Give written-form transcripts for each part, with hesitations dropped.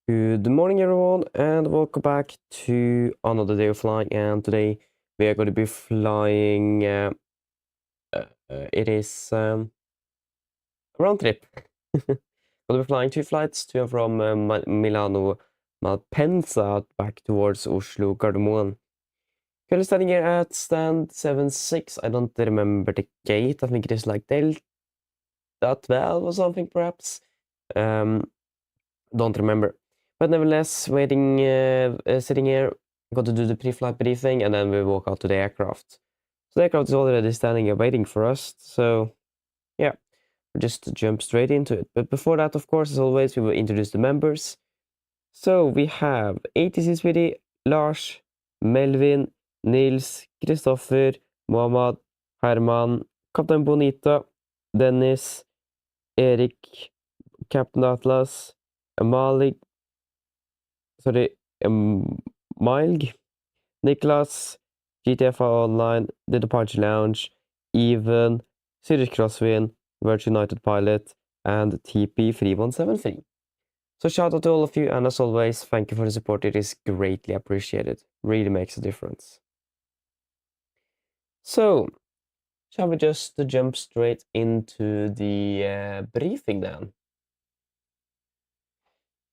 Good morning, everyone, and welcome back to another day of flying. And today we are going to be flying. It is a round trip. Going to be flying 2 flights to and from Milano, Malpensa, back towards Oslo Gardermoen. Currently standing here at stand 76. I don't remember the gate. I think it is like Delta 12 or something, perhaps. Don't remember. But nevertheless, sitting here, got to do the pre-flight briefing, and then we walk out to the aircraft. So the aircraft is already standing here waiting for us, so yeah, we'll just jump straight into it. But before that, of course, as always, we will introduce the members. So we have ATC Swede, Lars, Melvin, Nils, Kristoffer, Mohammad, Herman, Captain Bonita, Dennis, Erik, Captain Atlas, Malik, Milg, Niklas, GTFI Online, The Departure Lounge, Even, Sirius Crosswind, Virgin United Pilot, and TP3173. So shout out to all of you, and as always, thank you for the support. It is greatly appreciated. Really makes a difference. So, shall we just jump straight into the briefing then?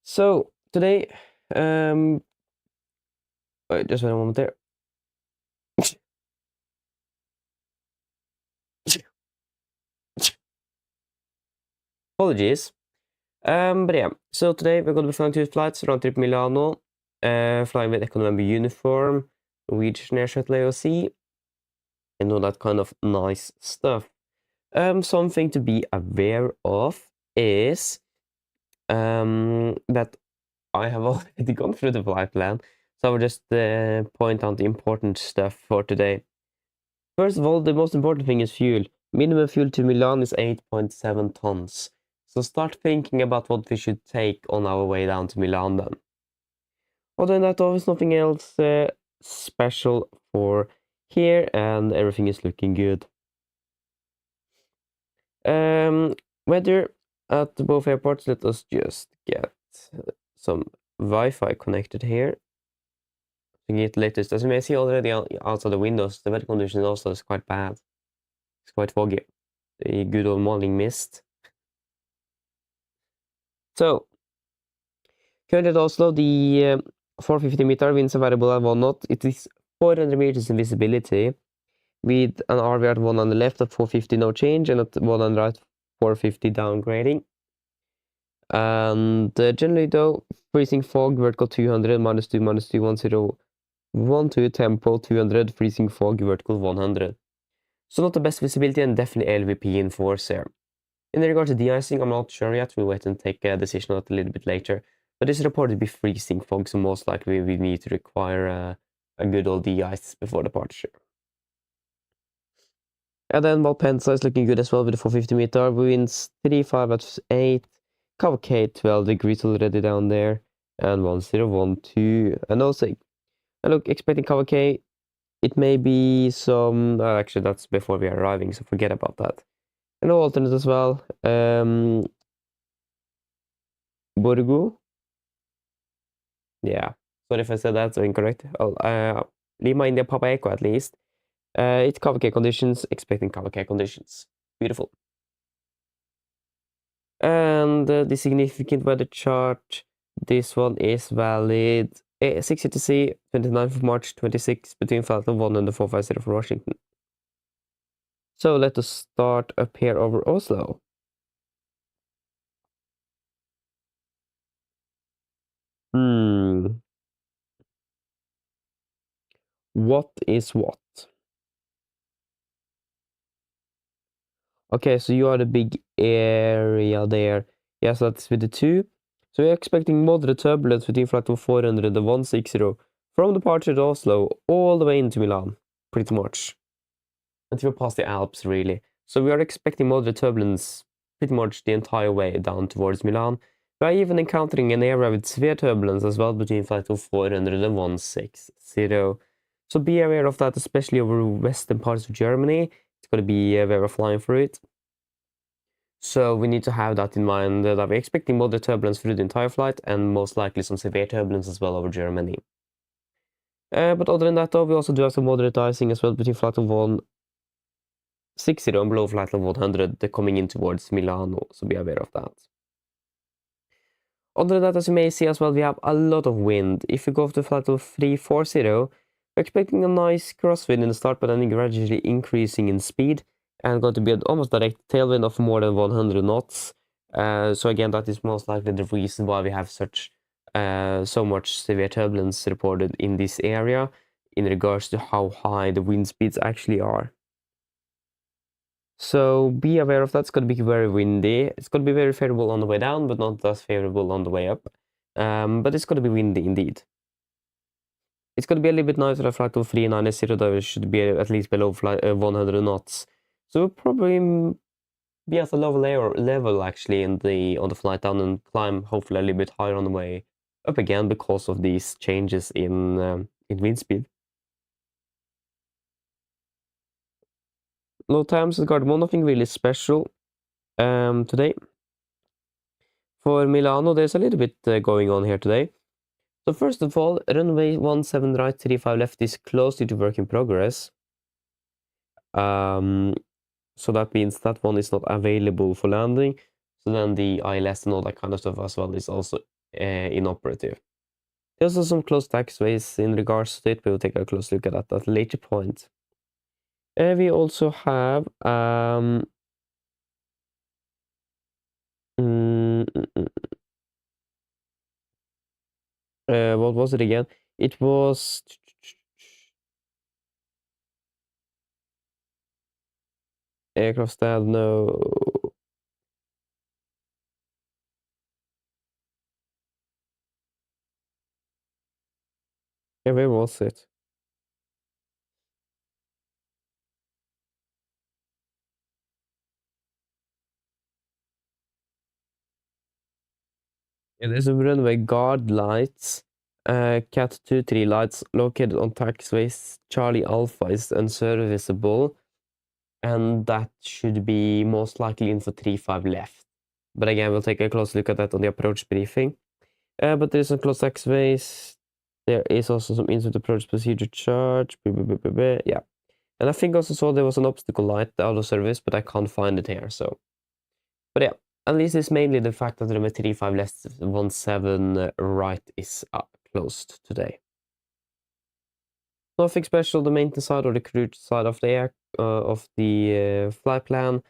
So, today, wait, just wait a moment there. Apologies. But yeah, so today we're going to be flying 2 flights, round trip Milano, flying with economy uniform, Norwegian Air Shuttle AOC, and all that kind of nice stuff. Something to be aware of is that I have already gone through the flight plan, so I will just point out the important stuff for today. First of all, the most important thing is fuel. Minimum fuel to Milan is 8.7 tons. So start thinking about what we should take on our way down to Milan then. Other than that, there's nothing else special for here, and everything is looking good. Weather at both airports, let us just get some Wi-Fi connected here. To get latest. As you may see already outside the windows, the weather condition also is quite bad. It's quite foggy. The good old morning mist. So, currently at Oslo, the 450 meter winds are variable at 1 knot. It is 400 meters in visibility, with an RV at 1 on the left at 450 no change, and at 1 on the right 450 downgrading. And generally though, freezing fog, vertical 200, -2, -2, 1012, tempo 200, freezing fog, vertical 100. So not the best visibility, and definitely LVP in force here. In regard to de-icing, I'm not sure yet. We'll wait and take a decision on it a little bit later. But this is reported to be freezing fog, so most likely we need to require a good old de-ice before departure. And then Malpensa is looking good as well with the 450 meter. Winds 35 at 8. Cavalcade 12 degrees already down there. And 1012. And also, and look, expecting Cavalcade. It may be some... actually, that's before we are arriving, so forget about that. And no alternate as well. Borgo. Yeah, sorry if I said that so incorrect. Lima India Papa Echo at least. It's Cavalcade conditions, expecting Cavalcade conditions. Beautiful. And the significant weather chart, this one is valid 6 UTC, 29th of March 26, between Flight 1 and the 450 for Washington. So let us start up here over Oslo. What is what? Okay, so you are the big area there. Yes, that's with the 2. So we're expecting moderate turbulence between Flight 400 and the 160 from departure to Oslo all the way into Milan, pretty much. Until we pass the Alps, really. So we are expecting moderate turbulence pretty much the entire way down towards Milan. We are even encountering an area with severe turbulence as well between Flight 400 and 160. So be aware of that, especially over western parts of Germany. It's going to be where we're flying through it. So we need to have that in mind, that we're expecting moderate turbulence through the entire flight and most likely some severe turbulence as well over Germany. But other than that though, we also do have some moderate icing as well between flight level 160 and below flight level 100 coming in towards Milano, so be aware of that. Other than that, as you may see as well, we have a lot of wind. If you go to flight level 340, we're expecting a nice crosswind in the start, but then gradually increasing in speed and going to be an almost direct tailwind of more than 100 knots. So again, that is most likely the reason why we have so much severe turbulence reported in this area in regards to how high the wind speeds actually are. So be aware of that. It's going to be very windy. It's going to be very favorable on the way down, but not as favorable on the way up. But it's going to be windy indeed. It's going to be a little bit nicer at flight level 390, though it should be at least below 100 knots. So we'll probably be at a lower level actually on the flight down and climb hopefully a little bit higher on the way up again because of these changes in wind speed. Low times has got nothing really special today. For Milano, there's a little bit going on here today. So first of all, runway 17 right, 35 left is closely to work in progress. So that means that one is not available for landing. So then the ILS and all that kind of stuff as well is also inoperative. There's also some close taxiways in regards to it. We'll take a close look at that at a later point. We also have what was it again? It was aircraft stat, no. Yeah, where was it? Yeah, there's a runway guard lights, Cat 23 lights located on taxiways. Charlie Alpha is unserviceable, and that should be most likely in for 35 left. But again, we'll take a close look at that on the approach briefing. But there's some close taxiways. There is also some insert approach procedure charge. Yeah. And I think also saw there was an obstacle light out of service, but I can't find it here, so. But yeah, at least it's mainly the fact that the 35 left 17 right is closed today. Nothing special, the maintenance side or the crew side of the flight plan,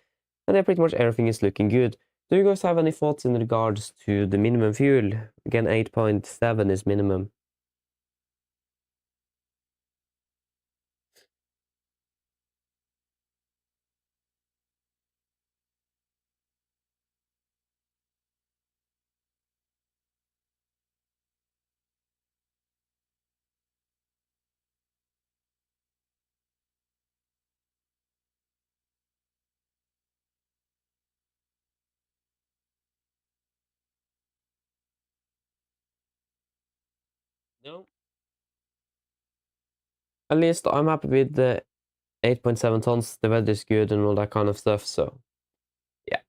and pretty much everything is looking good. Do you guys have any thoughts in regards to the minimum fuel? Again, 8.7 is minimum. No. At least I'm happy with the 8.7 tons. The weather is good and all that kind of stuff. So, yeah.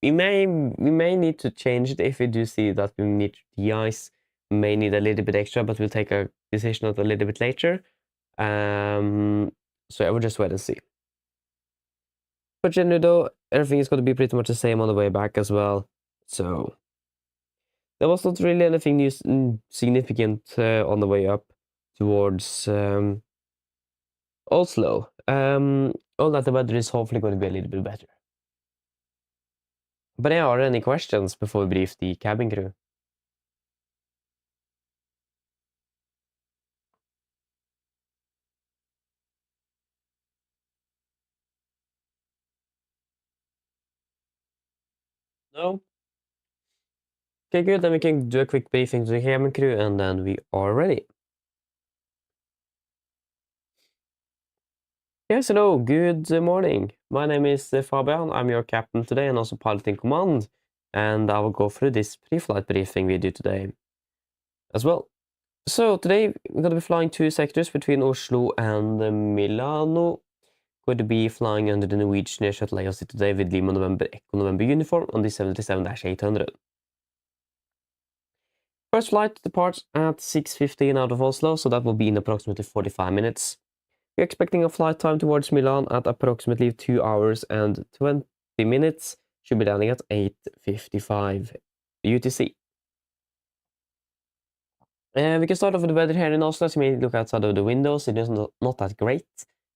We may need to change it if we do see that we need the ice. We may need a little bit extra, but we'll take a decision on a little bit later. So I will just wait and see. But generally, though, everything is going to be pretty much the same on the way back as well. So there was not really anything new significant on the way up towards Oslo. All that the weather is hopefully going to be a little bit better. But yeah, are there any questions before we brief the cabin crew? No? Okay, good. Then we can do a quick briefing to the cabin crew and then we are ready. Yes, hello, good morning. My name is Fabian. I'm your captain today and also pilot in command. And I will go through this pre-flight briefing video today as well. So today we're going to be flying 2 sectors between Oslo and Milano. going to be flying under the Norwegian shuttle AOC today with Lima November Echo November uniform on the 77-800. First flight departs at 6:15 out of Oslo, so that will be in approximately 45 minutes. We're expecting a flight time towards Milan at approximately 2 hours and 20 minutes. Should be landing at 8:55 UTC. We can start off with the weather here in Oslo. As you may look outside of the windows, it is not that great.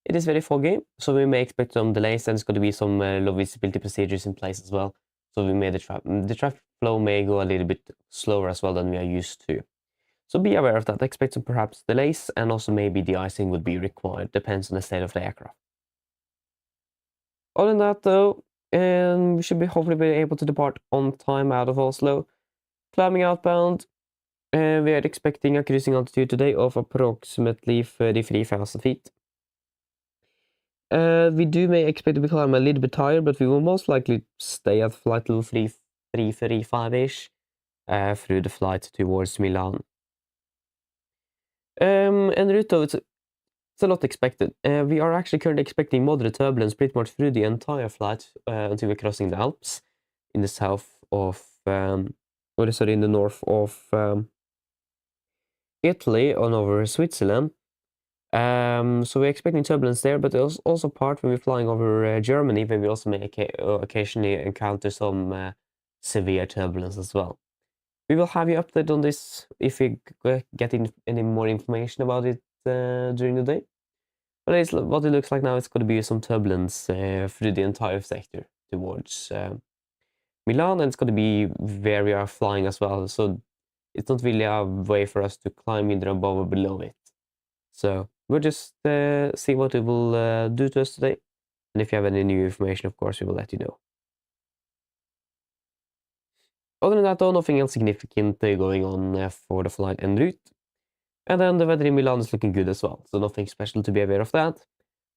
It is very foggy, so we may expect some delays, and there's going to be some low visibility procedures in place as well. So we may the traffic flow may go a little bit slower as well than we are used to. So be aware of that. Expect some perhaps delays, and also maybe de-icing would be required. Depends on the state of the aircraft. Other than that, though, we should hopefully be able to depart on time out of Oslo. Climbing outbound. We are expecting a cruising altitude today of approximately 33,000 feet. We may expect to be climbing a little bit higher, but we will most likely stay at flight level 335-ish through the flight towards Milan. En route, though, it's a lot expected. We are actually currently expecting moderate turbulence pretty much through the entire flight until we're crossing the Alps in the south of, in the north of Italy and over Switzerland. So we're expecting turbulence there, but there's also part when we're flying over Germany, where we also may occasionally encounter some severe turbulence as well. We will have you updated on this if we get any more information about it during the day. But what it looks like now, it's going to be some turbulence through the entire sector towards Milan, and it's going to be where we are flying as well. So it's not really a way for us to climb either above or below it. So we'll just see what it will do to us today. And if you have any new information, of course, we will let you know. Other than that, though, nothing else significant going on for the flight en route. And then the weather in Milan is looking good as well, so nothing special to be aware of that.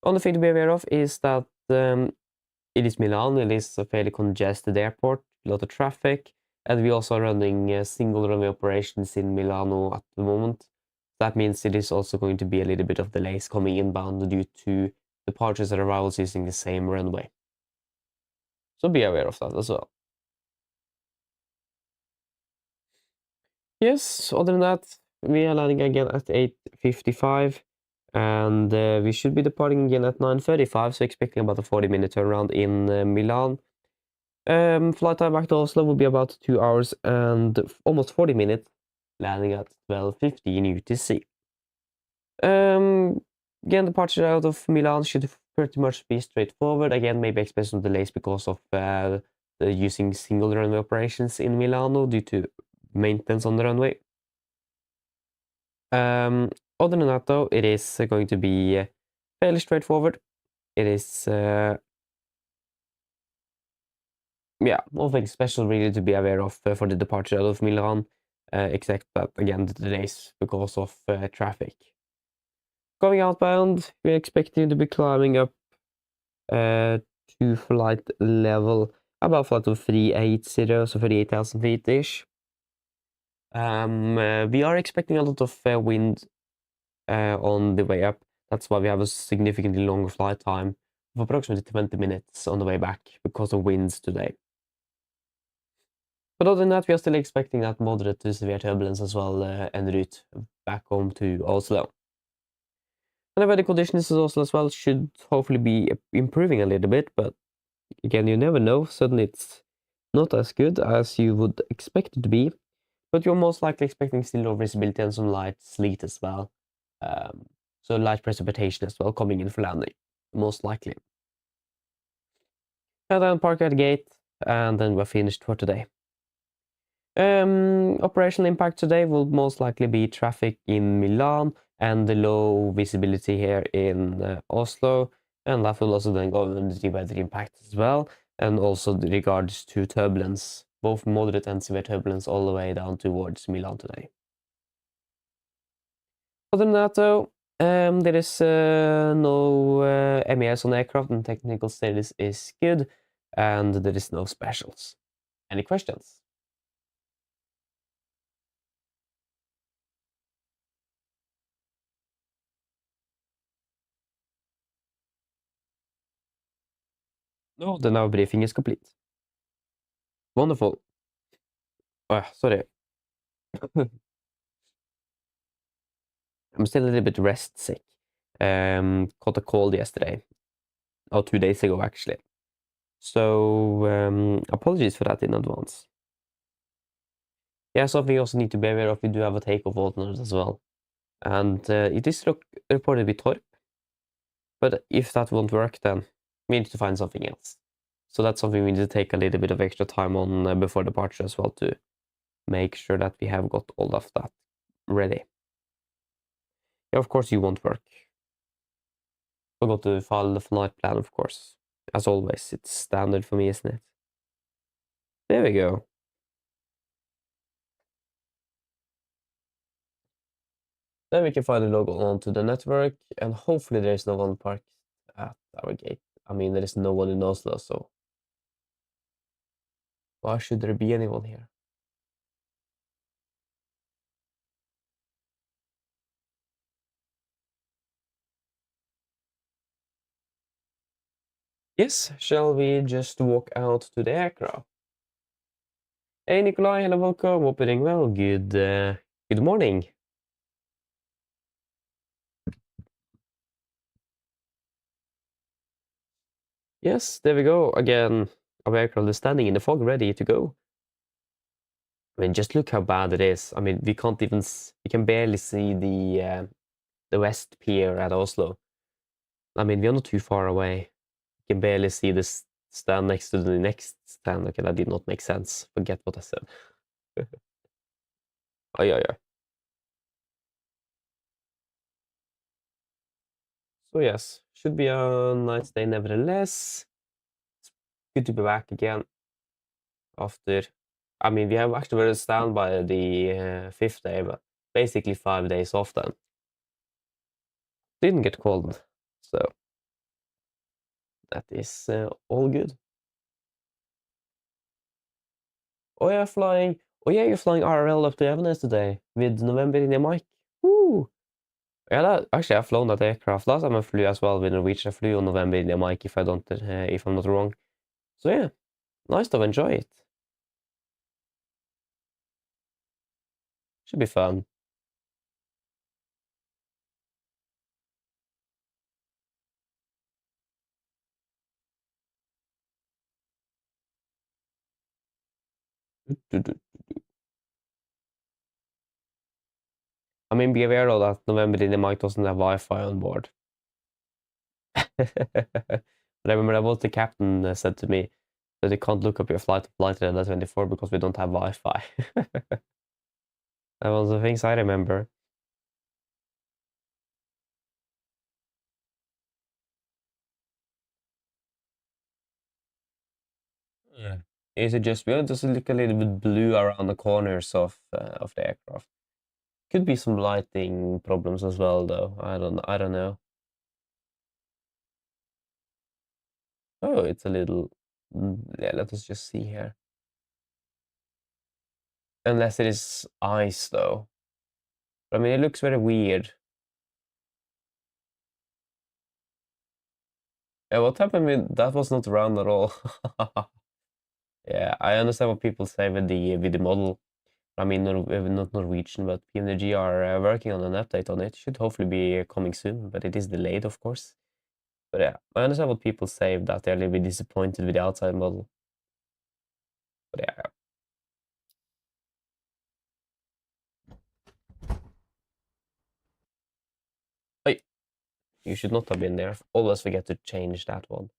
Only thing to be aware of is that it is Milan. It is a fairly congested airport, a lot of traffic, and we also are running single runway operations in Milano at the moment. That means it is also going to be a little bit of delays coming inbound due to departures and arrivals using the same runway. So be aware of that as well. Yes, other than that, we are landing again at 8:55, and we should be departing again at 9:35, so expecting about a 40-minute turnaround in Milan. Flight time back to Oslo will be about 2 hours and almost 40 minutes, landing at 12:15 UTC. Again, departure out of Milan should pretty much be straightforward. Again, maybe expect some delays because of using single runway operations in Milano due to maintenance on the runway. Other than that, though, it is going to be fairly straightforward. It is, nothing special really to be aware of for the departure out of Milan, except that, again, the delays because of traffic. Going outbound, we're expecting to be climbing up to flight level, about flight of 380, so 38,000 feet-ish. We are expecting a lot of wind on the way up. That's why we have a significantly longer flight time of approximately 20 minutes on the way back because of winds today. But other than that, we are still expecting that moderate to severe turbulence as well en route back home to Oslo. And the weather conditions in Oslo as well should hopefully be improving a little bit, but again, you never know. Suddenly it's not as good as you would expect it to be, but you're most likely expecting still low visibility and some light sleet as well. So light precipitation as well coming in for landing, most likely. And then park at the gate, and then we're finished for today. Operational impact today will most likely be traffic in Milan and the low visibility here in Oslo, and that will also then go into the weather impact as well, and also in regards to turbulence, both moderate and severe turbulence all the way down towards Milan today. Other than that, though, there is no MES on aircraft, and technical status is good, and there is no specials. Any questions? No, the now briefing is complete. Wonderful. Sorry. I'm still a little bit rest sick. Caught a cold yesterday. Or 2 days ago, actually. So, apologies for that in advance. Yeah, something you also need to be aware of, we do have a takeoff alternate as well. And it is reported with torp. But if that won't work, then we need to find something else. So that's something we need to take a little bit of extra time on before departure as well, to make sure that we have got all of that ready. Yeah, of course you won't work. Forgot to file the flight plan, of course. As always, it's standard for me, isn't it? There we go. Then we can finally log on to the network, and hopefully there is no one parked at our gate. I mean, there is no one in Oslo, so why should there be anyone here? Yes, shall we just walk out to the aircraft? Hey Nikolai, hello, welcome. Hope you're doing well. Good morning. Yes, there we go. Again, our aircraft is standing in the fog, ready to go. I mean, just look how bad it is. I mean, we can't even, we can barely see the West Pier at Oslo. I mean, we are not too far away. You can barely see the stand next to the next stand. Okay, that did not make sense. Forget what I said. Oh, yeah. So yes, should be a nice day nevertheless. It's good to be back again after, I mean, we have actually been on standby the 5th day, but basically 5 days off then. Didn't get called, so that is all good. Oh yeah, flying. Oh yeah, you're flying RL up to Evenes today with November in your mic. Woo! Yeah, actually I've flown that aircraft. Last time I flew as well with Norwegian. I flew on November in the mic, if I'm not wrong. So yeah, nice to enjoy it. Should be fun. I mean, be aware of that November in the mic doesn't have Wi-Fi on board. But I remember that was the captain said to me that you can't look up your flight Elevatex 24 because we don't have Wi-Fi. That was the things I remember. Yeah. Is it just we just look a little bit blue around the corners of the aircraft? Could be some lighting problems as well, though. I don't know. Oh, it's a little. Yeah, let us just see here. Unless it is ice, though. I mean, it looks very weird. Yeah, what happened with that was not round at all. Yeah, I understand what people say with the model. I mean, not Norwegian, but PMDG are working on an update on it. Should hopefully be coming soon, but it is delayed, of course. But yeah, I understand what people say, that they're a little bit disappointed with the outside model. But yeah. Wait, you should not have been there. Always forget to change that one.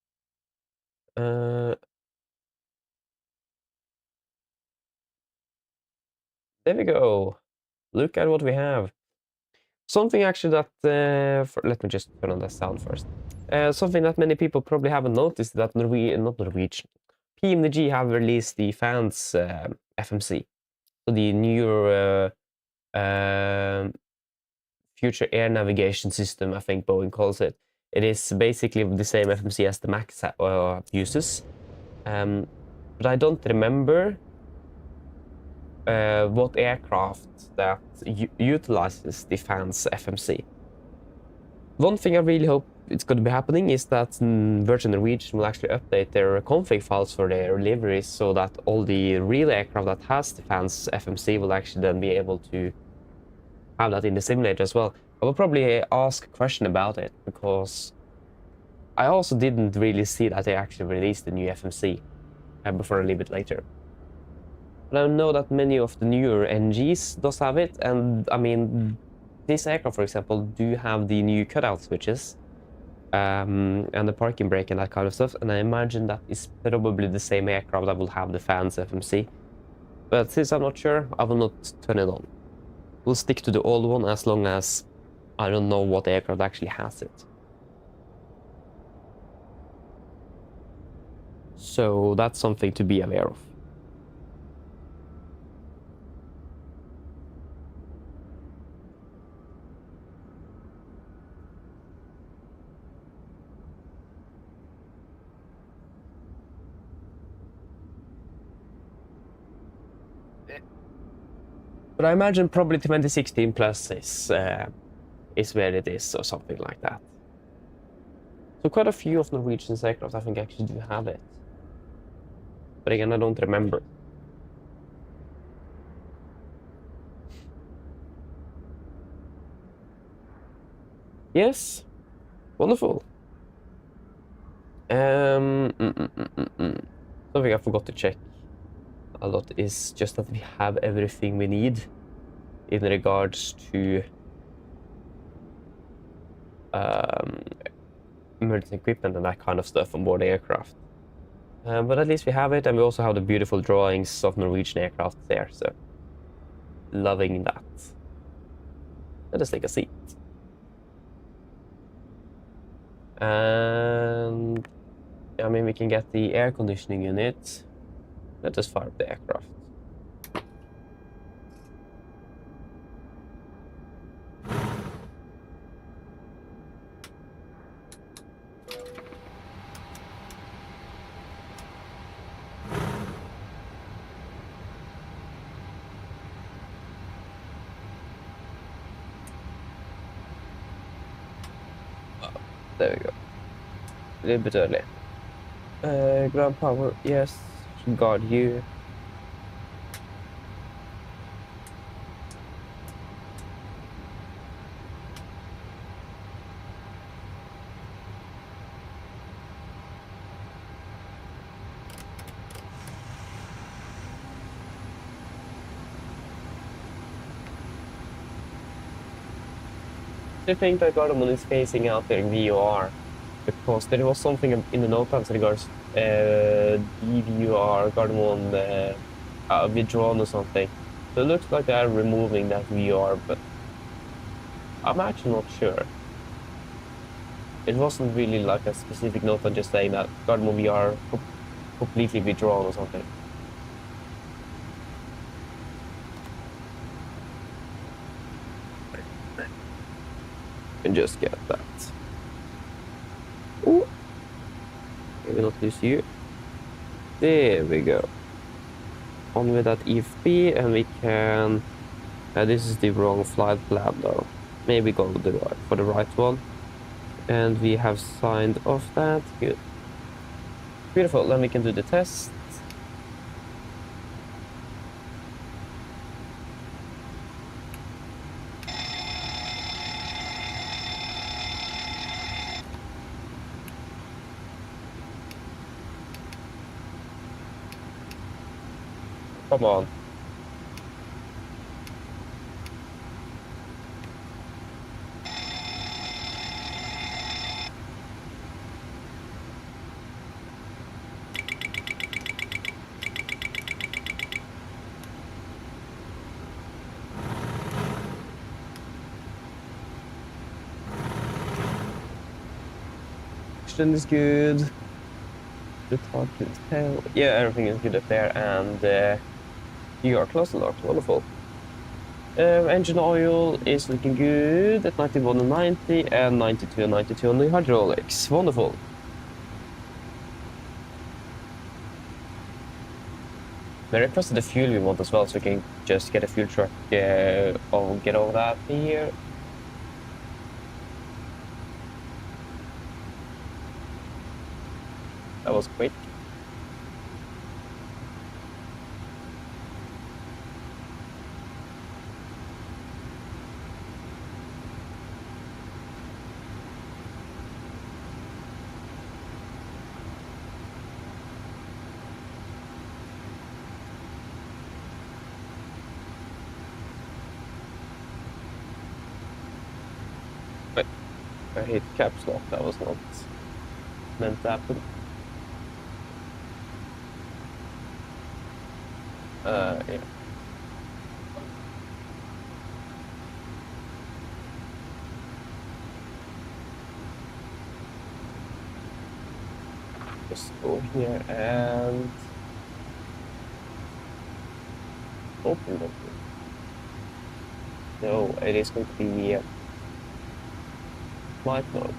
There we go. Look at what we have. Something actually that, let me just turn on the sound first. Something that many people probably haven't noticed, that not Norwegian, PMDG have released the fans FMC. So the new future air navigation system, I think Boeing calls it. It is basically the same FMC as the Max uses. But I don't remember what aircraft that utilizes the fans FMC. One thing I really hope it's going to be happening is that Virgin Norwegian will actually update their config files for their deliveries so that all the real aircraft that has the fans FMC will actually then be able to have that in the simulator as well. I will probably ask a question about it because I also didn't really see that they actually released the new FMC before a little bit later. But I know that many of the newer NGs does have it, and I mean, this aircraft, for example, do have the new cutout switches and the parking brake and that kind of stuff, and I imagine that is probably the same aircraft that will have the fans FMC. But since I'm not sure, I will not turn it on. We'll stick to the old one as long as I don't know what aircraft actually has it. So that's something to be aware of. But I imagine probably 2016 plus is where it is, or something like that. So quite a few of Norwegian's aircraft I think actually do have it. But again, I don't remember. Yes, wonderful. Something I forgot to check a lot is just that we have everything we need in regards to emergency equipment and that kind of stuff on board the aircraft. But at least we have it, and we also have the beautiful drawings of Norwegian aircraft there, so loving that. Let us take a seat. And I mean, we can get the air conditioning unit. Let us fire up the aircraft. There we go. A little bit early. Ground power, yes. Guard you. I think that Gardermoen is phasing out their VOR because there was something in the notes regards DVR Gardermoen withdrawn or something. So it looks like they're removing that VOR, but I'm actually not sure. It wasn't really like a specific note just saying that Gardermoen VR completely withdrawn or something. And just get that. Oh, maybe not lose you. There we go. On with that EFB, and we can. This is the wrong flight plan though. Maybe go for the right one. And we have signed off that. Good. Beautiful. Then we can do the test. Come on. Is good. The target tail. Yeah, everything is good up there, and you are close to locked. Wonderful. Engine oil is looking good at 91 and 90, and 92 and 92 on the hydraulics. Wonderful. They requested the fuel we want as well, so we can just get a fuel truck. I'll get all that here. That was quick. Wait, I hit caps lock. That was not meant to happen. Yeah. Just go here and open it. No, it is going to be flight mode.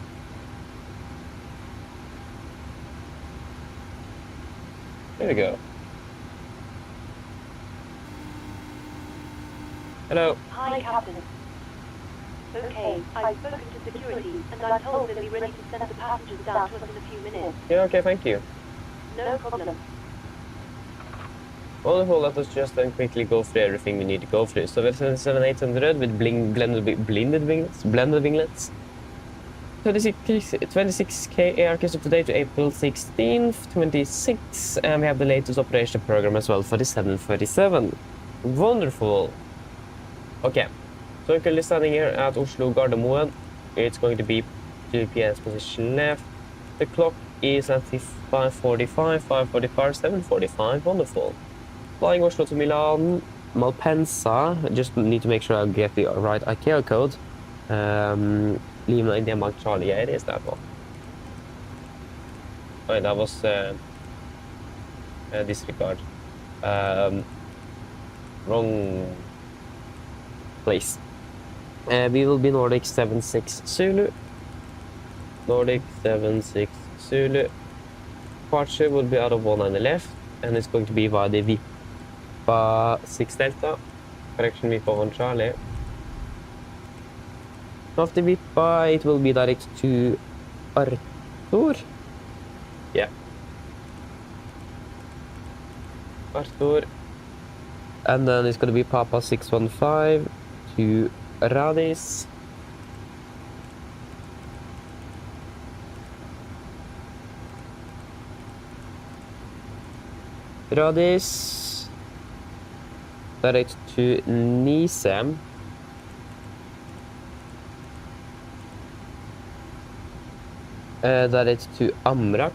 There we go. Hello. Hi, Captain. Okay, I've spoken to security, and I'm told they'll be ready to send the passengers down to us in a few minutes. Yeah, okay, thank you. No problem. Wonderful, let us just then quickly go through everything we need to go through. So we have 77800 with blended winglets. 26K ARKs up to date to April 16th, 26, and we have the latest operation program as well for the 737. Wonderful. Okay, so we're currently standing here at Oslo Gardermoen. It's going to be GPS position left. The clock is at 5:45, 5:45, 7:45. Wonderful. Flying Oslo to Milan, Malpensa. Just need to make sure I get the right IKEA code. Lima India Mark Charlie. Yeah, it is that one. Oh, that was disregard. Wrong place. We will be Nordic 76 Zulu. Nordic 76 Zulu. Departure will be out of 190 left, and it's going to be via the VIPA 6 Delta. Correction, VIPA 1 Charlie. After VIPA, it will be direct to Arthur. Yeah. Arthur. And then it's going to be Papa 615 to Radis. Radis. Direct to Nisem. Direct to Amrak.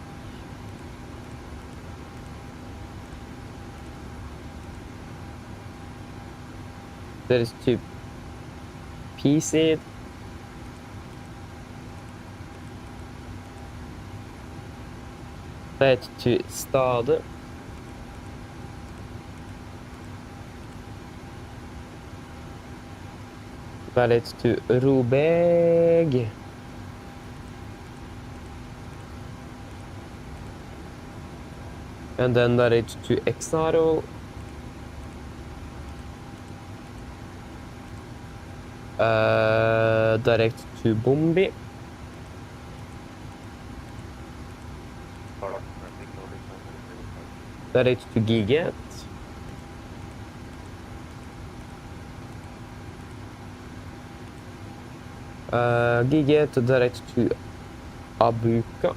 Direct to PC. Direct to Stade. Direct to Robeg. And then direct to Exaro. Direct to Bombi. Direct to Giget. Giget direct to Abuka.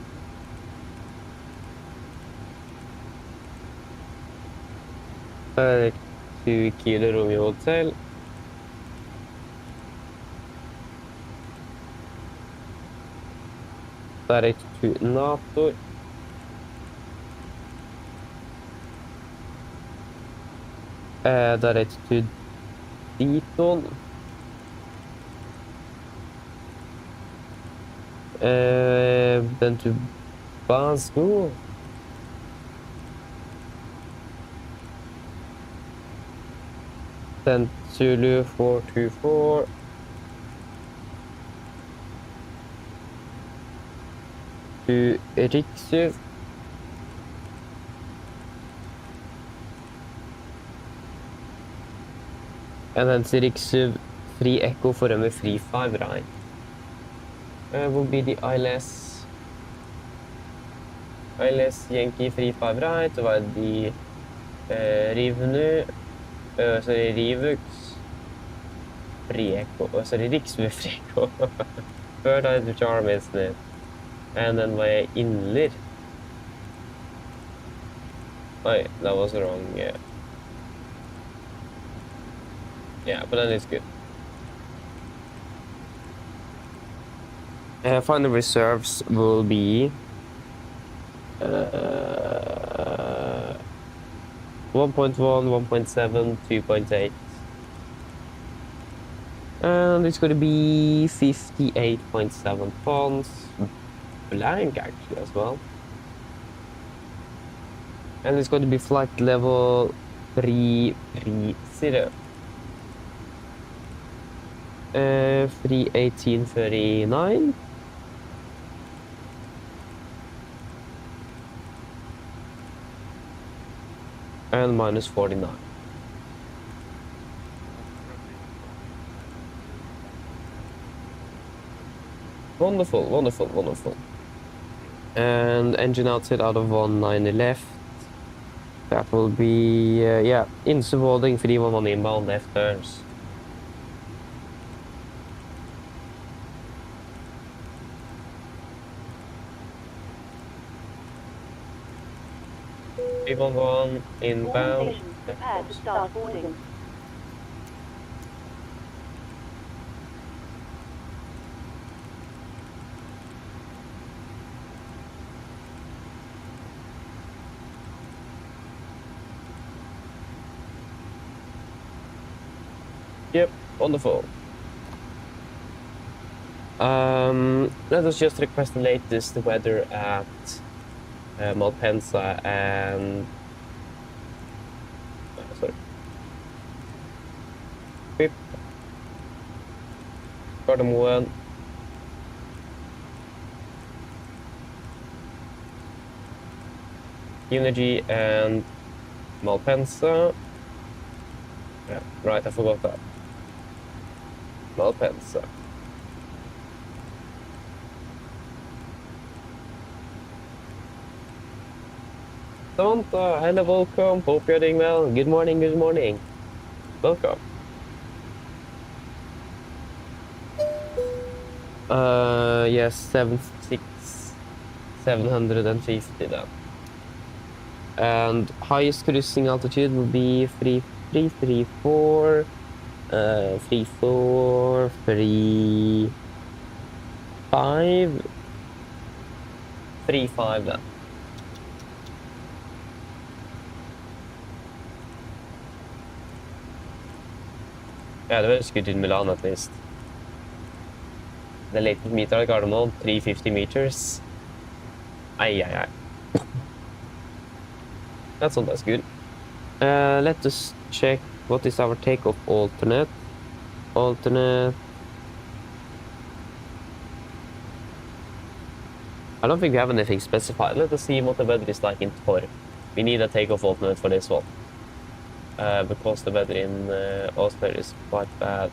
Direct to Kilo Romeo Hotel. Direct to NATO. Direct to Diton. Then to Basel. Then Zulu 424. To Riksu. And then to Riksu Free Echo for them with Free 5 right. Will be the ILS ILS Yankee 35 right, Vardi Rivnu, sorry, Rivux, Freko, sorry, Riksvu Freko. Third eye to charm, isn't it? And then my inler. Oh, that was wrong, yeah. Yeah, but then it's good. Final reserves will be 1.1, 1.7, 2.8. And it's going to be 58.7 tons. Blank, actually, as well. And it's going to be flight level 330. 318.39. And minus 49. Wonderful, wonderful, wonderful. And engine outside out of 19 left. That will be, yeah, insupporting 311 inbound left turns. One inbound. Prepare to start boarding. Yep, wonderful. Let us just request the latest weather at Malpensa and sorry, Pip, Gardermoen, Unity and Malpensa. Yeah, right, I forgot that. Malpensa. Samantha, hello, welcome. Hope you're doing well. Good morning, good morning. Welcome. Yes, 750 then. And highest cruising altitude will be 3334, 34, 35, 35 then. Yeah, det was good in Milan at least. The latest meter I got them on 350 meters. Aye. That's not as good. Let us check what is our takeoff alternate. Alternate. I don't think we have anything specified. Let us see what the weather is like in Torp. We need a takeoff alternate for this one. Because the weather in Oslo is quite bad.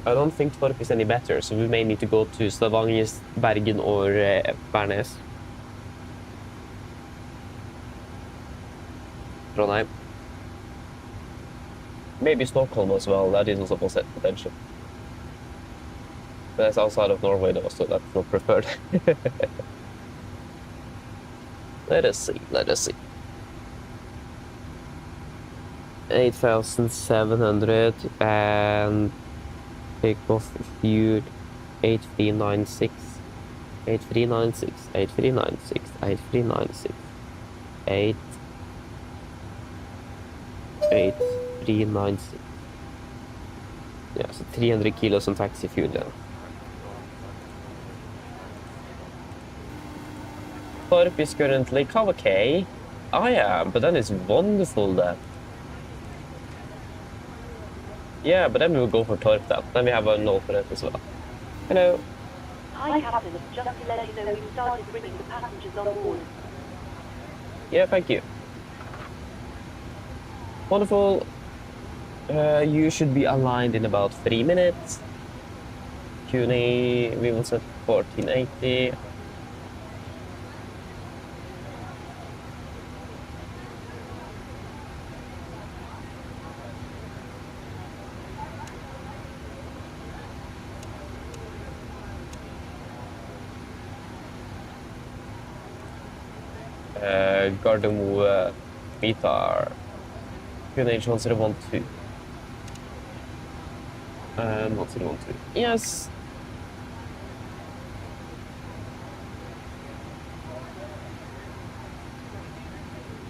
I don't think Torp is any better, so we may need to go to Stavanger, Bergen, or Værnes. Trondheim. Maybe Stockholm as well, that is also potential. But that's outside of Norway though, so that's not preferred. Let us see. 8,700 and takeoff fuel 8396, 8396, 8396, 8396, 8396. Yeah, so 300 kilos on taxi fuel then. Torp is currently okay. I am, but then it's wonderful then. Yeah, but then we'll go for Torp then. Then we have an alternate as well. Hello. Hi, Captain. Just to let you know, we've started bringing the passengers on board. Yeah, thank you. Wonderful. You should be aligned in about 3 minutes. QNH, we will set 1480. Gardermoen, meter, QNH 1012. And 1012. Yes.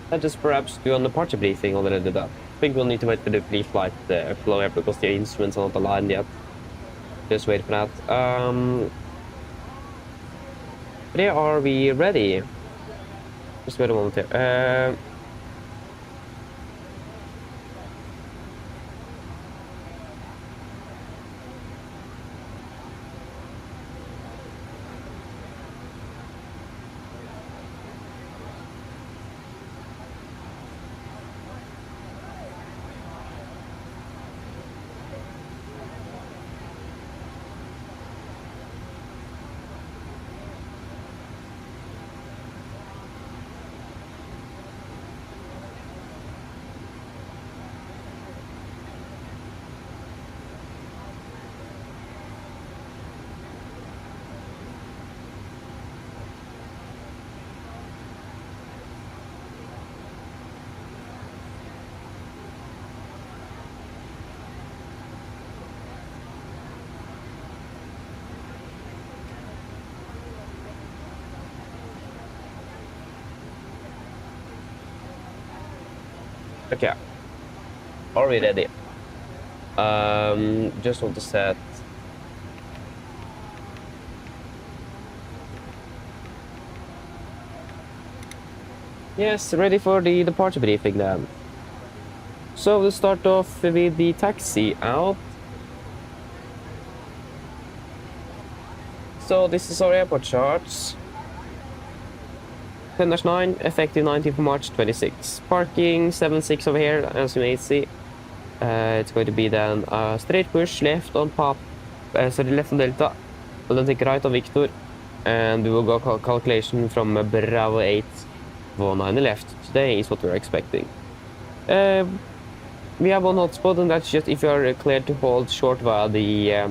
Let us perhaps do on the party briefing already that. I think we'll need to wait for the pre-flight flow here because the instruments are not aligned yet. Just wait for that. There are we ready? Just wait a moment here. Okay, are we ready? Just want to set. Yes, ready for the departure briefing then. So we'll start off with the taxi out. So this is our airport charts. 10-9, effective 19th of March 26. Parking 7-6 over here, as you may see. It's going to be then a straight push left on Pop, sorry, left on Delta, and then take right on Victor, and we will go calculation from Bravo 8, 19 left. Today is what we're expecting. We have one hotspot, and that's just if you are cleared to hold short via the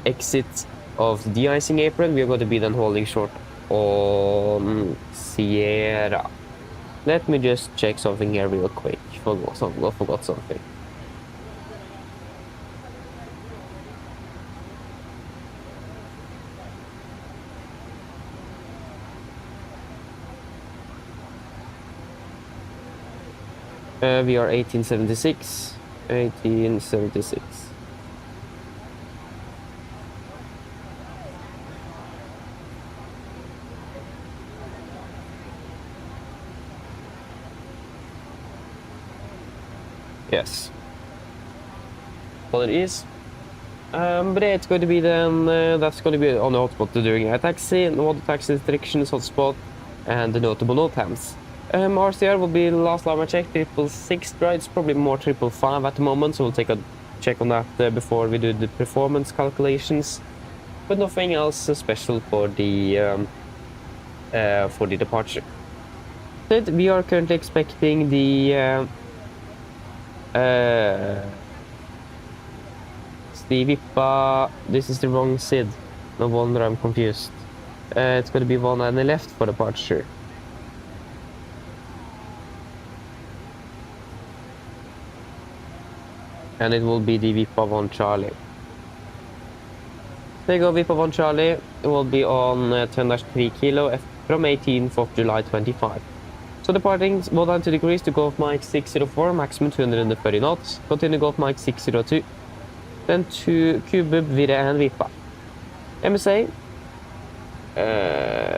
exit of the de-icing apron. We are going to be then holding short on Sierra. Let me just check something here real quick. Forgot something. We are 1876. 1876. Yes. Well, it is. But it's going to be then, that's going to be on the hotspot during a taxi, no other taxi restrictions, hotspot, and the notable notehands. RCR will be the last alarm I checked, 666, right? It's probably more 555 at the moment, so we'll take a check on that before we do the performance calculations. But nothing else special for the departure. We are currently expecting the Vippa. This is the wrong SID. No wonder I'm confused. It's going to be one on the left for departure. And it will be the Vippa 1 Charlie. There you go, Vippa 1 Charlie. It will be on 10-3 kilo from 18th of July 25. So departing 190 degrees to Gulf Mike 604, maximum 230 knots. Continue Gulf Mike 602. Then to Kubub, Virre and Vippa. MSA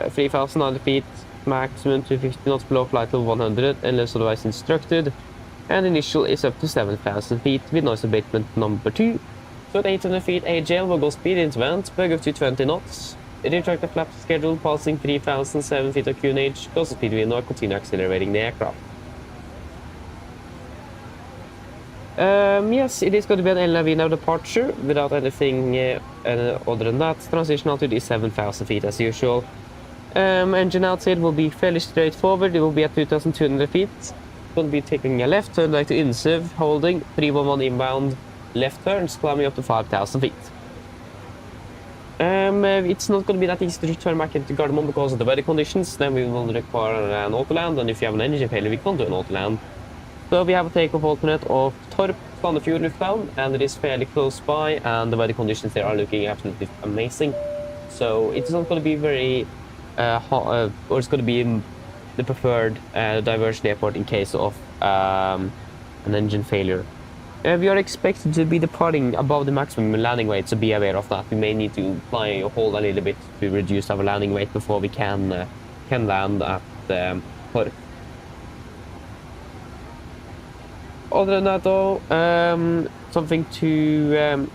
3,090 feet, maximum 250 knots below flight level 100 unless otherwise instructed. And initial is up to 7,000 feet with noise abatement number 2. So at 800 feet, AJL will go speed into vent, bug up to 20 knots. Retractor flap schedule passing 3,007 feet of QNH, close speed window, continue accelerating the aircraft. Yes, it is going to be an LNAV now departure without anything other than that. Transition altitude is 7,000 feet as usual. Engine outside will be fairly straightforward. It will be at 2,200 feet. Going to be taking a left turn back to Insiv, holding 311 inbound left turns, climbing up to 5,000 feet. It's not going to be that easy to turn back into Gardermoen because of the weather conditions. Then we will require an autoland, and if you have an engine failure, we can't do an autoland. So we have a takeoff alternate of Torp, Sandefjord Lufthavn, and it is fairly close by, and the weather conditions there are looking absolutely amazing. So it's not going to be very hot, or it's going to be the preferred diversion airport in case of an engine failure. We are expected to be departing above the maximum landing weight, so be aware of that. We may need to fly or hold a little bit to reduce our landing weight before we can land at Torp. Other than that, though, something to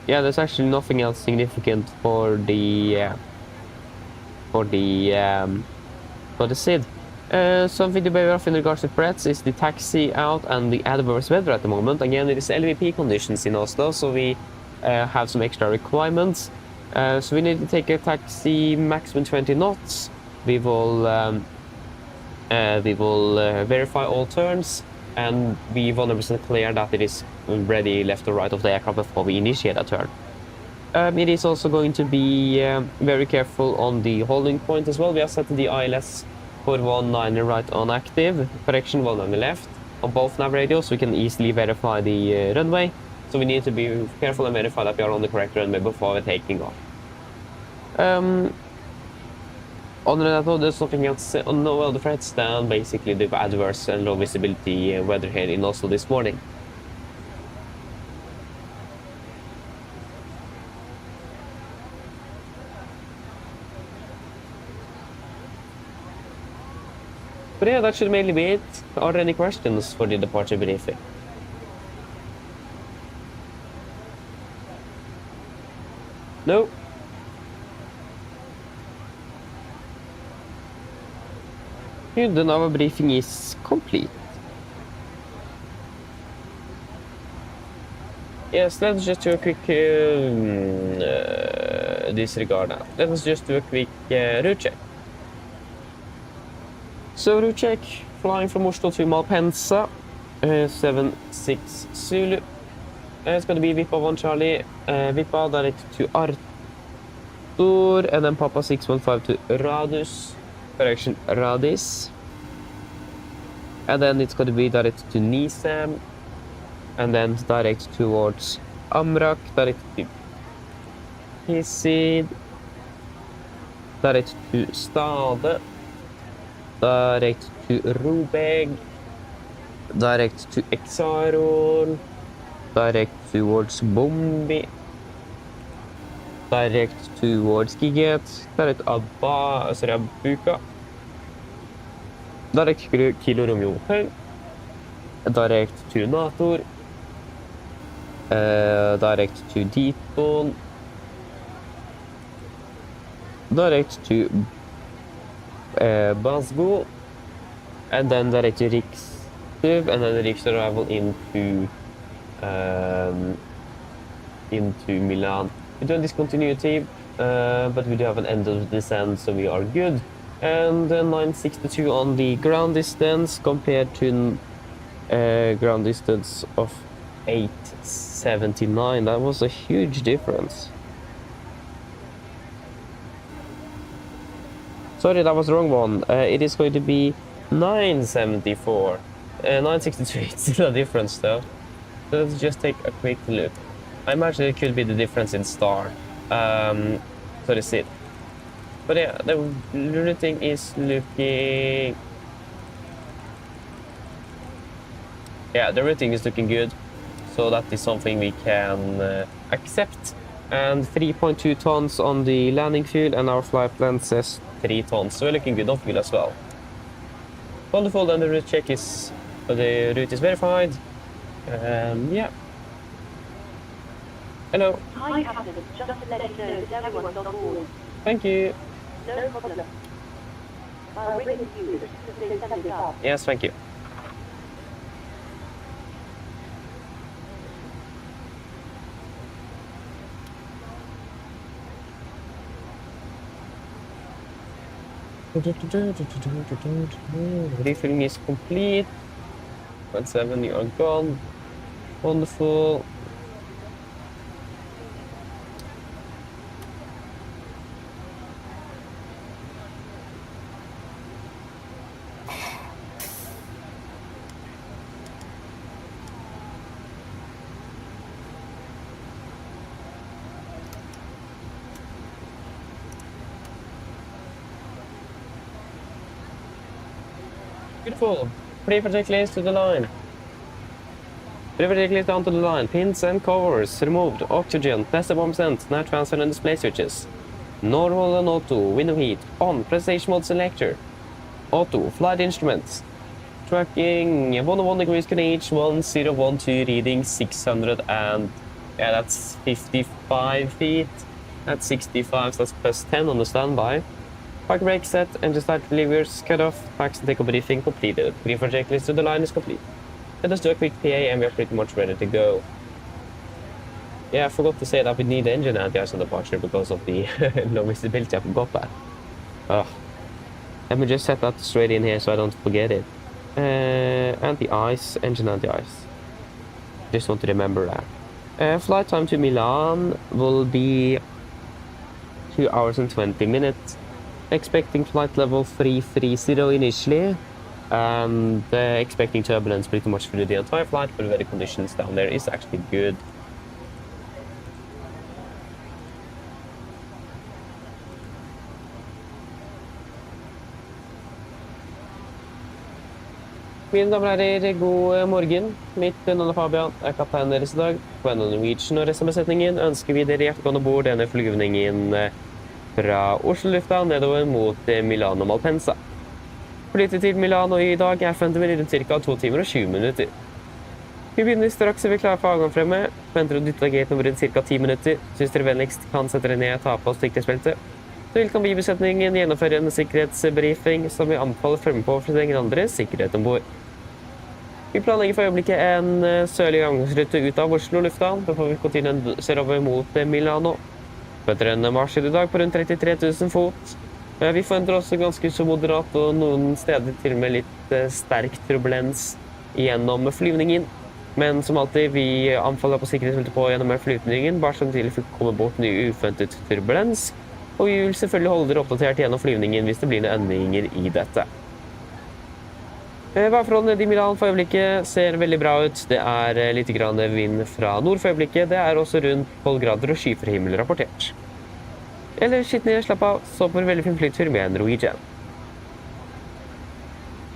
yeah, there's actually nothing else significant for the SID. Something to be aware of in regards to threats is the taxi out and the adverse weather at the moment. Again, it is LVP conditions in Oslo, so we have some extra requirements. So we need to take a taxi maximum 20 knots. We will verify all turns and be 100% clear that it is ready left or right of the aircraft before we initiate a turn. It is also going to be very careful on the holding point as well. We have set the ILS for 19 right on active, correction 19 left on both nav radios, so we can easily verify the runway. So we need to be careful and verify that we are on the correct runway before we're taking off. Other than that, though, there's nothing else, no other threats than basically the adverse and low visibility weather here in Oslo this morning. But yeah, that should mainly be it. Are there any questions for the departure briefing? No? Then our briefing is complete. Yes, let's just do a quick disregard that. Let us just do a quick route check. So route check, flying from Oslo to Malpensa, 76 Zulu. It's going to be Vipa 1 Charlie, Vipa direct to Arthur, and then Papa 615 to Radus, correction Radis. And then it's going to be direct to Nisam, and then direct towards Amrak, direct to Hisid, direct to Stade, direct to Rubeg, direct to Exaron, direct towards Bombi, direct towards Giget, direct Abuka, direct Kilo Romeo Hotel, direct to Nator, direct to Diton, direct to Basgo, and then direct to Rikstuv, and then Riks arrival into Milan. We do discontinuity, but we do have an end of descent, so we are good. And 962 on the ground distance compared to ground distance of 879. That was a huge difference. Sorry, that was the wrong one. It is going to be 974. 963, it's still a difference though. So let's just take a quick look. I imagine it could be the difference in star. So that's it. But yeah, the routing is looking... Yeah, the routing is looking good. So that is something we can accept. And 3.2 tons on the landing fuel, and our flight plan says 3 tons. So we're looking good on fuel as well. Wonderful, then the route check is... the route is verified. Yeah. Hello. Hi, Captain. Just to let you know that everyone's on board. Thank you. No problem. I'll ring you as soon as they send it up. Yes, thank you. Refilling is complete. 0.7, you are gone. Wonderful. Beautiful. Prepare checklist to the line. Prepare checklist down to the line. Pins and covers removed. Oxygen. Test the bomb sent. Now transfer and display switches. Normal and auto. Window heat. On. Presentation mode selector. Auto. Flight instruments. Tracking 101 degrees QNH 1012 reading 600 and yeah, that's 55 feet. That's 65, so that's plus 10 on the standby. Park brake set, engine start levers cut off, packs and take-off briefing completed. Brief checklist to the line is complete. Let us do a quick PA and we are pretty much ready to go. Yeah, I forgot to say that we need engine anti-ice on departure because of the low visibility. I forgot that. Ugh. Let me just set that straight in here so I don't forget it. Anti-ice, engine anti-ice. Just want to remember that. Flight time to Milan will be 2 hours and 20 minutes. Expecting flight level 330 initially, and expecting turbulence pretty much through the entire flight, but the weather conditions down there is actually good. Mine damer og herrer, god morgen. Mitt navn er Fabian, jeg er kaptein deres i dag. På Oslo Norwegian og resten av besetningen ønsker vi dere hjertelig velkommen bord denne flyvningen fra Oslo lufthavn nedover mot Milan og Malpensa. Flyttet til Milano i dag er forventet rundt ca. 2 timer og 20 minutter. Vi begynner straks så vi klarer for avgang fremme. Venter å dytte gaten over ca. 10 minutter. Synes dere vennligst kan sette dere ned og ta på sikkerhetsbeltet. Så vil kan vi i besetningen gjennomføre en sikkerhetsbriefing som vi anbefaler fremme på for den andre sikkerhet ombord. Vi planlegger for øyeblikket en sørlig avgangsrute ut av Oslo lufthavn, before vi kontinuerer sørover mot Milano. Etter en marsj i dag på rundt 33 000 fot. Vi forventer også ganske så moderat og noen steder til og med litt sterk turbulens gjennom flyvningen. Men som alltid, vi anbefaler på sikkerhetsbeltet på gjennom flyvningen, bare som til å komme bort ny uventet turbulens. Og vi vil selvfølgelig holde dere oppdatert gjennom flyvningen hvis det blir noen endringer i dette. Værforholdene i Milan for øyeblikket ser veldig bra ut. Det er litt grann vind fra nord for øyeblikket. Det er også rundt 12 grader og skyfri himmel rapportert. Eller sitt ned, slapp av, så på en veldig fin flytur med Norwegian.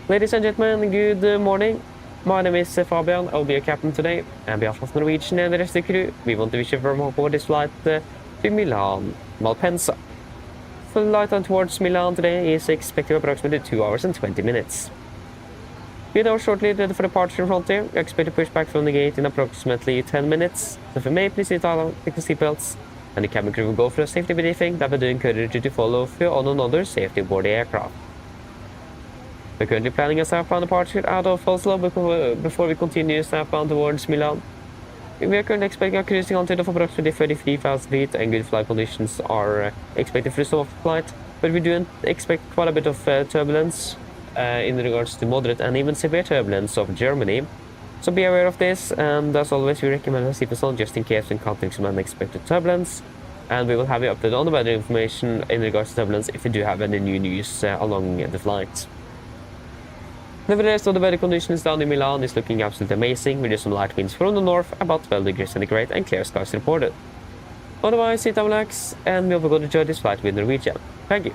Ladies and gentlemen, good morning. My name is Fabian. I'll be your captain today. On behalf of Norwegian and the rest of the crew, we want to wish you from aboard this flight to Milan, Malpensa. Flight time towards Milan today is expected approximately 2 hours and 20 minutes. We are now shortly ready for departure from Frontier. We expect to push back from the gate in approximately 10 minutes. So if you may, please take the seatbelts. And the cabin crew will go for a safety briefing that we do encourage you to follow for your own and other safety aboard the aircraft. We're currently planning a southbound departure out of Oslo before we continue southbound towards Milan. We are currently expecting a cruising altitude of approximately 33,000 feet and good flight conditions are expected for a soft flight. But we do expect quite a bit of turbulence in regards to moderate and even severe turbulence of Germany. So be aware of this, and as always we recommend a seatbelt just in case we encounter some unexpected turbulence. And we will have you updated on the weather information in regards to turbulence if we do have any new news along the flight. Nevertheless, the weather conditions down in Milan is looking absolutely amazing, with some light winds from the north, about 12 degrees centigrade and clear skies reported. Otherwise, sit down, relax, and we hope you're going to enjoy this flight with Norwegian. Thank you.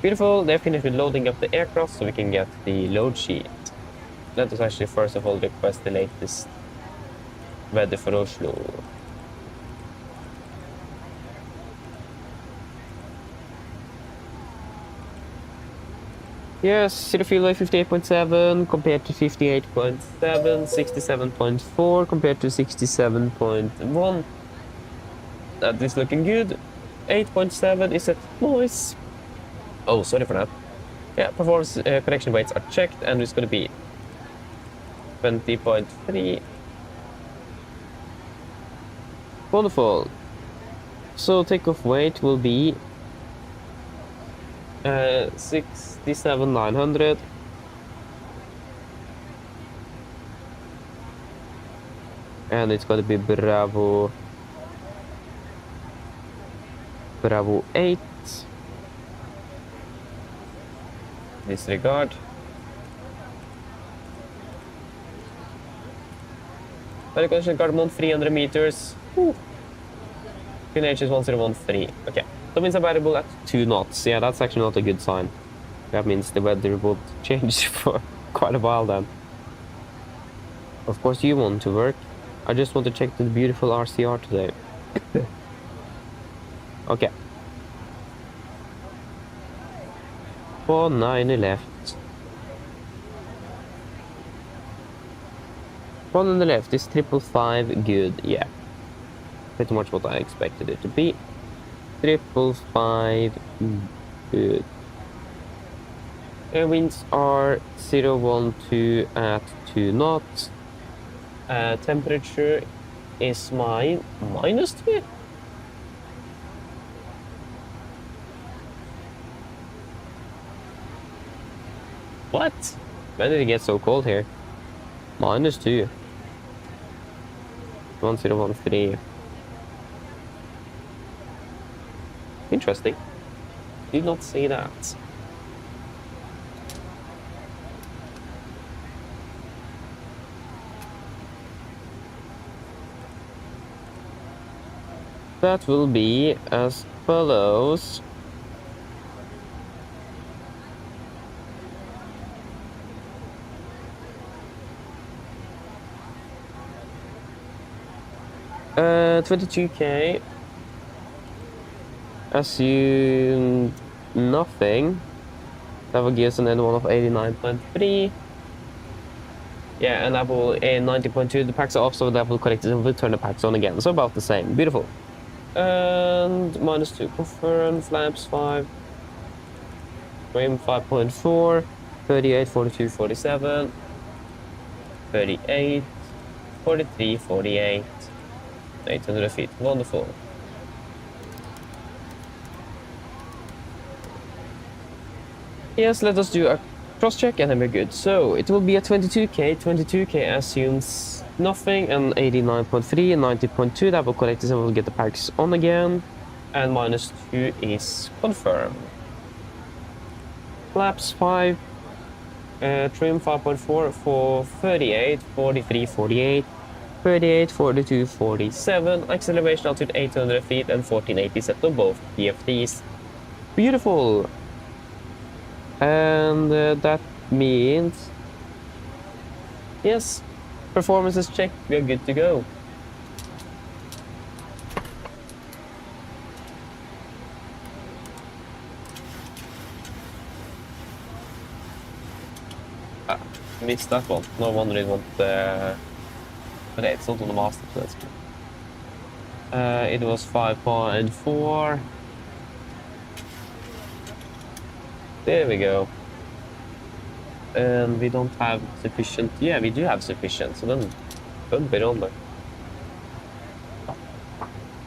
Beautiful, they're finished with loading up the aircraft so we can get the load sheet. Let us actually first of all request the latest weather for Oslo. Yes, zero fuel oil 58.7 compared to 58.7, 67.4 compared to 67.1. That is looking good. 8.7 is at noise. Oh, sorry for that. Yeah, performance correction weights are checked and it's going to be 20.3. Wonderful. So takeoff weight will be 67,900. And it's going to be Bravo 8. Disregard. Vertical Gardermoen 300 meters. QNH is 1013. Okay. That means I'm variable at 2 knots. Yeah, that's actually not a good sign. That means the weather would change for quite a while then. Of course you want to work. I just want to check the beautiful RCR today. Okay. 490 left. 1 on the left is 555 good. Yeah. Pretty much what I expected it to be. 555 good. Winds are 012 at 2 knots. Temperature is -2. What? When did it get so cold here? -2. 1013. Interesting. Did not see that. That will be as follows. Uh, 22k. Assume nothing. That will give us an N1 of 89.3. Yeah, and that will a 90.2. The packs are off, so that will correct it and we'll turn the packs on again. So about the same. Beautiful. And -2 confirm, flaps 5. Frame 5.4. 38, 42, 47. 38. 43, 48. 800 feet. Wonderful. Yes, let us do a cross-check and then we're good. So it will be a 22k. 22k assumes nothing, and 89.3 and 90.2. That will collect this and we'll get the packs on again. And -2 is confirmed. Flaps 5. Trim 5.4 for 38, 43, 48. 38, 42, 47. Acceleration altitude 800 feet and 1480 set on both PFDs. Beautiful. And that means, yes, performance is checked. We are good to go. Missed that one. No wonder it won't. But it's not on the master, so that's good. It was 5.4. There we go. And we don't have sufficient. Yeah, we do have sufficient, so then bump it on there.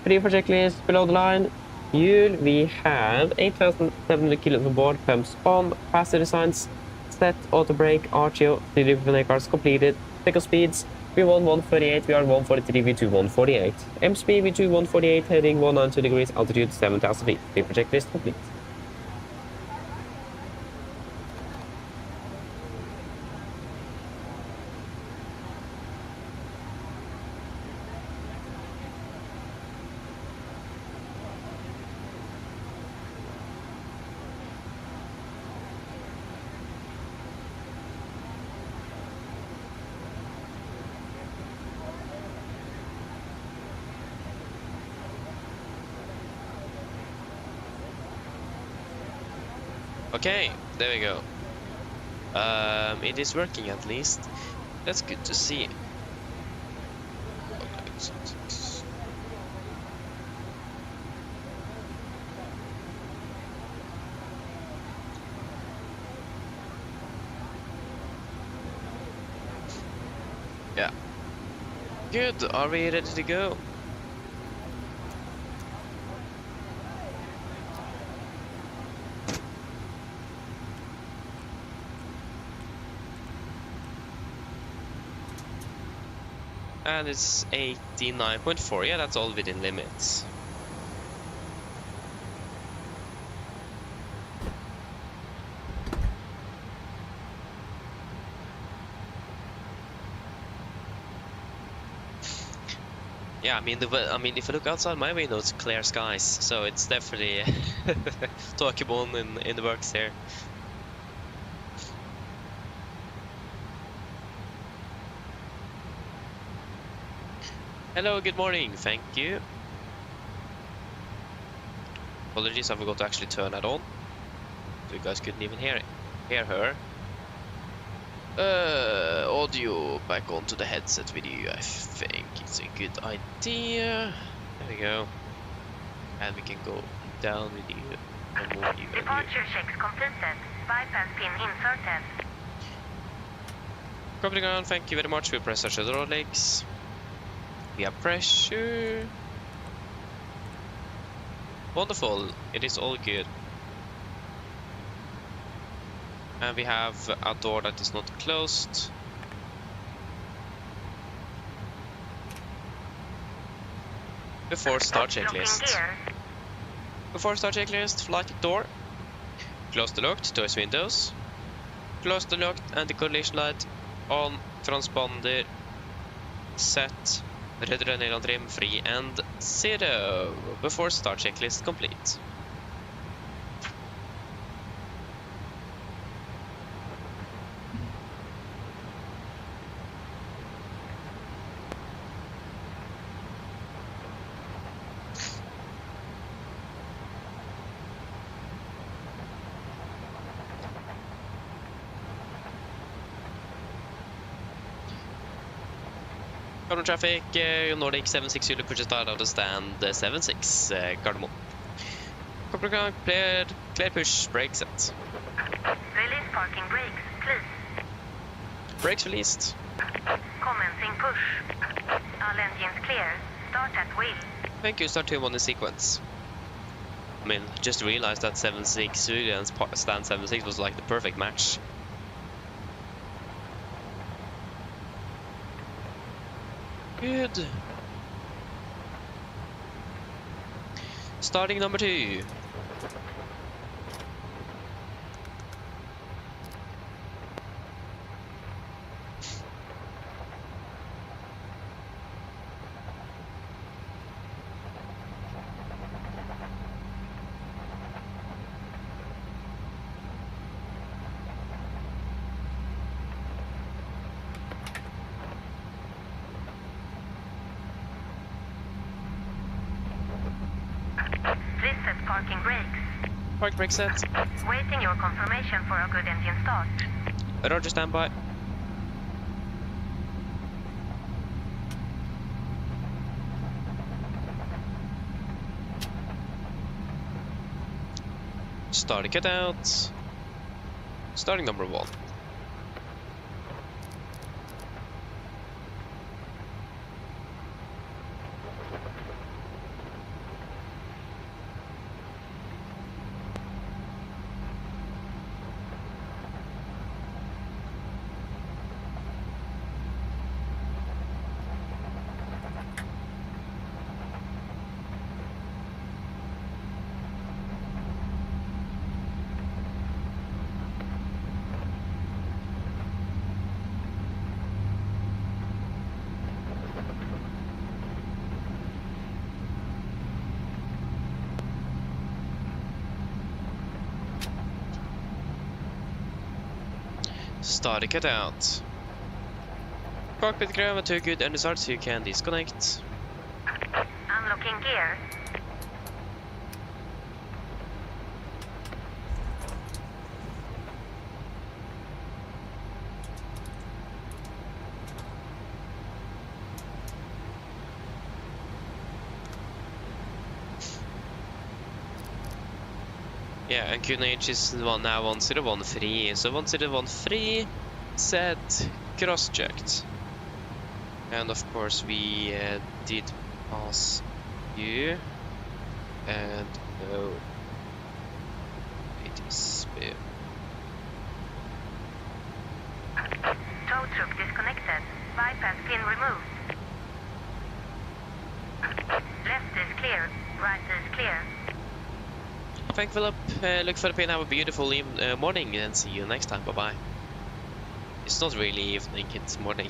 Free for checklist below the line. Fuel, we have 8,700 kilos on board, pumps on, faster designs, set, auto brake, RTO, 3 different cars completed, takeoff speeds. V1 148, VR 143, V2 148. MSP V2 148, heading 192 degrees, altitude 7,000 feet. Free for checklist complete. Okay, there we go. It is working at least. That's good to see. Yeah. Good, are we ready to go? And it's 89.4. Yeah, that's all within limits. Yeah, I mean, if you look outside my window, it's clear skies, so it's definitely talkable in the works here. Hello, good morning. Thank you. Apologies, I forgot to actually turn that on, so you guys couldn't even hear her. Audio back onto the headset with you. I think it's a good idea. There we go. And we can go down with you and move you. Departure checks completed. Bypass pin inserted. Copy ground, thank you very much. We press our shoulder legs. We have pressure. Wonderful. It is all good. And we have a door that is not closed. Before start checklist. Before start checklist, flight door. Close the locked, doors windows. Close the locked and the collision light on. Transponder set. Red running on trim, free and 0. Before start checklist complete. Gardermoen traffic, Nordic 76 Zulu pushes out of the stand 76 Gardermoen. Corporate ground cleared, clear push, brake set. Release parking brakes, please. Brakes released. Commencing push. All engines clear. Start at wheel. Thank you, start 2-1 in sequence. I mean, just realized that 76 Zulu and stand 76 was like the perfect match. Good. Starting number 2. Reset parking brakes. Park brake set. Waiting your confirmation for a good engine start. Roger, standby. Starting cut out. Starting number 1. Starting cut out. Cockpit grammar too good and start so you can disconnect. Unlocking gear. Yeah, and QNH is now 101 free, so 101 free, set, cross-checked. And of course we did pass you, and no, it is... Tow truck disconnected. Bypass pin removed. is clear. Right is clear. Thank Philip. Look for the pin. Have a beautiful morning and see you next time. Bye bye. It's not really evening, it's morning.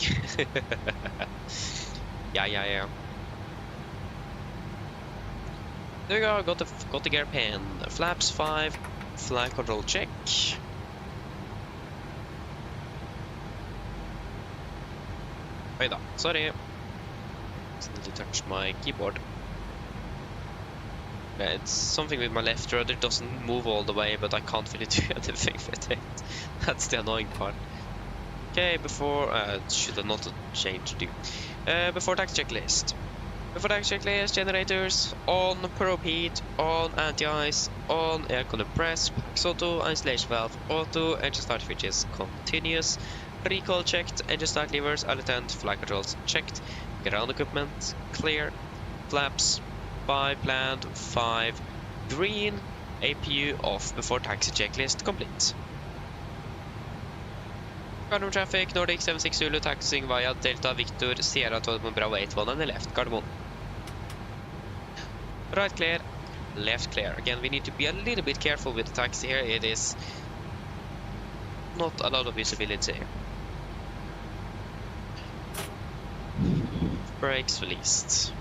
Yeah. There we go, got the gear pin. Flaps 5, flight control check. Wait up, sorry. Accidentally touched my keyboard. Yeah, it's something with my left rudder, doesn't move all the way, but I can't really do anything with it. That's the annoying part. Okay, before should have not changed to before taxi checklist. Before taxi checklist, generators on, probe heat on, anti-ice on, aircon press, Pax auto, isolation valve auto, engine start switches continuous, recall checked, engine start levers, alitant, flight controls checked, ground equipment clear, flaps 5 planned, 5 green, APU off before taxi checklist complete. Gardermoen traffic, Nordic 76 Zulu taxiing via Delta Victor Sierra Totem Bravo 81 on the left, Gardermoen. Right clear, left clear. Again, we need to be a little bit careful with the taxi here. It is not a lot of visibility. Brakes released.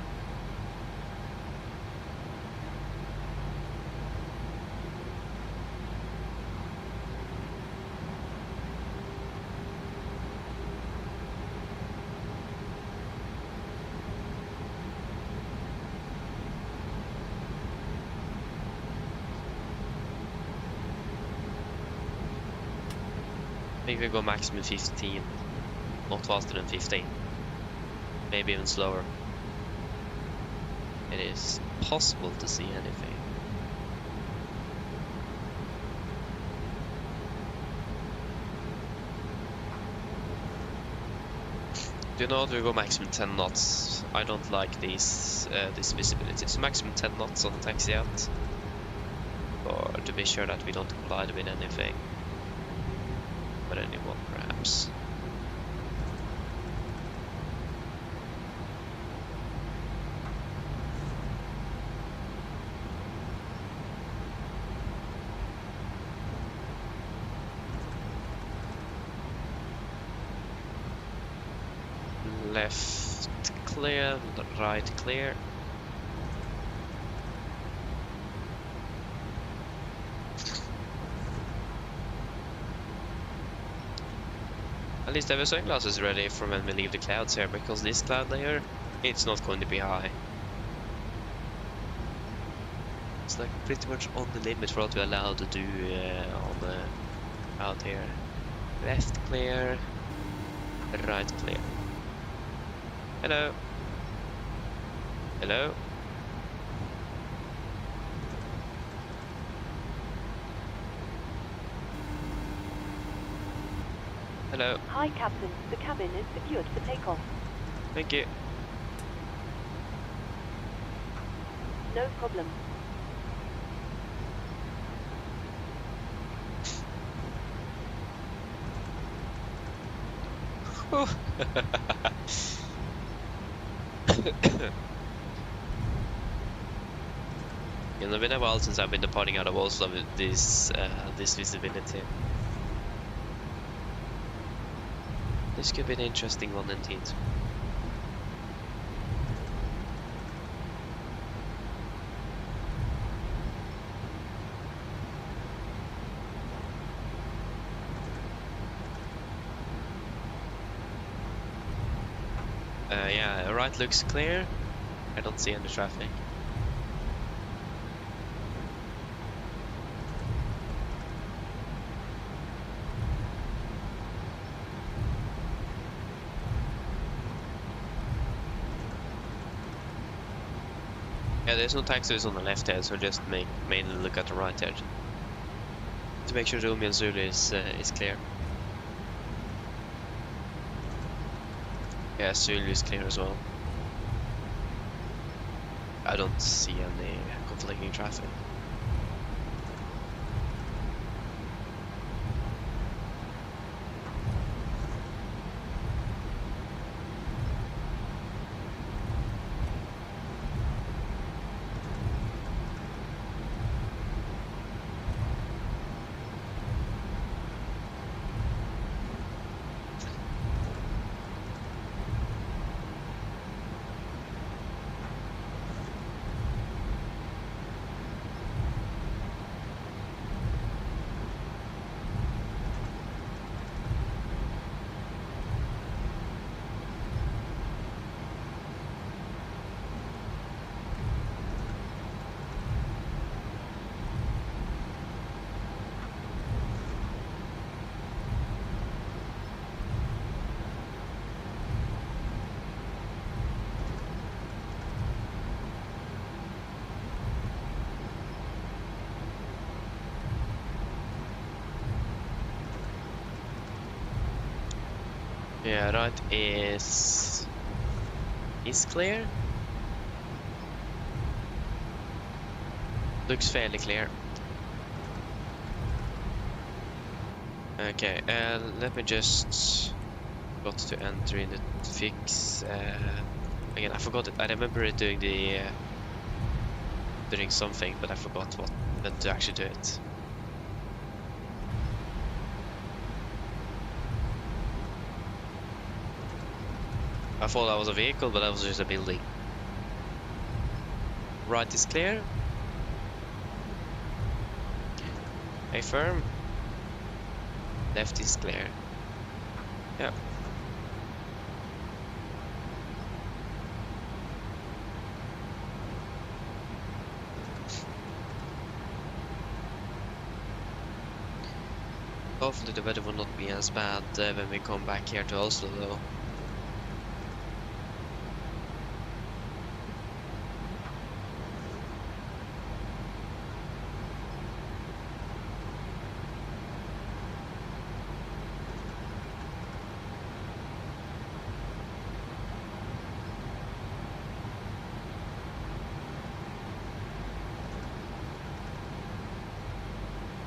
I think we go maximum 15, not faster than 15, maybe even slower. It is possible to see anything. Do not we go maximum 10 knots. I don't like these this visibility. So maximum 10 knots on the taxi out, or to be sure that we don't collide with anything. But anyone, perhaps. Left clear, right clear. At least have your sunglasses ready for when we leave the clouds here, because this cloud layer, it's not going to be high. It's like pretty much on the limit for what we're allowed to do on the out here. Left clear, right clear. Hello. Hello. Hello. Hi, Captain. The cabin is secured for takeoff. Thank you. No problem. It's been a while since I've been departing out of Oslo with this visibility. This could be an interesting one indeed. Yeah, right looks clear. I don't see any traffic. Yeah, there's no taxis on the left edge, so just mainly look at the right edge to make sure Romeo and Zulu is clear. Yeah, Zulu is clear as well. I don't see any conflicting traffic. Yeah, right is clear. Looks fairly clear. Okay, let me just got to enter in the fix. Again, I forgot it. I remember it doing the doing something, but I forgot what when to actually do it. I thought that was a vehicle, but that was just a building. Right is clear. A firm. Left is clear. Yeah. Hopefully the weather will not be as bad when we come back here to Oslo though.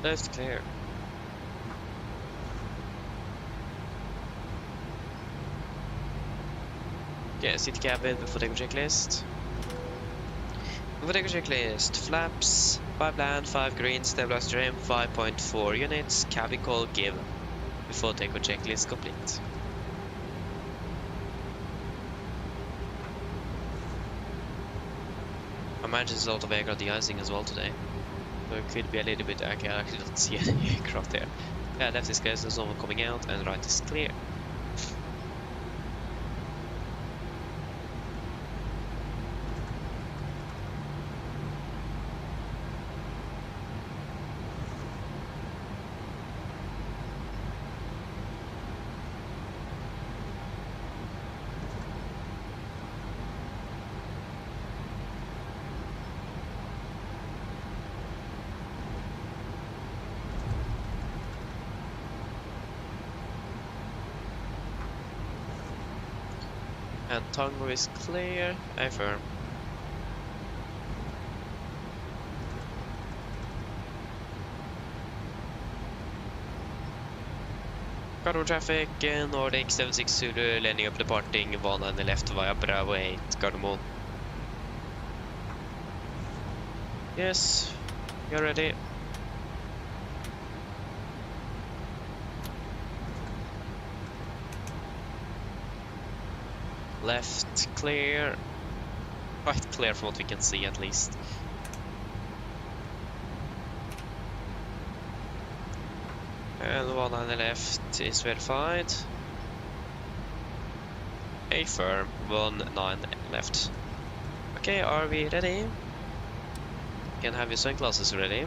Left clear. Okay, seat cabin before takeoff checklist. Before takeoff checklist, flaps, 5 land, 5 green, stabilizer trim, 5.4 units, cabin call given. Before takeoff checklist complete. I imagine there's a lot of aircraft de-icing as well today. So it could be a little bit, I actually don't see any aircraft there. Yeah, left is clear, so there's no one coming out, and right is clear. And Tango is clear, affirm. Cargo traffic, Nordic 76 Zulu, landing up departing, 1 and the left via Bravo 8, Gardermoen. Yes, you're ready. Left clear. Right clear from what we can see at least. And 1 on the left is verified. A firm, 1-9 left. Okay, are we ready? You can have your sunglasses ready.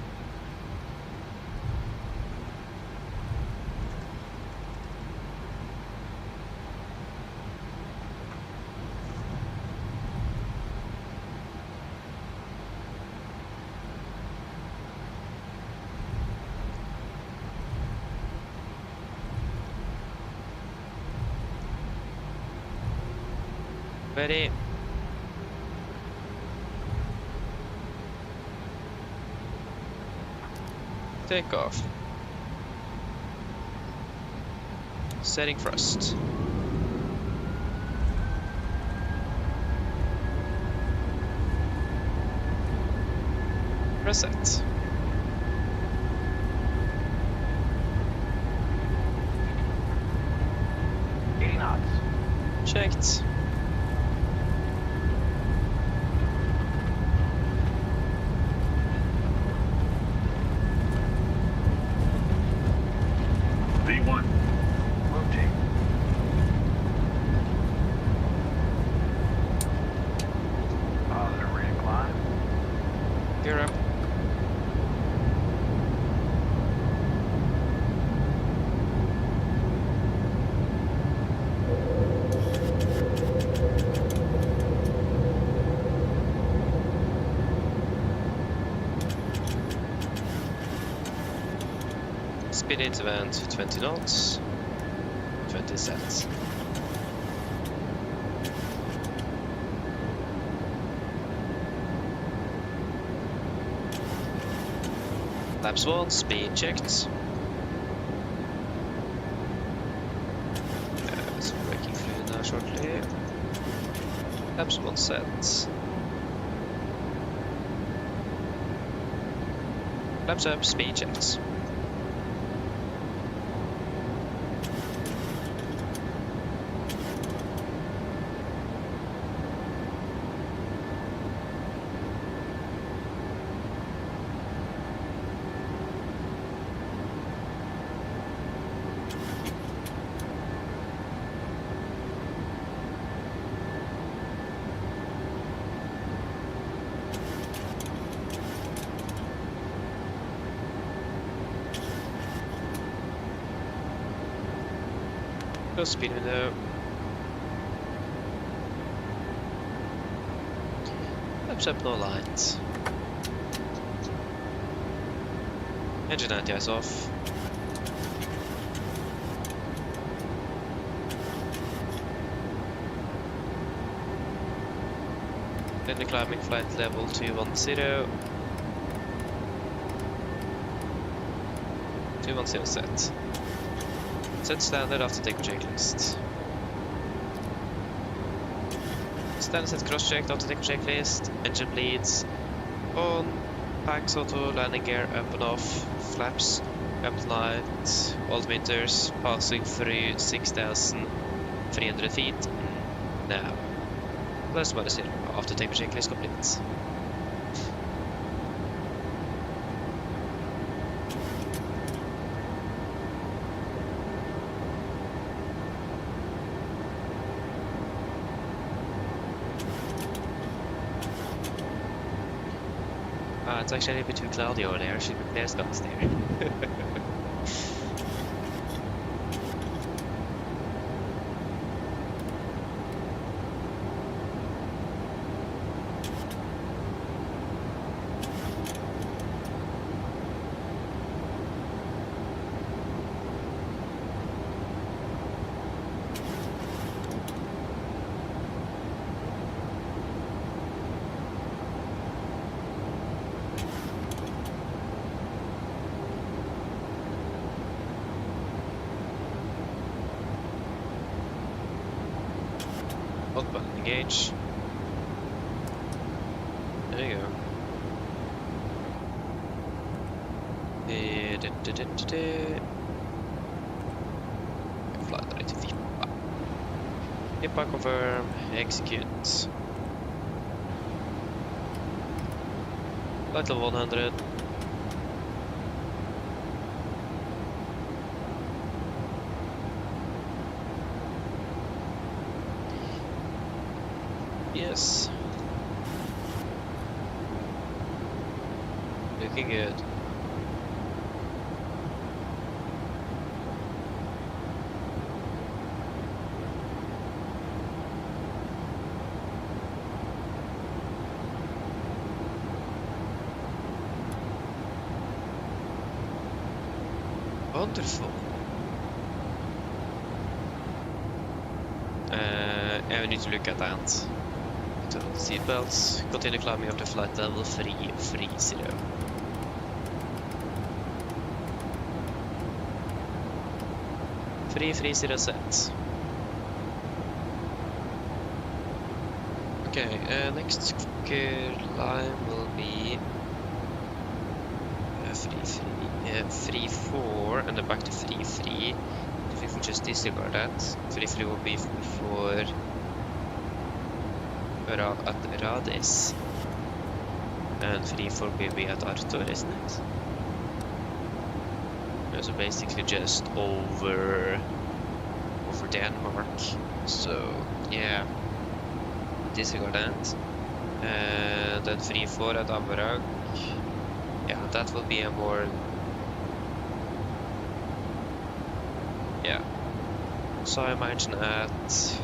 Ready. Takeoff. Setting thrust. Reset. Checked. V1. Rotate. Positive, ready to climb. Gear up. Speed into vent 20 knots, 20 sets. Flaps 1, speed checked. Some braking fluid now shortly. Flaps 1 set. Flaps up, speed checked. Close speed window. Flaps up, no light. Engine anti-ice off. Then the climbing flight level 210. 210 set. Set standard after takeoff checklist. Standard set cross-checked after takeoff checklist. Engine bleeds. On. Packs auto, landing gear up and off. Flaps up and light. Altimeters passing through 6,300 feet. Now. Plus minus 0 after takeoff checklist complete. It's actually a little bit too cloudy over there. Should be clear skies there. Hold button, engage. There you go. Flight ready to FSIPanel. FSIPanel confirm, execute. Flight level 100. Yes. Looking good. Wonderful. Yeah, we need to look at that. Seatbelts, continue climbing up to flight level 330. 330 set. Okay, next climb will be 3-4 and then back to 3-3. If we just disregard that, 3-3 will be for at Addons, and 3-4 will be at Arthur, isn't it? So basically just over Denmark. So yeah, disregard that. And then 3-4 at Averag. Yeah, that will be a more. Yeah. So I imagine at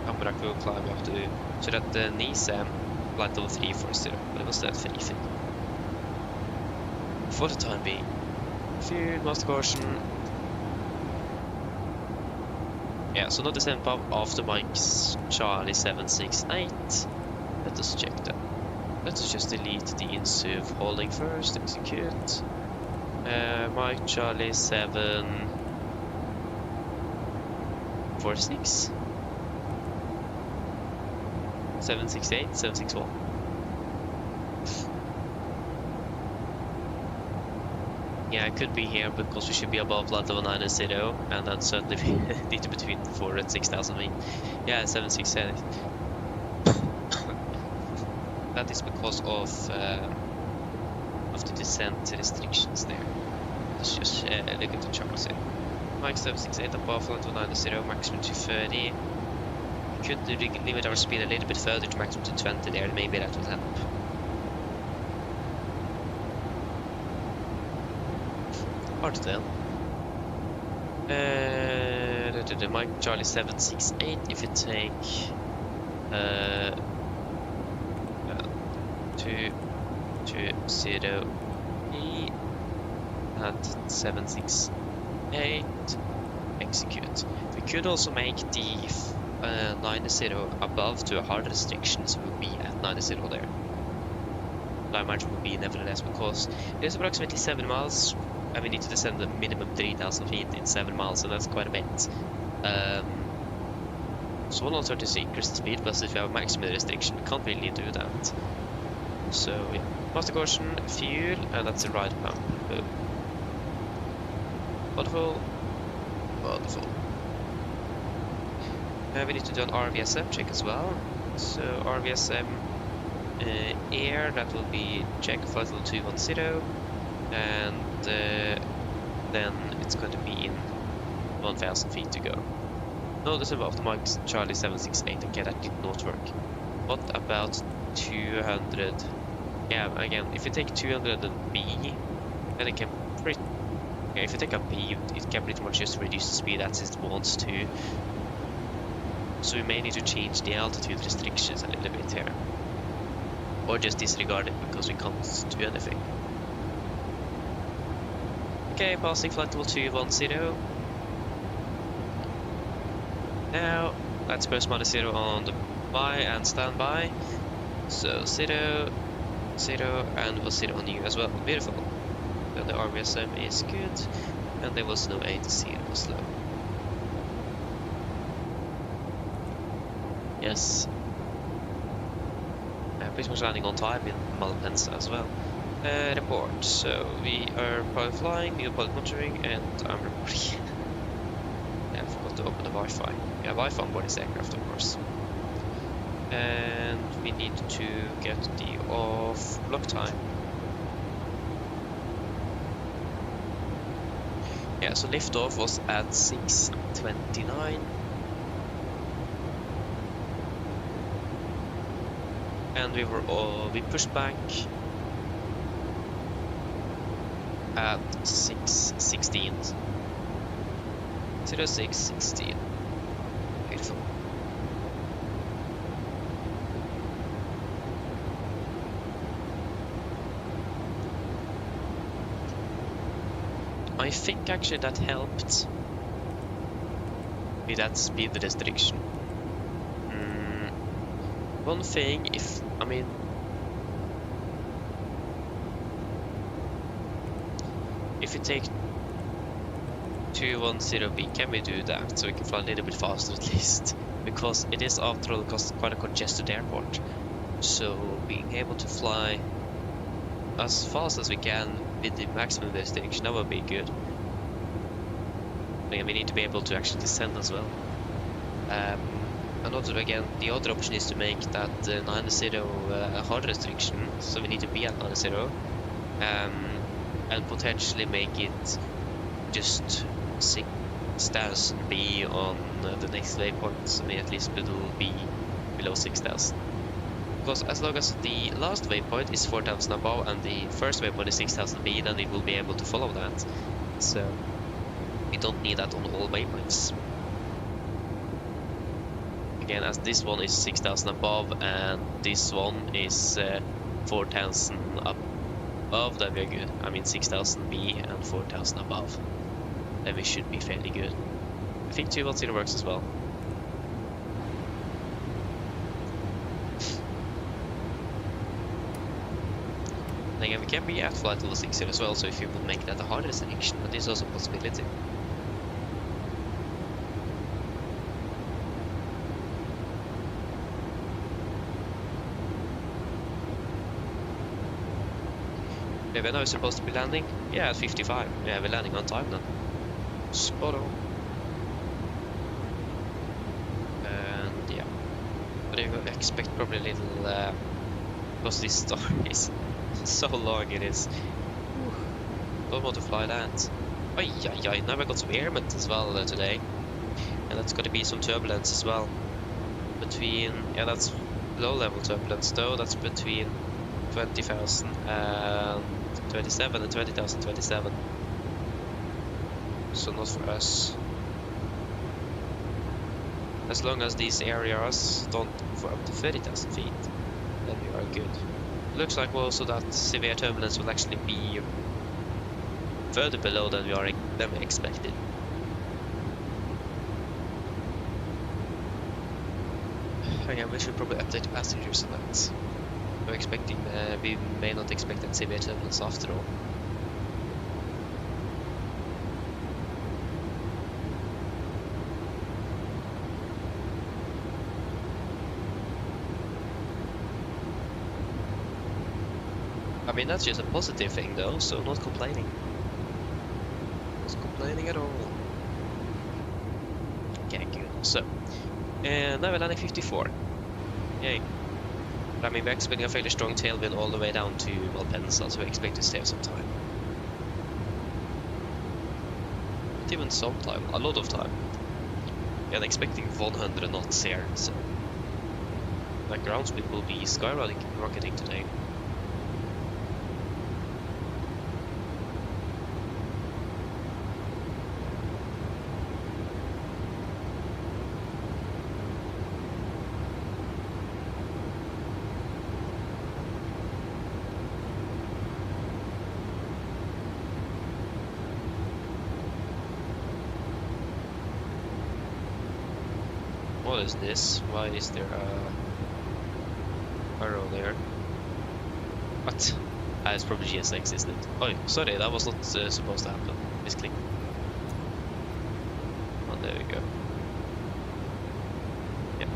Averag will climb up to. So that the Nissan flight level 340, but it was that 3-3. For the time being. Fuel, master caution. Yeah, so not the same pub after Mike's Charlie 768. Let us check that. Let us just delete the insuv holding first, execute. Mike Charlie 746 768 761. Yeah, it could be here because we should be above level 990 and then suddenly we need to between 4 and 6,000 feet. Yeah, 768. That is because of the descent restrictions there. Let's just look at the charts here. Mike 768 above level 990, maximum to 30. We could limit our speed a little bit further to maximum to 20 there, maybe that would help. Hard to tell. The Mike Charlie 768, if you take 220 E at 768, execute. We could also make the 90 above to a hard restriction, so we'll be at 90 there. I imagine will be nevertheless because it is approximately 7 miles and we need to descend a minimum 3,000 feet in 7 miles, so that's quite a bit. So 130 increase the speed, plus if you have a maximum restriction, we can't really do that. So yeah, master caution, fuel, and that's the right pump. Boom. Wonderful. Wonderful. We need to do an RVSM check as well. So RVSM air, that will be check flight level 210, and then it's going to be in 1,000 feet to go. Notice about the Mike Charlie 768, okay, that did not work. What about 200? Yeah, again, if you take 200 and B, then it can pretty... Yeah, if you take a B, it can pretty much just reduce the speed as it wants to. So we may need to change the altitude restrictions a little bit here. Or just disregard it because we can't do anything. Okay, passing flight level 210. Now, let's press -0 on the by and standby. So 0, 0, and we'll 0 on you as well. Beautiful. Then the RVSM is good, and there was no ATC in Oslo. Yes. Pretty much landing on time in Milan as well. Report. So we are pilot flying, we are pilot monitoring, and I'm reporting. Yeah, I forgot to open the Wi-Fi. Yeah, Wi-Fi on board this aircraft, of course. And we need to get the off block time. Yeah, so liftoff was at 6:29. And we pushed back at 6:16. 06:16. Beautiful. I think actually that helped with that speed restriction. One thing, if you take 210B, can we do that so we can fly a little bit faster at least? Because it is after all quite a congested airport. So being able to fly as fast as we can with the maximum restriction, that would be good. And we need to be able to actually descend as well. Another, again, the other option is to make that 90 a hard restriction, so we need to be at 90, and potentially make it just 6,000 B on the next waypoint, so we at least will be below 6,000. Because as long as the last waypoint is 4,000 above and the first waypoint is 6,000 B, then it will be able to follow that. So we don't need that on all waypoints. Again, as this one is 6,000 above and this one is 4,000 above, then we're good. I mean 6,000 B and 4,000 above. Then we should be fairly good. I think 210 works as well. And again, we can be at flight level 60 as well, so if you would make that a hard destination, that is also a possibility. Yeah, when are we supposed to be landing? Yeah, at 55. Yeah, we're landing on time then. Spot on. And yeah. But I expect probably a little, because this star is so long it is. Don't want to fly that. Oh yeah, now I got some airmen as well today. And that's gonna be some turbulence as well. Between, yeah, that's low level turbulence though, that's between 20,000 and 27 and 20,000 27. So not for us. As long as these areas don't go up to 30,000 feet, then we are good. Looks like also that severe turbulence will actually be further below than we expected. Again, we should probably update passengers on that. We're expecting, we may not expect that severe turbulence after all. I mean, that's just a positive thing though, so not complaining. Not complaining at all. Okay, good. So, and now we're landing 54. Yay. I mean, we're expecting a fairly strong tailwind all the way down to Malpensa, so we expect to save some time. Not even some time, a lot of time. And expecting 100 knots here, so like ground speed will be skyrocketing today. What is this? Why is there a arrow there? What? Ah, it's probably GSX, isn't it? Oh, sorry, that was not supposed to happen. Misclick. Oh, there we go. Yep.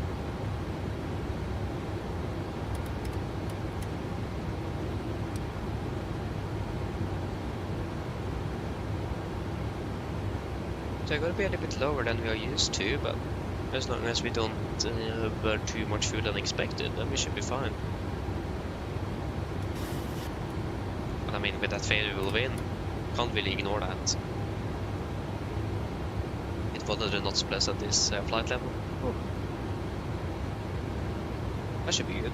So I'm gonna be a little bit lower than we are used to, but as long as we don't burn too much fuel than expected, then we should be fine. But I mean, with that favorable wind, can't really ignore that. It 100 knots plus at this flight level. Oh. That should be good.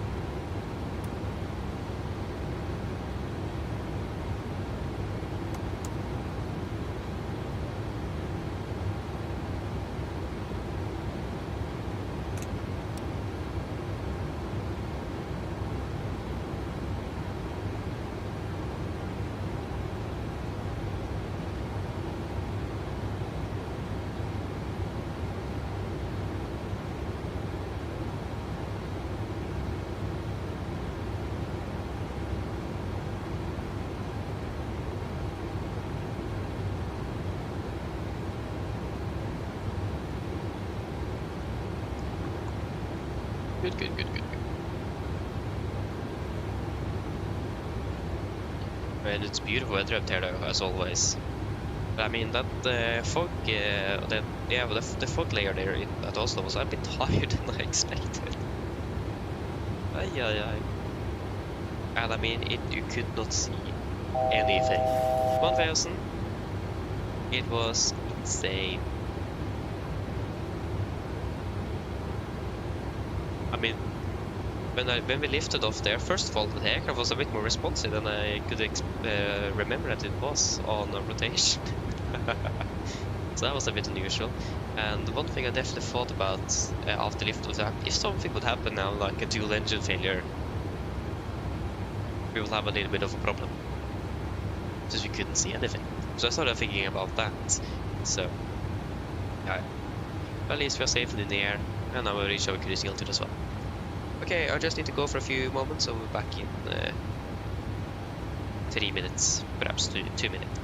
Good. And it's beautiful weather up there though, as always. But I mean, that fog, the fog layer there at Oslo was a bit higher than I expected. Ay. And I mean, you could not see anything. 1,000. It was insane. I mean, when we lifted off there, first of all, the aircraft was a bit more responsive than I could remember that it was on a rotation. So that was a bit unusual. And one thing I definitely thought about after lift was that if something would happen now, like a dual engine failure, we will have a little bit of a problem, since we couldn't see anything. So I started thinking about that. So, yeah. At least we are safely in the air, and now we reach our cruising altitude as well. Okay, I just need to go for a few moments, so we're back in 3 minutes, perhaps 2 minutes.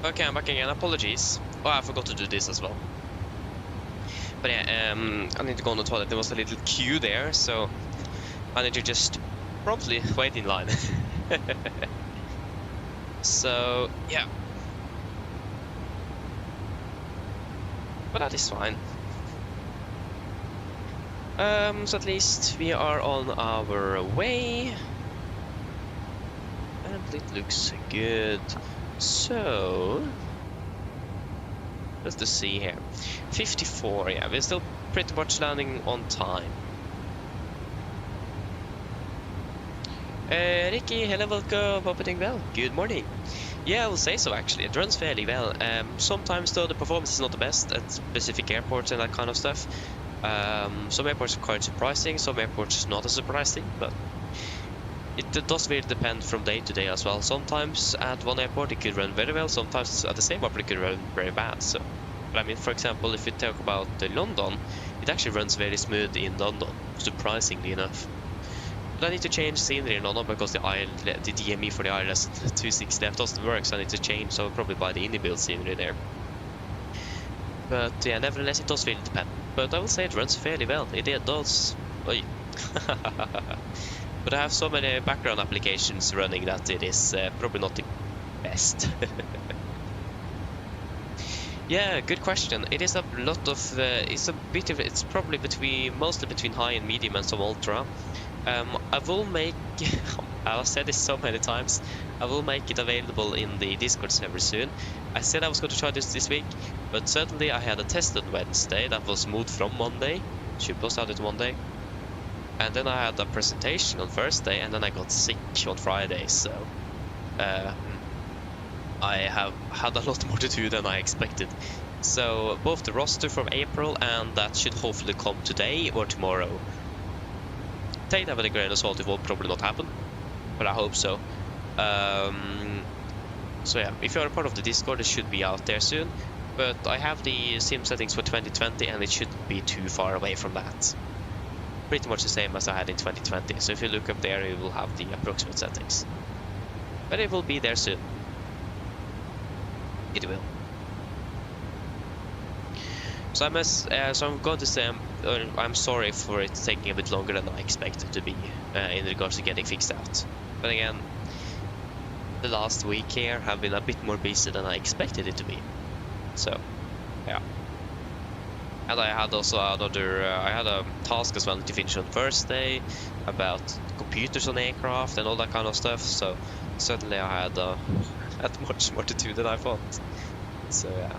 Okay, I'm back again. Apologies. Oh, I forgot to do this as well. But yeah, I need to go on the toilet. There was a little queue there, so I need to just promptly wait in line. So yeah, but that is fine. So at least we are on our way, and it looks good. So let's just see here. 54, yeah, we're still pretty much landing on time. Ricky, hello, welcome, hope you're doing well. Good morning. Yeah, I will say so actually, it runs fairly well. Sometimes though the performance is not the best at specific airports and that kind of stuff. Some airports are quite surprising, some airports not as surprising, but it does really depend from day to day as well. Sometimes at one airport it could run very well, sometimes at the same airport it could run very bad. So, but I mean, for example, if you talk about London, it actually runs very smooth in London, surprisingly enough. But I need to change scenery in London because the DME for the ILS 260F doesn't work, so I need to change, so I'll probably buy the in-built scenery there. But yeah, nevertheless, it does really depend. But I will say it runs fairly well. It does. Oy. But I have so many background applications running that it is probably not the best. Yeah, good question. It is a lot of. It's probably mostly between high and medium and some ultra. I will make. I've said this so many times. I will make it available in the Discord server soon. I said I was going to try this week, but suddenly I had a test on Wednesday that was moved from Monday. Should post out it Monday. And then I had a presentation on Thursday, and then I got sick on Friday, so I have had a lot more to do than I expected. So both the roster from April and that should hopefully come today or tomorrow. Take that with a grain of salt, it will probably not happen, but I hope so. So yeah, if you're a part of the Discord, it should be out there soon. But I have the sim settings for 2020 and it shouldn't be too far away from that. Pretty much the same as I had in 2020, so if you look up there you will have the approximate settings. But it will be there soon. It will. So I'm going to say I'm sorry for it taking a bit longer than I expected to be in regards to getting fixed out. But again, the last week here have been a bit more busy than I expected it to be. So, yeah. And I had also I had a task as well to finish on Thursday about computers on aircraft and all that kind of stuff. So suddenly I had much more to do than I thought. So yeah.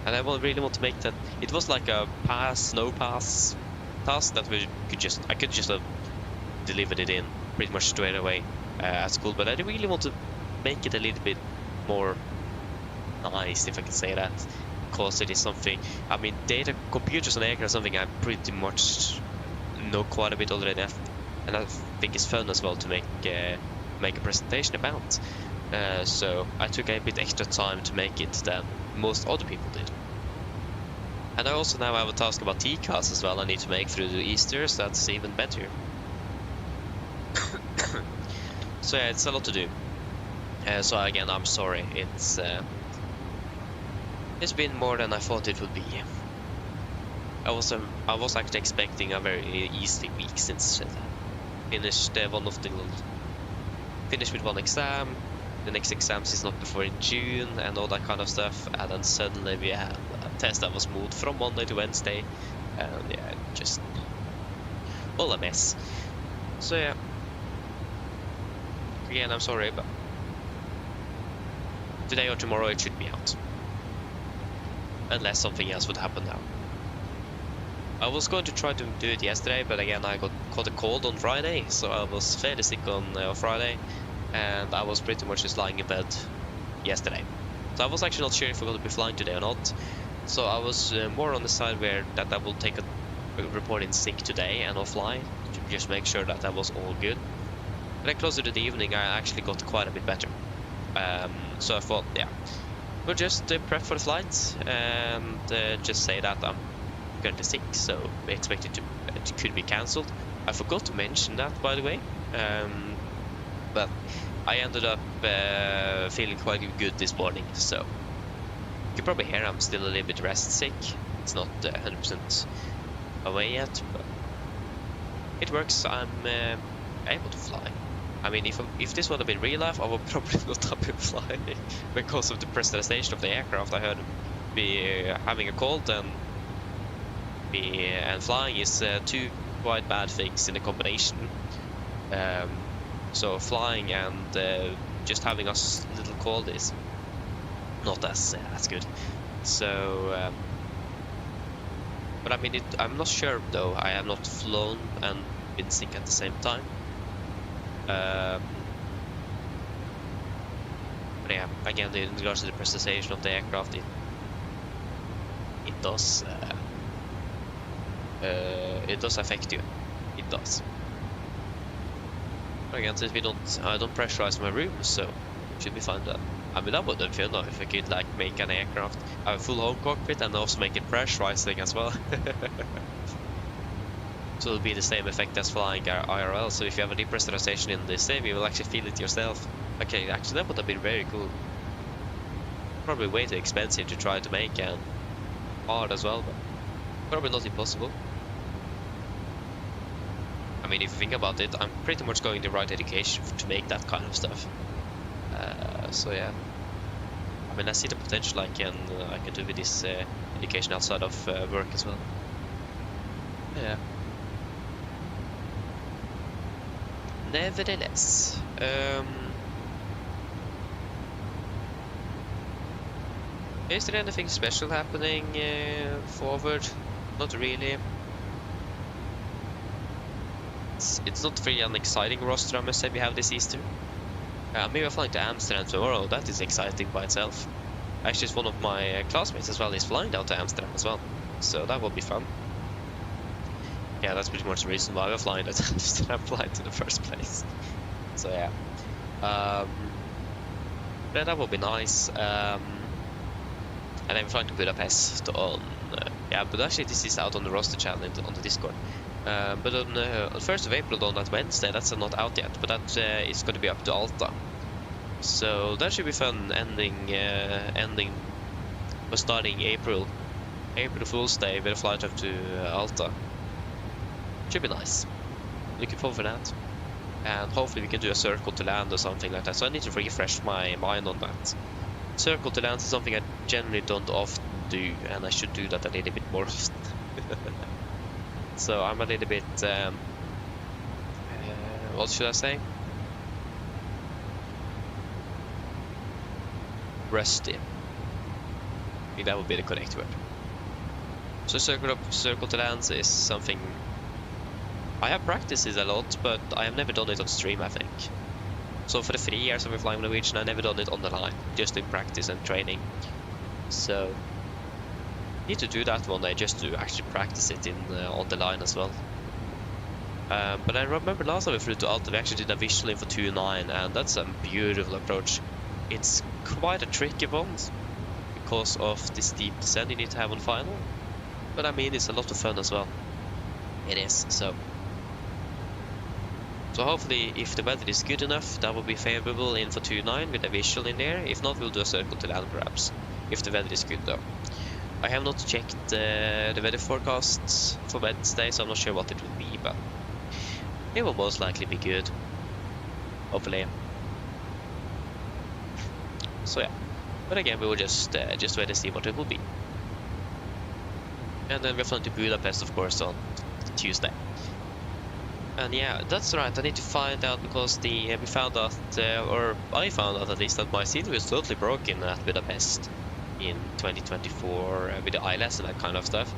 And I really want to make that. It was like a no pass task that I could just have delivered it in pretty much straight away at school. But I really want to make it a little bit more nice, if I can say that, because it is something. I mean, computers on aircraft is something I pretty much know quite a bit already, and I think it's fun as well to make a presentation about. So I took a bit extra time to make it than most other people did. And I also now have a task about TCAS as well I need to make through the Easter, so that's even better. So yeah, it's a lot to do. So again, I'm sorry. It's been more than I thought it would be. I was actually expecting a very easy week since finished finished with one exam. The next exams is not before in June and all that kind of stuff, and then suddenly we had a test that was moved from Monday to Wednesday, and yeah, just all a mess. So yeah, again, I'm sorry, but today or tomorrow it should be out, unless something else would happen now. I was going to try to do it yesterday, but again I caught a cold on Friday, so I was fairly sick on Friday. And I was pretty much just lying in bed yesterday. So I was actually not sure if we're going to be flying today or not. So I was more on the side where that I will take a report in sick today and I'll fly to just make sure that was all good. But then closer to the evening I actually got quite a bit better. So I thought, yeah, we'll just prep for the flight and just say that I'm currently sick, so we expect it could be cancelled. I forgot to mention that, by the way. But I ended up feeling quite good this morning, so you can probably hear I'm still a little bit rest sick. It's not 100% away yet, but it works. I'm able to fly. I mean, if this would have been real life, I would probably not have been flying because of the pressurization of the aircraft. I heard be having a cold and flying is two quite bad things in a combination. So flying and just having a little cold is not as good. So, but I mean, I'm not sure though. I have not flown and been sick at the same time. But yeah, again, in regards to the pressurization of the aircraft, it does affect you. It does. Again, since I don't pressurize my room, so it should be fine then. I mean, that would have been if I could like make an aircraft have a full home cockpit and also make it pressurizing as well. So it'll be the same effect as flying IRL. So if you have a depressurization in the sim, you will actually feel it yourself. Okay, actually that would have been very cool. Probably way too expensive to try to make and hard as well, but probably not impossible. I mean, if you think about it, I'm pretty much going the right education to make that kind of stuff. So yeah, I mean, I see the potential I can do with this education outside of work as well. Yeah. Nevertheless, is there anything special happening forward? Not really. It's not really an exciting roster, I must say, we have this Easter. Maybe I'm flying to Amsterdam tomorrow. That is exciting by itself. Actually, one of my classmates as well is flying down to Amsterdam as well, so that will be fun. Yeah, that's pretty much the reason why we're flying at Amsterdam flight in the first place. So yeah, but that will be nice. And I'm flying to Budapest on yeah, but actually this is out on the roster channel on the Discord. But on 1st of April on that Wednesday, that's not out yet, but that is going to be up to Alta. So that should be fun, ending or starting April Fool's Day with a flight up to Alta. Should be nice. Looking forward to that. And hopefully we can do a circle to land or something like that. So I need to refresh my mind on that. Circle to land is something I generally don't often do, and I should do that a little bit more often. So I'm a little bit, what should I say? Rusty. I think that would be the correct word. So circle to lands is something I have practiced it a lot, but I have never done it on stream, I think. So for the 3 years I've been flying Norwegian, I never done it on the line, just in practice and training. So need to do that one day just to actually practice it on the line as well. But I remember last time we flew to Alta, we actually did a visual in for 2.9, and that's a beautiful approach. It's quite a tricky one because of the steep descent you need to have on final, but I mean it's a lot of fun as well. It is. So hopefully if the weather is good enough, that will be favorable in for 2.9 with a visual in there. If not, we'll do a circle to land perhaps, if the weather is good though. I have not checked the weather forecasts for Wednesday, so I'm not sure what it will be, but it will most likely be good, hopefully. So yeah, but again, we will just wait and see what it will be. And then we're flying to Budapest, of course, on Tuesday. And yeah, that's right, I need to find out, because we found out, or I found out at least, that my scenery was totally broken at Budapest in 2024 with the ILS and that kind of stuff.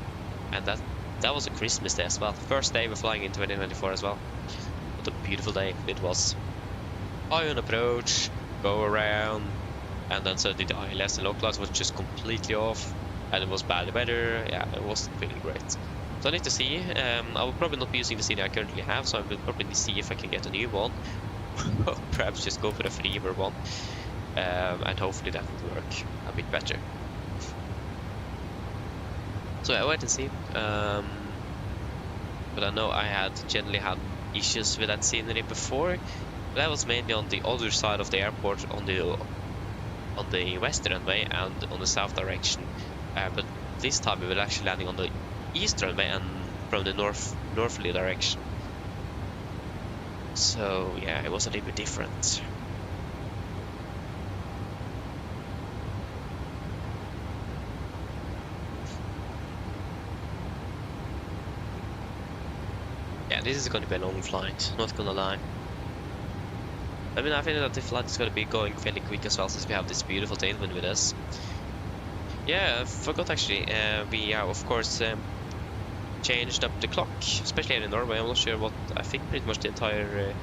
And that was a Christmas day as well. First day we're flying in 2024 as well. What a beautiful day it was. Iron approach, go around, and then suddenly the ILS and localize was just completely off, and it was bad weather. Yeah, it wasn't really great. So I need to see. I will probably not be using the CD I currently have, so I will probably see if I can get a new one. Perhaps just go for the Freever one. And hopefully that will work a bit better. So I wait and see. But I know I had generally had issues with that scenery before, That was mainly on the other side of the airport, on the west runway and on the south direction. But this time we were actually landing on the east runway and from the northerly direction. So yeah, it was a little bit different. Yeah, this is going to be a long flight, not gonna lie. I mean, I think that the flight is going to be going fairly quick as well, since we have this beautiful tailwind with us. Yeah, I forgot actually, we of course changed up the clock, especially here in Norway. I'm not sure what, I think pretty much the entire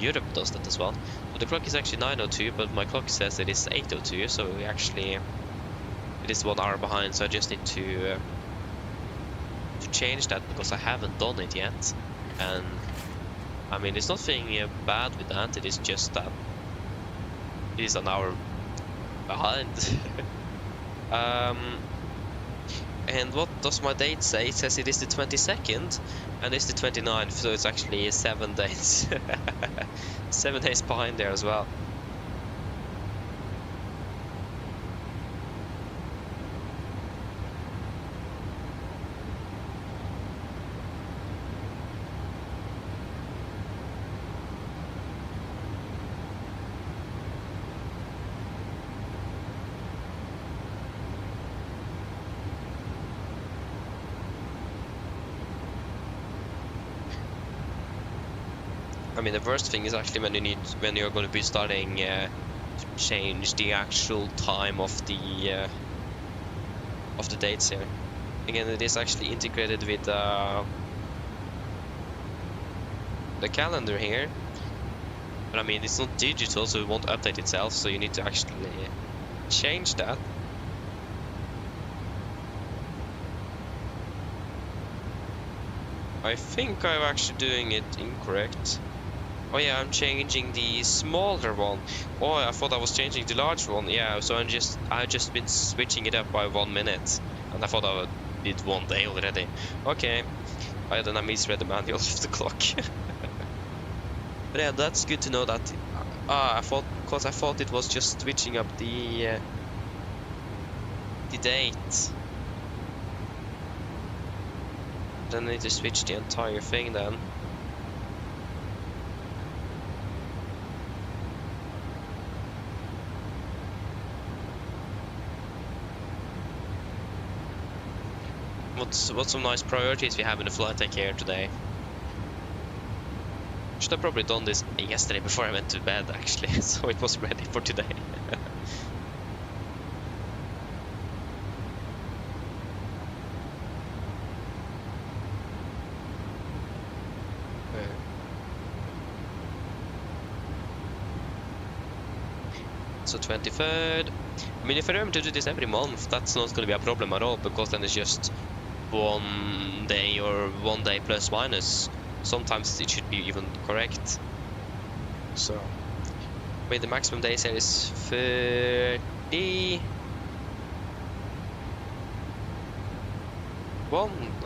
Europe does that as well. But the clock is actually 9:02, but my clock says it is 8:02, so we actually, it is 1 hour behind, so I just need to change that because I haven't done it yet. And I mean, there's nothing bad with that, it is just that it is an hour behind. And what does my date say? It says it is the 22nd and it's the 29th, so it's actually 7 days. 7 days behind there as well. I mean, the worst thing is actually when you're going to be starting to change the actual time of the dates here. Again, it is actually integrated with the calendar here, but I mean, it's not digital, so it won't update itself. So you need to actually change that. I think I'm actually doing it incorrect. Oh yeah, I'm changing the smaller one. Oh, I thought I was changing the large one. Yeah, so I've just been switching it up by 1 minute, and I thought I did 1 day already. Okay, then I misread the manual of the clock. But yeah, that's good to know that. I thought it was just switching up the date. Then I need to switch the entire thing then. What's some nice priorities we have in the flight deck here today? Should have probably done this yesterday before I went to bed actually, so it was ready for today. So 23rd. I mean, if I remember to do this every month, that's not going to be a problem at all, because then it's just 1 day or 1 day plus minus. Sometimes it should be even correct. So, I mean, the maximum days here is 31,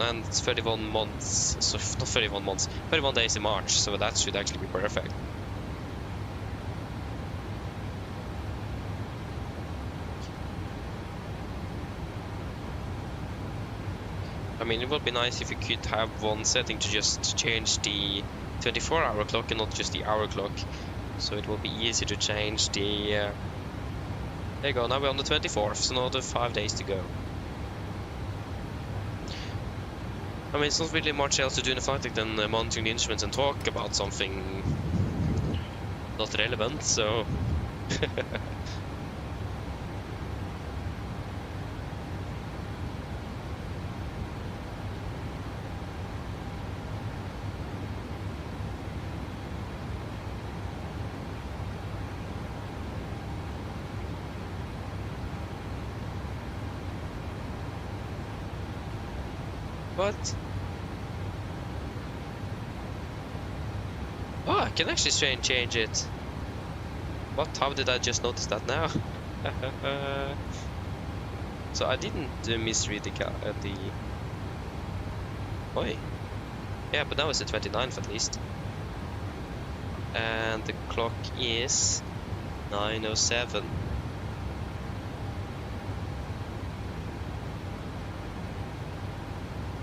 and it's 31 months. So not 31 months, 31 days in March. So that should actually be perfect. I mean, it would be nice if you could have one setting to just change the 24-hour clock and not just the hour clock. So it will be easy to change the... There you go, now we're on the 24th, so another 5 days to go. I mean, it's not really much else to do in a flight deck than monitoring the instruments and talk about something not relevant, so... What? Oh, I can actually change it. What? How did I just notice that now? So I didn't misread the... Oi. Yeah, but now it's the 29th at least. and the clock is 9:07.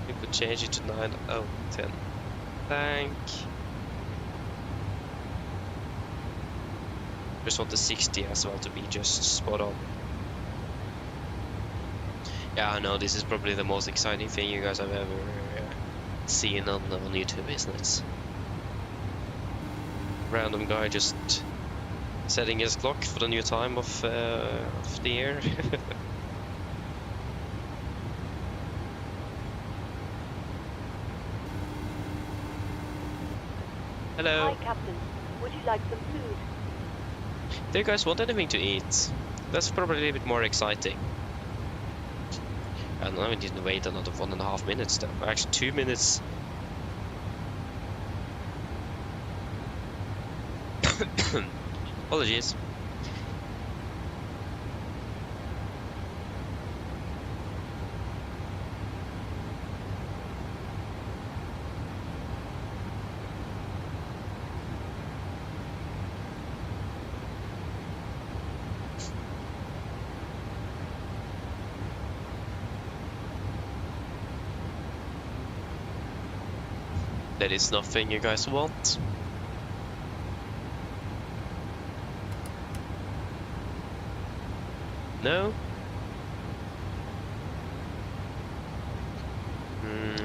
We could change it to 9:10. Thank. Just want the 60 as well to be just spot on. Yeah, I know this is probably the most exciting thing you guys have ever seen on YouTube, isn't it? Random guy just setting his clock for the new time of the year. Hello. Hi, Captain. Would you like some food? Do you guys want anything to eat? That's probably a bit more exciting. And now we didn't wait another 1.5 minutes though. Actually 2 minutes. Apologies. That is nothing you guys want. No?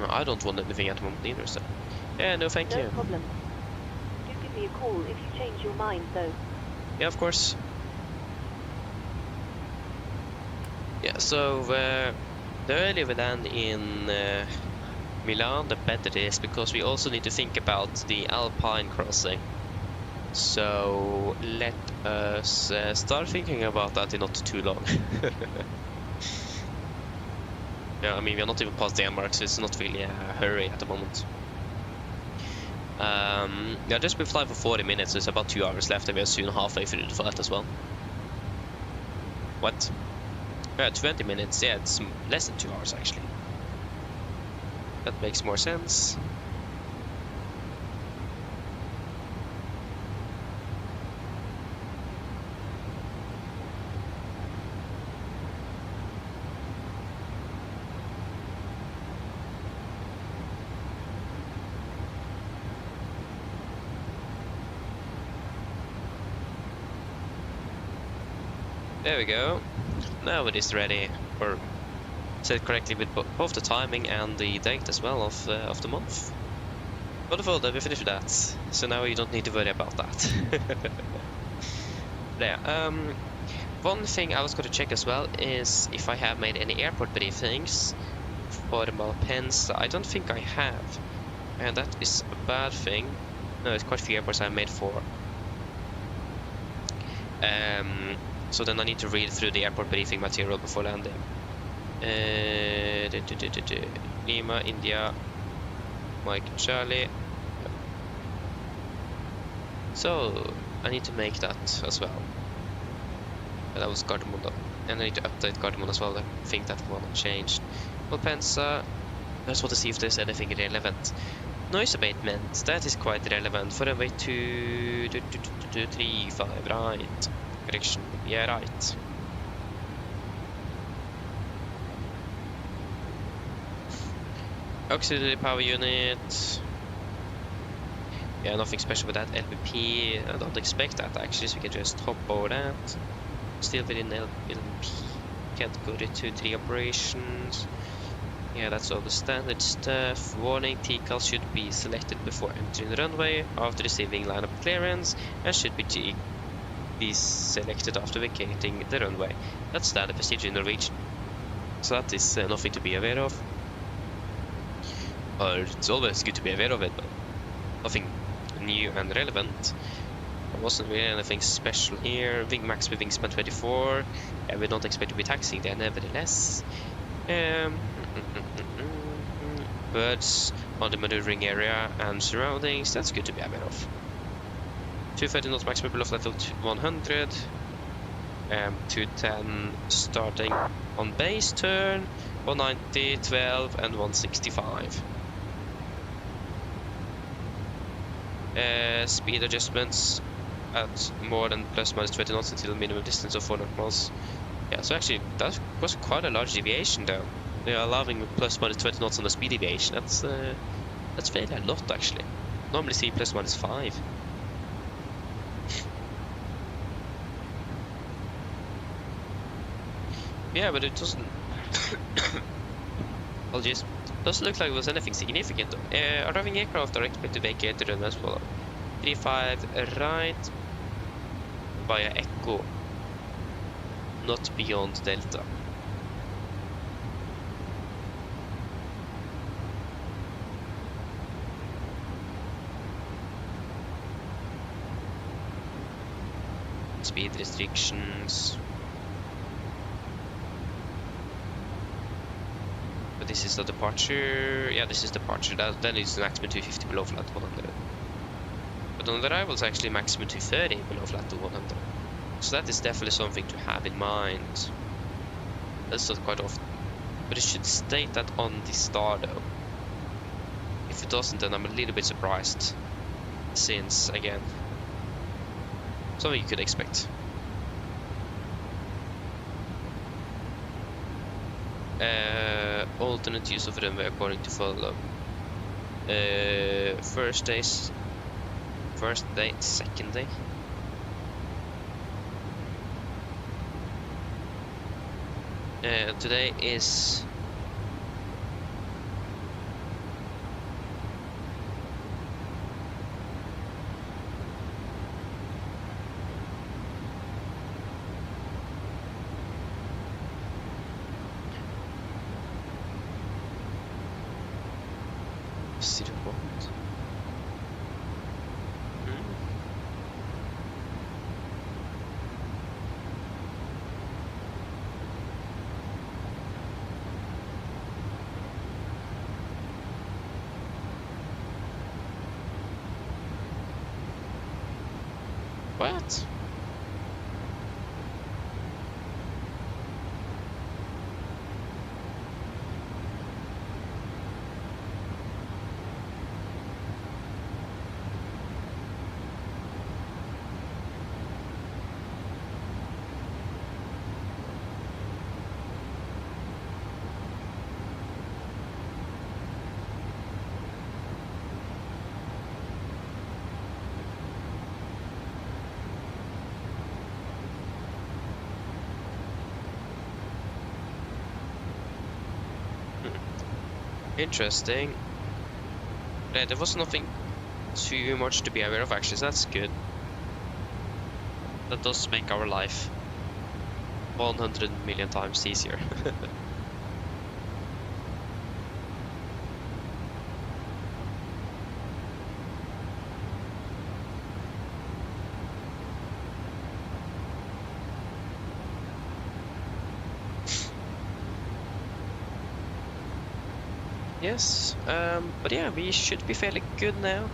I don't want anything at the moment either, so... Yeah, no thank you. No problem. Do give me a call if you change your mind, though. Yeah, of course. Yeah, so the earlier we land in Milan, the better it is, because we also need to think about the Alpine crossing. So let us start thinking about that in not too long. Yeah, I mean, we're not even past Denmark, so it's not really a hurry at the moment. Yeah, just been flying for 40 minutes, so it's about 2 hours left, and we're soon halfway through the flight as well. What? Yeah, 20 minutes, yeah, it's less than 2 hours actually. That makes more sense. There we go. Now it is ready, or set correctly with both the timing and the date as well of the month. Wonderful, then we finished with that. So now you don't need to worry about that. Yeah. One thing I was going to check as well is if I have made any airport briefings for Malpensa. I don't think I have, and that is a bad thing. No, it's quite a few airports I've made for. So then I need to read through the airport briefing material before landing. Lima, India, Mike, Charlie. So I need to make that as well. That was Gardermoen, and I need to update Gardermoen as well. I think that one changed. Malpensa. I just want to see if there's anything relevant. Noise abatement. That is quite relevant. For a way to 235, right? Correction. Yeah, right. Auxiliary power unit. Yeah, nothing special with that. LVP. I don't expect that actually, so we can just hop over that. Still within LVP category 2-3 operations. Yeah, that's all the standard stuff. Warning, TCAL should be selected before entering the runway after receiving line of clearance, and should be selected after vacating the runway. That's standard procedure in Norwegian. So that is nothing to be aware of. Or it's always good to be aware of it, but nothing new and relevant. There wasn't really anything special here. Wing max with wingspan 24. Yeah, we don't expect to be taxiing there nevertheless. Birds on the maneuvering area and surroundings, that's good to be aware of. 230 knots maximum below flight level 100. 210 starting on base turn. 190, 12 and 165. Speed adjustments at more than plus minus 20 knots until a minimum distance of 400 miles. Yeah, so actually that was quite a large deviation though. They are allowing plus minus 20 knots on the speed deviation. That's fairly a lot actually. Normally see plus minus 5. Yeah, but it doesn't. Apologies. Doesn't look like it was anything significant though. Arriving aircraft are expected to vacate the runway as well. 35 right via Echo, not beyond Delta. Speed restrictions. But this is the departure. Yeah, this is departure. Then it's maximum 250 below flat 100. But on the arrival, it's actually maximum 230 below flat to 100. So that is definitely something to have in mind. That's not quite often. But it should state that on the star though. If it doesn't, then I'm a little bit surprised. Since, again, something you could expect. Alternate use of runway according to follow. First day, second day. Today is what? Interesting. Yeah, there was nothing too much to be aware of actually, so that's good. That does make our life 100 million times easier. Yes, but yeah, we should be fairly good now.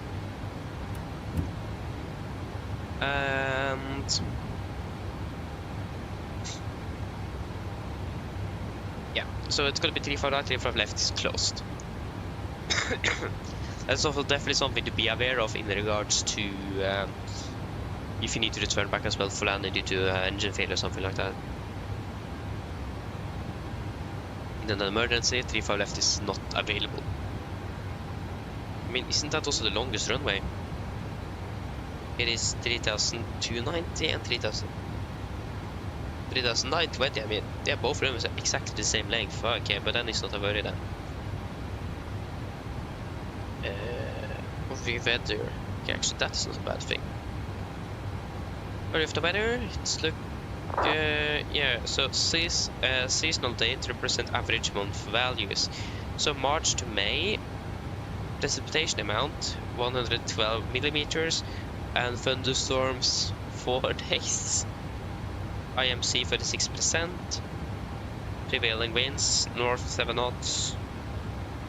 And yeah, so it's gonna be 35 right, 35 left is closed. That's also definitely something to be aware of in regards to if you need to return back as well for landing due to engine failure or something like that. In an emergency, 35 left is not available. I mean, isn't that also the longest runway? It is 3,290 and 3,920. I mean, yeah, both runways are exactly the same length. Okay, but then it's not a worry then. Of the weather. Okay, actually, that's not a bad thing. But if the weather, it's look. Yeah, so seasonal data represent average month values. So March to May, precipitation amount 112 millimeters, and thunderstorms 4 days. IMC 36%, prevailing winds north 7 knots,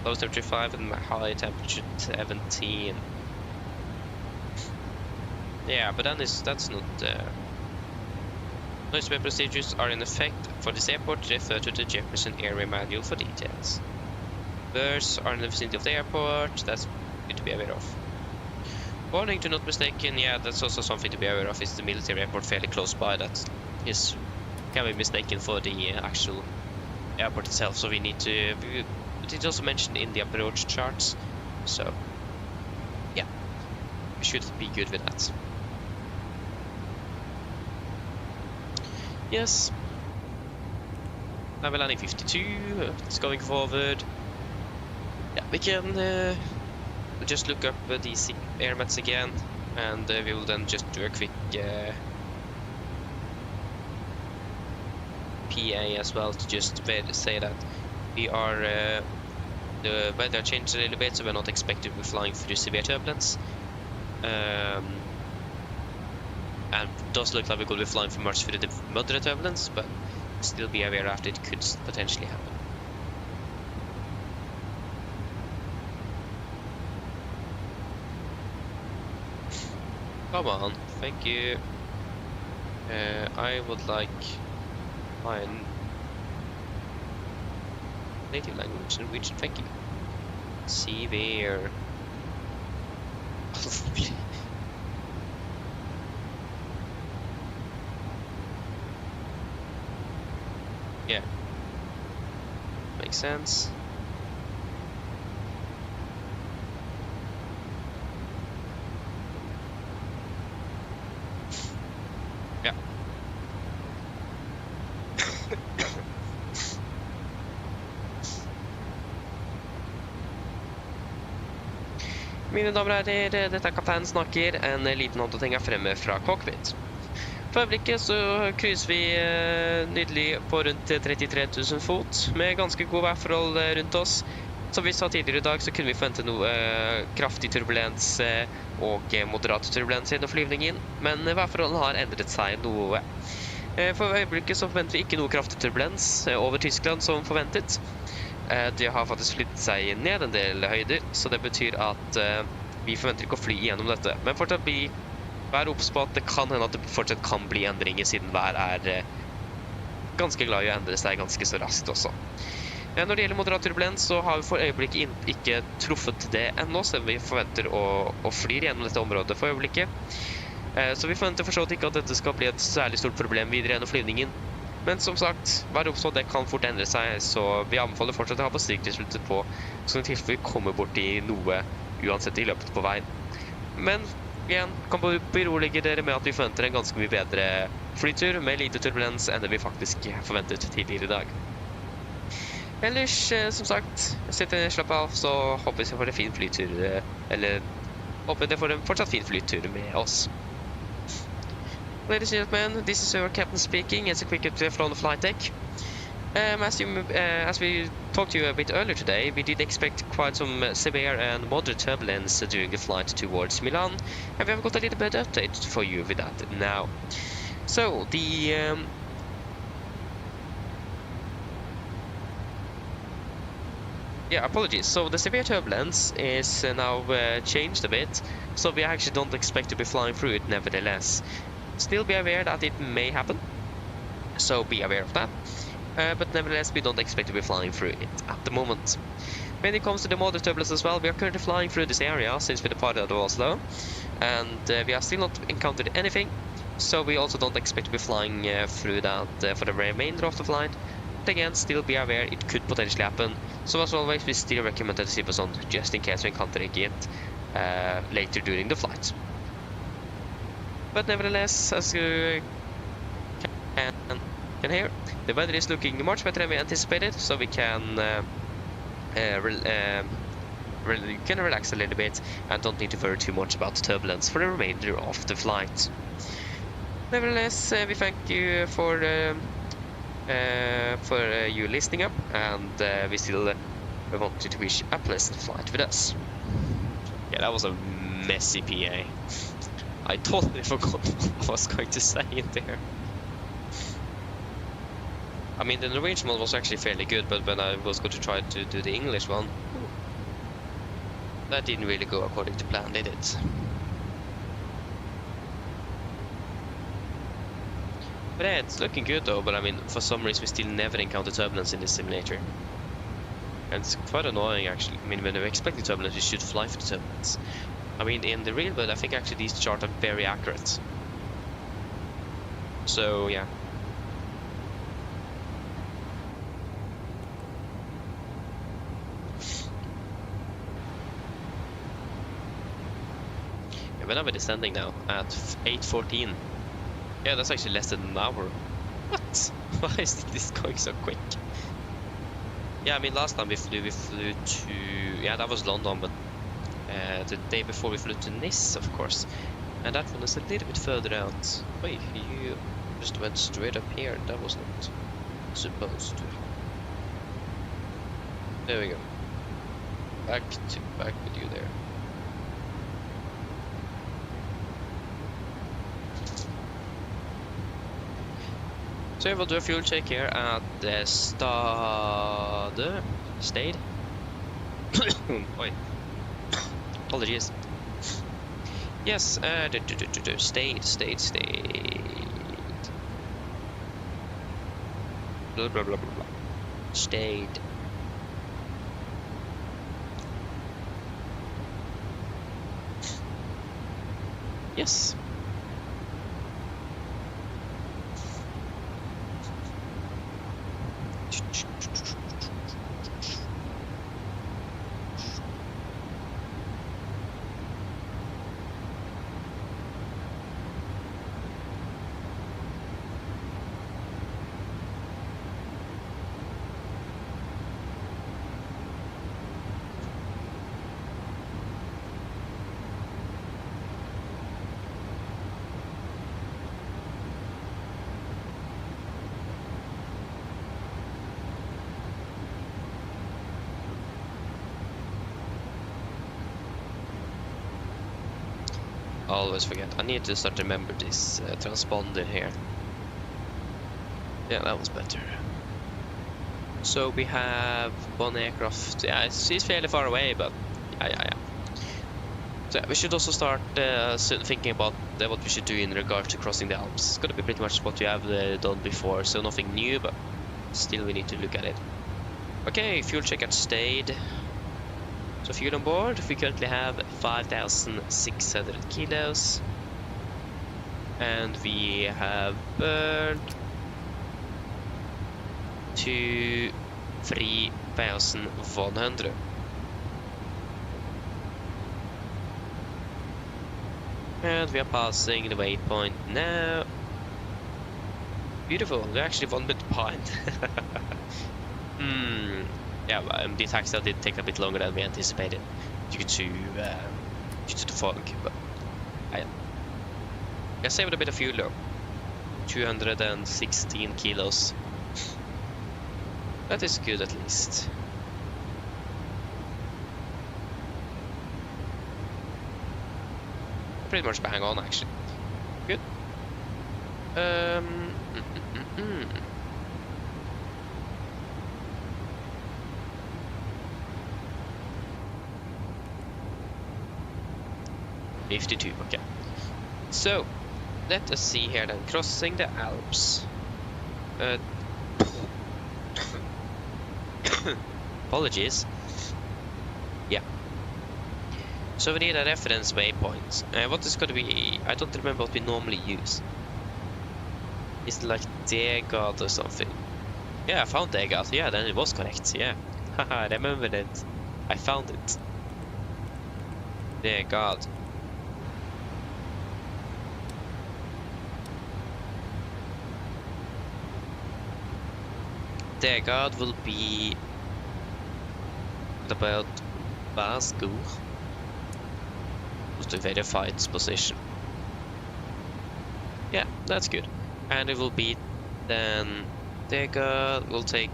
low temperature 5 and high temperature 17. Yeah, but then that's not. Noise abatement procedures are in effect for this airport. Refer to the Jefferson Area Manual for details. Birds are in the vicinity of the airport. That's good to be aware of. Warning to not mistaken, yeah, that's also something to be aware of, is the military airport fairly close by that can be mistaken for the actual airport itself, so we need to, but it's also mentioned in the approach charts, so yeah, we should be good with that. Yes, now we're landing 52, it's going forward. Yeah, we can just look up the air mats again, and we will then just do a quick PA as well to just say that we are the weather changed a little bit, so we're not expected to be flying through severe turbulence, and it does look like we're going to be flying for much through the moderate turbulence, but still be aware that it could potentially happen. Come on, thank you. I would like my native language, Norwegian, thank you. Severe. Yeah. Makes sense. Ja. Mine damer og herrer, dette er kapteinen snakker, en liten håndting er fremme fra cockpit. For øyeblikket så cruiser vi nydelig på rundt 33 000 fot, med ganske gode værforhold rundt oss. Som vi sa tidligere i dag, så kunne vi forvente noe kraftig turbulens og moderat turbulens gjennom flyvningen, men værforholdene har endret seg noe. For øyeblikket så forventer vi ikke noe kraftig turbulens over Tyskland som forventet. Det har faktisk flyttet seg ned en del høyder, så det betyr at vi forventer ikke å fly gjennom dette. Men fortsatt vær obs på at det kan hende at det fortsatt kan bli endringer, siden vær er ganske glad i å endre seg ganske så raskt også. Når det gjelder moderat turbulens, så har vi for øyeblikket ikke truffet det ennå, så vi forventer å fly gjennom dette området for øyeblikket. Så vi forventer forstått ikke at dette skal bli et særlig stort problem videre gjennom flyvningen. Men som sagt, vær obs på at det kan fort endre seg, så vi anbefaler fortsatt å ha på styrkeresultet på, så i tilfelle vi kommer bort i noe uansett i løpet på veien. Men igjen, kan berolige dere med at vi forventer en ganske mye bedre flytur med lite turbulens enn det vi faktisk forventet tidligere i dag. Ellers, som sagt, slapp av, så håper jeg får en fin flytur, eller håper jeg får en fortsatt fin flytur med oss. Ladies and gentlemen, this is your captain speaking. It's a quick update from the flight deck. As we talked to you a bit earlier today, we did expect quite some severe and moderate turbulence during the flight towards Milan, and we have got a little bit of update for you with that now. So, apologies. So the severe turbulence is now changed a bit, so we actually don't expect to be flying through it nevertheless. Still be aware that it may happen, so be aware of that. But nevertheless, we don't expect to be flying through it at the moment. When it comes to the moderate turbulence as well, we are currently flying through this area since we departed out of Oslo, and we have still not encountered anything, so we also don't expect to be flying through that for the remainder of the flight. But again, still be aware it could potentially happen, so as always we still recommend to keep us on just in case we encounter it later during the flight. But nevertheless, as you can hear, the weather is looking much better than we anticipated, so we can relax a little bit and don't need to worry too much about the turbulence for the remainder of the flight. Nevertheless, we thank you for you listening up, and we want you to wish a pleasant flight with us. Yeah, that was a messy PA. I totally forgot what I was going to say in there. I mean, the Norwegian one was actually fairly good, but when I was going to try to do the English one, that didn't really go according to plan, did it? But yeah, it's looking good though, but I mean, for some reason we still never encounter turbulence in this simulator. And it's quite annoying actually. I mean, when we're expecting turbulence, we should fly for the turbulence. I mean, in the real world, I think actually these charts are very accurate. So, yeah. Yeah, when are we descending now? At 8:14. Yeah, that's actually less than an hour. What? Why is this going so quick? Yeah, I mean, last time we flew to... Yeah, that was London, but the day before we flew to Nice, of course. And that one is a little bit further out. Wait, you just went straight up here. That was not supposed to. There we go. Back with you there. So we'll do a fuel check here at the Stade. Oi. Apologies. Yes, Stade. Blah blah blah blah blah. Stade. Yes. Always forget. I need to start to remember this transponder here. Yeah, that was better. So we have one aircraft. Yeah, it's fairly far away, but yeah. So we should also start thinking about what we should do in regards to crossing the Alps. It's gonna be pretty much what we have done before, so nothing new, but still we need to look at it. Okay, fuel check at Stade. So fuel on board, we currently have 5,600 kilos, and we have burned to 3,100. And we are passing the waypoint now. Beautiful, we're actually 1 bit behind. Yeah, the taxi did take a bit longer than we anticipated due to the fog, but I saved a bit of fuel though. 216 kilos. That is good at least. Pretty much bang on actually. Good. 52, okay. So, let us see here then. Crossing the Alps. Apologies. Yeah. So we need a reference waypoint. What is going to be... I don't remember what we normally use. Is it like Degard or something? Yeah, I found Degard. Yeah, then it was correct. Yeah. Haha, I remembered it. I found it. Degard. Degard will be about Basgur. Just to verify its position. Yeah, that's good. And it will be then Degard will take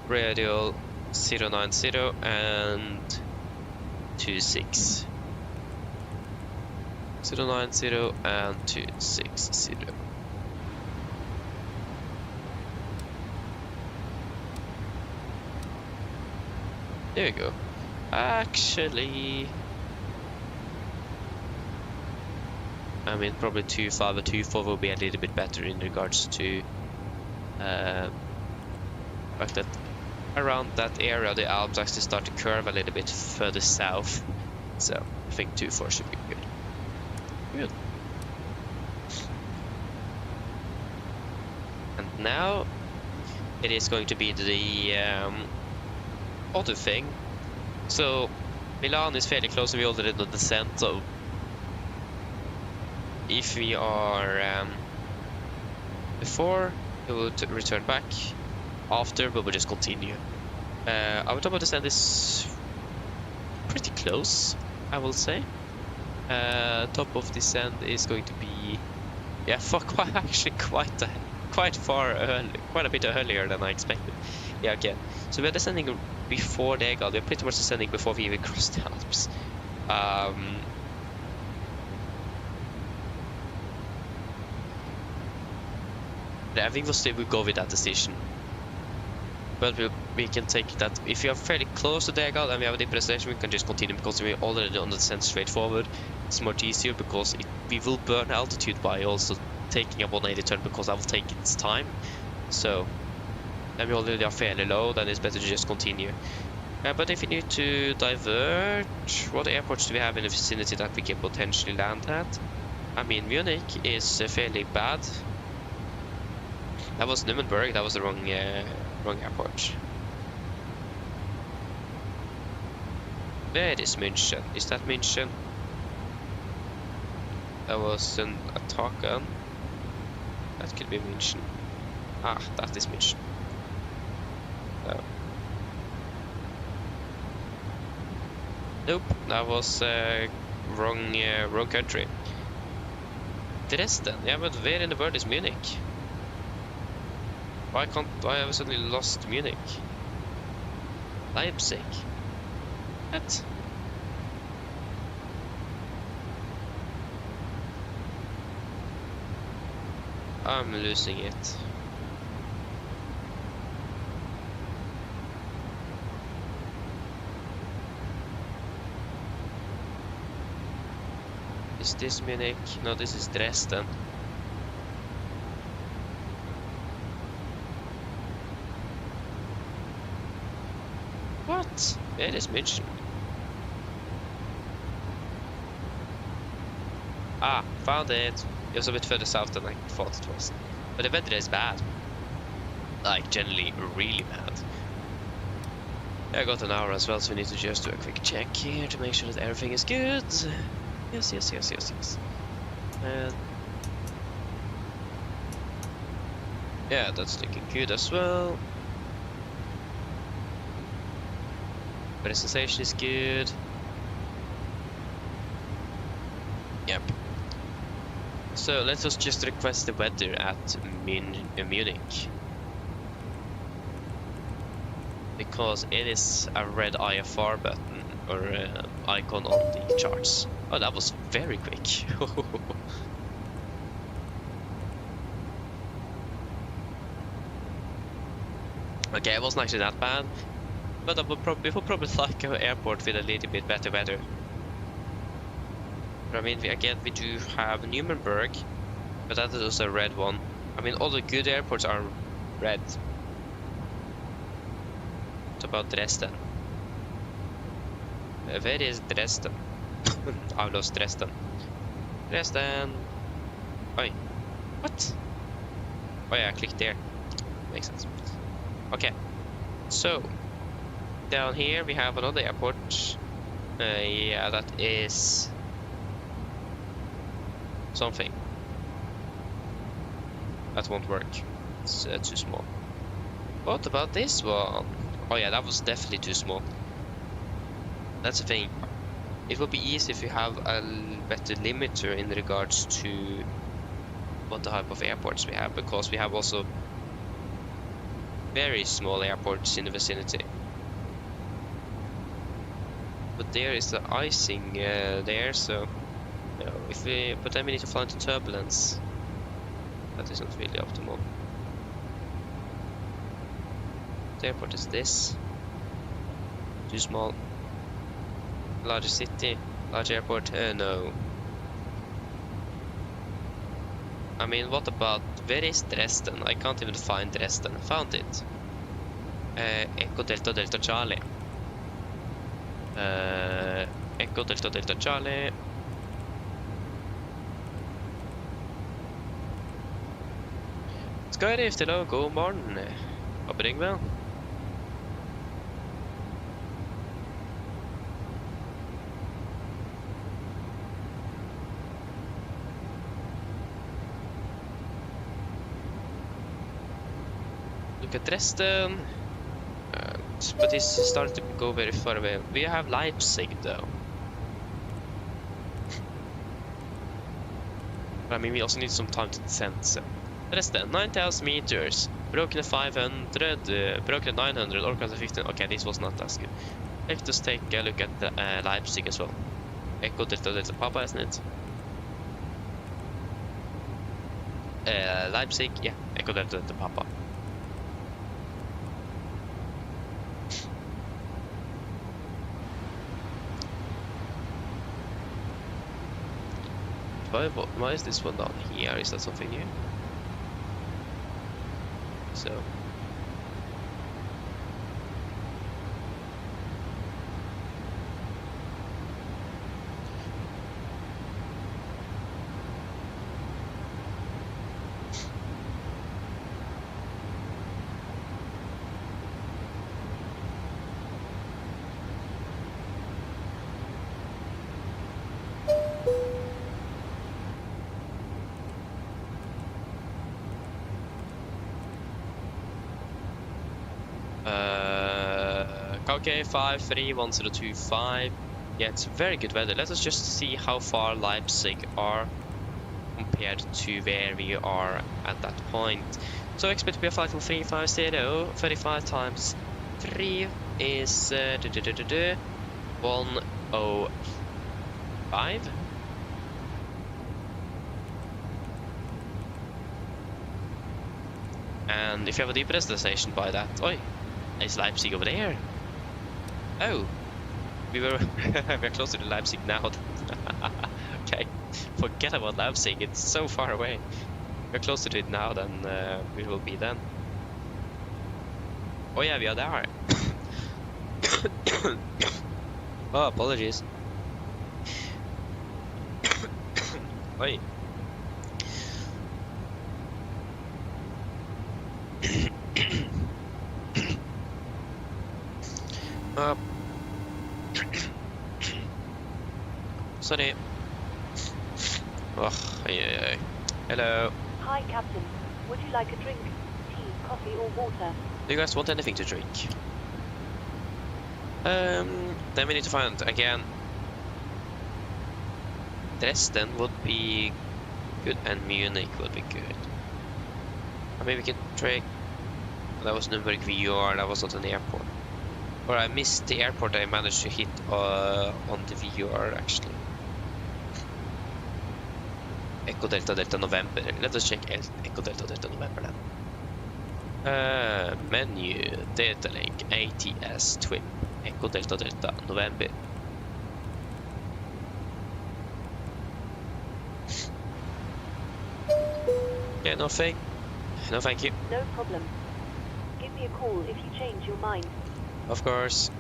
radial 090 and 26. 090 and 260. There we go. Actually, I mean, probably 25 or 24 will be a little bit better in regards to fact that around that area, the Alps actually start to curve a little bit further south. So I think 2-4 should be good. Good. And now it is going to be the other thing. So Milan is fairly close and we already know the descent. So if we are before, we will return back. After, we will just continue. Our top of descent is pretty close, I will say. Top of descent is going to be, yeah, actually quite a bit earlier than I expected. Yeah, okay. So we're descending before the Eggal. We're pretty much descending before we even cross the Alps. I think we'll still go with that decision. But we can take that. If you are fairly close to the Eggal and we have a deep destination, we can just continue because we're already on the descent straight forward. It's much easier because we will burn altitude by also taking a 180 turn because I will take its time. So then we already are fairly low, then it's better to just continue. But if you need to divert, what airports do we have in the vicinity that we can potentially land at? I mean, Munich is fairly bad. That was Nuremberg, that was the wrong airport. Where is München? Is that München? That was a Takeoff. That could be München. Ah, that is München. No. Nope, that was wrong country. Dresden, yeah, but where in the world is Munich? Why have I suddenly lost Munich? Leipzig. What? I'm losing it. Is this Munich? No, this is Dresden. What? Where is München? Ah, found it. It was a bit further south than I thought it was. But the weather is bad. Like, generally really bad. I got an hour as well, so we need to just do a quick check here to make sure that everything is good. Yes. And yeah, that's looking good as well. But the sensation is good. Yep. So let us just request the weather at Munich. Because it is a red IFR button or icon on the charts. Oh, that was very quick. Okay, it wasn't actually that bad. But I would probably like an airport with a little bit better weather. But I mean, we do have Nuremberg, but that is also a red one. I mean, all the good airports are red. What about Dresden? Where is Dresden? I lost Dresden. Dresden. Oi. What? Oh yeah, I clicked there. Makes sense. Okay. So down here we have another airport. Yeah, that is something. That won't work. It's too small. What about this one? Oh yeah, that was definitely too small. That's the thing. It will be easy if you have a better limiter in regards to what type of airports we have, because we have also very small airports in the vicinity. But there is the icing there, so you know, but then we need to fly into turbulence. That isn't really optimal. The airport is this. Too small. Larger city, large airport, no. I mean, what about, where is Dresden? I can't even find Dresden. I found it. Echo Delta Delta Charlie. Echo Delta Delta Charlie. Skyrift, hello, god morgen. Håper det går vel. Look at Dresden. But it's starting to go very far away. We have Leipzig though. But I mean, we also need some time to descend. So. Dresden, 9,000 meters. Broken at 500, broken at 900, Orcas at 15. Okay, this was not as good. Let's just take a look at Leipzig as well. Echo Delta Delta Papa, isn't it? Leipzig, yeah, Echo Delta Delta Papa. Why is this one down here? Is that something new? So. Okay, 531025. Yeah, it's very good weather. Let us just see how far Leipzig are compared to where we are at that point. So expect to be a flight from 350. 35 times 3 is 105. And if you have a deeper destination by that, oi, is Leipzig over there? Oh, we're closer to Leipzig now. Okay, forget about Leipzig. It's so far away. We're closer to it now than we will be then. Oh yeah, we are there. Oh, apologies. Wait. Sorry. Oh, yeah. Hello. Hi, Captain. Would you like a drink? Tea, coffee, or water? Do you guys want anything to drink? Then we need to find again. Dresden would be good, and Munich would be good. I mean, we can trade. That was Nürnberg VR. That was not an airport. Or I missed the airport. I managed to hit on the VR actually. Echo Delta Delta November. Let us check Echo Delta Delta November then. Menu, data link, ATS, TWIP, Echo Delta Delta November. Yeah, nothing. No, thank you. No problem. Give me a call if you change your mind. Of course.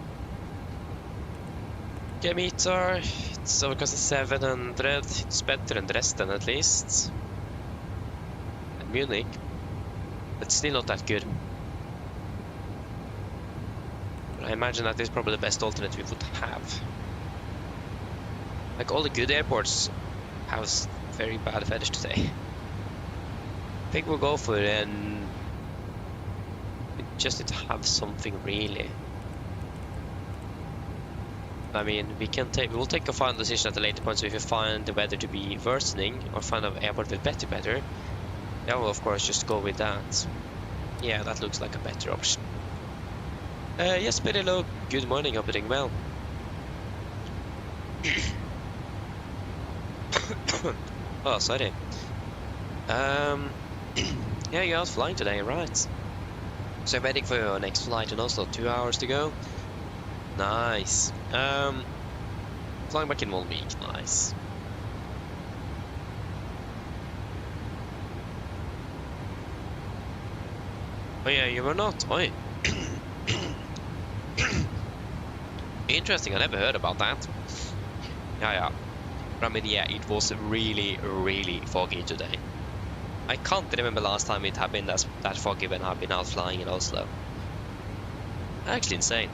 Okay, meter. It's over cost 700. It's better than Dresden at least. And Munich. But still not that good. But I imagine that is probably the best alternate we would have. Like all the good airports have very bad weather today. I think we'll go for it, and we just need to have something really. I mean, we will take a final decision at a later point. So if you find the weather to be worsening or find an airport with better weather, then we'll of course just go with that. Yeah, that looks like a better option. Yes, but hello. Good morning. Hope you're doing well. Oh, sorry. Yeah, you're out flying today, right? So I'm waiting for your next flight in Oslo. 2 hours to go. Nice. Flying back in 1 week. Nice. Oh yeah, you were not. Oi. Interesting, I never heard about that. Yeah. But I mean, yeah, it was really, really foggy today. I can't remember last time it had been that foggy when I've been out flying in Oslo. Actually insane.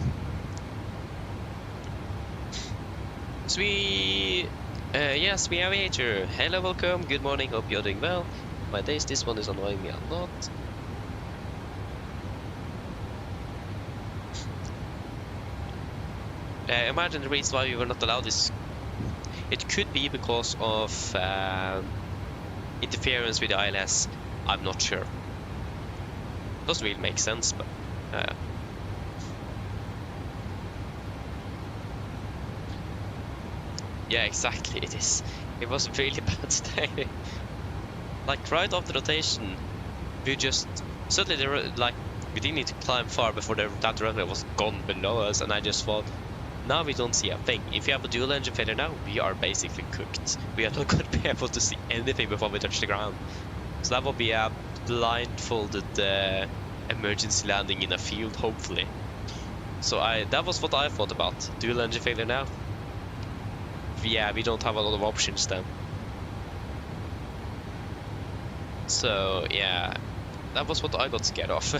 So yes, we aviator. Hello, welcome, good morning, hope you're doing well. My days, this one is annoying me a lot. Imagine the reason why we were not allowed this. It could be because of interference with the ILS. I'm not sure. Doesn't really make sense, but yeah, exactly. It was really bad today. Like right after rotation, we just suddenly we didn't need to climb far before that runway was gone below us, and I just thought, now we don't see a thing. If you have a dual engine failure now, we are basically cooked. We are not going to be able to see anything before we touch the ground. So that will be a blindfolded emergency landing in a field, hopefully. So that was what I thought about. Dual engine failure now. Yeah, we don't have a lot of options then. So yeah, that was what I got scared of.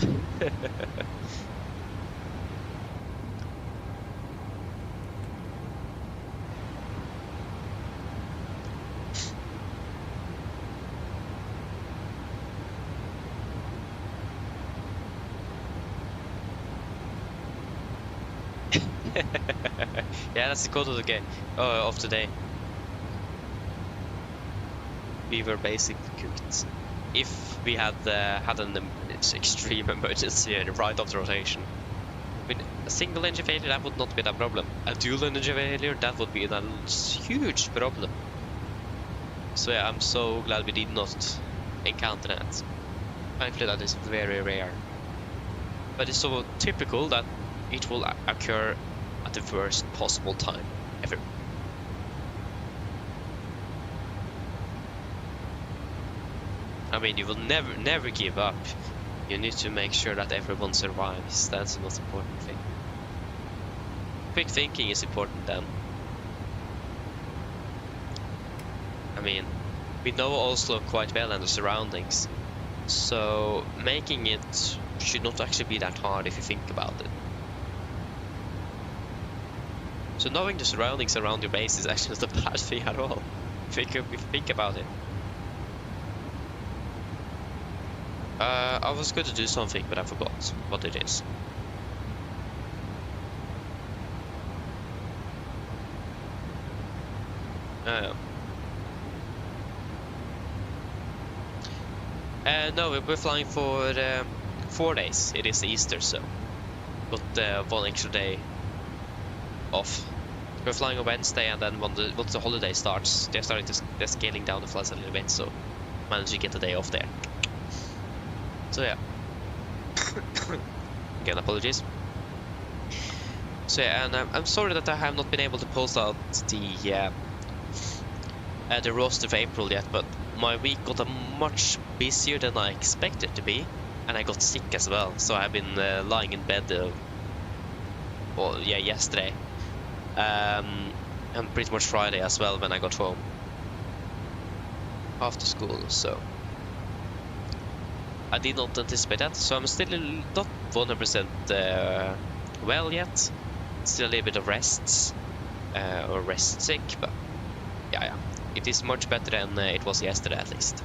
Yeah, that's the code of the game of today. We were basically cooked. If we had had an extreme emergency right after rotation. I mean, a single engine failure, that would not be a problem. A dual engine failure, that would be a huge problem. So yeah, I'm so glad we did not encounter that. Thankfully, that is very rare. But it's so typical that it will occur at the worst possible time ever. I mean, you will never give up. You need to make sure that everyone survives. That's the most important thing. Quick thinking is important then. I mean, we know Oslo quite well and the surroundings, so making it should not actually be that hard if you think about it. So knowing the surroundings around your base is actually not a bad thing at all, if you think about it. I was going to do something, but I forgot what it is. No, we're flying for 4 days. It is Easter, so got 1 extra day off. We're flying on Wednesday, and then once the holiday starts, they're scaling down the flights a little bit, so managed to get a day off there. So yeah. Again, apologies. So yeah, and I'm sorry that I have not been able to post out the roster for April yet, but my week got much busier than I expected to be, and I got sick as well. So I've been lying in bed, yesterday, and pretty much Friday as well when I got home after school. So I did not anticipate that. So I'm still not 100% well yet. Still a little bit of rest sick, but yeah. It is much better than it was yesterday, at least.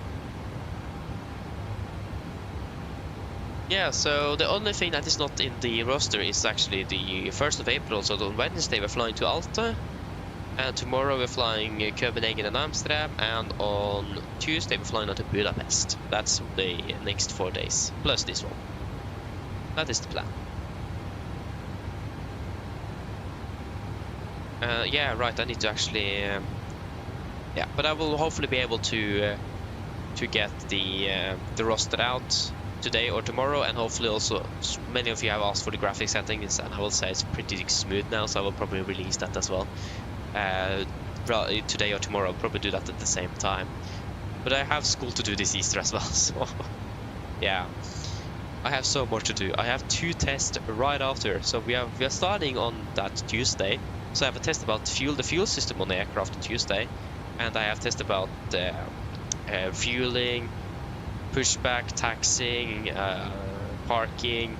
Yeah, so the only thing that is not in the roster is actually the 1st of April. So on Wednesday we're flying to Alta, and tomorrow we're flying Copenhagen and Amsterdam, and on Tuesday we're flying out to Budapest. That's the next 4 days, plus this one. That is the plan. Yeah, right, I need to actually... yeah, but I will hopefully be able to get the roster out today or tomorrow, and hopefully also many of you have asked for the graphic settings, and I will say it's pretty smooth now, so I will probably release that as well today or tomorrow. I'll probably do that at the same time. But I have school to do this Easter as well, so yeah. I have so much to do. I have 2 tests right after, so we are starting on that Tuesday. So I have a test about the fuel system on the aircraft on Tuesday, and I have test about fueling, pushback, taxiing, parking,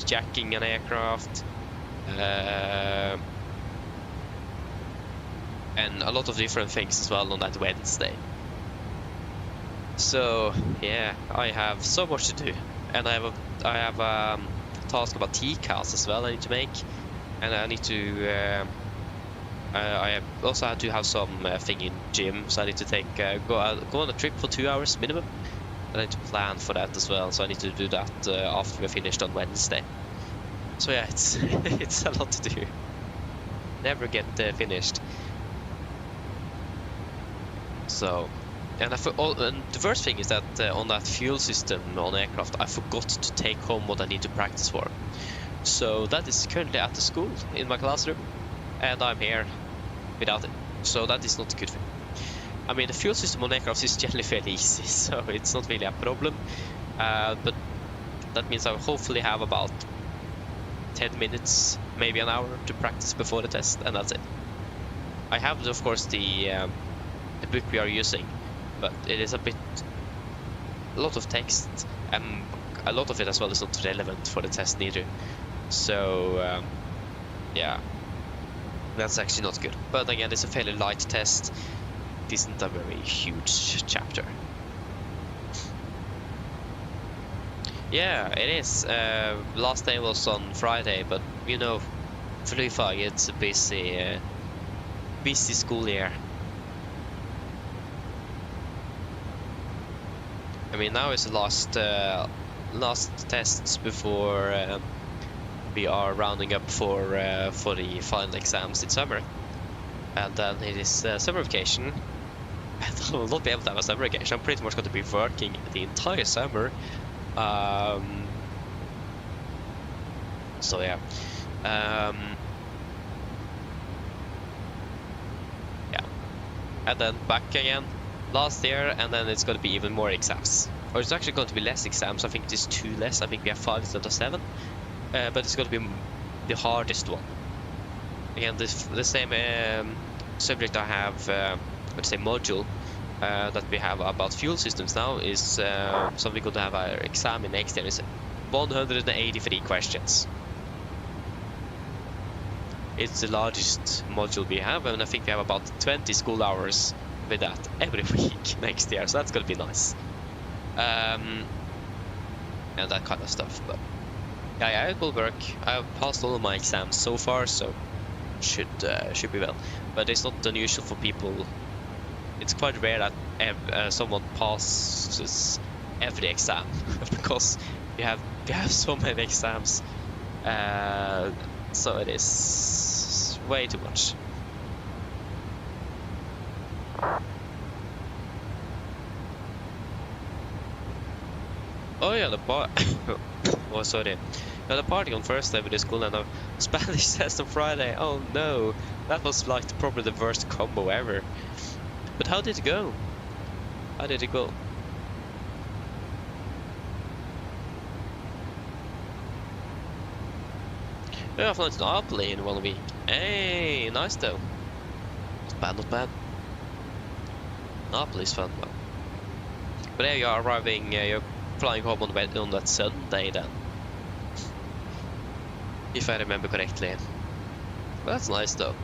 jacking an aircraft, and a lot of different things as well on that Wednesday. So yeah, I have so much to do, and I have a task about TCAS as well I need to make, and I need to I also had to have some thing in gym, so I need to go on a trip for 2 hours minimum. I need to plan for that as well, so I need to do that after we're finished on Wednesday. So yeah, it's it's a lot to do. Never get finished. So, and the first thing is that on that fuel system on aircraft, I forgot to take home what I need to practice for. So that is currently at the school in my classroom, and I'm here without it. So that is not a good thing. I mean, the fuel system on aircraft is generally fairly easy, so it's not really a problem. But that means I will hopefully have about 10 minutes, maybe an hour to practice before the test, and that's it. I have, of course, the book we are using, but it is a lot of text, and a lot of it as well is not relevant for the test neither. So yeah, that's actually not good. But again, it's a fairly light test. It isn't a very huge chapter. Yeah, it is. Last day was on Friday, but you know, FSIPanel, it's a busy school year. I mean, now is the last tests before we are rounding up for the final exams in summer, and then it is summer vacation. And I will not be able to have a summer vacation. I'm pretty much going to be working the entire summer. So yeah, yeah, and then back again last year, and then it's going to be even more exams. Or it's actually going to be less exams. I think it is 2 less. I think we have 5 instead of 7. But it's going to be the hardest one. Again, the same subject I have, let's say module that we have about fuel systems now is something going to have our exam in next year. It's 183 questions. It's the largest module we have, and I think we have about 20 school hours with that every week next year, so that's gonna be nice. And that kind of stuff. But yeah, it will work. I've passed all of my exams so far, so should be well. But it's not unusual for people. It's quite rare that someone passes every exam because we have so many exams. So it is way too much. Oh yeah, oh sorry. Yeah, the party on Thursday with the school and a Spanish test on Friday. Oh no, that was like probably the worst combo ever. But how did it go? How did it go? Yeah, I flew to IFLY in 1 week. Hey, nice though. Not bad, not bad. IFLY's fun though. But yeah, you're arriving, you're flying home on that Sunday then. If I remember correctly. Well, that's nice though.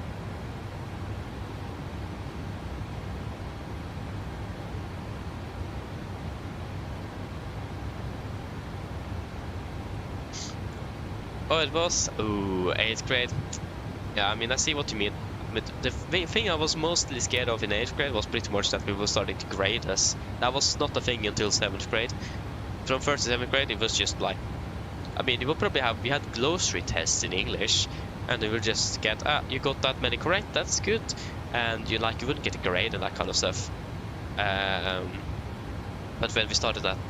Oh, it was? Ooh, 8th grade. Yeah, I mean, I see what you mean. But the thing I was mostly scared of in 8th grade was pretty much that we were starting to grade us. That was not a thing until 7th grade. From 1st to 7th grade, it was just like... I mean, we had glossary tests in English, and we would just get, you got that many correct, that's good. And you wouldn't get a grade and that kind of stuff. But when we started at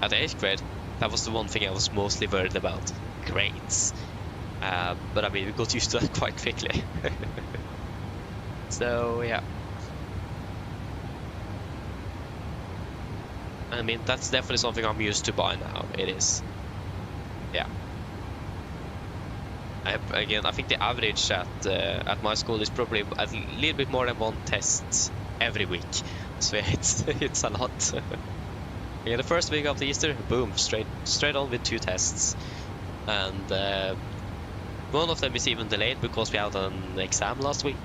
8th grade, that was the one thing I was mostly worried about. Grades. But I mean, we got used to that quite quickly. So yeah. I mean, that's definitely something I'm used to by now. It is. Yeah. Again, I think the average at my school is probably a little bit more than 1 test every week. So it's a lot. Yeah, the first week after Easter, boom, straight on with 2 tests, and one of them is even delayed because we had an exam last week,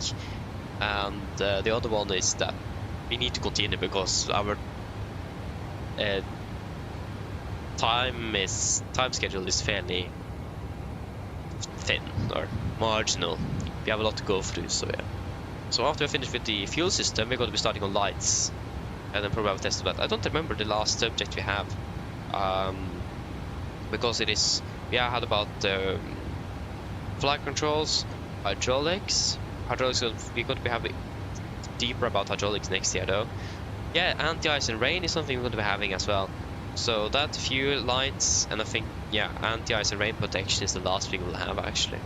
and the other one is that we need to continue because our time schedule is fairly thin or marginal. We have a lot to go through, so yeah. So after we finish with the fuel system, we're going to be starting on lights, and then probably have a test of that. I don't remember the last subject we have, because it is, yeah, I had about flight controls, hydraulics. We're going to be having deeper about hydraulics next year though. Yeah, anti-ice and rain is something we're going to be having as well. So that, fuel, lights, and I think, yeah, anti-ice and rain protection is the last thing we'll have actually.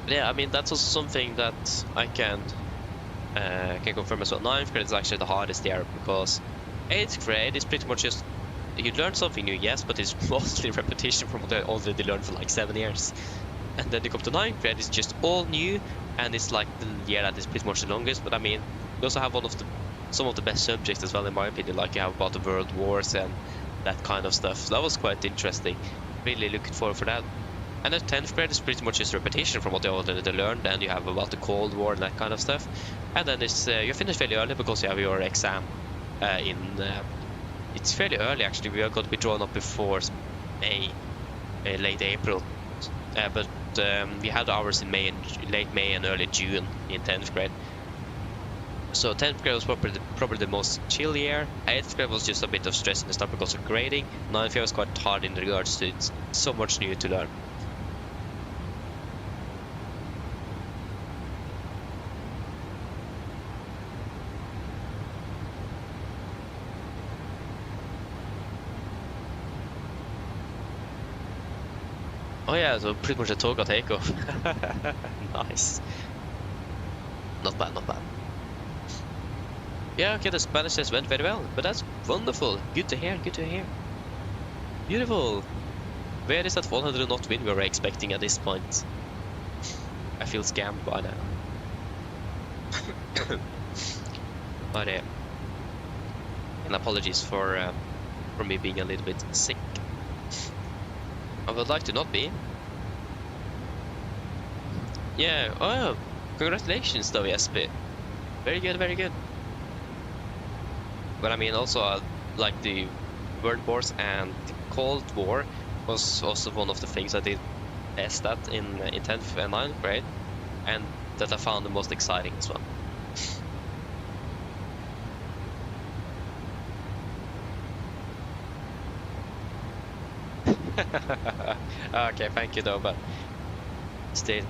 Yeah, I mean, that's also something that I can confirm as well. 9th grade is actually the hardest year because 8th grade is pretty much just, you learn something new, yes, but it's mostly repetition from what I already learned for like 7 years. And then you come to 9th grade, it's just all new, and it's like the year that is pretty much the longest. But I mean, you also have some of the best subjects as well, in my opinion, like you have about the world wars and that kind of stuff. So that was quite interesting. Really looking forward for that. And the 10th grade is pretty much just repetition from what you already learned. Then you have about the Cold War and that kind of stuff. And then it's you finish fairly early because you have your exam it's fairly early actually. We are going to be drawn up before May, late April. But we had hours in late May and early June in 10th grade. So 10th grade was probably the most chill year. 8th grade was just a bit of stress in the start because of grading. 9th grade was quite hard in regards to it's so much new to learn. Oh yeah, so pretty much a Toga takeoff. Nice. Not bad, not bad. Yeah, okay, the Spanish test went very well, but that's wonderful. Good to hear, good to hear. Beautiful. Where is that 100 knot wind we were expecting at this point? I feel scammed by now. But and apologies for me being a little bit sick. I would like to not be. Yeah, oh, congratulations though, Jesper. Very good, very good. But I mean, also, like the World Wars and the Cold War was also one of the things I did test at in 10th and 9th grade, and that I found the most exciting as well. Okay, thank you though, but still,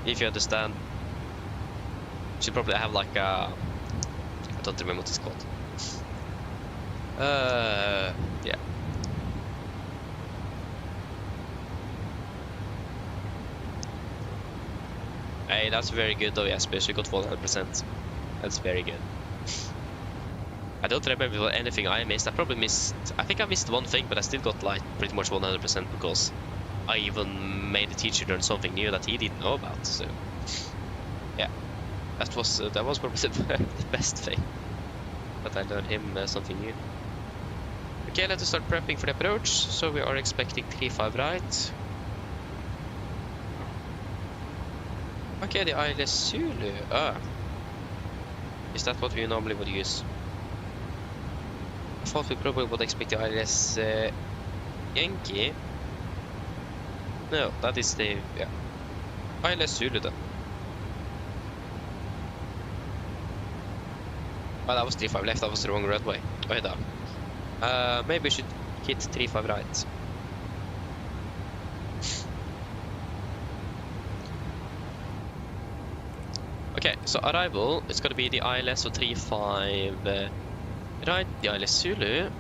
if you understand, you should probably have like a, I don't remember what it's called. Yeah. Hey, that's very good though, Jesper. You got 100%. That's very good. I don't remember anything I missed. I think I missed one thing, but I still got like pretty much 100% because I even made the teacher learn something new that he didn't know about. So yeah, that was probably the best thing, that I learned him something new. Okay, let's start prepping for the approach. So we are expecting 3-5 right. Okay, the ILS Zulu. Is that what we normally would use? I thought we probably would expect the ILS Yankee. No, that is the, yeah, ILS Zulu then. Oh, that was 3-5 left, that was the wrong runway. Oh, yeah. Maybe we should hit 35 right. Okay, so arrival, it's gonna be the ILS of 35 right, the ILS Zulu.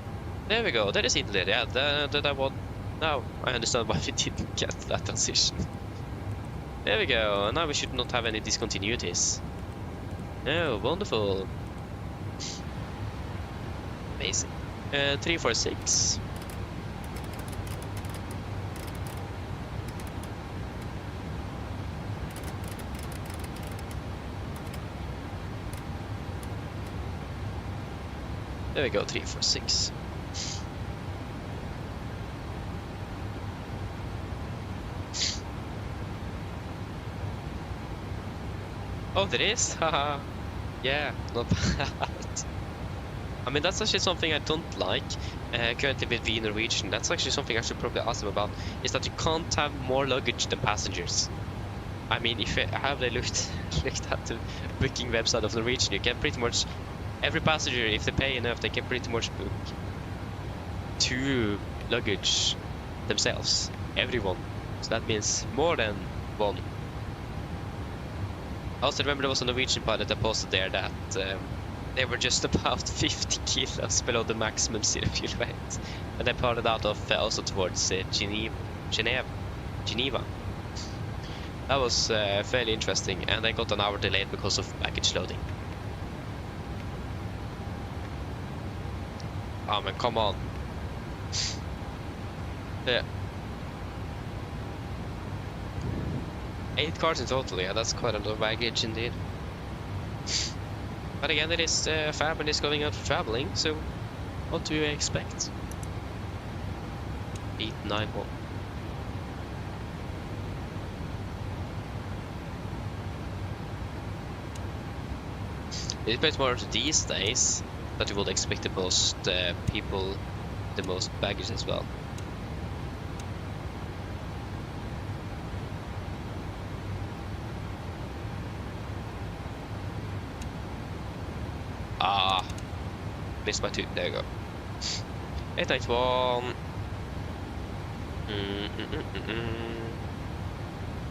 There we go, that is Inlet, yeah, that one. Now I understand why we didn't get that transition. There we go, now we should not have any discontinuities. Oh, wonderful. Amazing. 346. There we go, 346. Oh, there is? Haha. Yeah, not bad. I mean, that's actually something I don't like currently with vNorwegian. That's actually something I should probably ask them about, is that you can't have more luggage than passengers. I mean, if you have looked at the booking website of Norwegian, you can pretty much, every passenger, if they pay enough, they can pretty much book 2 luggage themselves, everyone. So that means more than 1. I also remember there was a Norwegian pilot that posted there that they were just about 50 kilos below the maximum zero fuel weight, and they parted out of also towards Geneva. That was fairly interesting, and they got an hour delayed because of baggage loading. Oh man, come on. Yeah. 8 cars in total, yeah, that's quite a lot of baggage indeed. But again, it is family is going out for traveling, so what do you expect? 891. It's much more these days that you would expect the most people, the most baggage as well. Ah, missed my 2. There you go. 891.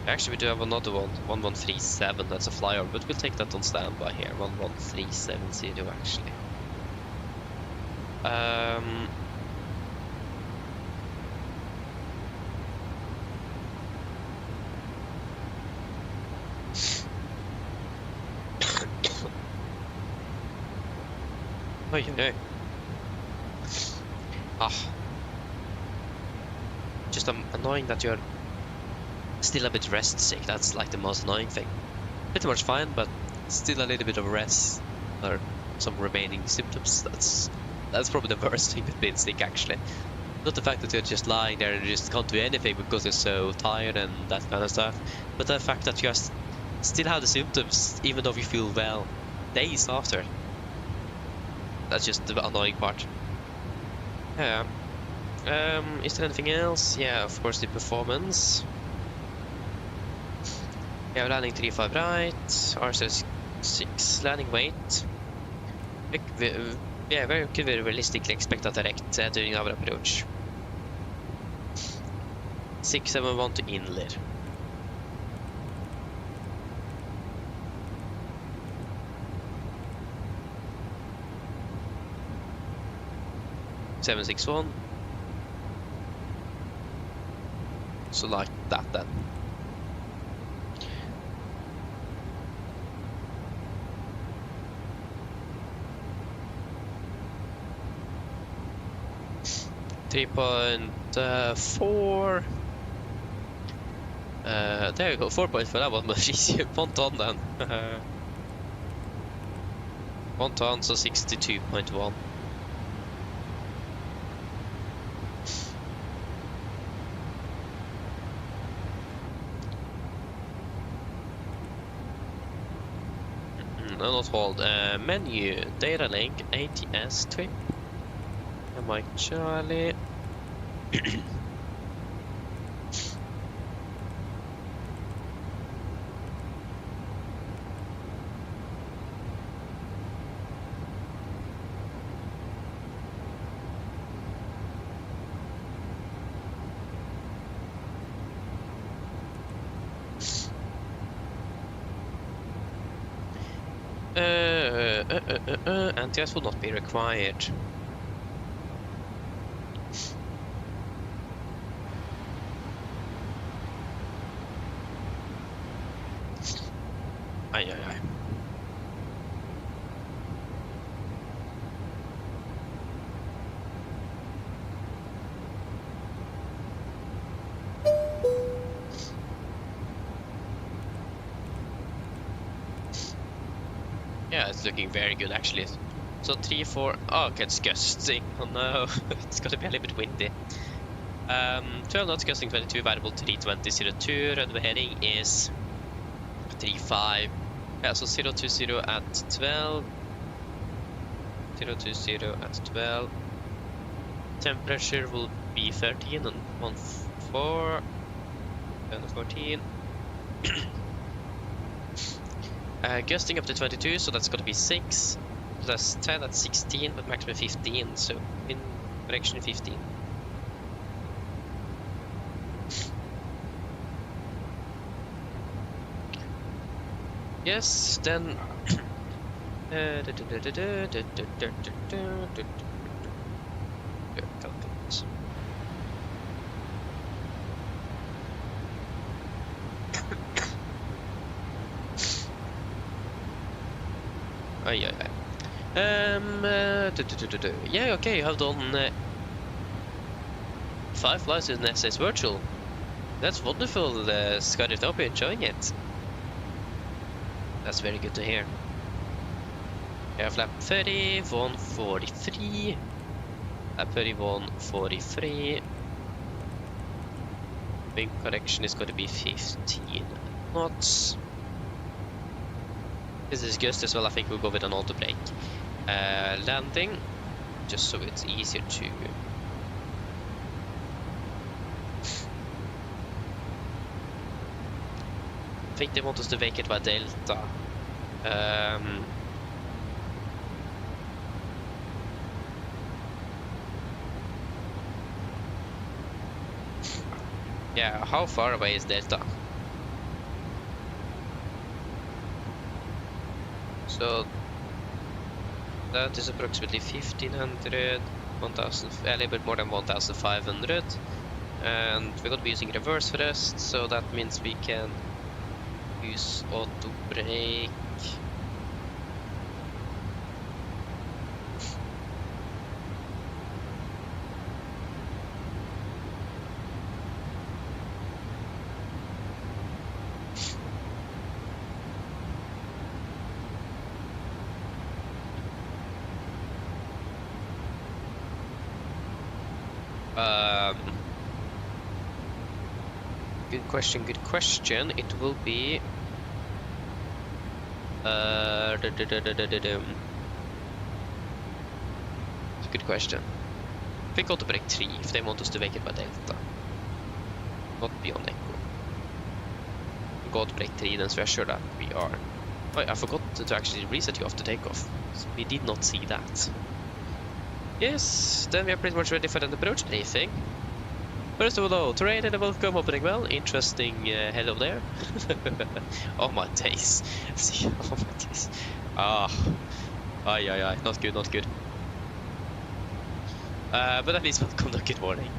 Actually, we do have another one, 1137. That's a flyer, but we'll take that on standby here. 11370 actually. Oh, you know. Just annoying that you're still a bit rest sick. That's like the most annoying thing. Pretty much fine, but still a little bit of rest or some remaining symptoms. That's probably the worst thing with being sick, actually. Not the fact that you're just lying there and just can't do anything because you're so tired and that kind of stuff, but the fact that you still have the symptoms even though you feel well days after. That's just the annoying part. Yeah. Is there anything else? Yeah, of course the performance. Yeah, landing 35 right, RS6 landing weight. Yeah, could very realistically expect a direct during our approach. 671 to inlet. $761. So like that then. $3.4. There you go, 4.4. That was much easier. 1 ton then. 1 ton, so 62.1. Not hold. Menu, data link, ATS trip. Mike Charlie. Anti-ice will not be required. Ay, ay, ay. Yeah, it's looking very good actually. So 3, 4. Oh, okay, it's gusting. Oh no, it's gonna be a little bit windy. 12 knots, gusting 22, variable 320.02. Runway heading is 35. Yeah, so 020 at 12. 020 at 12. Temperature will be 13 and 14 and 14. Gusting up to 22, so that's gonna be 6 plus 10, that's 16, but maximum 15, so in direction 15. Yes, then calculate. Oh yeah. Yeah, okay, you have done 5 flights in SS Virtual. That's wonderful, Scarlet. I hope you're enjoying it. That's very good to hear. Yeah, flap 30, 143. Flap 31, 43. Wing correction is going to be 15 knots. This is gust as well. I think we'll go with an auto brake landing, just so it's easier to. I think they want us to vacate by Delta. Yeah, how far away is Delta? So that is approximately 1500, 1000, a little bit more than 1500, and we're going to be using reverse thrust, so that means we can use auto brake. Good question, good question. It will be it's a good question. I think auto brake 3 if they want us to vacate by Delta, not beyond Echo. Go auto brake 3, then so we're sure that we are. Oh, I forgot to actually reset you after takeoff. So we did not see that. Yes, then we are pretty much ready for an approach briefing. First of all, terrain and welcome, opening well. Interesting hello there. Oh my days. See, oh my days. Aye, not good, not good. But at least welcome, not good morning.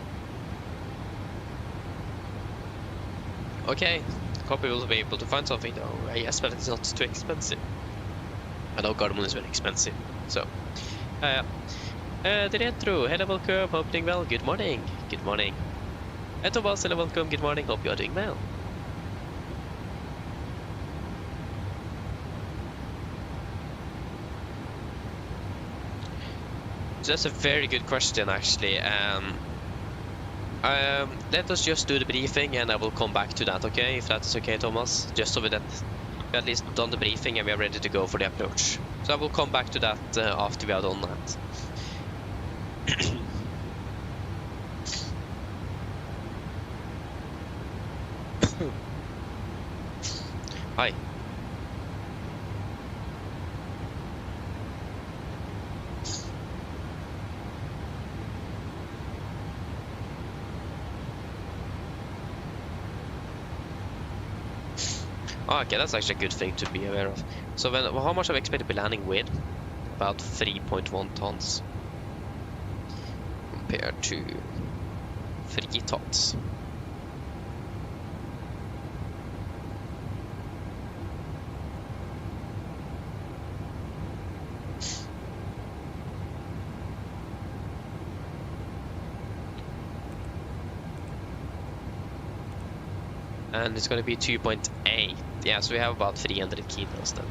Okay, copy will be able to find something though. Yes, but it's not too expensive. I know Gardermoen is very expensive, so. The retro, hello, welcome, opening well. Good morning, good morning. And Thomas, hello, welcome, good morning, hope you are doing well. So that's a very good question actually. Let us just do the briefing and I will come back to that, okay? If that is okay, Thomas? Just so that we at least done the briefing and we are ready to go for the approach. So I will come back to that after we are done that. Hi. Oh, okay, that's actually a good thing to be aware of. So how much are we expected to be landing with? about 3.1 tons compared to 3 tons. And it's going to be 2.8. Yeah, so we have about 300 kilos then.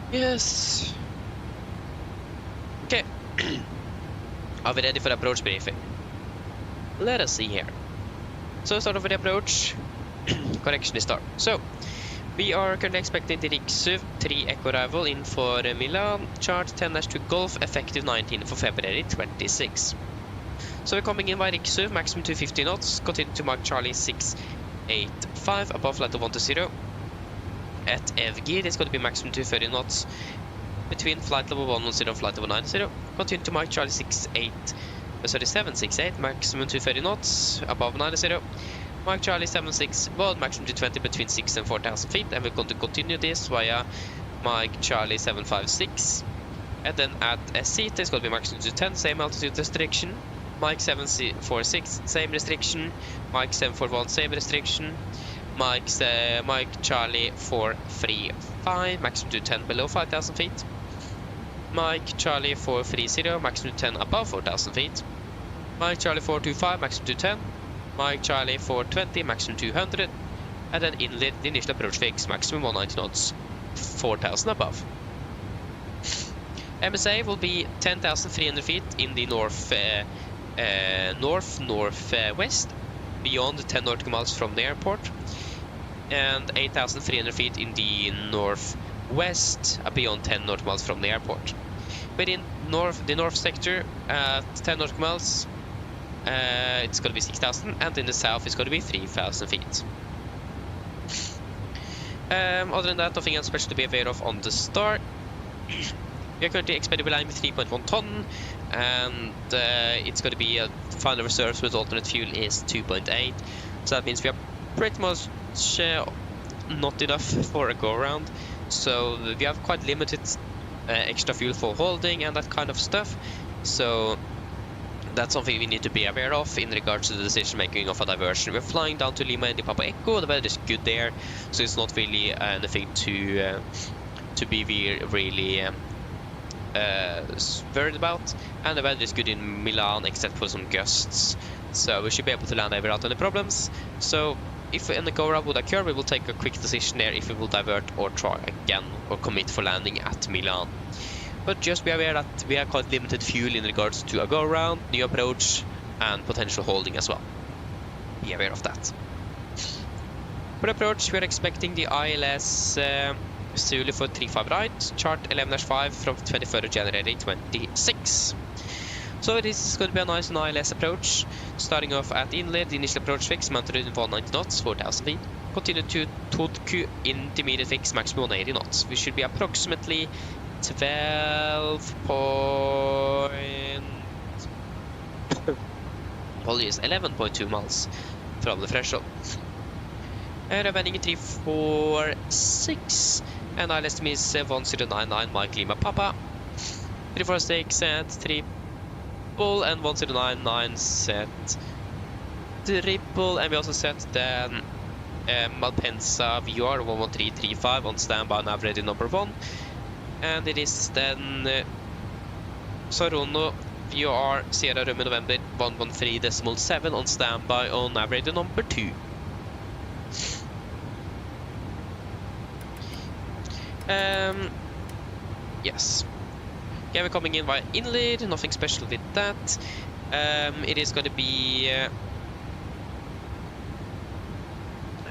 Yes. Okay. Are we ready for approach briefing? Let us see here. So start off with the approach. Correction is start. So we are currently expecting the RIXUV 3 Echo arrival in for Milan, chart 10-2 Golf, effective 19th of February 26. So we're coming in by RIXUV, maximum 250 knots, continue to mark Charlie 685 above flight of 120. At FG, it's going to be maximum 230 knots between flight level 110 and flight level 90. Continue to mark Charlie 768, maximum 230 knots above 90. Mark Charlie 761, maximum 220 between 6 and 4,000 feet, and we're going to continue this via Mike Charlie 756. And then at SC, it's going to be maximum 210, same altitude restriction. Mike 746, same restriction. Mike 741, same restriction. Mike Charlie 435, maximum to 10 below 5,000 feet. Mike Charlie 430, maximum to 10 above 4,000 feet. Mike Charlie 425, maximum to 10. Mike Charlie 420, maximum 200. And then inlet, the initial approach fix, maximum 190 knots, 4,000 above. MSA will be 10,300 feet in the northwest, beyond 10 nautical miles from the airport, and 8,300 feet in the northwest, beyond 10 nautical miles from the airport. Within the north sector, at 10 nautical miles, it's going to be 6,000, and in the south it's going to be 3,000 feet. Other than that, nothing else special to be aware of on the start. We are currently expected to be landing with 3.1 ton, and it's going to be a final reserves with alternate fuel is 2.8. So that means we are pretty much not enough for a go-around. So we have quite limited extra fuel for holding and that kind of stuff. So that's something we need to be aware of in regards to the decision making of a diversion. We're flying down to Lima in the Papa Echo. The weather is good there, so it's not really anything to be really worried about. And the weather is good in Milan except for some gusts, so we should be able to land without any problems. So if any go-around would occur, we will take a quick decision there if we will divert or try again or commit for landing at Milan. But just be aware that we have quite limited fuel in regards to a go-around, new approach, and potential holding as well. Be aware of that. For approach, we are expecting the ILS Zulu for 35 right, chart 11-5 from 23rd of January 26. So this is going to be a nice ILS approach, starting off at inlet, the initial approach fix, mounted in 190 knots, 4,000 feet. Continue to Turku, intermediate fix, maximum 180 knots. We should be approximately 11.2 miles from the threshold. Remaining 346, and ILS estimate is 1099 Mike Lima Papa. 346 at triple and 1099 set triple, and we also set the Malpensa VR 11335 on standby nav ready number 1. And it is then Sarono VR Sierra Romeo November 113.7 on standby on nav ready number 2. Yes. Okay, we're coming in via inlet, nothing special with that. It is going to be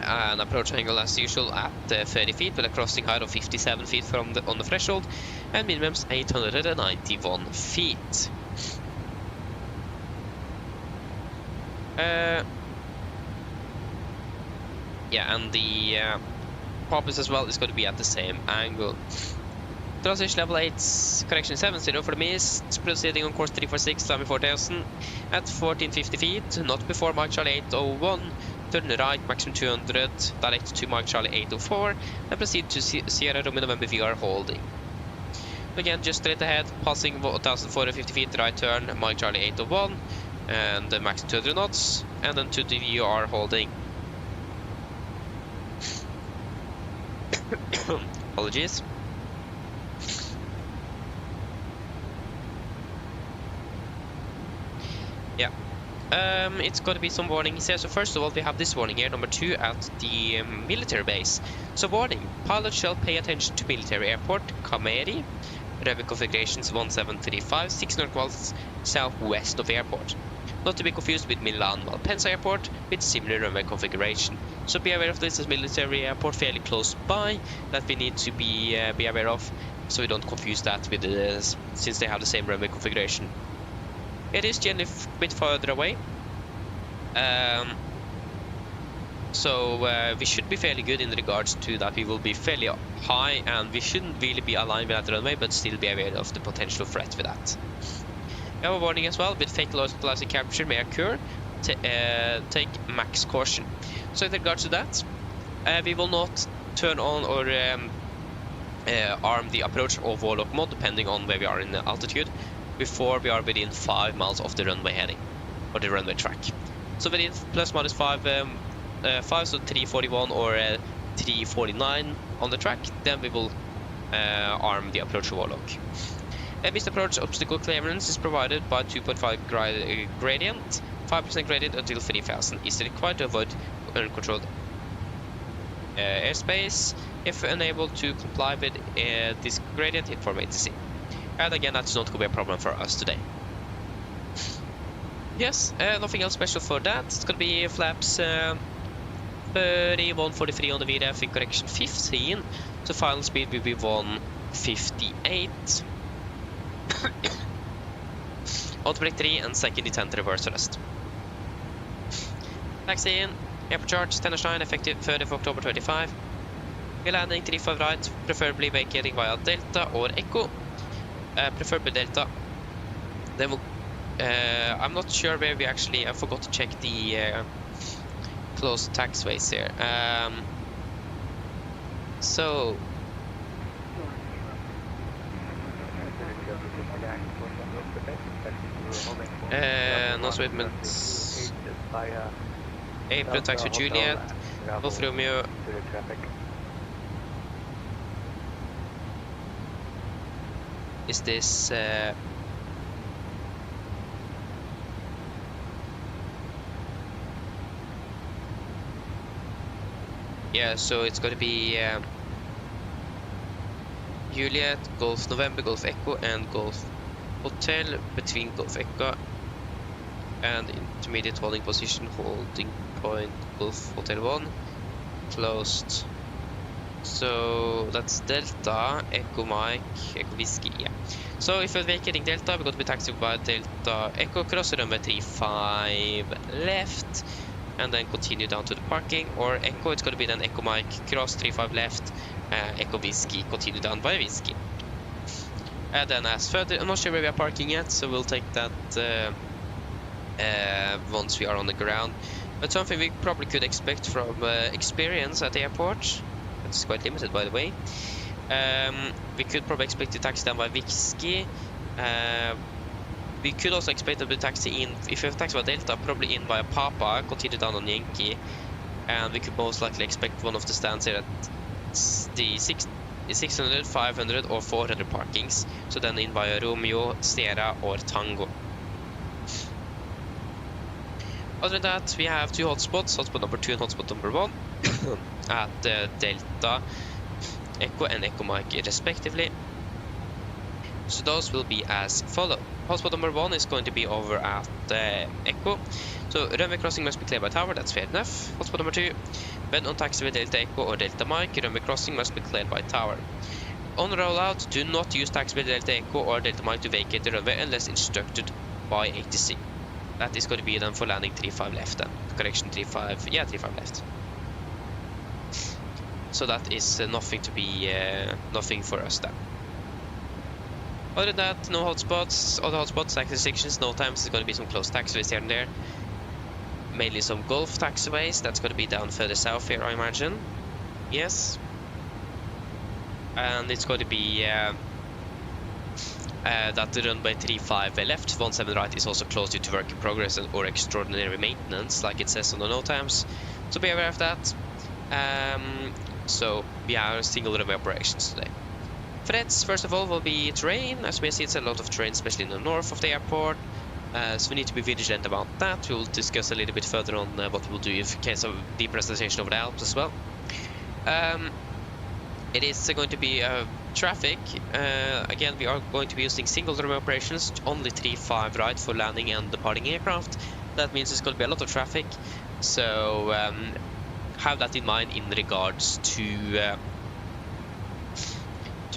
an approach angle as usual at 30 feet with a crossing height of 57 feet from on the threshold, and minimums 891 feet. Yeah, and the purpose as well is going to be at the same angle. Transition level 8, correction 70 for the mist, proceeding on course 346, climbing 4000 at 1450 feet, not before Mike Charlie 801, turn right, maximum 200, direct to Mike Charlie 804, and proceed to Sierra Romeo November VR holding. Again, just straight ahead, passing 1,450 feet, right turn, Mike Charlie 801, and max 200 knots, and then to the you are holding. Apologies. Yeah. It's going to be some warnings here. So first of all, we have this warning here, number 2 at the military base. So warning, pilots shall pay attention to military airport, Kameri, runway configurations 1735, 6 northwest southwest of airport. Not to be confused with Milan, Malpensa airport with similar runway configuration. So be aware of this as military airport fairly close by that we need to be aware of, so we don't confuse that with since they have the same runway configuration. It is generally a bit further away, so we should be fairly good in regards to that. We will be fairly high, and we shouldn't really be aligned with that runway, but still be aware of the potential threat with that. We have a warning as well, with fake localizing capture may occur. Take max caution. So in regards to that, we will not turn on or arm the approach or warlock mode depending on where we are in the altitude before we are within 5 miles of the runway heading or the runway track. So within plus minus 5, so 341 or 349 on the track, then we will arm the approach warlock. Missed approach obstacle clearance is provided by 2.5 gradient, 5% gradient until 3000 is required to avoid uncontrolled airspace. If unable to comply with this gradient, inform ATC. And again, that's not going to be a problem for us today. Yes, nothing else special for that. It's going to be flaps 143 on the VRF in correction 15. So final speed will be 158. Autobrake 3 and second detent reverse arrest. Taxi in, airport charge 10-9, effective 30th October 25. We're landing 35 right, preferably vacating via Delta or Echo. Preferably Delta. Then we'll, I'm not sure where we actually, I forgot to check the closed taxiways here. So no statements. April taxi Juliet, Golf Romeo. Is this yeah, so it's going to be Juliet, Golf November, Golf Echo, and Golf Hotel between Golf Echo and intermediate holding position, holding point Golf Hotel 1, closed. So that's Delta, Echo Mike, Echo Whiskey, yeah. So if we're vacating Delta, we're going to be taxied by Delta Echo, cross runway 35 left, and then continue down to the parking, or Echo, it's going to be then Echo Mike, cross 35 left, Echo Whiskey, continue down by Whiskey. And then as further, I'm not sure where we are parking yet, so we'll take that once we are on the ground. But something we probably could expect from experience at the airport, it's quite limited by the way. We could probably expect to taxi down by Whiskey. We could also expect to be taxi in, if we have taxi by Delta, probably in via Papa, continue down on Yankee. And we could most likely expect one of the stands here at the 600, 500 or 400 parkings. So then in via Romeo, Sierra or Tango. Other than that, we have two hotspots, hotspot number 2 and hotspot number 1 at Delta Echo and Echo Mike respectively. So those will be as follow. Hotspot number 1 is going to be over at Echo. So runway crossing must be cleared by tower, that's fair enough. Hotspot number 2, when on taxi with Delta Echo or Delta Mike, runway crossing must be cleared by tower. On rollout, do not use taxi with Delta Echo or Delta Mike to vacate the runway unless instructed by ATC. That is going to be done for landing 35 left then. Correction 35, yeah, 35 left. So that is nothing to be, nothing for us then. Other than that, no hotspots. Other hotspots, taxi sections, no times. There's going to be some closed taxiways here and there. Mainly some Gulf taxiways. That's going to be down further south here, I imagine. Yes. And it's going to be that the runway 35 left, 17 right is also close due to work in progress or extraordinary maintenance, like it says on the note times. So be aware of that. So we are single runway operations today. Threats, first of all, will be terrain. As we see, it's a lot of terrain, especially in the north of the airport. So we need to be vigilant about that. We'll discuss a little bit further on what we'll do in case of depressurization over the Alps as well. It is going to be traffic. Again, we are going to be using single runway operations, only 35 right for landing and departing aircraft. That means there's going to be a lot of traffic. So have that in mind in regards to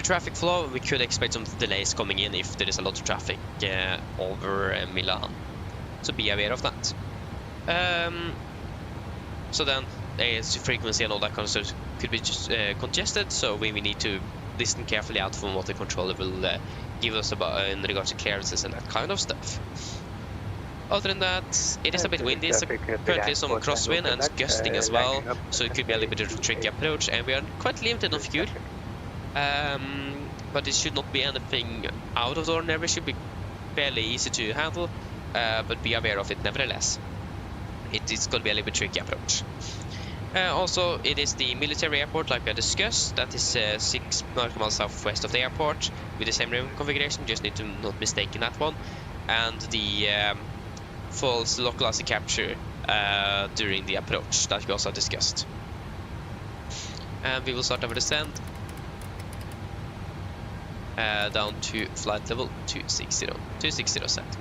traffic flow. We could expect some delays coming in if there is a lot of traffic over Milan. So be aware of that. So then frequency and all that kind of stuff could be just congested, so we need to listen carefully out from what the controller will give us about in regards to clearances and that kind of stuff. Other than that, it is a bit windy, so currently some crosswind and gusting as well, so it could be a little bit of a tricky approach, and we are quite limited on fuel. But it should not be anything out of the ordinary. It should be fairly easy to handle, but be aware of it nevertheless. It is going to be a little bit tricky approach. Also, it is the military airport, like I discussed. That is 6 nautical miles southwest of the airport with the same rim configuration. Just need to not mistake in that one. And the false localized capture during the approach that we also discussed. And we will start our descent down to flight level 260 set.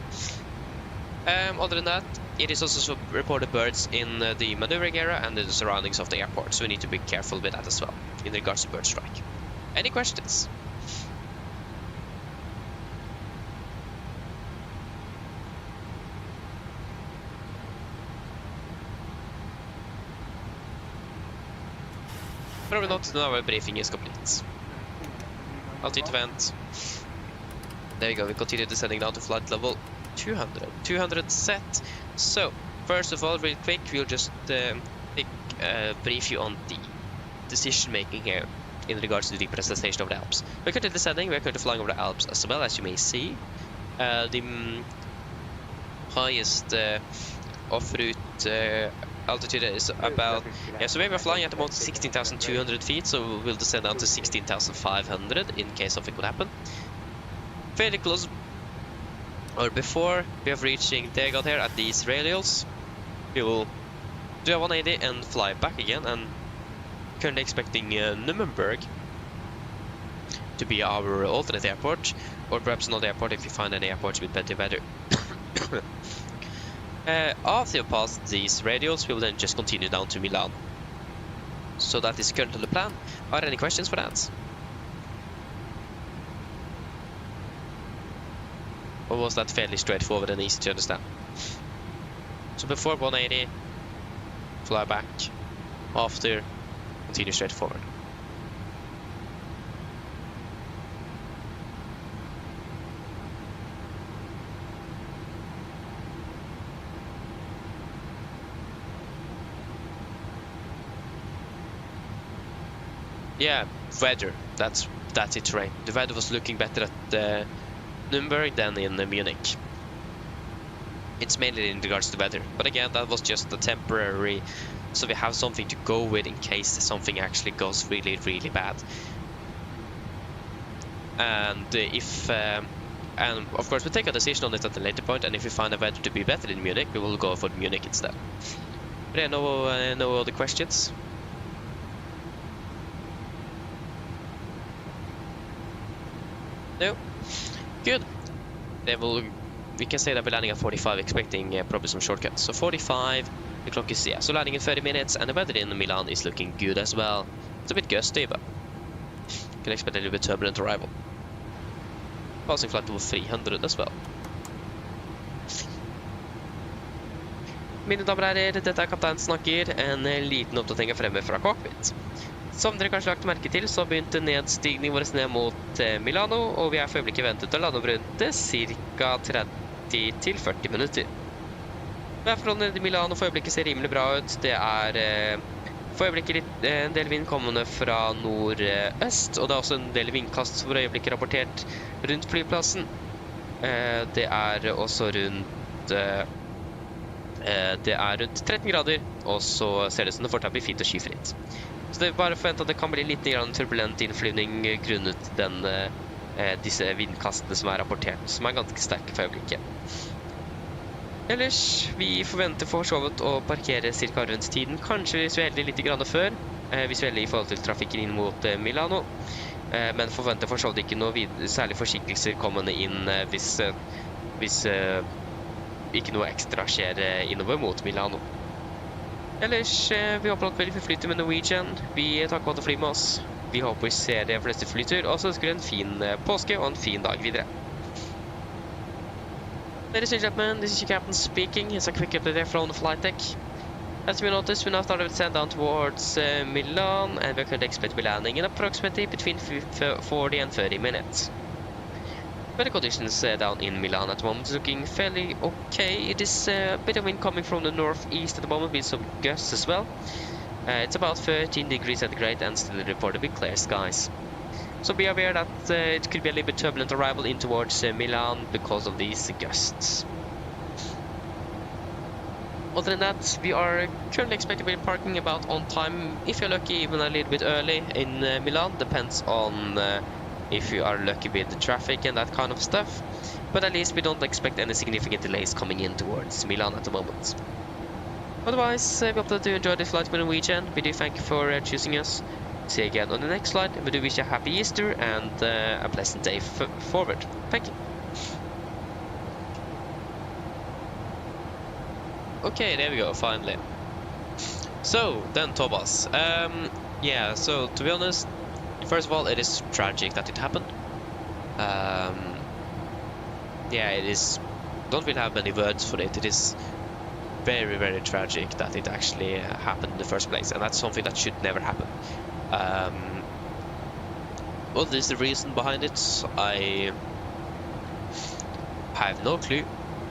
Other than that, it is also reported birds in the maneuvering area and the surroundings of the airport, so we need to be careful with that as well in regards to bird strike. Any questions? Probably not. Now our briefing is complete. Altitude vent. There you go. We continue descending down to flight level 200 set. So first of all, real quick, we'll just brief you on the decision making here in regards to the depressurization of the Alps. We're currently descending, we're currently flying over the Alps as well, as you may see. The highest off-route altitude is about, so we were flying at about 16,200 feet, so we'll descend down to 16,500 in case something would happen. Fairly close, or before we have reaching Takeoff here at these radials, we will do a 180 and fly back again, and currently expecting Nuremberg to be our alternate airport, or perhaps another airport if you find any airports with better weather. After you pass these radials, we will then just continue down to Milan. So that is currently the plan. Are there any questions for that? Or was that fairly straightforward and easy to understand? So before 180, fly back. After, continue straight forward. Yeah, weather. That's it, terrain. The weather was looking better at Nuremberg than in Munich. It's mainly in regards to the weather, but again, that was just a temporary, so we have something to go with in case something actually goes really, really bad. And and of course, we'll take a decision on it at a later point, and if we find the weather to be better in Munich, we will go for Munich instead. But yeah, no other questions? No? Good. We can say that we're landing at 45, expecting probably some shortcuts. So 45, the clock is, so landing in 30 minutes, and the weather in Milan is looking good as well. It's a bit gusty, but you can expect a little bit turbulent arrival. Passing flight level 300 as well. Mine damer og herrer, dette kaptein snakker, en liten oppdatering fremme fra cockpit. Som dere kanskje lagt merke til, så begynte nedstigningen vår ned mot Milano, og vi for øyeblikket ventet å lande rundt ca. 30-40 minutter. Værforholdene i Milano for øyeblikket ser rimelig bra ut. Det For øyeblikket en del vind kommende fra nordøst, og det er også en del vindkast for øyeblikket rapportert rundt flyplassen. Det er også rundt 13 grader, og så ser det som det fortsatt blir fint og skyfritt. Så det er bare forventet at det kan bli litt turbulent innflyvning grunnet disse vindkastene som er rapportert, som er ganske sterke for øyeblikket. Ellers, vi forventer for så vidt å parkere cirka rundt tiden, kanskje hvis vi er heldige litt grann før, hvis vi er heldige i forhold til trafikken inn mot Milano, men forventer for så vidt ikke noe særlig forsinkelser kommende inn hvis ikke noe ekstra skjer innover mot Milano. Ellers, vi håper at vi flyter med Norwegian. Vi takker for at fly med oss. Vi håper vi ser de fleste flytur, og så ønsker vi en fin påske og en fin dag videre. Ladies and gentlemen, this is your captain speaking. It's a quick update from the flight deck. As we noticed, we now started to send down towards Milan, and we could expect to be landing in approximately between 40 and 30 minutes. Weather conditions down in Milan at the moment is looking fairly okay. It is a bit of wind coming from the northeast at the moment with some gusts as well. It's about 13 degrees centigrade and still reported with clear skies. So be aware that it could be a little bit turbulent arrival in towards Milan because of these gusts. Other than that, we are currently expected to be parking about on time, if you're lucky, even a little bit early in Milan. Depends on if you are lucky with the traffic and that kind of stuff. But at least we don't expect any significant delays coming in towards Milan at the moment. Otherwise, we hope that you enjoyed this flight with Norwegian. We do thank you for choosing us. See you again on the next flight. We do wish you a happy Easter and a pleasant day forward. Thank you. Okay, there we go, finally. So, then Thomas. Yeah, so to be honest, first of all, it is tragic that it happened. Yeah, it is. Don't really have many words for it. It is very, very tragic that it actually happened in the first place, and that's something that should never happen. What is the reason behind it? I have no clue.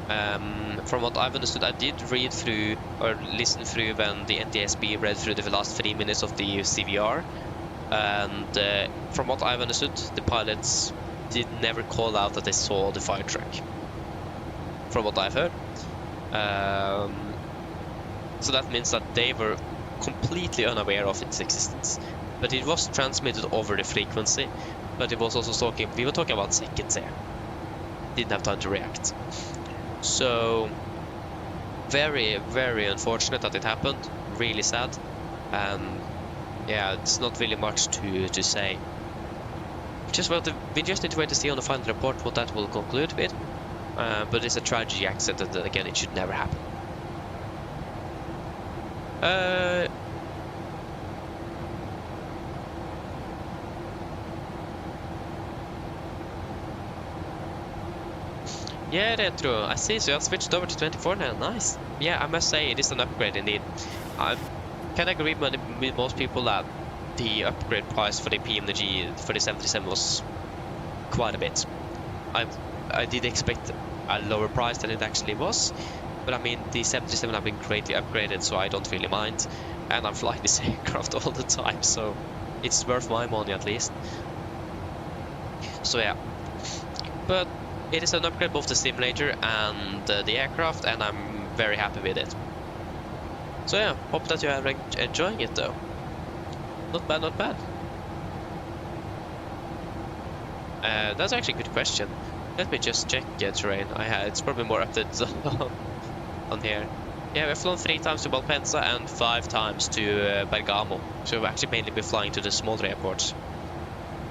From what I've understood, I did read through or listen through when the NTSB read through the last 3 minutes of the CVR. And from what I've understood, the pilots did never call out that they saw the fire truck. From what I've heard. So that means that they were completely unaware of its existence. But it was transmitted over the frequency. But it was also we were talking about seconds here. Didn't have time to react. So very, very unfortunate that it happened. Really sad. Yeah, it's not really much to say. We just need to wait to see on the final report what that will conclude with. But it's a tragic accident, and again, it should never happen. Yeah, Retro, I see, so you have switched over to 24 now, nice. Yeah, I must say, it is an upgrade indeed. I can agree with most people that the upgrade price for the PMDG for the 77 was quite a bit. I did expect a lower price than it actually was, but I mean, the 77 have been greatly upgraded, so I don't really mind. And I'm flying this aircraft all the time, so it's worth my money at least. So yeah, but it is an upgrade both the simulator and the aircraft, and I'm very happy with it. So yeah, hope that you are enjoying it though. Not bad, not bad. That's actually a good question. Let me just check terrain. It's probably more updated on here. Yeah, we've flown 3 times to Malpensa and 5 times to Bergamo. So we've actually mainly been flying to the smaller airports.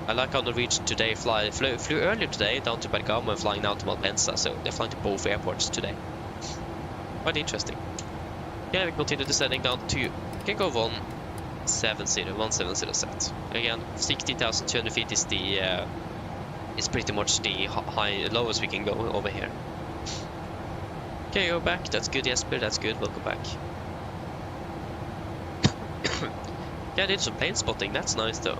I like how Norwegian today flew earlier today down to Bergamo and flying now to Malpensa. So they're flying to both airports today. Quite interesting. Yeah, we continue descending down to Takeoff 170 set. Again, 16,200 feet is the is pretty much the lowest we can go over here. Okay, you're back. That's good, Jesper. That's good. Welcome back. Yeah, I did some plane spotting. That's nice, though.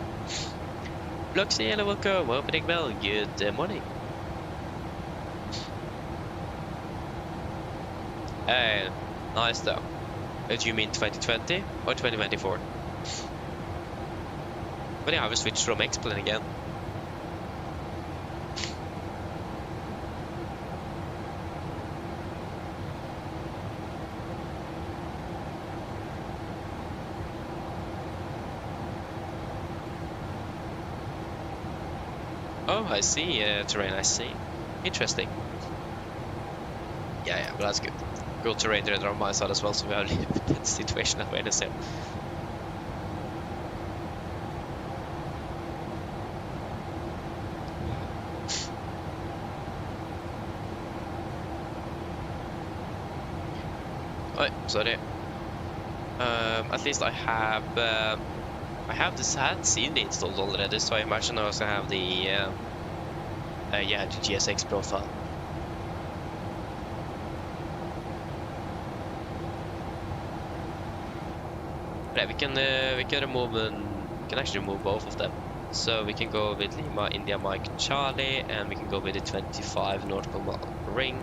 Bloxy, hello, welcome. Opening bell. Good morning. Nice, though. Do you mean 2020 or 2024? But yeah, I will switch from X-Plane again. Oh, I see terrain, I see. Interesting. Yeah, but that's good. Good terrain there on my side as well, so we have a little bit situational awareness here. Oh, sorry. At least I have the scene installed already, so I imagine I also have the the GSX profile. Yeah, we can actually remove both of them. So we can go with Lima India Mike Charlie, and we can go with the 25 nautical mile ring.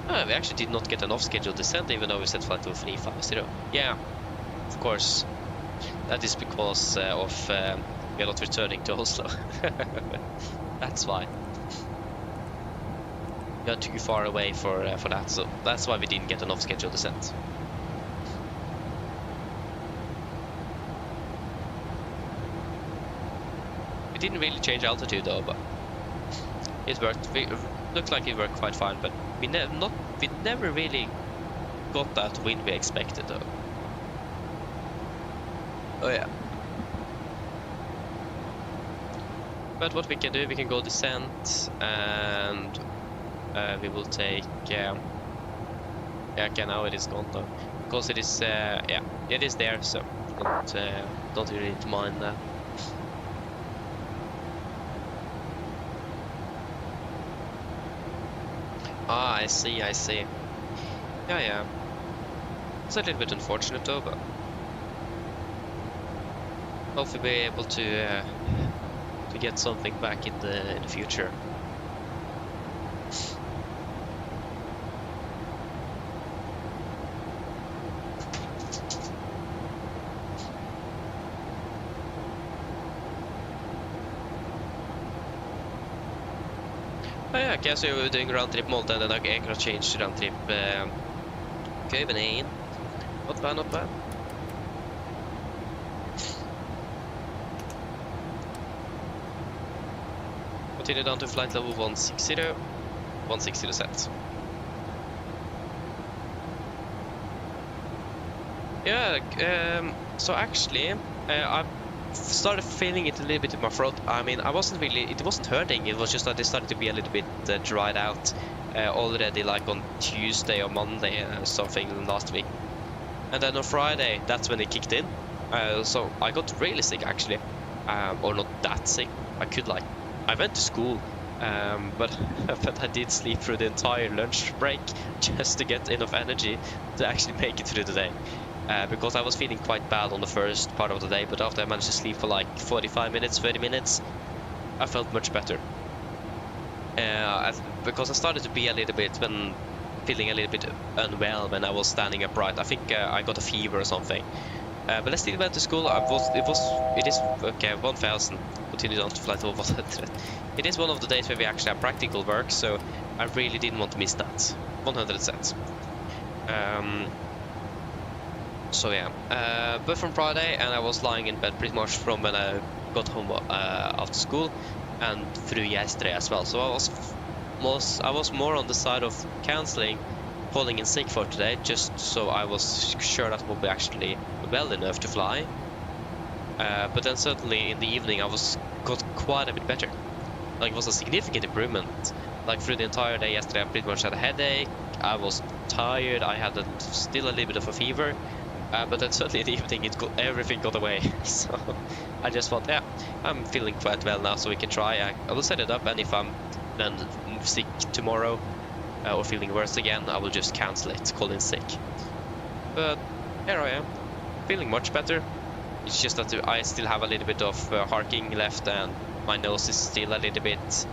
We actually did not get an off-schedule descent, even though we set flight to 350. Yeah, of course. That is because of we are not returning to Oslo. That's why. We are too far away for that, so that's why we didn't get an off-schedule descent. We didn't really change altitude though, but it worked. It looked like it worked quite fine, but we never really got that wind we expected though. Oh yeah. But what we can do, we can go descent, and we will take yeah, okay, now it is gone though, because it is yeah, it is there, so don't really need to mind that. Ah, I see. Yeah. It's a little bit unfortunate though, but hopefully be able to get something back in the future. Oh yeah, okay, so we were doing round trip Malta, and then I aircraft changed to round trip Copenhagen. Not bad. Continue down to flight level 160 set. Yeah, so actually, I started feeling it a little bit in my throat. I mean, it wasn't hurting, it was just that it started to be a little bit dried out already, like on Tuesday or Monday something last week. And then on Friday, that's when it kicked in. So I got really sick actually, or not that sick. I went to school, but I did sleep through the entire lunch break just to get enough energy to actually make it through the day. Because I was feeling quite bad on the first part of the day, but after I managed to sleep for like 45 minutes, 30 minutes, I felt much better. Because I started to be a little bit feeling a little bit unwell when I was standing upright. I think I got a fever or something. But I still went to school. It is okay. 1000. Continued on to flight over 100. It is one of the days where we actually have practical work, so I really didn't want to miss that. 100 cents. So yeah, but from Friday, and I was lying in bed pretty much from when I got home after school, and through yesterday as well. So I was more on the side of cancelling, calling in sick for today, just so I was sure that I would be actually well enough to fly. But then certainly in the evening I got quite a bit better. Like, it was a significant improvement. Like, through the entire day yesterday I pretty much had a headache, I was tired, I had still a little bit of a fever. But then certainly in the evening everything got away. So I just thought, yeah, I'm feeling quite well now, so we can try. I will set it up, and if I'm then sick tomorrow or feeling worse again, I will just cancel it, call in sick. But here I am, feeling much better. It's just that I still have a little bit of harking left, and my nose is still a little bit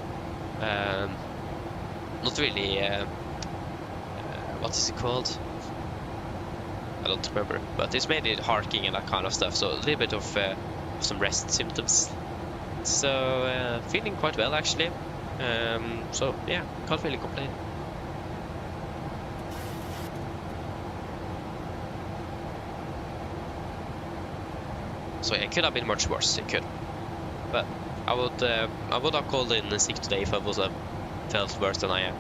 not really what is it called? I don't remember, but it's mainly harking and that kind of stuff, so a little bit of some rest symptoms. So feeling quite well actually. So yeah, can't really complain. So yeah, it could have been much worse. It could, but I would have called in sick today if I was felt worse than I am.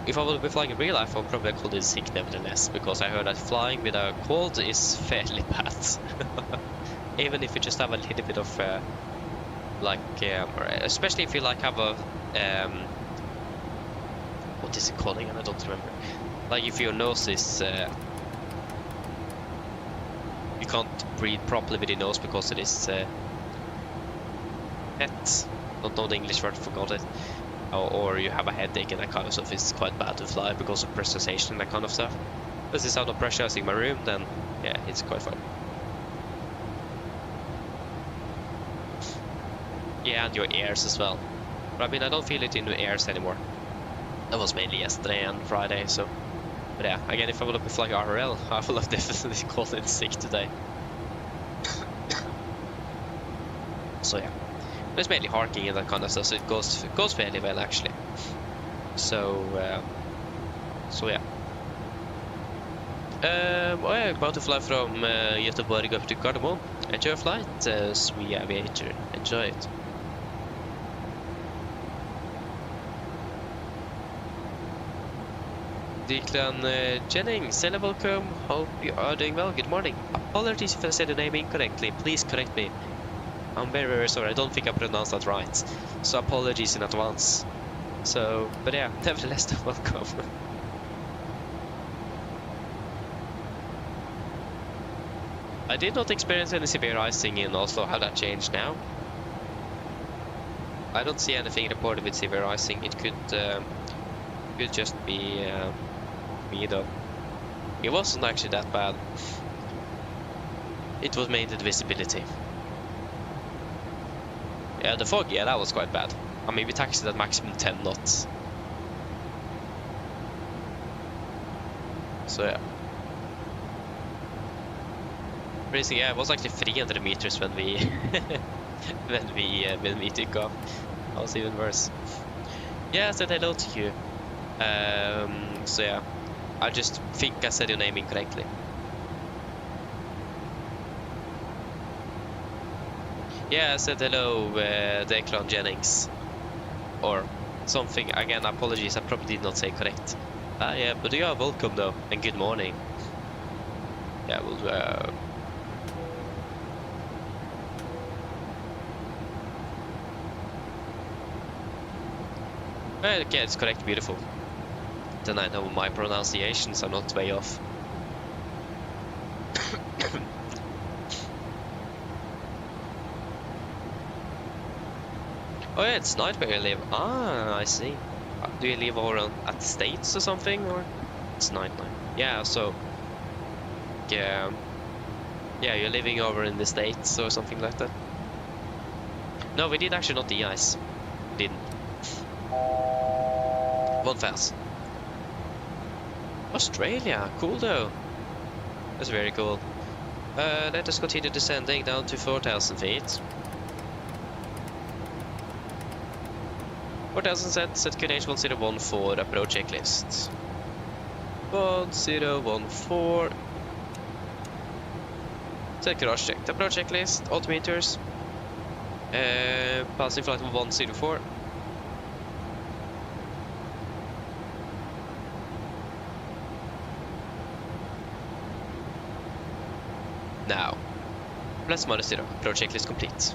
If I would be flying in real life, I would probably call in sick nevertheless, because I heard that flying with a cold is fairly bad. Even if you just have a little bit of especially if you like have a what is it called again? I don't remember. Like if your nose is you can't breathe properly with your nose because it is wet. Don't know the English word, forgot it. Or you have a headache and that kind of stuff. It's quite bad to fly because of pressurization and that kind of stuff. But since I'm not pressurizing my room, then yeah, it's quite fun. Yeah, and your ears as well. But I mean, I don't feel it in your ears anymore. That was mainly yesterday and Friday, so. But yeah, again, if I would have been flying RRL, I would have definitely called in sick today. So yeah. But it's mainly harking and that kind of stuff, so it goes fairly well actually. So yeah. I'm about to fly from Göteborg up to Gardermoen. Enjoy your flight, Sweet Aviator. Enjoy it. Declan Jennings, hello, welcome. Hope you are doing well. Good morning. Apologies if I said your name incorrectly. Please correct me. I'm very, very sorry. I don't think I pronounced that right. So apologies in advance. So, but yeah, nevertheless, welcome. I did not experience any severe icing in Oslo. How that changed now? I don't see anything reported with severe icing. It could just be me though. It wasn't actually that bad. It was mainly the visibility. Yeah, the fog, yeah, that was quite bad. I mean, we taxied at maximum 10 knots. So yeah. Racing, yeah, it was actually 300 meters when we when we took off. That was even worse. Yeah, I said hello to you. So yeah, I just think I said your name incorrectly. Yeah, I said hello, Declan Jennings. Or something. Again, apologies, I probably did not say correct. Yeah, but you are welcome though, and good morning. Yeah, we'll okay, it's correct, beautiful. Then I know my pronunciations are not way off. Oh yeah, it's night where you live. Ah, I see. Do you live over at the States or something, or it's night? Yeah, so yeah, you're living over in the States or something like that. No, we did actually not de-ice. Didn't. 1,000. Australia, cool though. That's very cool. Let us continue descending down to 4,000 feet. 4,000 set QNH 1014, approach checklist. 1014. Set crash checked. Approach checklist, altimeters. Passing flight 104. Now, plus minus 0. Approach checklist complete.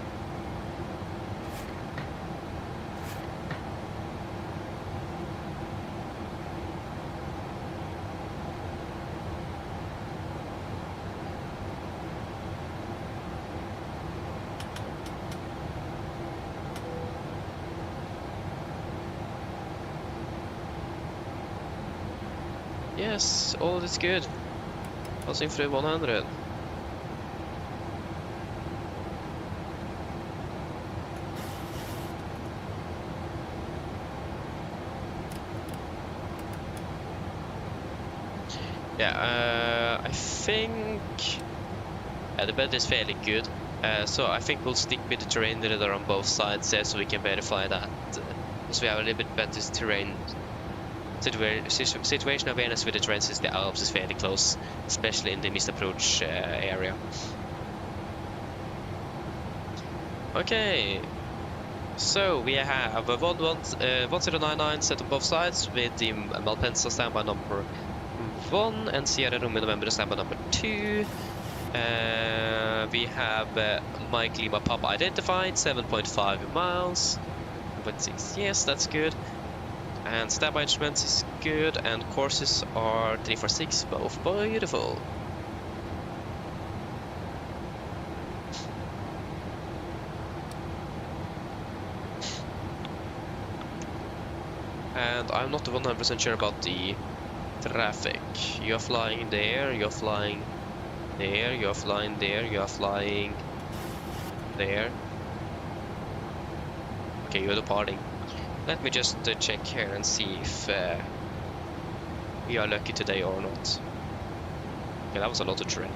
Yes, all is good. Passing through 100. Yeah, I think the bed is fairly good. So I think we'll stick with the terrain radar on both sides there, so we can verify that. Because we have a little bit better terrain situation awareness with the terrain, since the Alps is fairly close, especially in the missed approach area. Okay, so we have a 1099 set on both sides with the Malpensa standby number 1 and Sierra Romeo November standby number 2. We have Mike Lima Papa identified, 7.5 miles, 7.6, yes, that's good. And standby instruments is good, and courses are 346, both beautiful. And I'm not 100% sure about the traffic. You're flying there, you're flying there, you're flying there, you're flying there. Okay, you're departing. Let me just check here and see if we are lucky today or not. Okay, that was a lot of terrain.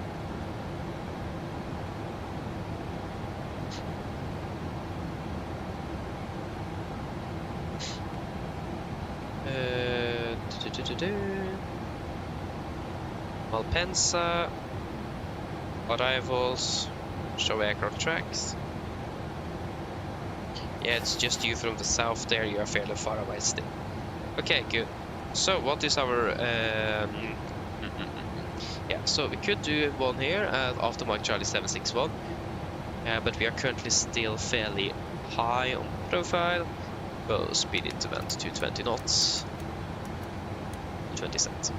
Malpensa, arrivals, show aircraft tracks. Yeah, it's just you from the south there, you are fairly far away still. Okay, good. So what is our... yeah, so we could do one here after Mike Charlie 761. But we are currently still fairly high on profile. We'll speed it to 220 knots. 20 cents.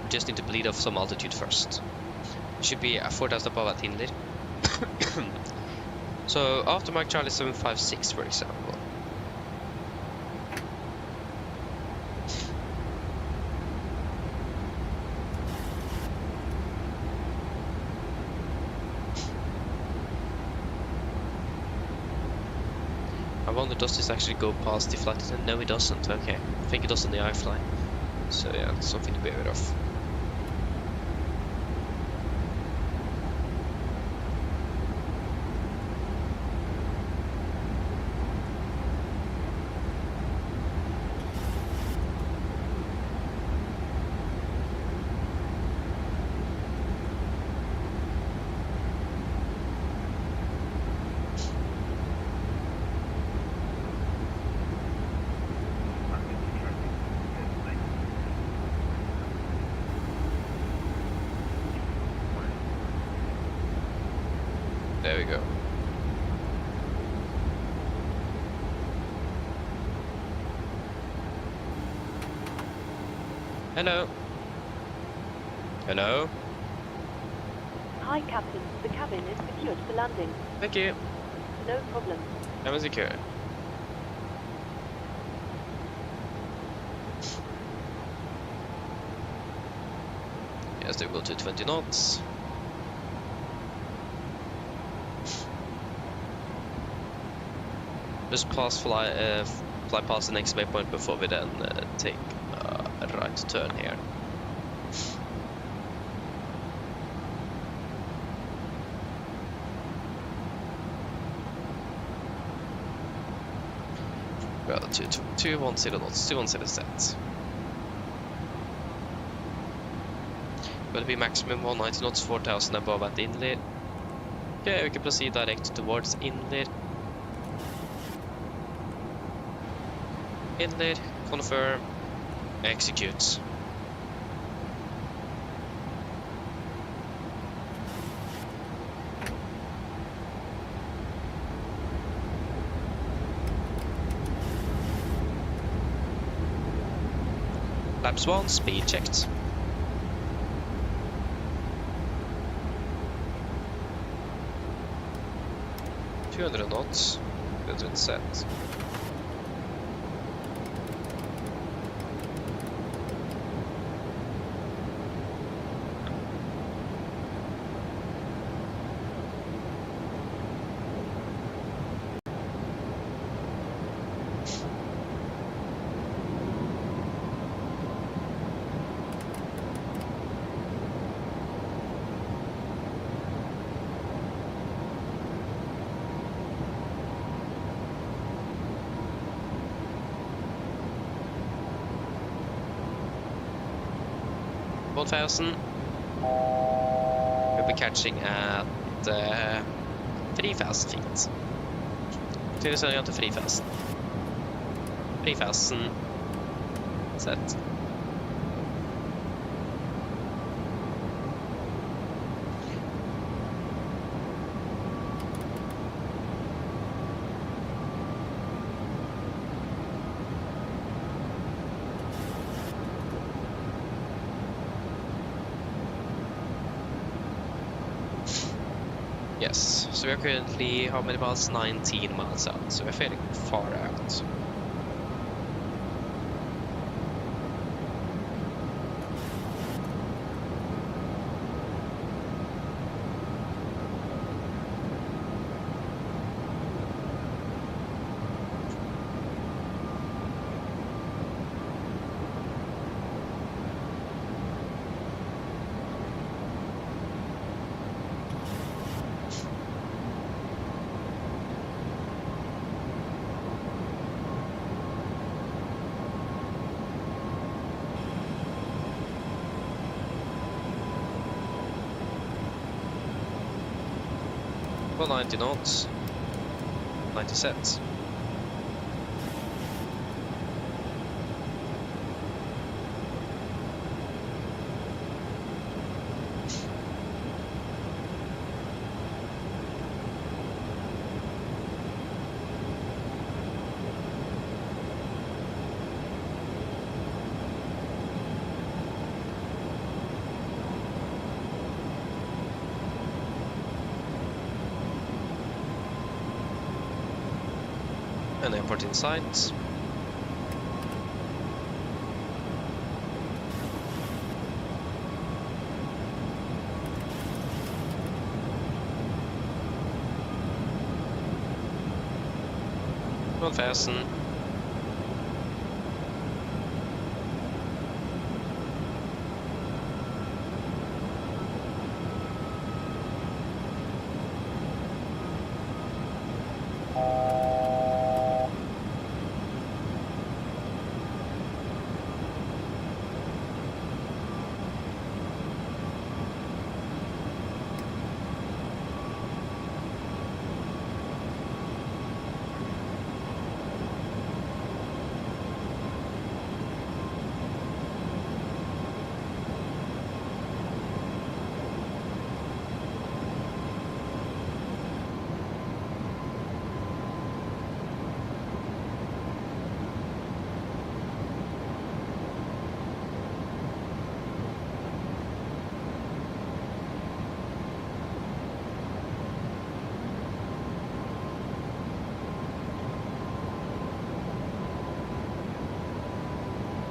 Just need to bleed off some altitude first. Should be 4,000 above at Inlet. So after Mike Charlie 756, for example. I wonder, does this actually go past the flight attendant? No, it doesn't. Okay, I think it does on the IFLY. So yeah, that's something to be aware of. There we go. Hello. Hello. Hi, Captain. The cabin is secured for landing. Thank you. No problem. That was secure. Yes, they will to 20 knots. Just fly past the next waypoint before we then take a right turn here. Well, 210 knots, 210 set. Will be maximum 190 knots, 4,000 above at inlet. Okay, we can proceed direct towards inlet. Inlet, confirm, execute. Laps 1, speed checked. $200 knots, 200 set. 1,000. We'll be catching at 3,000 feet. Continuing on to 3,000. 3,000. Set. Yes, so we're currently, how many miles? 19 miles out, so we're fairly far out. Well, 90 knots, 90 sets. An airport in sight. One thousand.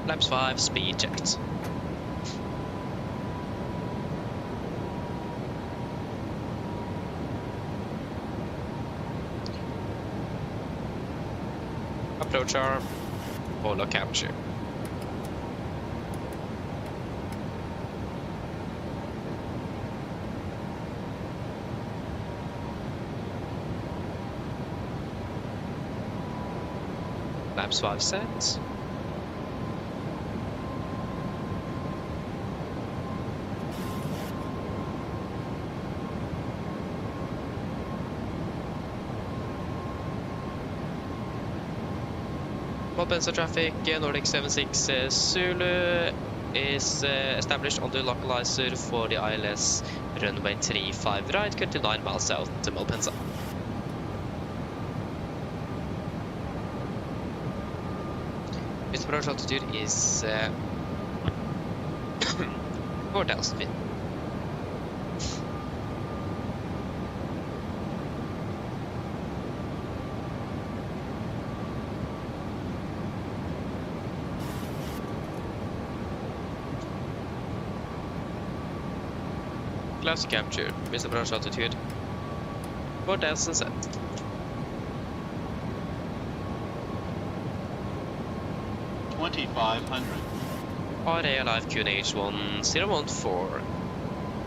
Laps 5, speed checked. Approach arm, polo capture. Laps 5 set. Volanta traffic, Nordic 76 Zulu is established on the localizer for the ILS runway 35 right, currently 9 miles south to Malpensa. Its approach altitude is 4,000 feet. Close capture, missed approach altitude 4,000 set. RA Alive QNH 1014.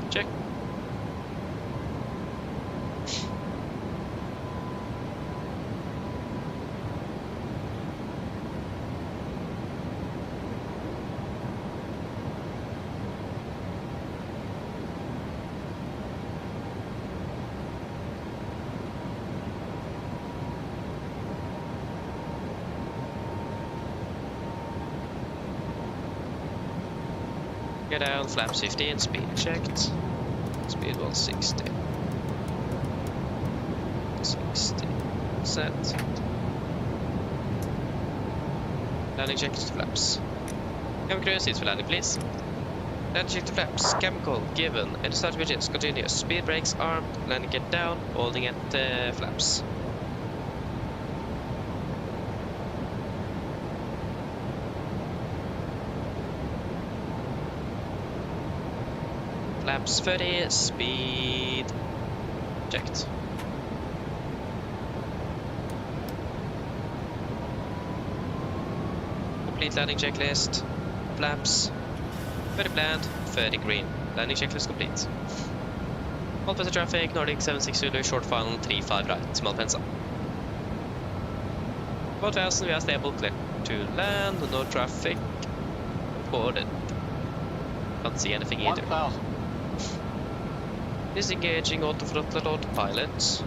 Check. Get down, flaps 15, speed checked. Speed was 60. 60. Set. Landing check to flaps. Cabin crew, seats for landing, please. Landing check to flaps. Chemical given. Any start widgets continuous. Speed brakes armed. Landing get down. Holding at flaps. Flaps 30. Speed checked. Complete landing checklist. Flaps 30 planned, 30 green. Landing checklist complete. Malpensa traffic, Nordic 76 Zulu, short final 35 right, Malpensa. 4000, we are stable, clear to land, no traffic reported. Can't see anything either. 1,000. Disengaging auto throttle autopilot.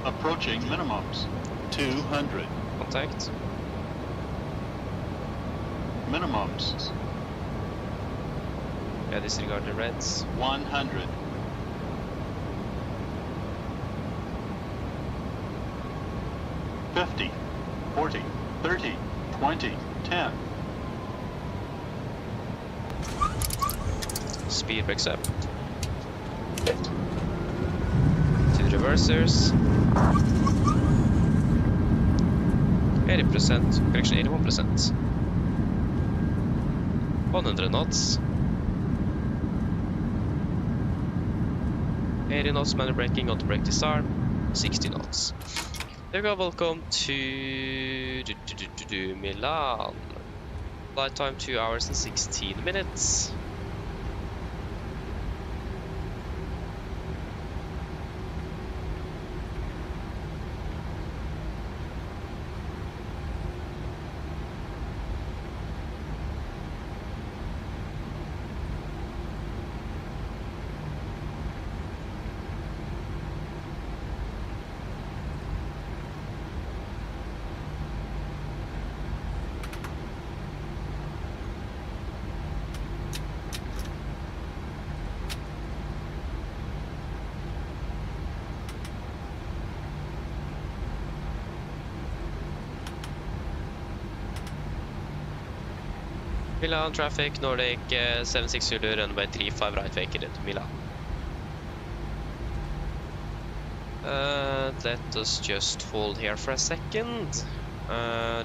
Approaching minimums. 200. Contact. Minimums. Yeah, disregard the reds. 100. $50, 40, 30, 20, 10. Speed breaks up. To the reversers. 80%, correction 81%. 100 knots. 80 knots, manual braking, auto brake disarm. 60 knots. There we go, welcome to Milan. Flight time 2 hours and 16 minutes. Milan traffic, Nordic 76 Zulu, runway 35 right vacated, Milan. Let us just hold here for a second.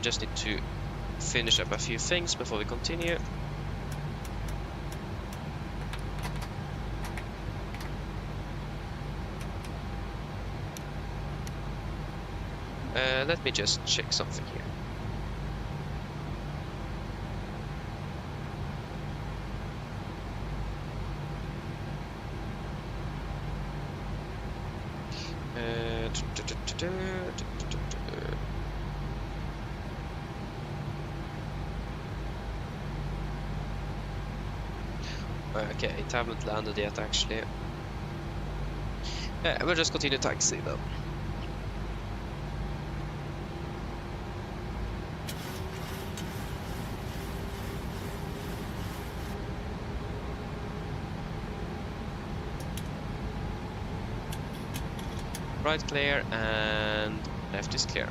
Just need to finish up a few things before we continue. Let me just check something here. Okay, it haven't landed yet actually. Yeah, we'll just continue taxi then. Right clear and left is clear.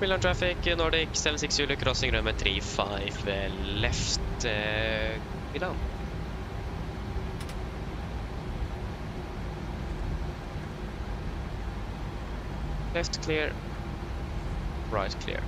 Milan traffic, Nordic 76 Zulu crossing runway 35 left, Milan. Left clear, right clear.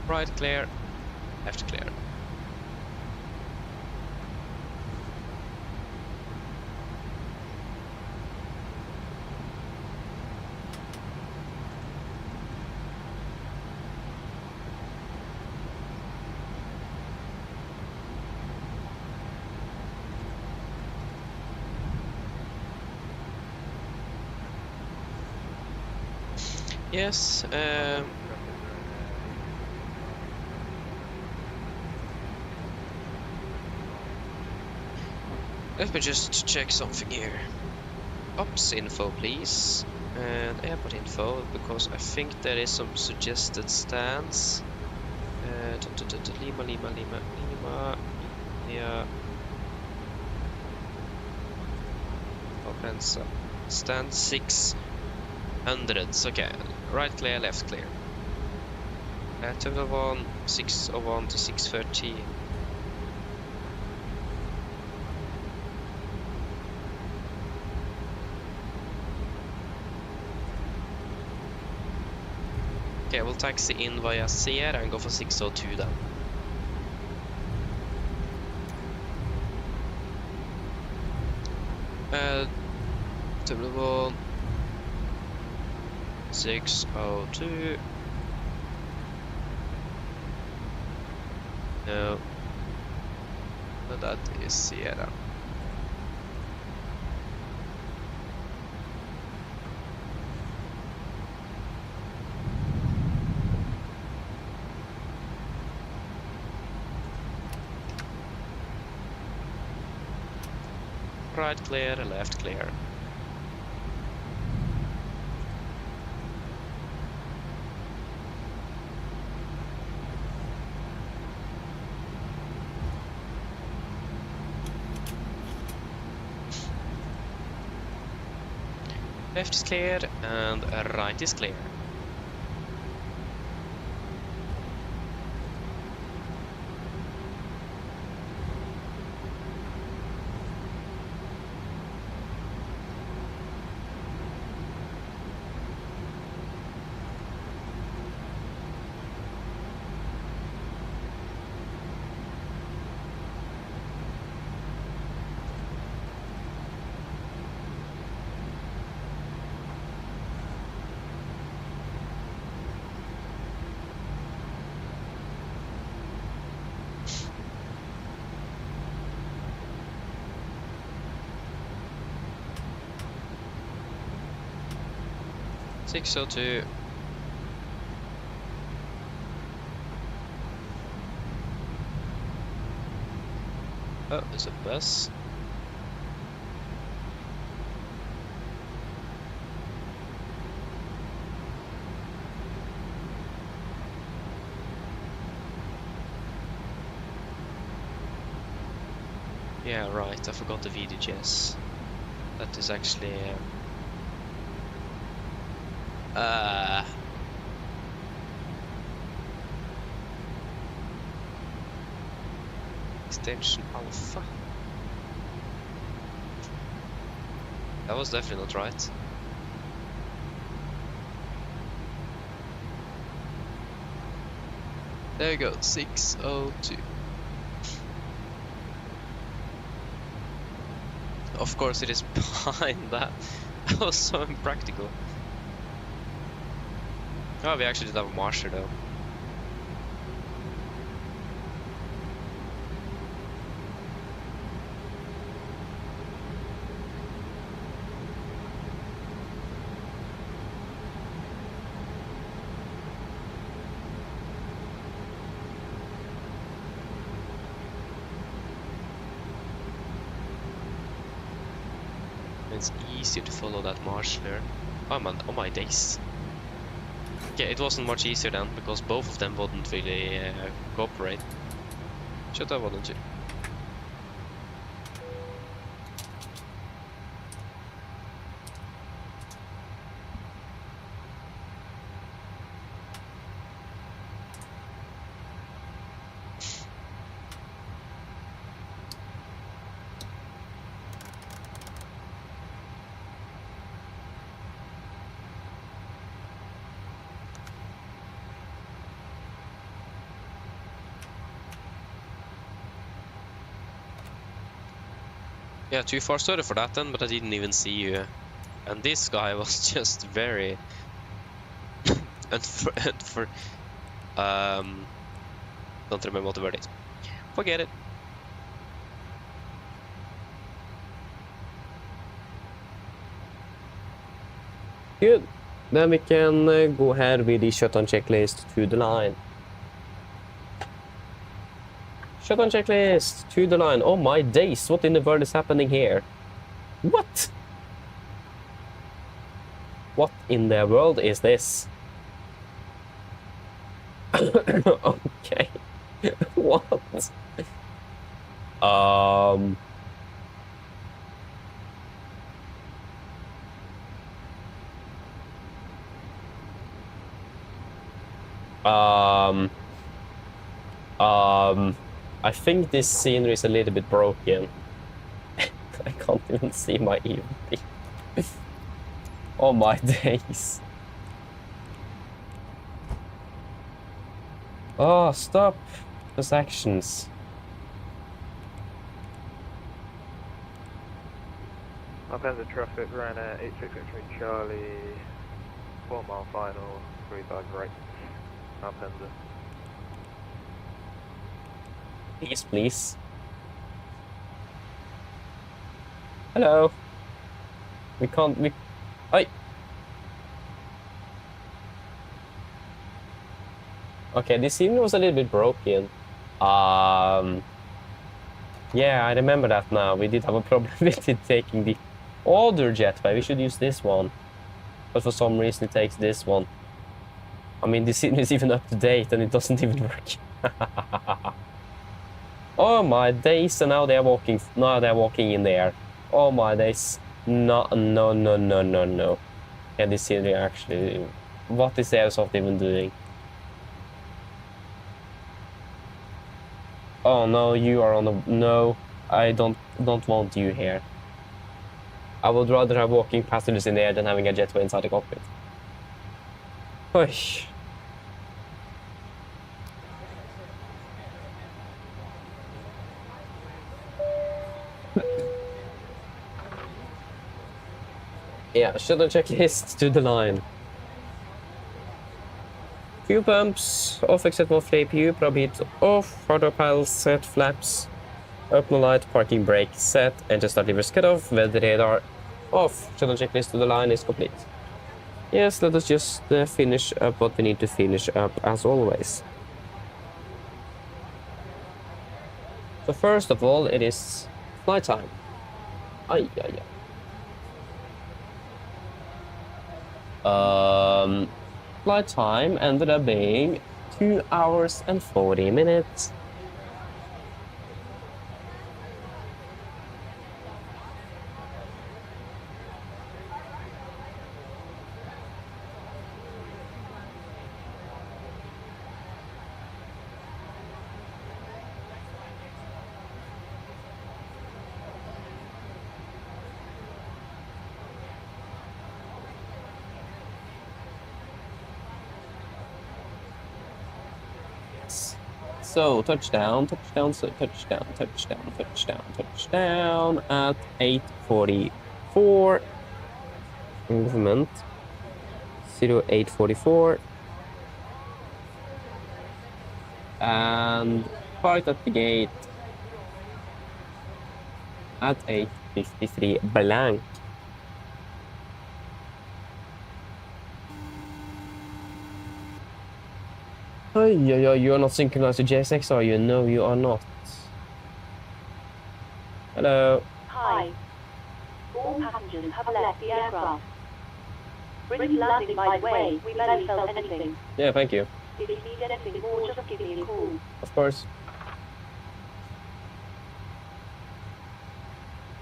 Right clear, left clear. Yes, let me just check something here. Ops info, please, and airport info, because I think there is some suggested stands. Lima. Yeah. Volanta. Stand 600. Okay. Right clear, left clear. Terminal 1, 601 to 613. Okay, we'll taxi in via Sierra and go for 602 then. Terminal 1, 602. No, that is Sierra. Right clear, left clear. Left is clear and right is clear. Six oh two. Oh, there's a bus. Yeah, right, I forgot the VDGs. That is actually extension alpha. That was definitely not right. There you go, 602. Of course it is behind that. That was so impractical. Oh, we actually did have a marsher though. It's easier to follow that marshal here. Oh man, oh my days. Okay, it wasn't much easier then, because both of them wouldn't really cooperate. Shut up, wouldn't you? Yeah, too far started for that then, but I didn't even see you. And this guy was just very... don't remember what the word is. Forget it. Good. Then we can go ahead with the shutdown checklist to the line. Shutdown checklist to the line. Oh my days, what in the world is happening here? What? What in the world is this? Okay. What? I think this scenery is a little bit broken. I can't even see my EMP. Oh my days. Oh, stop those actions. Up end of traffic, ran at 8663 Charlie, 4 mile final, 35 right, up ender. Please, please. Hello. We can't, Oi. Okay, this scene was a little bit broken. Yeah, I remember that now. We did have a problem with it taking the other jetway. We should use this one. But for some reason it takes this one. I mean, this scene is even up to date and it doesn't even work. Oh my days, and now they're walking in there. Oh my days. No. Yeah, this scene actually... What is Airsoft even doing? Oh no, you are on the... No, I don't want you here. I would rather have walking passengers in the air than having a jetway inside the cockpit. Push. Yeah, shutdown checklist to the line. Fuel pumps, off except one flame APU, probe heat off, hardware piles set, flaps, open light, parking brake set, engine start levers cut off, weather radar off. Shutdown checklist to the line is complete. Yes, let us just finish up what we need to finish up as always. So first of all, it is flight time. Ay. Flight time ended up being 2 hours and 40 minutes. So touchdown at 8:44. Movement 0844. And parked at the gate at 8:53 blank. Oh, you're not synchronized to JSX, are you? No, you are not. Hello. Hi. All all passengers have left the aircraft. Brisk landing, by the way. We barely felt anything. Yeah, thank you. If you need anything more, just give me a call. Of course.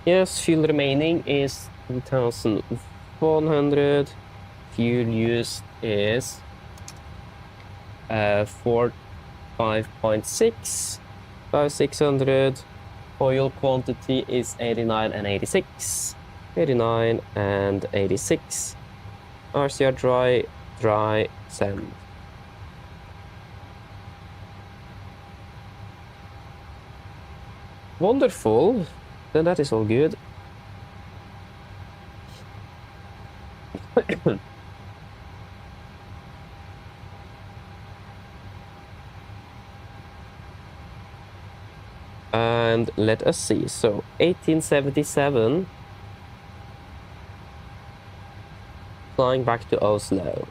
Yes, fuel remaining is 3,100. Fuel used is 5.6. 5,600. Oil quantity is 89 and 86. 89 and 86. RCR dry, send. Wonderful. Then that is all good. And let us see. So 1877. Flying back to Oslo.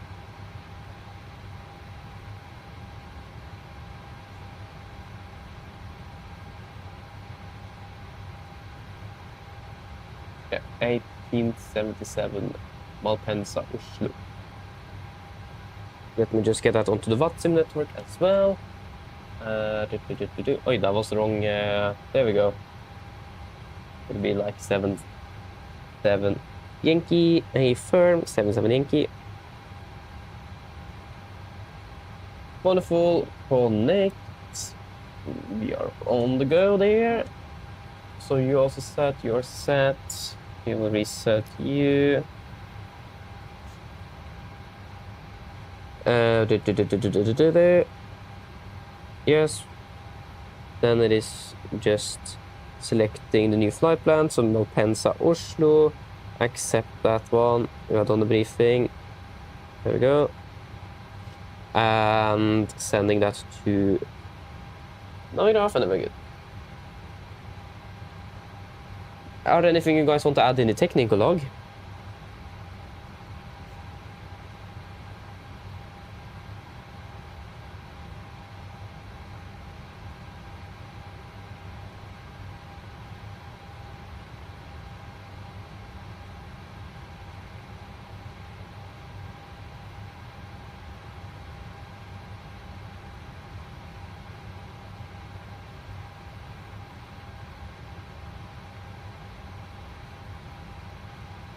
Yeah, 1877 Malpensa, Oslo. Let me just get that onto the VATSIM network as well. Oh, that was the wrong. There we go. It'd be like 7 Yankee, a firm 77 Yankee. Wonderful. Connect. We are on the go there. So you also set your set. We will reset you. Yes. Then it is just selecting the new flight plan. So Malpensa Oslo. Accept that one. We have done the briefing. There we go. And sending that to Navigraph, and then we're good. Are there anything you guys want to add in the technical log?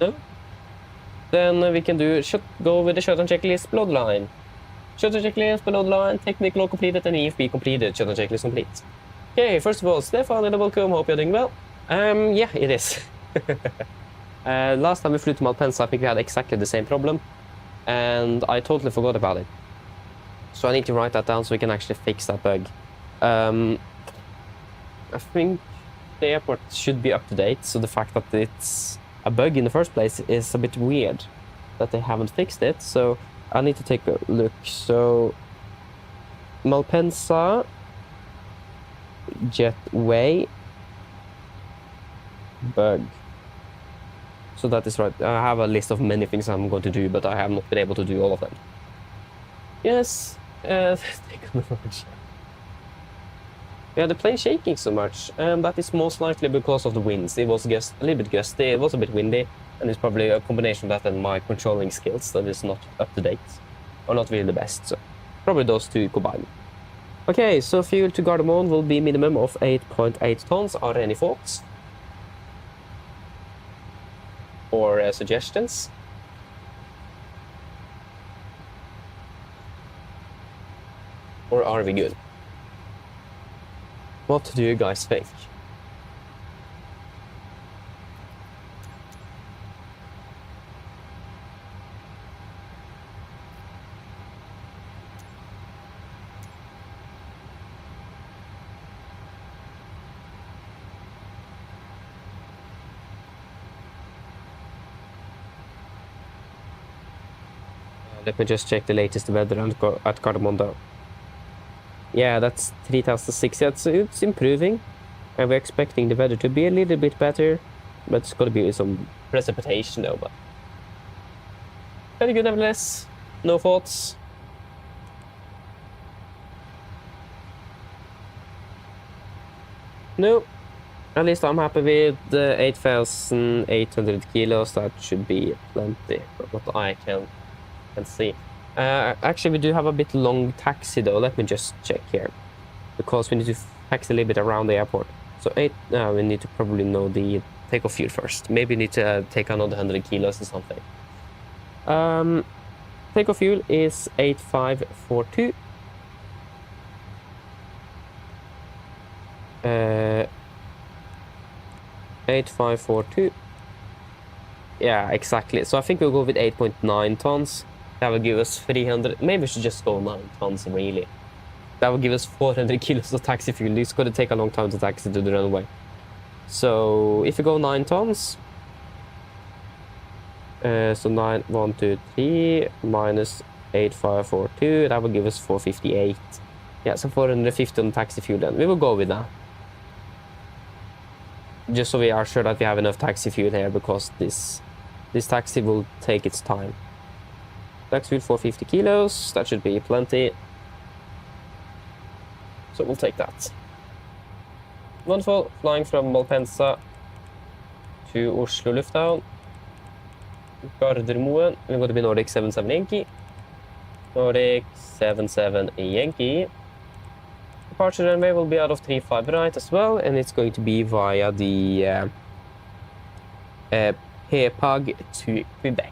No? Then we can go with the shutdown checklist bloodline. Shutdown checklist, bloodline, technical log completed, and EFB completed. Shutdown checklist complete. Okay, first of all, Stefan, and welcome. Hope you're doing well. Yeah, it is. Last time we flew to Malpensa, I think we had exactly the same problem, and I totally forgot about it. So I need to write that down so we can actually fix that bug. I think the airport should be up to date, so the fact that it's a bug in the first place is a bit weird that they haven't fixed it, so I need to take a look. So Malpensa jetway bug. So that is right. I have a list of many things I'm going to do, but I have not been able to do all of them. Yes, yeah, the plane shaking so much, and that is most likely because of the winds. It was just a little bit gusty, it was a bit windy, and it's probably a combination of that and my controlling skills that is not up to date, or not really the best, so probably those two combined. Okay, so fuel to Gardermoen will be minimum of 8.8 tons. Are there any thoughts? Or suggestions? Or are we good? What do you guys think? Let me just check the latest weather at Gardermoen. Yeah, that's 3,600. It's improving, and we're expecting the weather to be a little bit better, but it's gonna be some precipitation though. But very good nevertheless. No thoughts. No. At least I'm happy with the 8,800 kilos. That should be plenty from what I can see. Actually, we do have a bit long taxi though. Let me just check here, because we need to taxi a little bit around the airport. So we need to probably know the takeoff fuel first. Maybe we need to take another 100 kilos or something. Takeoff fuel is 8542. 8542. Yeah, exactly. So I think we'll go with 8.9 tons. That will give us 300. Maybe we should just go 9 tons, really. That will give us 400 kilos of taxi fuel. It's going to take a long time to taxi to the runway. So if we go 9 tons, so 9, 1, 2, 3 minus 8542, that will give us 458. Yeah, so 450 on taxi fuel then. We will go with that. Just so we are sure that we have enough taxi fuel here, because this taxi will take its time. Taxi fuel 450 kilos, that should be plenty. So we'll take that. Wonderful, flying from Malpensa to Oslo Lufthavn. Gardermoen, we're going to be Nordic 77 Yankee. Nordic 77 Yankee. Departure runway will be out of 35 right as well, and it's going to be via the Pepag to Quebec.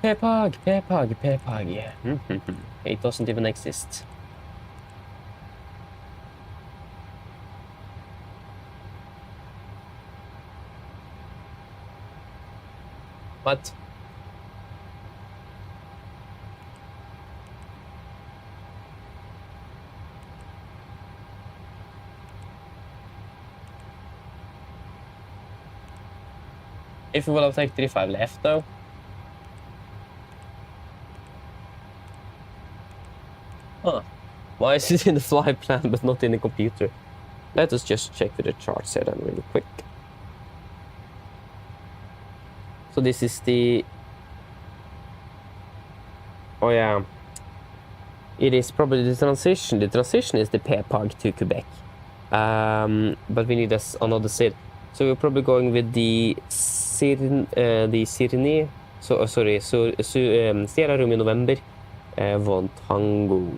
Pepag, yeah. It doesn't even exist. What? If we will have take 35 left though. Huh. Why is it in the flight plan but not in the computer? Let us just check with the charts here then really quick. So this is the... Oh yeah. It is probably the transition. The transition is the Pepag to Quebec. But we need another seat. So we're probably going with the Sirni. So Sierra Romeo November. Von Tango.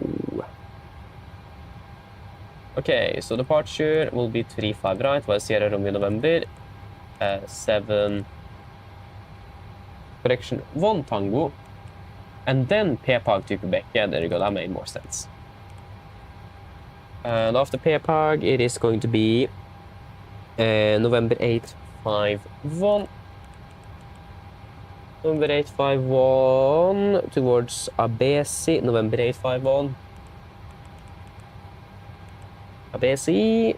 Okay, so departure will be 35 right, while Sierra Romeo November 7 correction 1 Tango, and then Pepag to Quebec. Yeah, there you go, that made more sense. And after Pepag, it is going to be November 851. November 851 towards Abesi. November 851. Abesi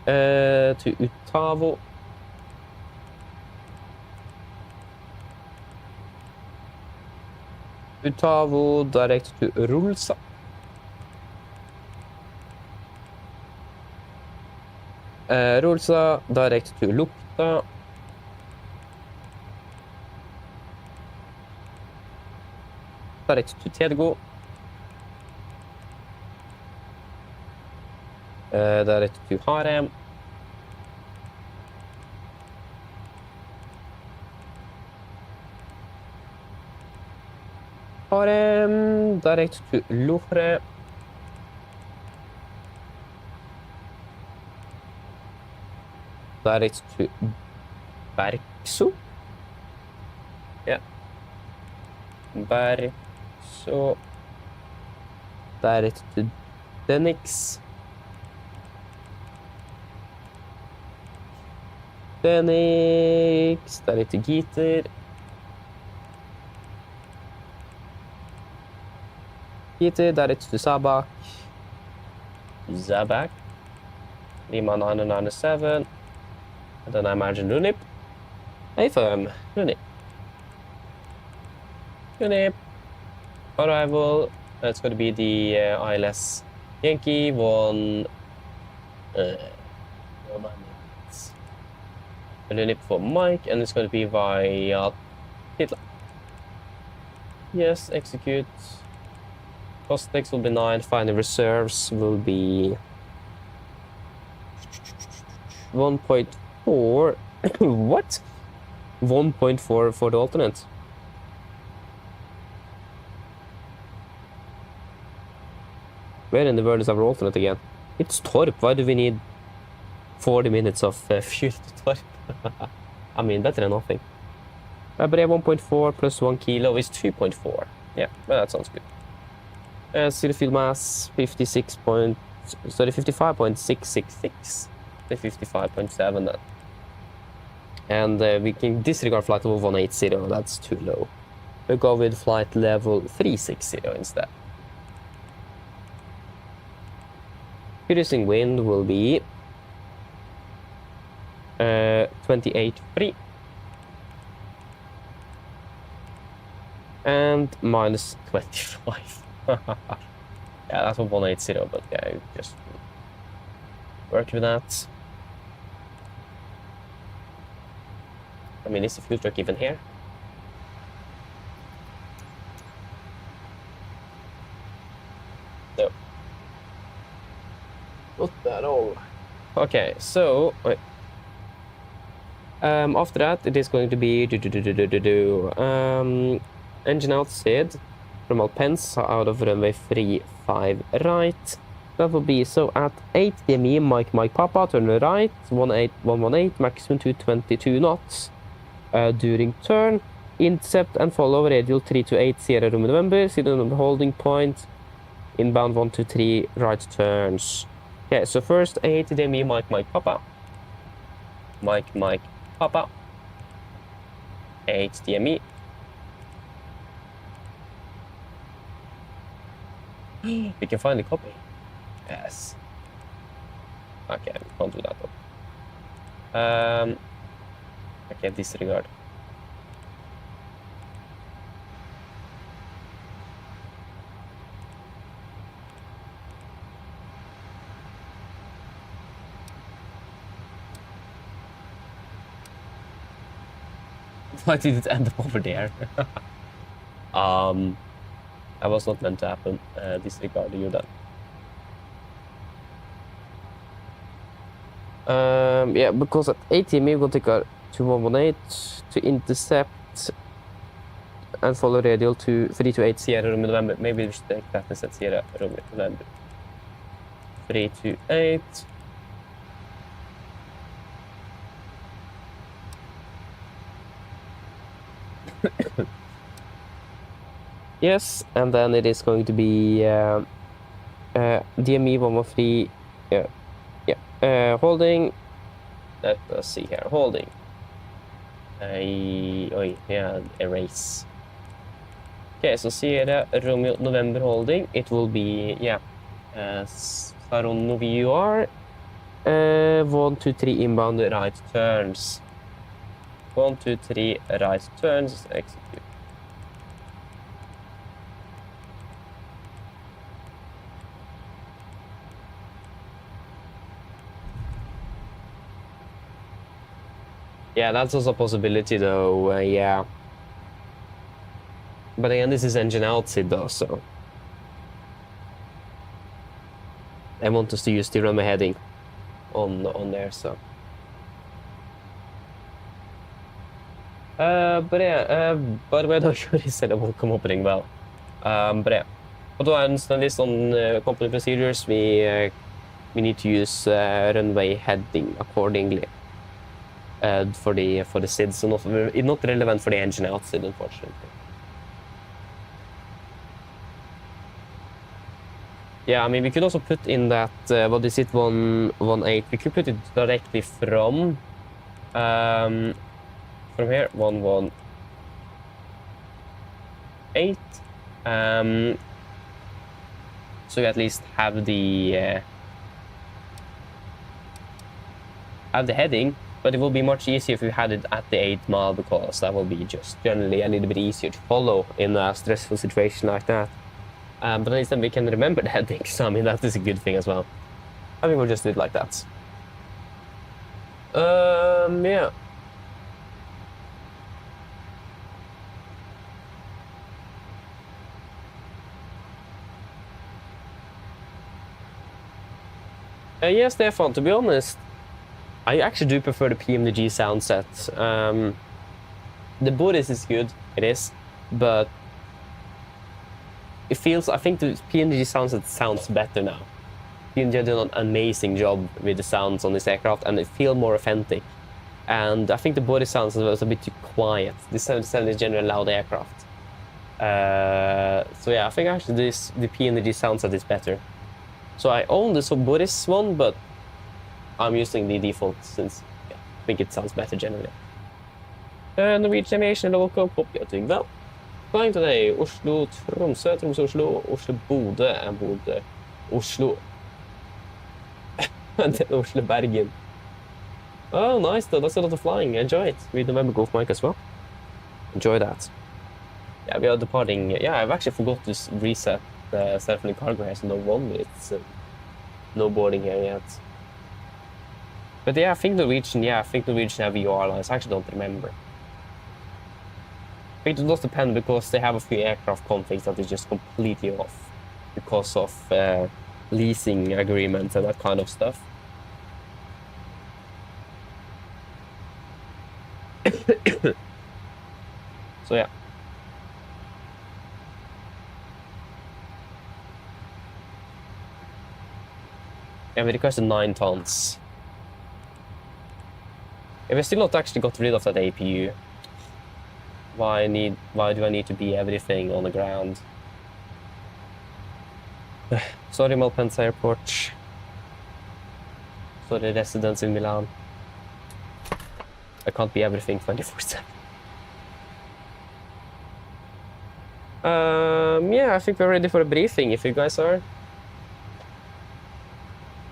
to Utavo. Utavo direct to Rulsa. Rulsa direct to Lukta. Direct to Tedgo. Direct to Harem. Harem direct to Lohre. Direct to Bergso. Yeah. Bergso. Direct to Denix. Denix. Direct to Giter. Giter direct to Zabak. Zabak. Lima 997. And then I imagine Runip. Hey firm, Runip. Runip. Arrival. That's going to be the ILS Yankee 1. Runip for Mike, and it's going to be via Hitler. Yes, execute. Costex will be 9. Final reserves will be 1.4. What? 1.4 for the alternate. Where in the world is our alternate again? It's Torp. Why do we need 40 minutes of fuel to Torp? I mean, better than nothing. But yeah, 1.4 plus 1 kilo is 2.4. Yeah, well, that sounds good. Zero fuel mass, 55.666. The 55.7 then. And we can disregard flight level 180, that's too low. We'll go with flight level 360 instead. Cruising wind will be 28 free. And minus 25. Yeah, that's what 180, but yeah, just work with that. I mean, is the fuel truck even here? No. Not at all. Okay, so wait. After that, it is going to be engine outside from Alpens out of runway 35 right. That will be so at 8 DME, Mike Papa, turn right, 118, maximum 222 knots. During turn, intercept and follow radial 328 Sierra Romeo November, signal holding point, inbound 123 right turns. Okay, so first 8 DME, Mike Papa. Mike Papa. 8 DME. We can find the copy. Yes. Okay, we can't do that though. Okay, disregard. Why did it end up over there? That was not meant to happen. Disregard you then. Yeah, because at 18 we're gonna take our 2118 to intercept and follow radial to 328 Sierra Romeo November. Maybe we should take that instead, Sierra Romeo November. 328. Yes, and then it is going to be DME 113. Holding. Let us see here. Holding. Yeah, erase. Okay, so Sierra Romeo November holding. It will be, yeah, Saron VR. 1, 2, 3 inbound right turns. 1, 2, 3 right turns. Execute. Yeah, that's also a possibility though, yeah. But again, this is engine outside though, so. I want us to use the runway heading on there, so. But yeah, by the way, though, Yuri said it won't come opening well. But yeah. But to understand this on company procedures, we need to use runway heading accordingly. For the SID, so not relevant for the engine outside, unfortunately. Yeah, I mean, we could also put in that, what is it, 118, we could put it directly from here, 118, so you at least have the heading. But it will be much easier if you had it at the 8 mile, because that will be just generally a little bit easier to follow in a stressful situation like that. But at least then we can remember the heading, so I mean that is a good thing as well. I think we'll just do it like that. Yeah. Yeah, Stefan, to be honest, I actually do prefer the PMDG sound set. The Boris is good, it is, but it feels, I think the PMDG sound set sounds better now. PMDG did an amazing job with the sounds on this aircraft, and it feels more authentic. And I think the Boris sounds was a bit too quiet. This 77 is generally a loud aircraft. So yeah, I think actually the PMDG sound set is better. So I own the Boris one, but I'm using the default since yeah, I think it sounds better generally. Norwegian Aviation Local Copy to well. Flying today, Oslo, Tromsø, Tromsø, Oslo, Oslo, Bodø, and Bodø, Oslo. And then Oslo, Bergen. Oh, nice though, that's a lot of flying, enjoy it. With the Navigraph mic as well. Enjoy that. Yeah, we are departing. Yeah, I've actually forgot to reset the self-flying cargo here, so no wonder it's no boarding here yet. But yeah, I think Norwegian have VR lines. I actually don't remember. I think it does depend because they have a few aircraft configs that is just completely off because of leasing agreements and that kind of stuff. So yeah. Yeah, we requested 9 tons. Yeah, we still not actually got rid of that APU. Why do I need to be everything on the ground? Sorry, Malpensa Airport. Sorry, residents in Milan. I can't be everything 24/7. Yeah, I think we're ready for a briefing if you guys are.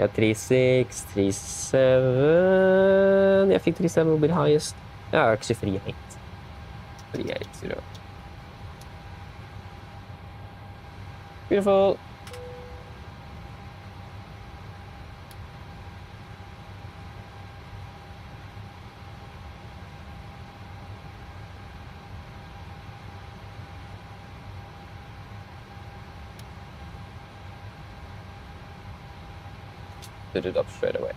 Yeah, 36, 37. Yeah, I think 37 will be the highest. Yeah, actually 38. 380. Beautiful. Put it up straight away.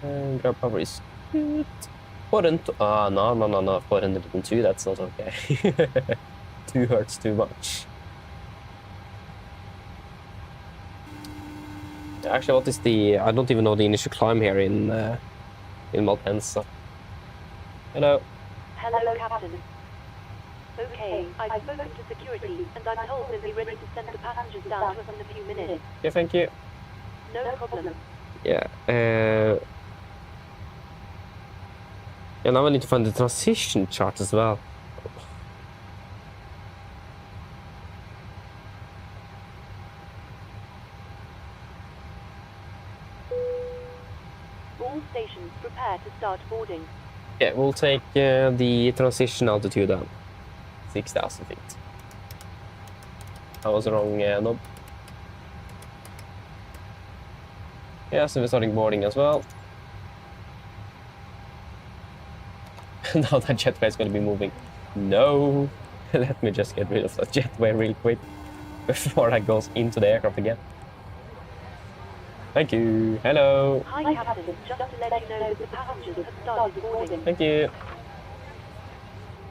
And grab power is good. 402. Ah, no. 402, that's not okay. 2 hurts too much. Actually, what is the... I don't even know the initial climb here in Malpensa. Hello. Hello, Captain. Okay, I've spoken to security, and I'm told they'll be ready to send the passengers down to us in a few minutes. Yeah, thank you. No problem. Yeah, yeah, now I need to find the transition chart as well. All stations prepare to start boarding. Yeah, we'll take the transition altitude down. 6,000 feet. I was wrong, Nob. Yeah, so we're starting boarding as well. Now that jetway is going to be moving. No! Let me just get rid of that jetway real quick before that goes into the aircraft again. Thank you. Hello. Hi, Captain. Just to let you know that the passengers have started boarding. Thank you.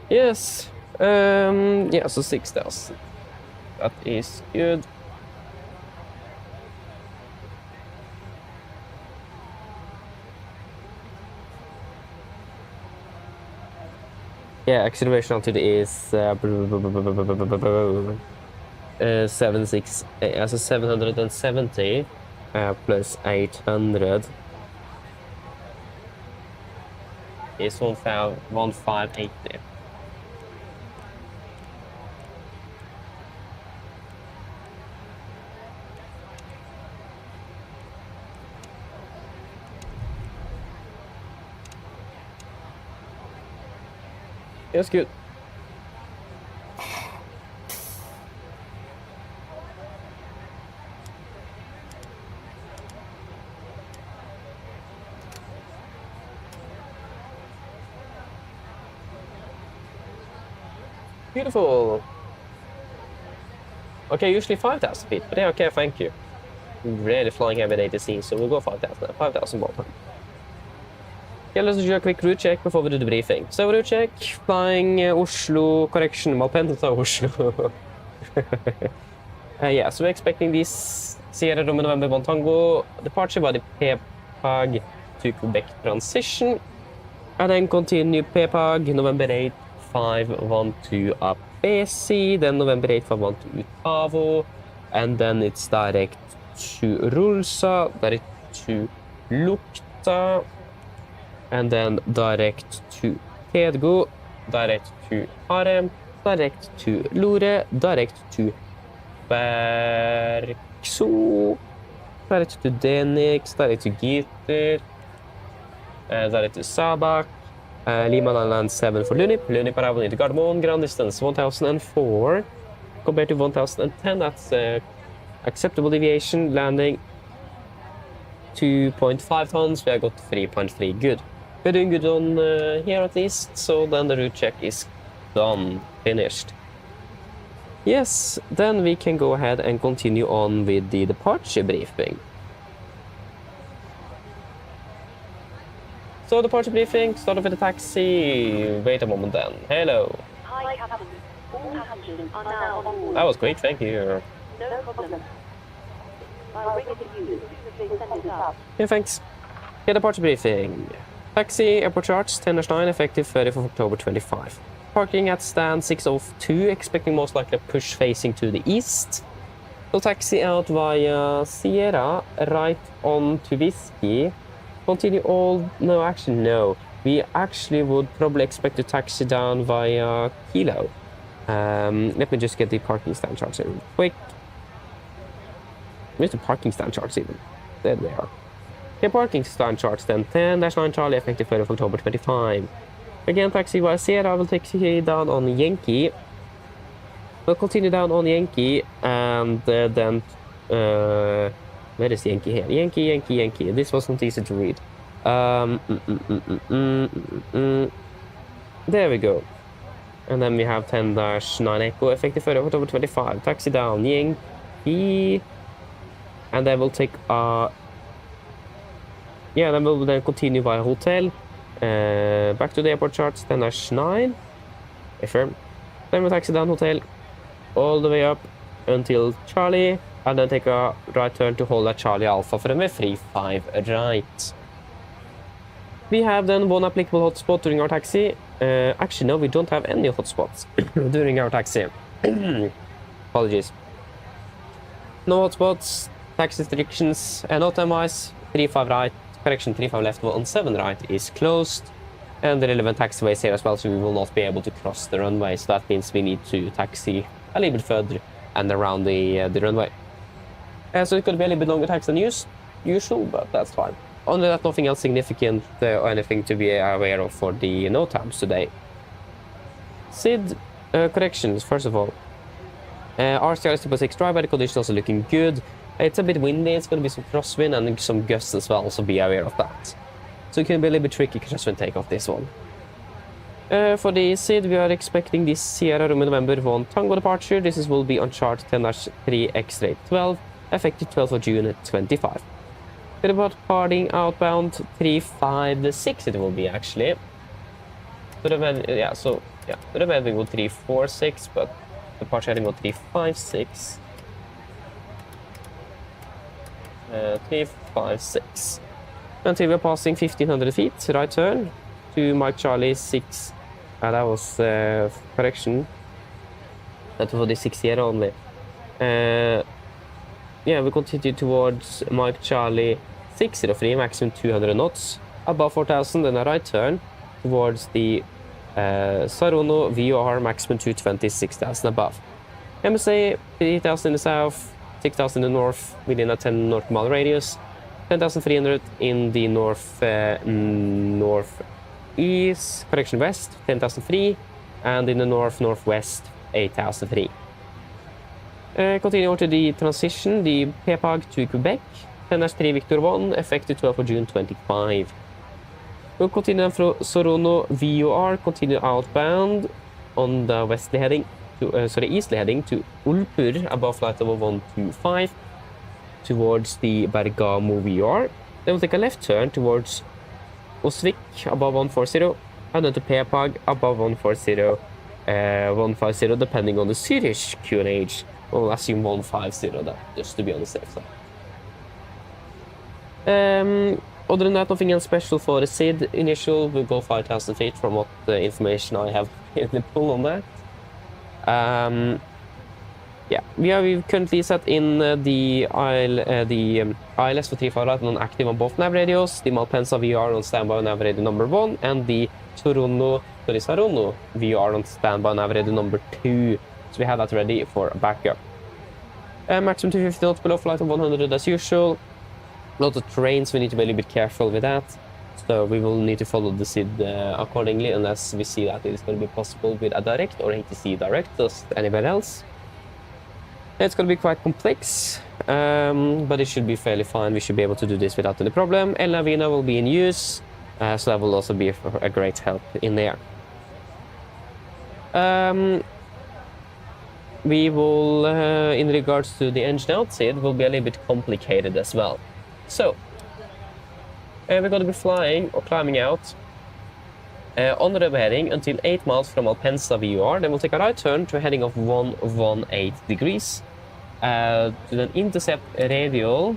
Yes. Yeah, so 6,000. That is good. Yeah, acceleration altitude is 770 plus 800 is 1580. That's good. Beautiful. Okay, usually 5,000 feet, but yeah, okay, thank you. Really flying every day to see, so we'll go 5,000. 5,000 more. Okay, let's do a quick route check before we do the briefing. So route check, flying Oslo, correction, Malpensa Oslo. Yeah, so we're expecting this Sierra Romeo November 1 Tango departure by the PPAG to Quebec transition. And then continue PPAG November 8, 512 up BC, then November 8, 512 Utavo, and then it's direct to Rulsa, direct to Lukta, and then direct to Hedgo, direct to Harem, direct to Lore, direct to Bergso, direct to Denix, direct to Gitter, direct to Sabak, Lima Land 7 for Lunip, Lunip arrival into Gardermoen, ground distance 1004, compared to 1010, that's acceptable deviation, landing 2.5 tons, we have got 3.3, good. We're doing good on here at least, so then the route check is done, finished. Yes, then we can go ahead and continue on with the departure briefing. So departure briefing, start off with the taxi, wait a moment then, hello. Hi, Captain. All passengers are now on board. That was quick, thank you. No problem. I'll bring it to you as soon as they send it up. Yeah, thanks. Yeah, departure briefing. Taxi, airport charge, 10-9, effective 30th of October 25. Parking at stand 602, expecting most likely a push facing to the east. So taxi out via Sierra, right on to Whiskey. Continue all, no, actually no. We actually would probably expect to taxi down via Kilo. Let me just get the parking stand charts in real quick. Where's the parking stand charts even? There they are. Okay, parking stand charts then. 10-9 Charlie, effective 3rd of October 25. Again, taxi via Sierra will take you down on Yankee. We'll continue down on Yankee and then... where is Yankee here? Yankee. This wasn't easy to read. There we go. And then we have 10-9 Echo, effective 3rd of October 25. Taxi down Yankee. And then we'll take yeah, then we'll then continue via hotel. Back to the airport charts, 10-9. Affirm. Then we'll taxi down hotel all the way up until Charlie, and then take a right turn to hold at Charlie Alpha for runway 35 right. We have then one applicable hotspot during our taxi. Actually, no, we don't have any hotspots during our taxi. Apologies. No hotspots, taxi restrictions, no time-wise, 35 right, correction 35 left, 17 right is closed. And the relevant taxiways here as well, so we will not be able to cross the runway. So that means we need to taxi a little bit further and around the runway. So it could be a little bit longer taxi than usual, but that's fine. Only that nothing else significant or anything to be aware of for the no times today. SID corrections, first of all. RCR is 2.6 dry, but the conditions also looking good. It's a bit windy, it's going to be some crosswind and some gusts as well, so be aware of that. So it can be a little bit tricky crosswind takeoff this one. For the SID, we are expecting this Sierra Romeo November 1 Tango departure. This will be on chart 10-3 X-ray 12, effective 12th of June 25. Departing outbound 356 it will be actually. So the heading will 346, but departure heading will 356. 356. Until we're passing 1500 feet, right turn to Mike Charlie 6. That was correction. That was the 6 year only. Yeah, we continue towards Mike Charlie 603, maximum 200 knots, above 4000, then a right turn towards the Sarono VOR, maximum 220, 6000 above. MSA 3000 in the south, 6000 in the north, within a 10 north mile radius, 10,300 in the northeast, correction west, 10,003, and in the northwest, 8,003. Continue over to the transition, the PPAG to Quebec, 10-3 Victor 1, effective 12th of June 25. We'll continue from Sorono VOR, continue outbound on the eastly heading to Ulpur, above flight level 125, towards the Bergamo VOR. Then we'll take a left turn towards Osvik above 140, and then to Pepag above 140, 150, depending on the Swedish QNH. We'll assume 150 then, just to be on the safe side. Other than that, nothing else special for the SID. Initial will go 5,000 feet from what the information I have in the pool on that. Yeah, we've currently set in the ILS for 35 right on active on both nav radios, the Malpensa VR on standby on nav radio number 1, and the Saronno VR on standby on nav radio number 2. So we have that ready for backup. Maximum 250 knots below flight of 100 as usual. Lots of terrain, so we need to be a little bit careful with that. So we will need to follow the SID accordingly, unless we see that it is going to be possible with a direct or ATC direct, just anywhere else. It's going to be quite complex, but it should be fairly fine. We should be able to do this without any problem. El Navina will be in use, so that will also be a great help in there. We will, in regards to the engine out SID, will be a little bit complicated as well. So, we're going to be flying or climbing out on the heading until 8 miles from Malpensa VR. Then we'll take a right turn to a heading of 118 degrees. To then intercept radial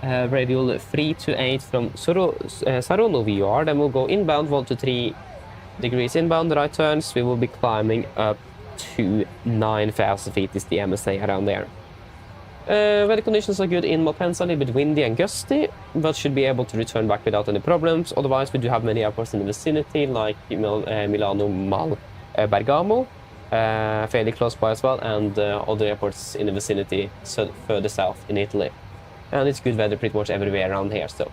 3 to 8 from Saronno VR. Then we'll go inbound 1 to 3 degrees inbound, right turns. We will be climbing up to 9,000 feet is the MSA around there. Weather conditions are good in Malpensa, a little bit windy and gusty, but should be able to return back without any problems. Otherwise, we do have many airports in the vicinity, like Milano, Bergamo, fairly close by as well, and other airports in the vicinity further south in Italy. And it's good weather pretty much everywhere around here, so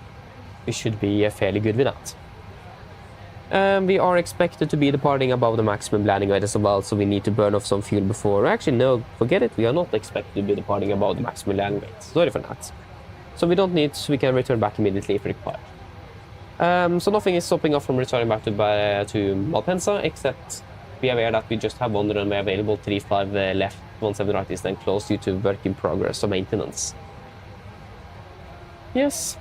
we should be fairly good with that. We are expected to be departing above the maximum landing weight as well, so we need to burn off some fuel before. Actually, no, forget it. We are not expected to be departing above the maximum landing weight. Sorry for that. So we don't need, we can return back immediately if required. So nothing is stopping us from returning back to Malpensa, except be aware that we just have one runway available, 35 left, 17 right is then closed due to work in progress or maintenance. Yes.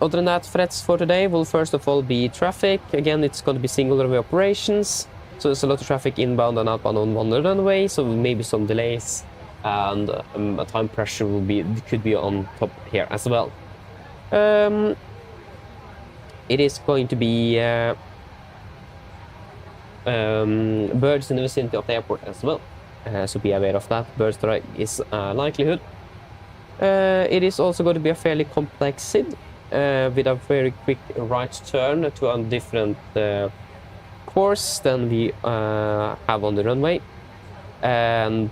Other than that, threats for today will first of all be traffic. Again, it's going to be single runway operations, so there's a lot of traffic inbound and outbound on one runway, so maybe some delays, and a time pressure could be on top here as well. It is going to be birds in the vicinity of the airport as well, so be aware of that. Bird strike is a likelihood. It is also going to be a fairly complex SID. With a very quick right turn to a different course than we have on the runway, and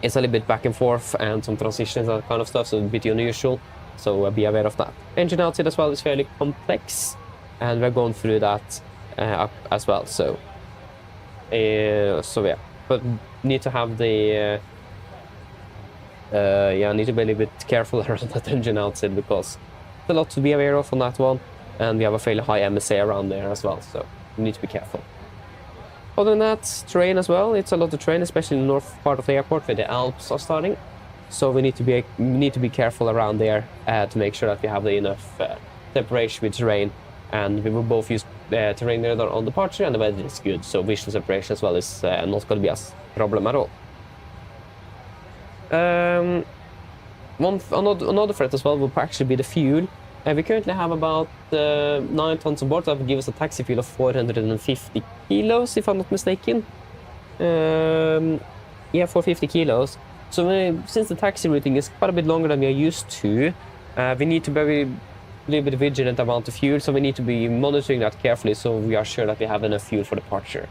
it's a little bit back and forth and some transitions and that kind of stuff, so a bit unusual, so be aware of that. Engine outside as well is fairly complex, and we're going through that as well, so yeah, but need to have the need to be a little bit careful around that engine outside, because a lot to be aware of on that one, and we have a fairly high MSA around there as well, so we need to be careful. Other than that, terrain as well, it's a lot of terrain, especially in the north part of the airport where the Alps are starting, so we need to be careful around there to make sure that we have enough separation with terrain, and we will both use terrain radar on departure, and the weather is good, so visual separation as well is not going to be a problem at all. Another threat as well will actually be the fuel. We currently have about 9 tons on board, so that will give us a taxi fuel of 450 kilos, if I'm not mistaken. Yeah, 450 kilos. So since the taxi routing is quite a bit longer than we are used to, we need to be a little bit vigilant about the fuel, so we need to be monitoring that carefully so we are sure that we have enough fuel for departure.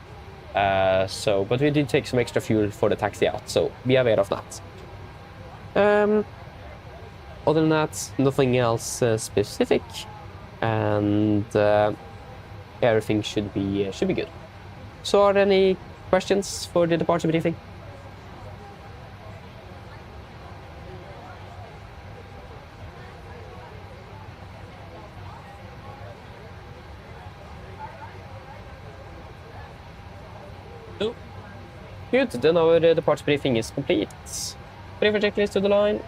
But we did take some extra fuel for the taxi out, so be aware of that. Other than that, nothing else specific, and everything should be good. So, are there any questions for the departure briefing? No. Good. Then our departure briefing is complete. Briefing checklist to the line.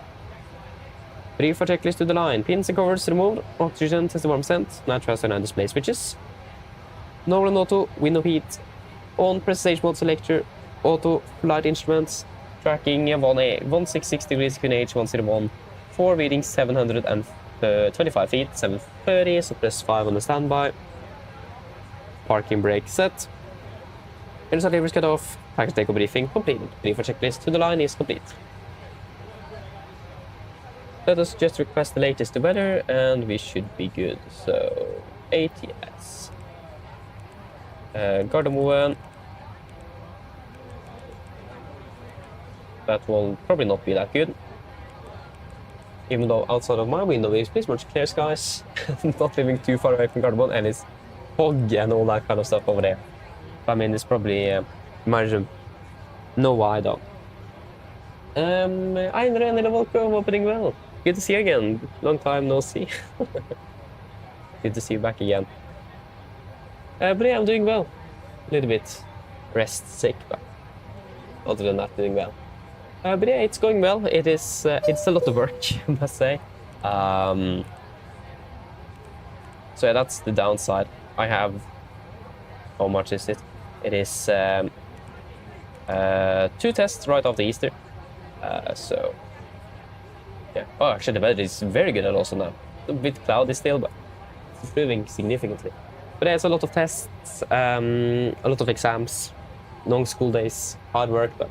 Brief for checklist to the line. Pins and covers removed. Oxygen 61%. Natural and display switches. No run auto. Window heat. On presentation mode selector. Auto. Flight instruments. Tracking 1660 degrees QNH 101. 4 reading 725 feet. 730. So press 5 on the standby. Parking brake set. Inside levers cut off. Package takeoff briefing completed. Brief for checklist to the line is complete. Let us just request the latest weather and we should be good. So ATS. Gardermoen. That will probably not be that good. Even though outside of my window is pretty much clear skies. Not living too far away from Gardermoen and it's fog and all that kind of stuff over there. I mean, it's probably imagine no why though. Einar and welcome, opening well. Good to see you again. Long time no see. Good to see you back again. But yeah, I'm doing well. A little bit rest sick, but other than that, doing well. But yeah, it's going well. It is. It's a lot of work, I must say. So yeah, that's the downside. I have. How much is it? It is 2 tests right after Easter. So yeah. Oh, actually, the weather is very good also now. A bit cloudy still, but it's improving significantly. But there's a lot of tests, a lot of exams, long school days, hard work, but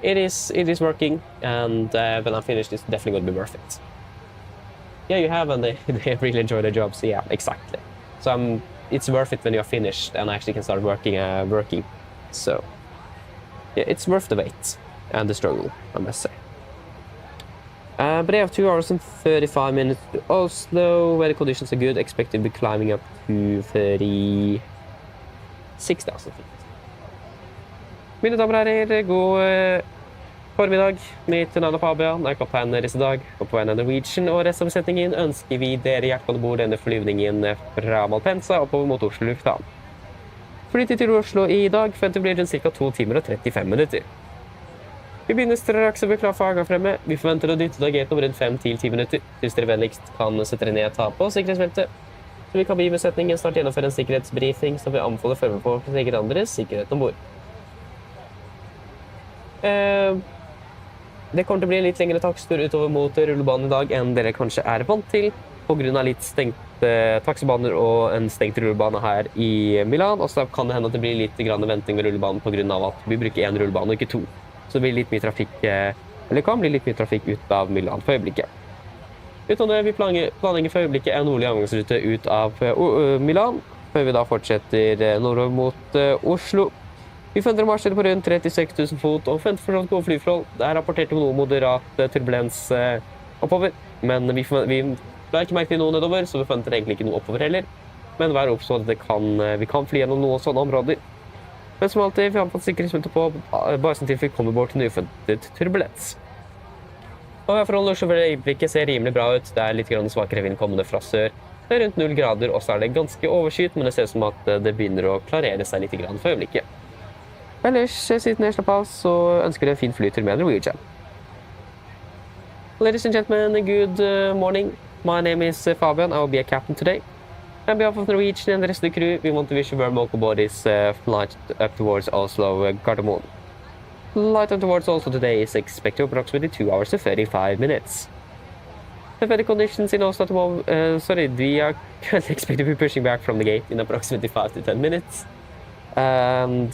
it is working. And when I'm finished, it's definitely going to be worth it. Yeah, you have, and they really enjoy their jobs. Yeah, exactly. So it's worth it when you're finished and actually can start working. So yeah, it's worth the wait and the struggle, I must say. But I have 2 hours and 35 minutes to Oslo. Weather conditions are good. Expected to be climbing up to 36,000 feet. Mine damer og herrer, god formiddag. Mitt navn er Fabian. Jeg er kaptein deres i dag. Og på vegne av Norwegian og resten av besetningen ønsker vi dere hjertelig om bord denne flyvningen fra Malpensa oppover mot Oslo lufthavn. Flyttet til Oslo i dag forventer blir rundt ca. 2 timer og 35 minutter. Vi begynner straks å bli klar for avgang fremme. Vi forventer å dytte dagetten om rundt 5-10 minutter. Hvis dere vennligst kan sette dere ned og ta på sikkerhetsbeltet. Så vi kan be besetningen snart gjennomføre en sikkerhetsbriefing som vi anbefaler førme på for å sikre andres sikkerhet ombord. Det kommer til å bli en litt lengre taksttur utover mot rullebanen i dag enn dere kanskje er vant til, på grunn av litt stengte taksebaner og en stengt rullebane her i Milan. Og så kan det hende at det blir litt venting ved rullebanen på grunn av at vi bruker 1 rullebane og ikke 2. Så det blir litt mye trafikk, eller kan bli litt mye trafikk ut av Milan for øyeblikket. Utenom det, vi planlegger for øyeblikket en nordlig avgangsrute ut av Milan, før vi da fortsetter nordover mot Oslo. Vi forventer en marsjtid på rundt 36 000 fot og forventer fortsatt gode flyforhold. Det er rapportert om noe moderat turbulens oppover, men vi la ikke merke til noe nedover, så vi forventer egentlig ikke noe oppover heller. Men vær obs på at vi kan fly gjennom noen sånne områder. Men som alltid, vi har fått sikkerhetsmøte på bare sånn til vi kommer bort til uforventet turbulens. Og forholdene for øyeblikket ser rimelig bra ut. Det er litt svakere vind kommende fra sør. Det er rundt 0 grader, og så er det ganske overskyet, men det ser ut som at det begynner å klarere seg litt for øyeblikket. Ellers, siden jeg slapp av, så ønsker jeg en fin flytur med Norwegian. Ladies and gentlemen, good morning. My name is Fabian. I will be a captain today. On behalf of Norwegian and the rest of the crew, we want to wish you very welcome aboard this flight up towards Oslo Gardermoen. Flight up towards Oslo today is expected approximately 2 hours and 35 minutes. The weather conditions in Oslo we are currently expected to be pushing back from the gate in approximately 5 to 10 minutes. And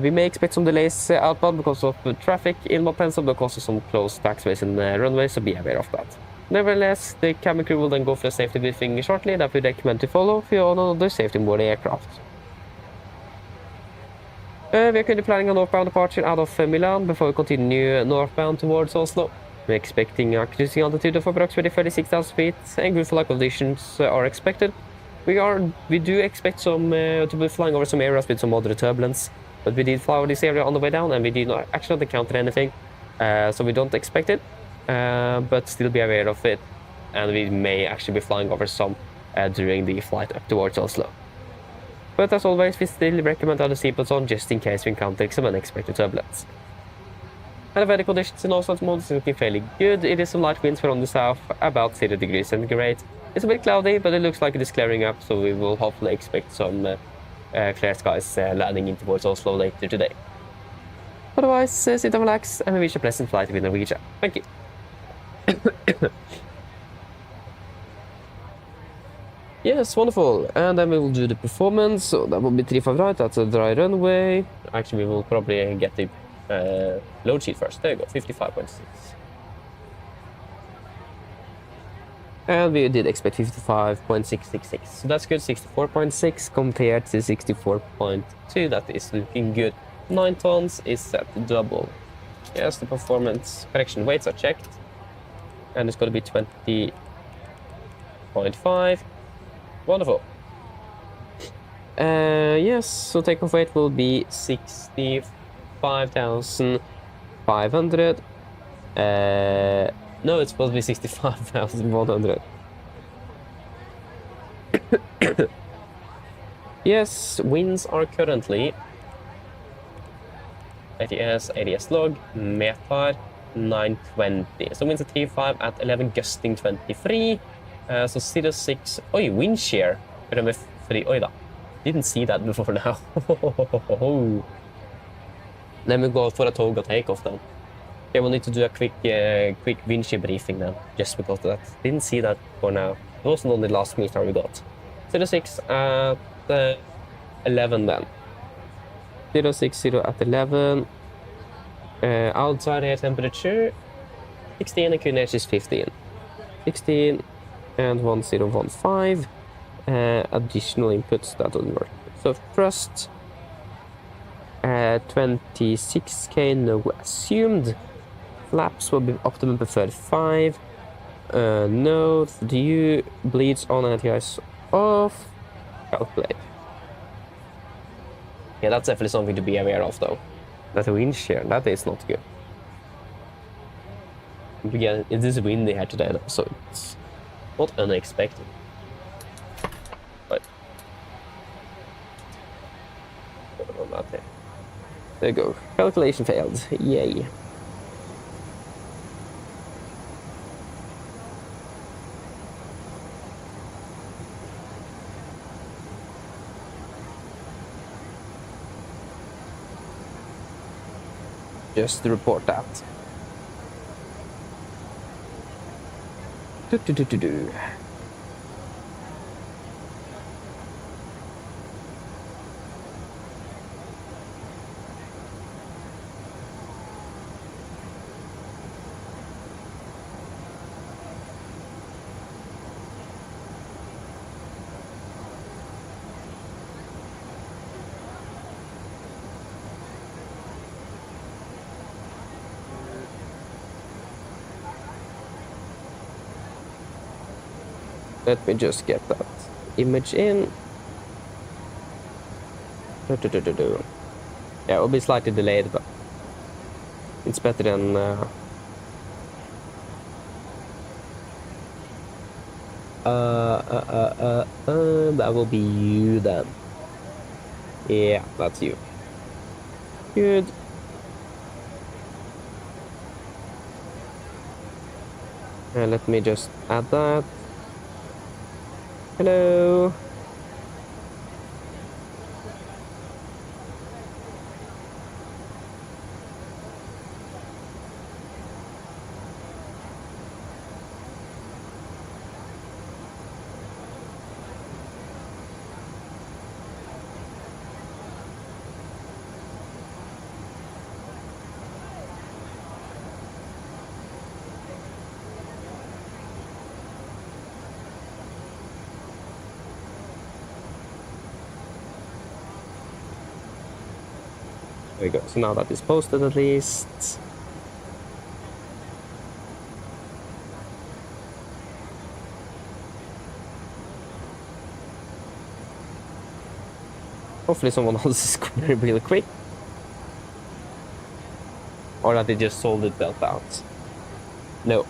we may expect some delays outbound because of traffic in Malpensa, but also some closed taxiways and runways, so be aware of that. Nevertheless, the cabin crew will then go for a safety briefing shortly that we recommend to follow for all other safety aboard the aircraft. We are currently planning a northbound departure out of Milan before we continue northbound towards Oslo. We're expecting a cruising altitude of approximately 36,000 feet and good flight conditions are expected. We do expect to be flying over some areas with some moderate turbulence, but we did fly over this area on the way down and we did not actually encounter anything, so we don't expect it. But still be aware of it, and we may actually be flying over some during the flight up towards Oslo. But as always, we still recommend other seatbelts on just in case we encounter some unexpected turbulence. And the weather conditions in Oslo at the moment is looking fairly good. It is some light winds from the south, about 0 degrees centigrade. It's a bit cloudy, but it looks like it is clearing up, so we will hopefully expect some clear skies landing in towards Oslo later today. Otherwise, sit and relax, and we wish a pleasant flight with Norwegian. Thank you. Yes, wonderful. And then we will do the performance. So that will be 35 right. That's a dry runway. Actually, we will probably get the load sheet first. There you go, 55.6. And we did expect 55.666. So that's good. 64.6 compared to 64.2. That is looking good. 9 tons is set to double. Yes, the performance correction weights are checked. And it's going to be 20.5. Wonderful. Yes, so takeoff weight will be 65,500. No, it's supposed to be 65,100. Yes, winds are currently ADS log, METAR 920. So winds at 35 at 11, gusting 23. So 06, oi, wind shear. Remember 3, oi da. Didn't see that before now. Let me go for a toga takeoff then. Okay, we'll need to do a quick wind shear briefing then, just because of that. Didn't see that for now. It wasn't on the last meter we got. 06 at 11 then. 060 at 11. Outside air temperature 16 and QNH is 15. 16 and 1015. Additional inputs, that doesn't work. So thrust 26k, no assumed. Flaps will be optimum preferred 5. No, DU bleeds on and anti-ice off. Calculate. Yeah, that's definitely something to be aware of though. That wind shear, that is not good. Again, it is windy here today though, so it's not unexpected. Right. There you go. Calculation failed. Yay. Just to report that. Do. Let me just get that image in. Yeah, it will be slightly delayed, but it's better than that will be you then. Yeah, that's you. Good. Let me just add that. Hello. There we go. So now that is posted at least. Hopefully someone else is going really quick. Or that they just sold it belt out. No.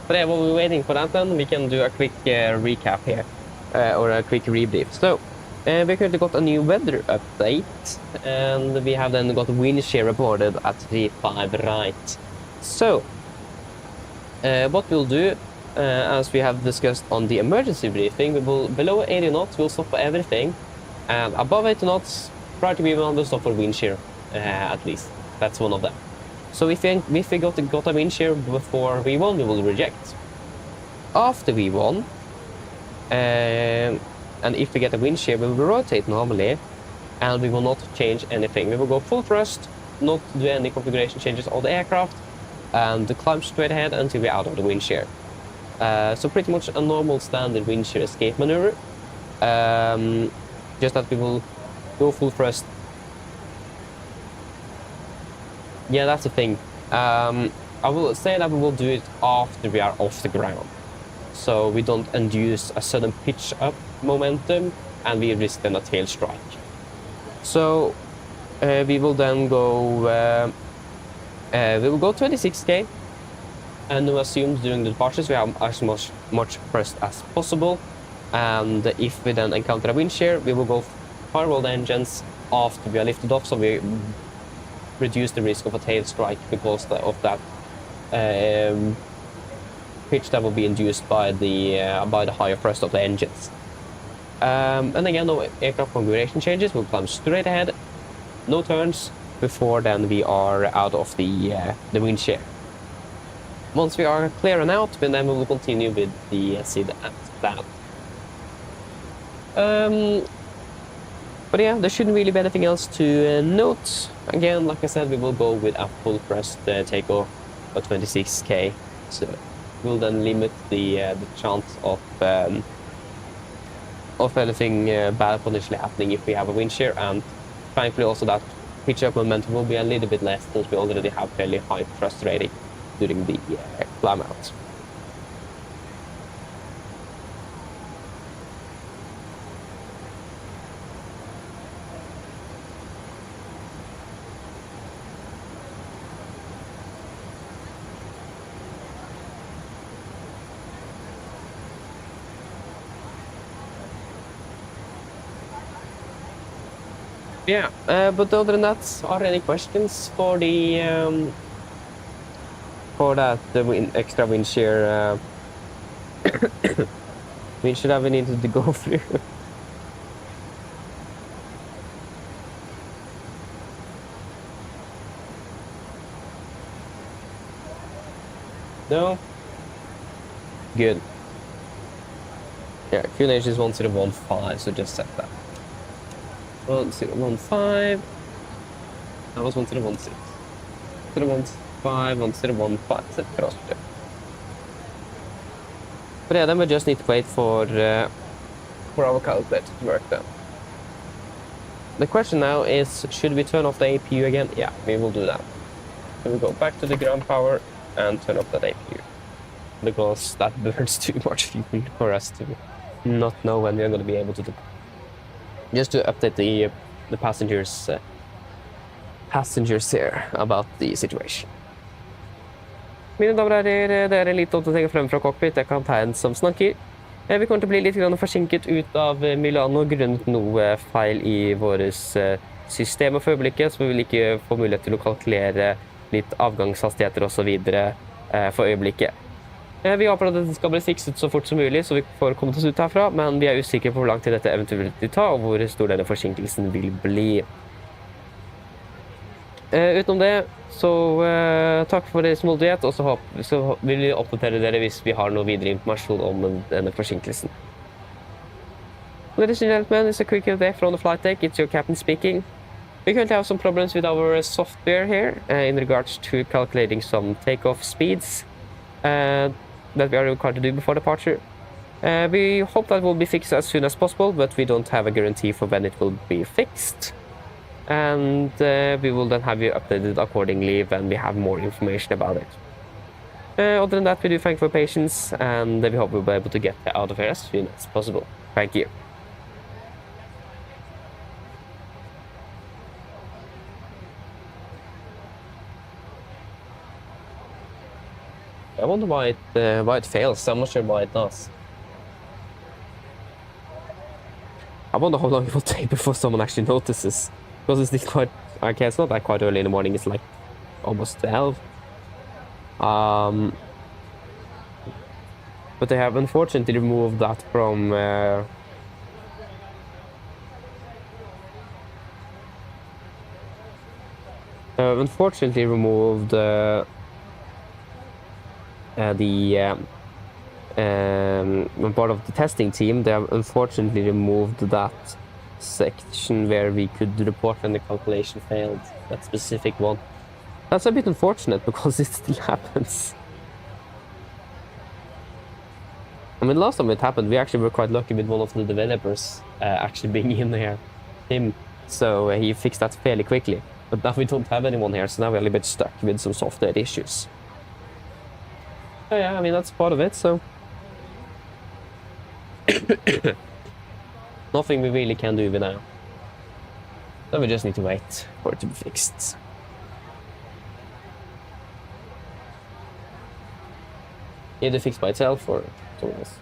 But yeah, while we're waiting for that then, we can do a quick recap here. Or a quick rebrief. So, We currently got a new weather update, and we have then got wind shear reported at 35 right. So, what we'll do, as we have discussed on the emergency briefing, we will, below 80 knots, we'll stop for everything, and above 80 knots, prior to V1, we'll stop for wind shear, at least. That's one of them. So if we got a wind shear before V1, we will reject. After V1, and if we get a wind shear, we will rotate normally, and we will not change anything. We will go full thrust, not do any configuration changes on the aircraft, and climb straight ahead until we're out of the wind shear. So pretty much a normal standard wind shear escape maneuver. Just that we will go full thrust. Yeah, that's the thing. I will say that we will do it after we are off the ground, so we don't induce a sudden pitch up momentum and we risk then a tail strike. So we will then go we will go 26k, and we assume during the departures we have as much thrust as possible, and if we then encounter a wind shear, we will go firewall the engines after we are lifted off, so we reduce the risk of a tail strike because of that pitch that will be induced by the higher thrust of the engines. And again, no aircraft configuration changes. We'll climb straight ahead, no turns, before then we are out of the wind shear. Once we are clear and out, then we will continue with the SID and plan. But yeah, there shouldn't really be anything else to note. Again, like I said, we will go with a full thrust takeoff of 26k. So we'll then limit the chance of anything bad potentially happening if we have a wind shear, and thankfully also that pitch up momentum will be a little bit less since we already have fairly high thrust rating during the climb out. Yeah, but other than that, are there any questions for the extra wind shear wind shear that we needed to go through? No? Good. Yeah, QNH is 1015, so just set that. 1015. That was 1016. 1015, 1015, set cross. But yeah, then we just need to wait for our calculator to work then. The question now is, should we turn off the APU again? Yeah, we will do that. So we go back to the ground power and turn off that APU, because that burns too much fuel for us to not know when we are going to be able to do. Just to update the passengers here about the situation. Mine damer og herrer, det en liten oppdatering frem fra cockpit. Jeg kan tegne som snakker. Vi kommer til å bli litt forsinket ut av Milano grunnet noe feil i våres systemer for øyeblikket, så vi vil ikke få mulighet til å kalkulere litt avgangshastigheter og så videre for øyeblikket. Vi håper at dette skal bli fikset så fort som mulig, så vi får kommet oss ut herfra, men vi usikre på hvor lang tid dette eventuelt vil ta, og hvor stor denne forsinkelsen vil bli. Utenom det, så takk for deres modighet, og så vil vi oppdatere dere hvis vi har noe videre informasjon om denne forsinkelsen. Ladies and gentlemen, it's a quick update from the flight deck. It's your captain speaking. We currently have some problems with our software here in regards to calculating some takeoff speeds that we are required to do before departure. We hope that will be fixed as soon as possible, but we don't have a guarantee for when it will be fixed. And we will then have you updated accordingly when we have more information about it. Other than that, we do thank you for your patience, and we hope we'll be able to get out of here as soon as possible. Thank you. I wonder why it fails. I'm not sure why it does. I wonder how long it will take before someone actually notices. Because it's still quite... Okay, it's not that quite early in the morning. It's like almost 12. But they have unfortunately removed that from... unfortunately removed the part of the testing team. They have unfortunately removed that section where we could report when the calculation failed, that specific one. That's a bit unfortunate because it still happens. I mean, last time it happened, we actually were quite lucky with one of the developers actually being in here, him, so he fixed that fairly quickly. But now we don't have anyone here, so now we're a little bit stuck with some software issues. So yeah, I mean, that's part of it, so... Nothing we really can do with now. So we just need to wait for it to be fixed. Either fixed by itself or something else.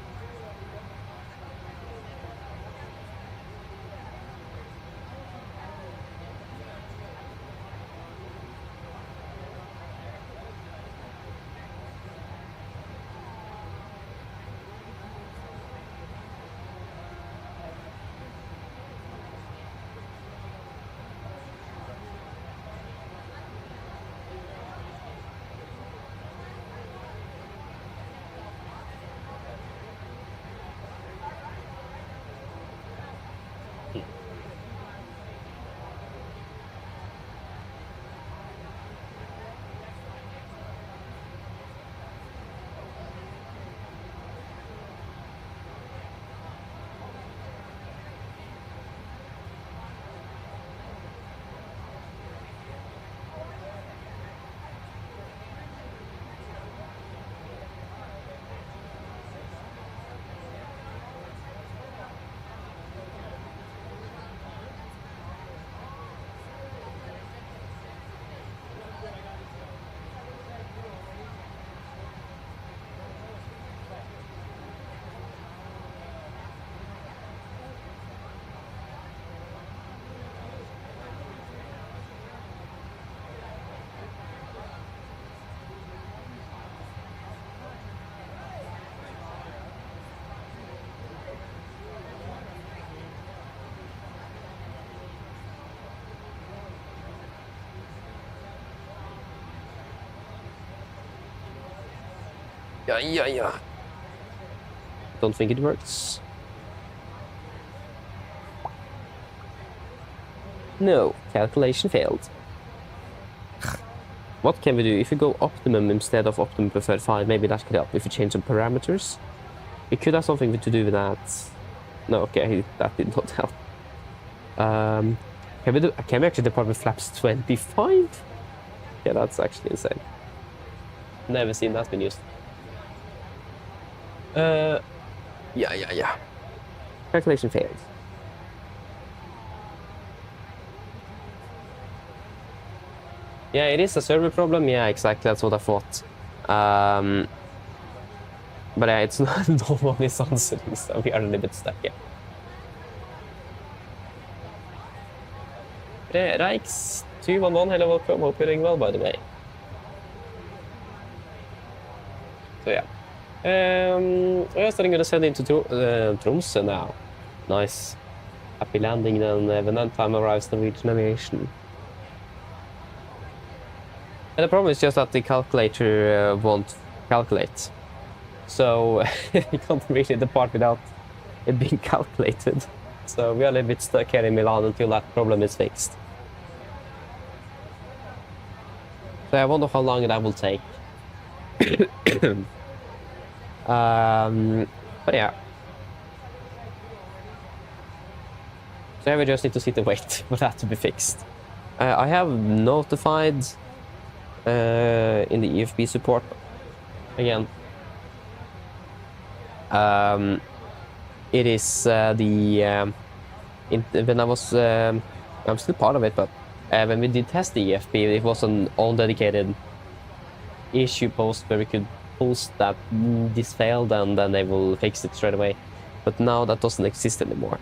Yeah. Don't think it works. No, calculation failed. What can we do? If we go optimum instead of optimum preferred 5, maybe that could help. If we change some parameters, we could have something to do with that. No, okay, that did not help. Can we actually depart with flaps 25? Yeah, that's actually insane. Never seen that been used. Yeah. Calculation failed. Yeah, it is a server problem. Yeah, exactly. That's what I thought. But yeah, it's not. No one is answering, so we are a little bit stuck. Yeah. Reiks 211. Hello, welcome. Hope you're doing well, by the way. So yeah. We're starting to send into Tromsø now. Nice. Happy landing then when that time arrives Norwegian Navigation. And the problem is just that the calculator won't calculate. So we can't really depart without it being calculated. So we are a little bit stuck here in Milan until that problem is fixed. So I wonder how long that will take. But yeah. So we just need to sit and wait for that to be fixed. I have notified in the EFB support again. It is when I was I'm still part of it, but when we did test the EFB, it was an own dedicated issue post where we could post that this failed and then they will fix it straight away. But now that doesn't exist anymore.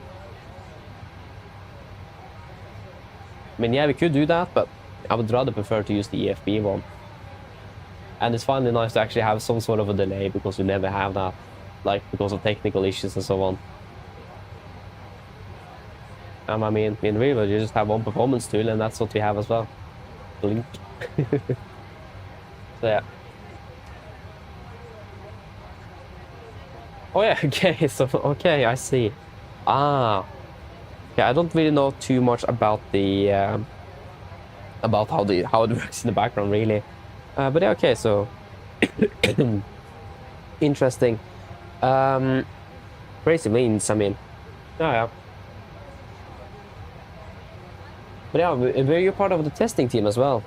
I mean, yeah, we could do that, but I would rather prefer to use the EFB one. And it's finally nice to actually have some sort of a delay, because we never have that, like, because of technical issues and so on. I mean, in real world, you just have one performance tool, and that's what we have as well. Blink. So, yeah. Oh, yeah, okay, so, okay, I see. Ah. Yeah, I don't really know too much about the, about how it works in the background, really. But yeah, okay, so... Interesting. Crazy means, I mean... Yeah. But yeah, were you part of the testing team as well?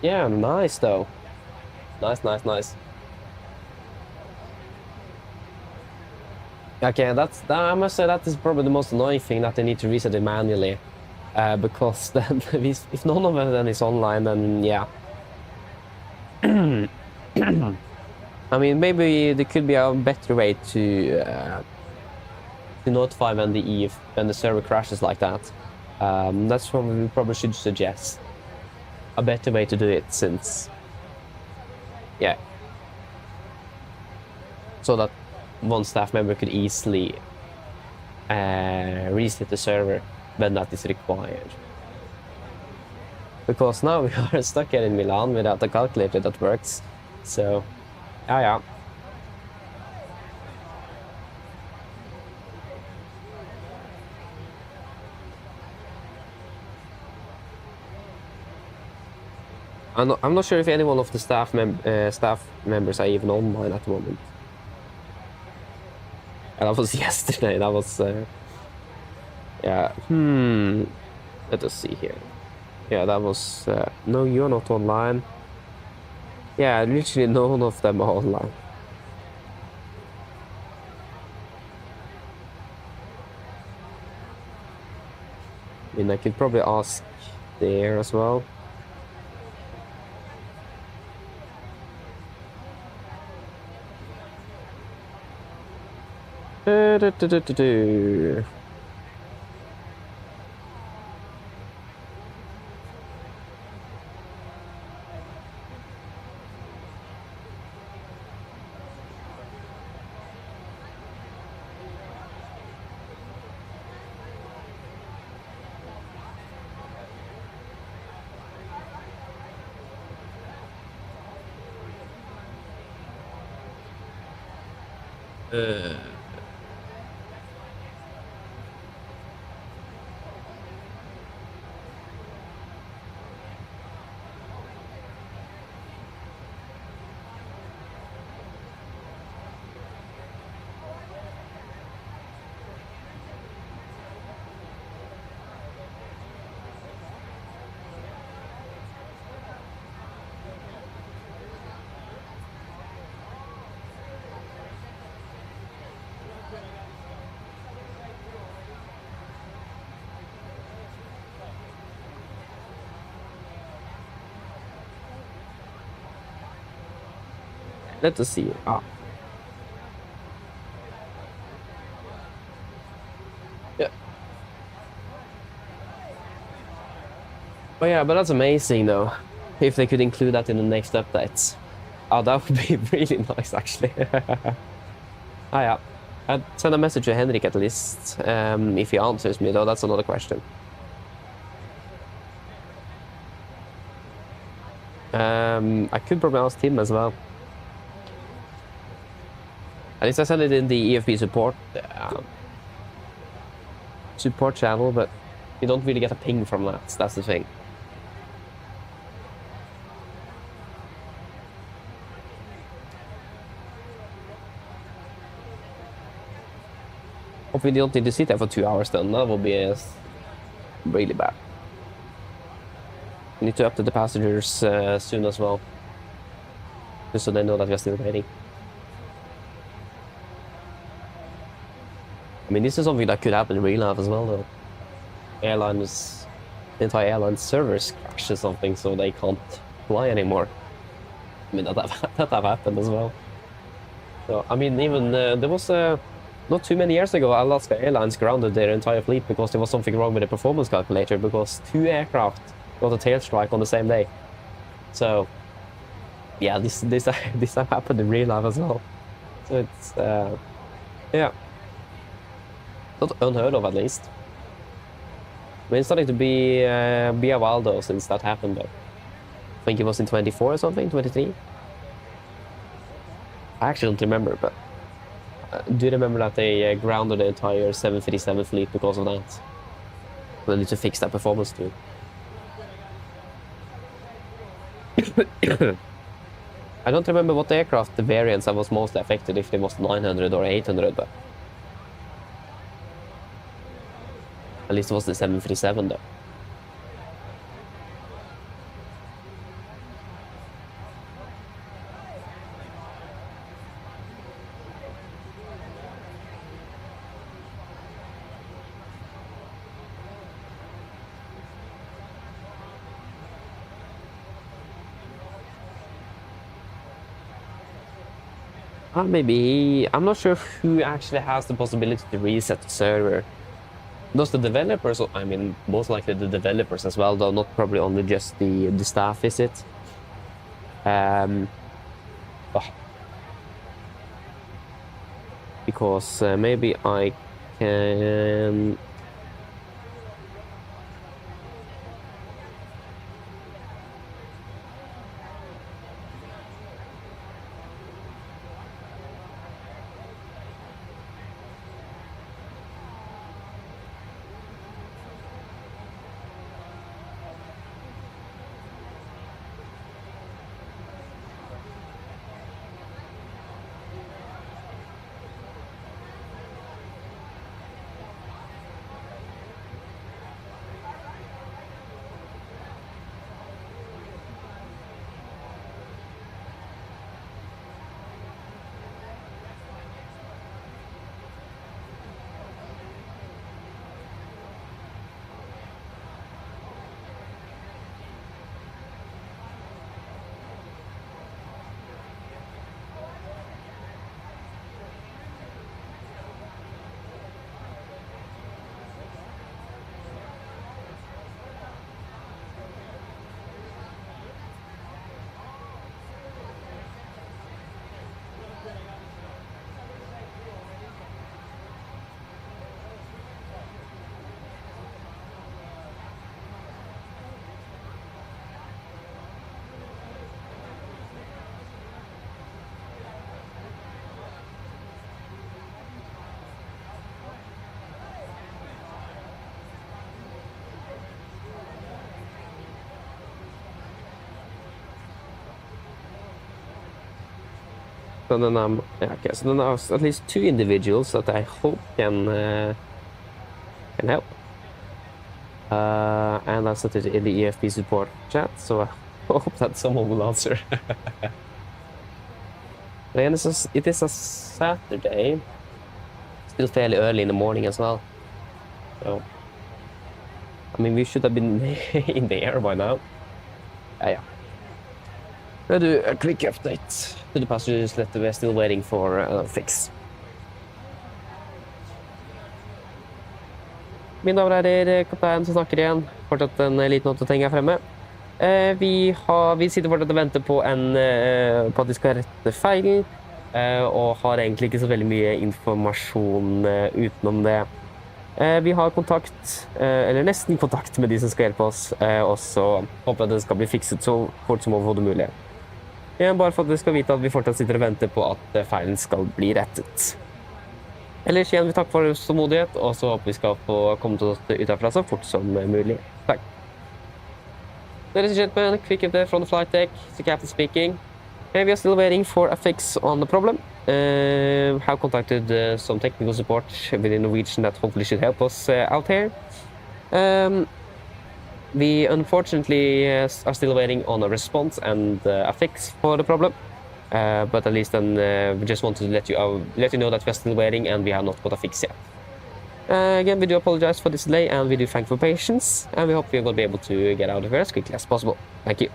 Yeah, nice though. Nice. Okay, I must say that is probably the most annoying thing, that they need to reset it manually. Because then if none of them is online, then yeah. I mean, maybe there could be a better way to notify when the server crashes like that. That's what we probably should suggest. A better way to do it, since, yeah, so that one staff member could easily reset the server when that is required. Because now we are stuck here in Milan without a calculator that works. So, yeah. I'm not sure if any one of the staff members are even online at the moment. And that was yesterday. That was yeah. Let us see here. Yeah, that was no, you're not online. Yeah, literally none of them are online. I mean, I could probably ask there as well. Let us see. Yeah. Oh yeah, but that's amazing though. If they could include that in the next updates. Oh, that would be really nice, actually. Yeah. I'd send a message to Henrik at least. If he answers me, though, that's another question. I could probably ask him as well. At least I sent it in the EFP support channel, but you don't really get a ping from that. That's the thing. Hope we don't need to sit there for 2 hours then. That will be really bad. We need to update the passengers soon as well. Just so they know that we're still waiting. I mean, this is something that could happen in real life as well, though. The entire airline servers crash or something, so they can't fly anymore. I mean, that have happened as well. So, I mean, even there was not too many years ago, Alaska Airlines grounded their entire fleet because there was something wrong with the performance calculator because 2 aircraft got a tail strike on the same day. So, yeah, this have happened in real life as well. So it's yeah, not unheard of at least. I mean, it's starting to be a while though since that happened though. I think it was in 24 or something, 23. I actually don't remember, but I do remember that they grounded the entire 737 fleet because of that. They need to fix that performance too. I don't remember what aircraft the variants that was most affected, if it was 900 or 800, but at least it was the 737 though. Maybe I'm not sure who actually has the possibility to reset the server. Those the developers, I mean, most likely the developers as well, though not probably only just the staff visit. Because maybe I can. So then okay, so then there's at least 2 individuals that I hope can help. And I set it in the EFP support chat, so I hope that someone will answer. Again, it is a Saturday, still fairly early in the morning as well. So, I mean, we should have been in the air by now. Yeah. I'll do a quick update to the passengers that we're still waiting for a fix. Mine damer og herrer, kaptein som snakker igjen. Fortsatt en liten oppdatering her fremme. Vi sitter fortsatt og venter på at de skal rette feilen, og har egentlig ikke så veldig mye informasjon utenom det. Vi har kontakt, eller nesten kontakt med de som skal hjelpe oss, og så håper jeg at det skal bli fikset så fort som overhodet mulig. Bare for at dere skal vite at vi fortsatt sitter og venter på at feilen skal bli rettet. Ellers igjen vil takke for tålmodighet, og så håper vi skal få komme til oss ut herfra så fort som mulig. Takk. Ladies and gentlemen, quick update from the flight deck, the captain speaking. We are still waiting for a fix on the problem. Have contacted some technical support within Norwegian that hopefully should help us out here. We unfortunately are still waiting on a response and a fix for the problem. But at least then we just wanted to let you know that we're still waiting and we have not got a fix yet. Again, we do apologize for this delay and we do thank you for patience, and we hope we will be able to get out of here as quickly as possible. Thank you.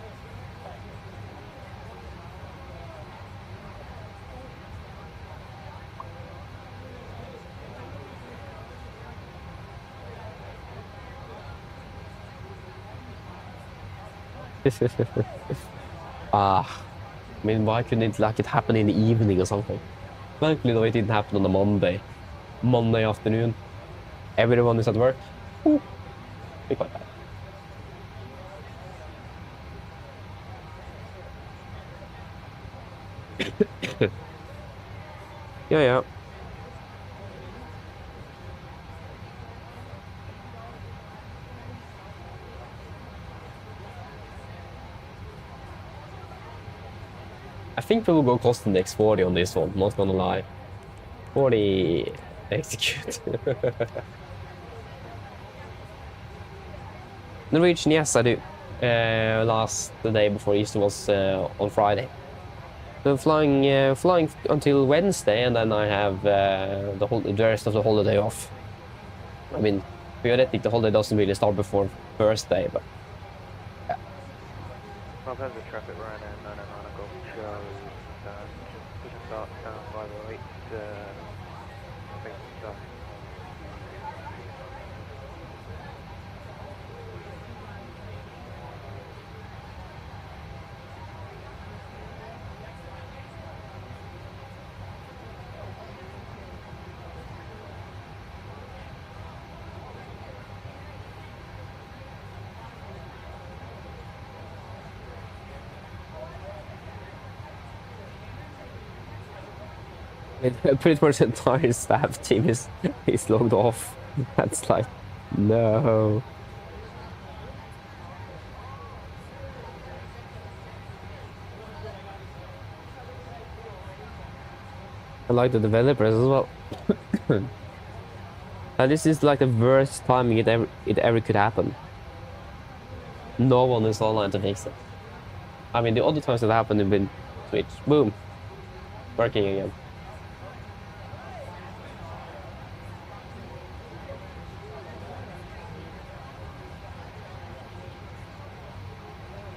I mean, why couldn't it like it happen in the evening or something? Luckily though, it didn't happen on a Monday afternoon. Everyone is at work. Ooh, be quite bad. Yeah. I think we will go custom X40 on this one, not gonna lie. 40 execute. Norwegian, yes, I do. The day before Easter was on Friday. So flying until Wednesday, and then I have the rest of the holiday off. I mean, theoretically, the holiday doesn't really start before Thursday, but yeah. I've had the traffic right now, 909 Golf Charlie, just start down by the right, I think stuff. Pretty much the entire staff team is logged off. That's like, no. I like the developers as well. And this is like the worst timing it ever could happen. No one is online to fix it. I mean, the other times that happened have been switched. Boom. Working again.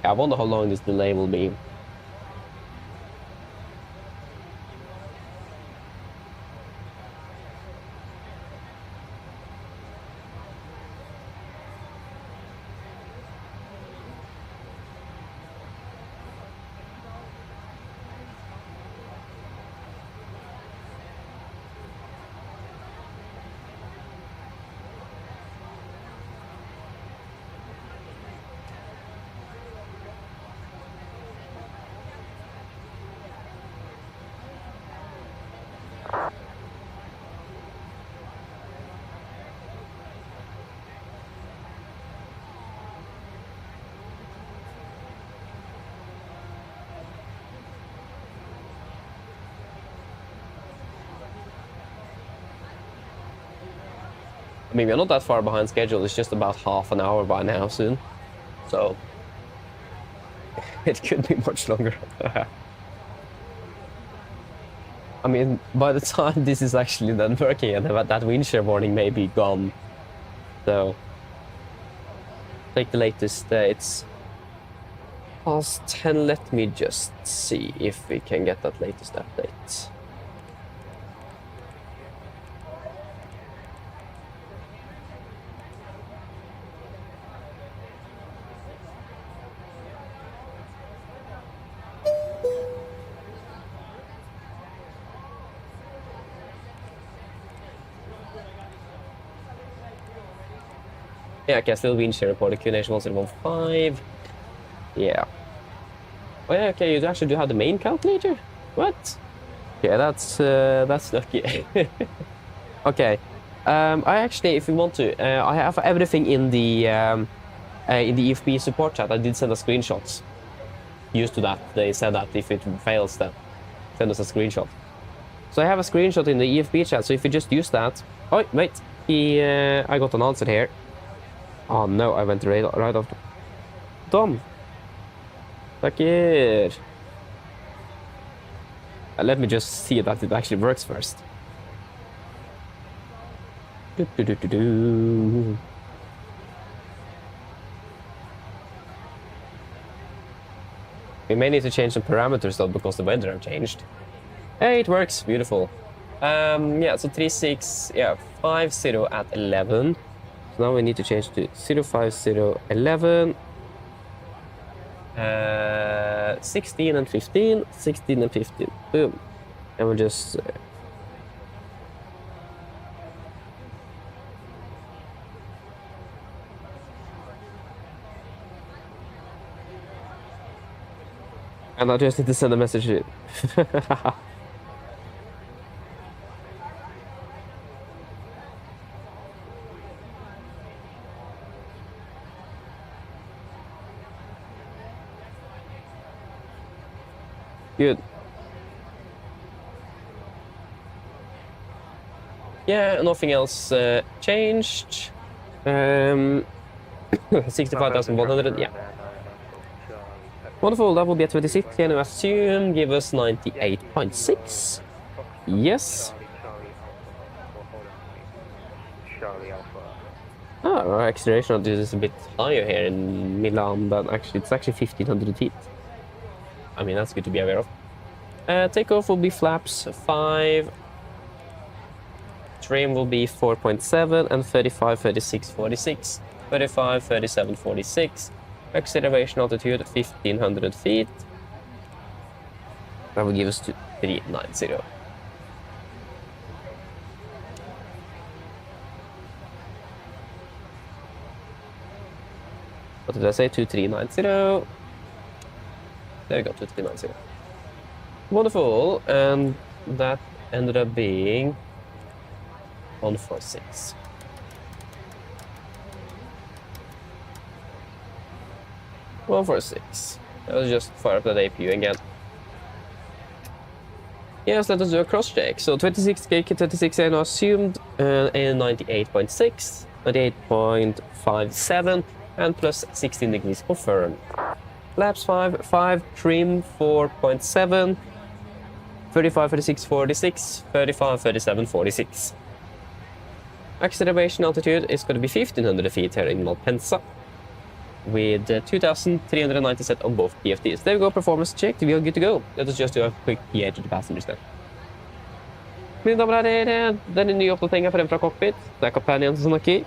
I wonder how long this delay will be. I mean, we're not that far behind schedule. It's just about half an hour by now soon. So it could be much longer. I mean, by the time this is actually done working, and that wind shear warning may be gone. So take the latest. It's past 10. Let me just see if we can get that latest update. Yeah, I can still wind shear report. The QNH 1015. Yeah. Oh yeah, okay, you actually do have the main calculator? What? Yeah, that's lucky. Okay. I actually, if you want to, I have everything in the EFB support chat. I did send a screenshots. Used to that. They said that if it fails, then send us a screenshot. So I have a screenshot in the EFB chat. So if you just use that. Oh wait, I got an answer here. Oh no, I went right off. Dumb. Back here. Let me just see that it actually works first. We may need to change some parameters though because the weather have changed. Hey, it works. Beautiful. Yeah, so 36, yeah, 50 at 11. So now we need to change to 05011. 16 and 15, 16 and 15. Boom. And we'll just... and I just need to send a message in. Good. Yeah, nothing else changed. 65,100, yeah. Wonderful, that will be at 26. Can you assume? Give us 98.6. Yes. Oh, our acceleration of this is a bit higher here in Milan, but actually it's actually 1,500 feet. I mean, that's good to be aware of. Takeoff will be flaps 5. Trim will be 4.7 and 35, 36, 46. 35, 37, 46. Acceleration altitude 1,500 feet. That will give us 390. What did I say? 2390. There we go, 2390. Wonderful, and that ended up being 146. One for 6. Let's just fire up that APU again. Yes, let us do a cross check. So 26K, 26 I now assumed, and 98.6, 98.57, and plus 16 degrees confirmed. Flaps 5, 5, trim 4.7, 35, 36, 46, 35, 37, 46. Acceleration altitude is going to be 1,500 feet here in Malpensa, with 2,390 set on both PFDs. There we go, performance checked. We are good to go. Let us just do a quick PA to the passengers then. Mine damer og herrer, denne nye oppdateringen frem fra cockpit. Det er kapteinen som snakker.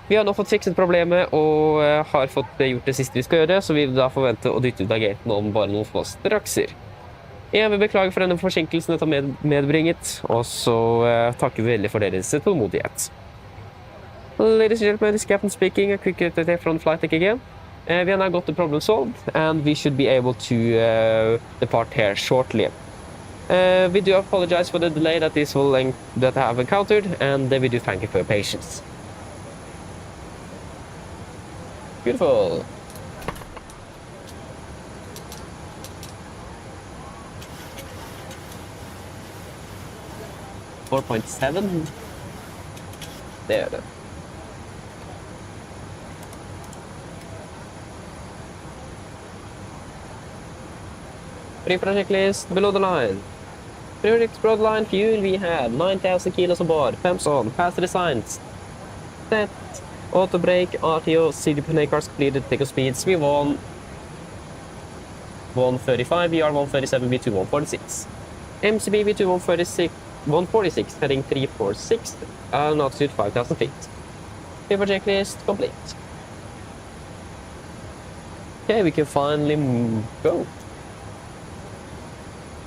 Vi har nå fått fikset problemet og har fått gjort det siste vi skal gjøre, så vi vil da forvente å dytte ut av gaten om bare noen få strakser. Jeg vil beklage for denne forsinkelsen dette har medbringet, og så takker vi veldig for deres tålmodighet. Ladies and gentlemen, this is Captain speaking. A quick update from the flight deck again. We have now got the problem solved, and we should be able to depart here shortly. We do apologize for the delay that that I have encountered, and we do thank you for your patience. Beautiful. $4.7. There. Pre-project list below the line. Project broad line fuel we had 9,000 kilos aboard. PEMS on. Pass the designs. Set. Auto brake. RTO. CDP cars completed. Takeoff speeds. We won 135. VR 137. V2 146. MCB V2 146. Heading 346. Altitude 5,000 feet. Pre-project list complete. Okay, we can finally go.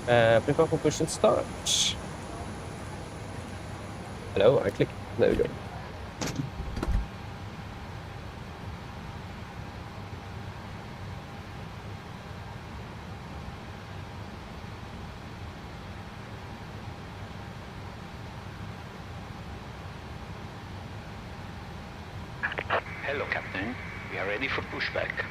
Prepare for push and start. Hello, I click. There we go. Hello, Captain. We are ready for pushback.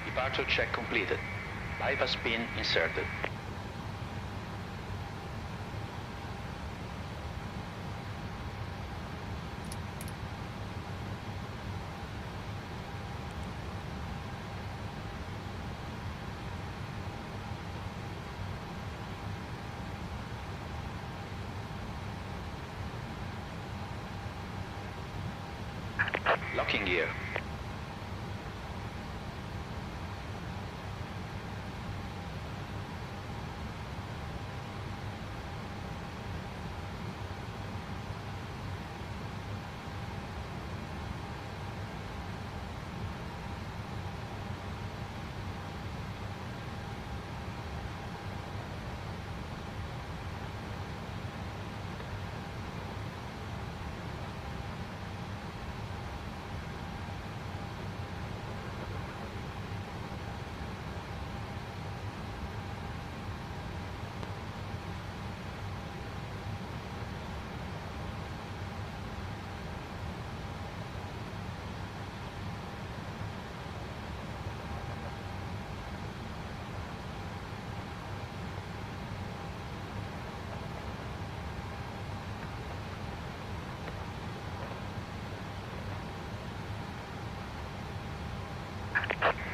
Departure check completed. Pipe has been inserted. Locking gear.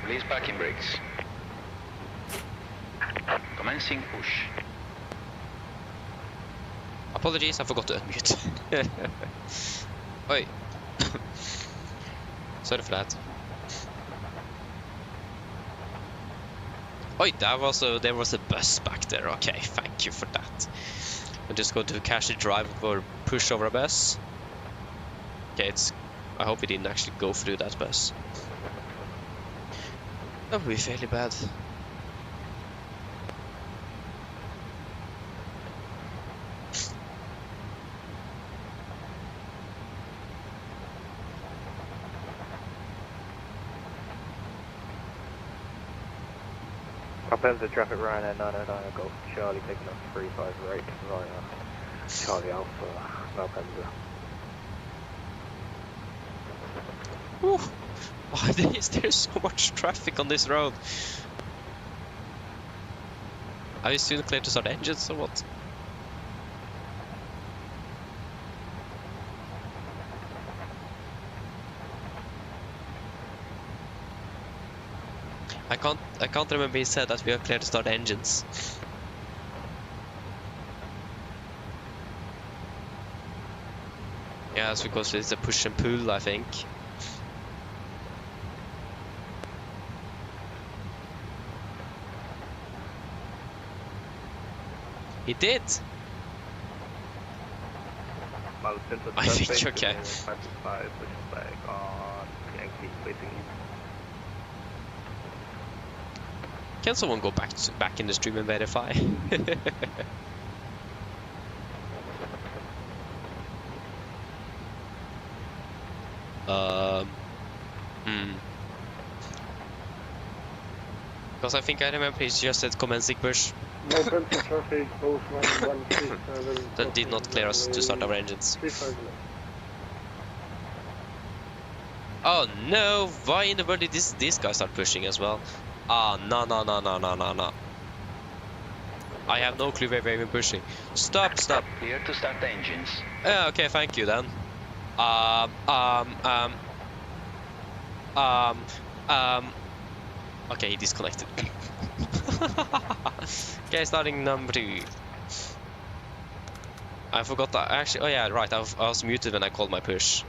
Release parking brakes. Commencing push. Apologies, I forgot to unmute. Oi. Sorry for that. Oi, there was a bus back there. Okay, thank you for that. I'm just going to casually drive or push over a bus. Okay, I hope we didn't actually go through that bus. That would be fairly bad. Upends the traffic Ryanair 909 Golf Charlie taking up 35 right via Charlie Alpha Malpensa. Why is there so much traffic on this road? Are you soon clear to start engines or what? I can't remember he said that we are clear to start engines. Yeah, it's because it's a push and pull, I think. He did. I think you're okay. Can someone go back in the stream and verify? Because I think I remember he just said commencing push. That did not clear us to start our engines. Oh no! Why in the world did this guy start pushing as well? Ah, no. I have no clue where we're even pushing. Stop. Clear to start the engines. Okay, thank you then. Okay, he disconnected. Okay, starting number 2. I forgot that. Actually, oh yeah, right. I was muted when I called my push.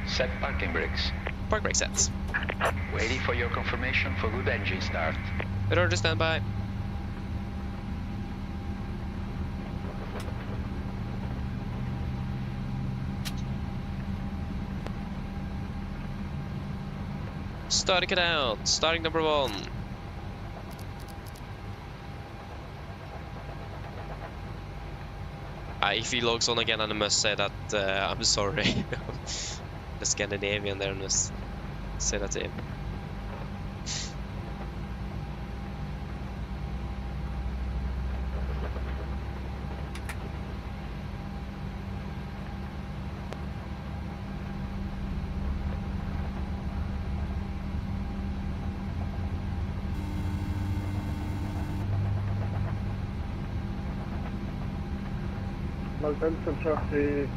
Set parking brakes. Park brake sets. Waiting for your confirmation for good engine start. Ready to stand by. Starting it out. Starting number 1. If he logs on again, I must say that I'm sorry. The Scandinavian there, must say that to him. Malpensa traffic,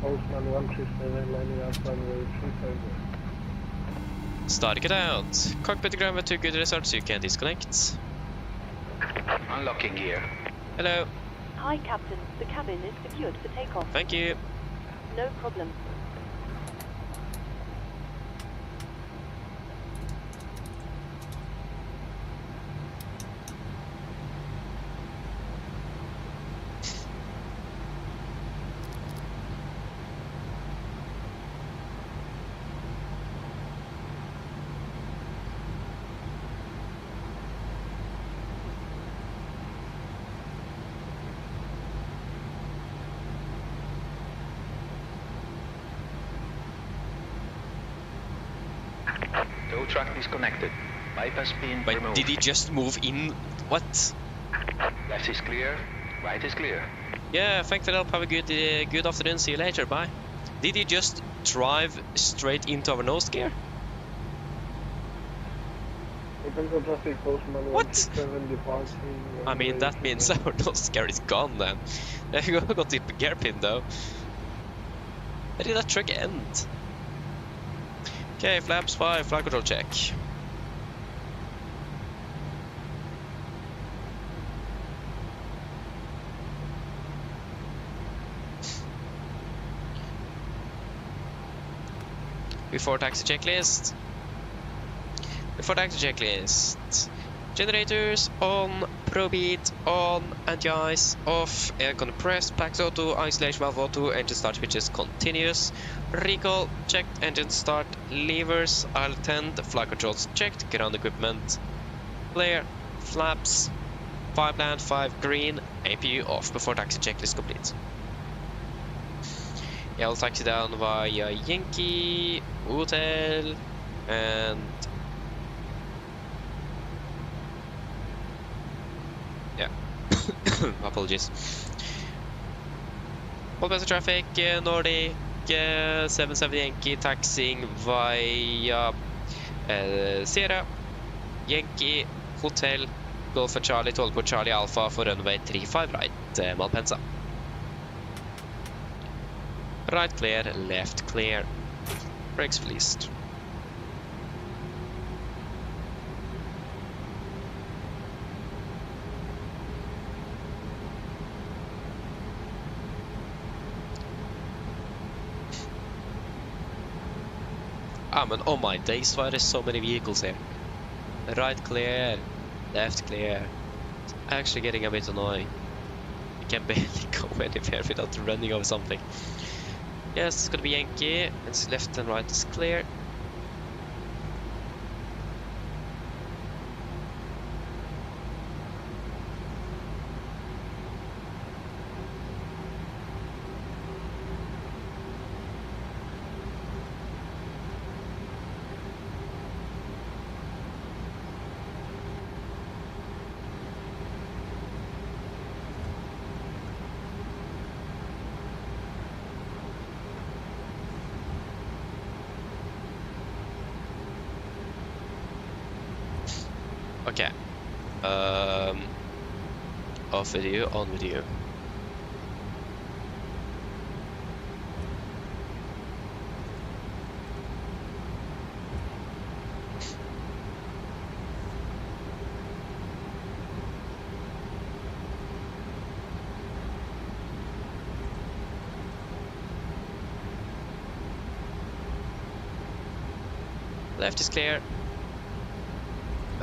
Postman 137 landing outside road 350. Starting it out. Cockpit ground with 2 good results, you can disconnect. Unlocking gear. Hello. Hi, Captain. The cabin is secured for takeoff. Thank you. No problem. Tow truck disconnected. Pipe has been Wait, removed. did he just move in? What? Left is clear. Right is clear. Yeah, thanks for the help. Have a good afternoon. See you later. Bye. Did he just drive straight into our nose gear? Malpensa traffic, Postman What? 167 departing. I mean, that means our nose gear is gone then. I got the gearpin though. Where did that truck end? Okay, flaps 5, flight control check. Before taxi checklist. Before taxi checklist. Generators on, probeat on, anti-ice off, air compressed, packs auto, isolation valve auto, engine start switches continuous, recall checked, engine start, levers, IL10, flight controls checked, ground equipment clear, flaps, 5 land, 5 green, APU off before taxi checklist complete. Yeah, I'll taxi down via Yankee, Hotel, and yeah, apologies. All better traffic, Nordic, 77 Yankee, taxiing via Sierra, Yankee, Hotel, Golf for Charlie, 12 på Charlie Alpha for runway 35 right, Malpensa. Right clear, left clear, brakes released. Men on my days, why there's so many vehicles here? Right clear, left clear. It's actually getting a bit annoying. You can barely go anywhere without running over something. Yes, it's gonna be Yankee. It's left and right is clear. Okay. Off with you, on with you. Left is clear.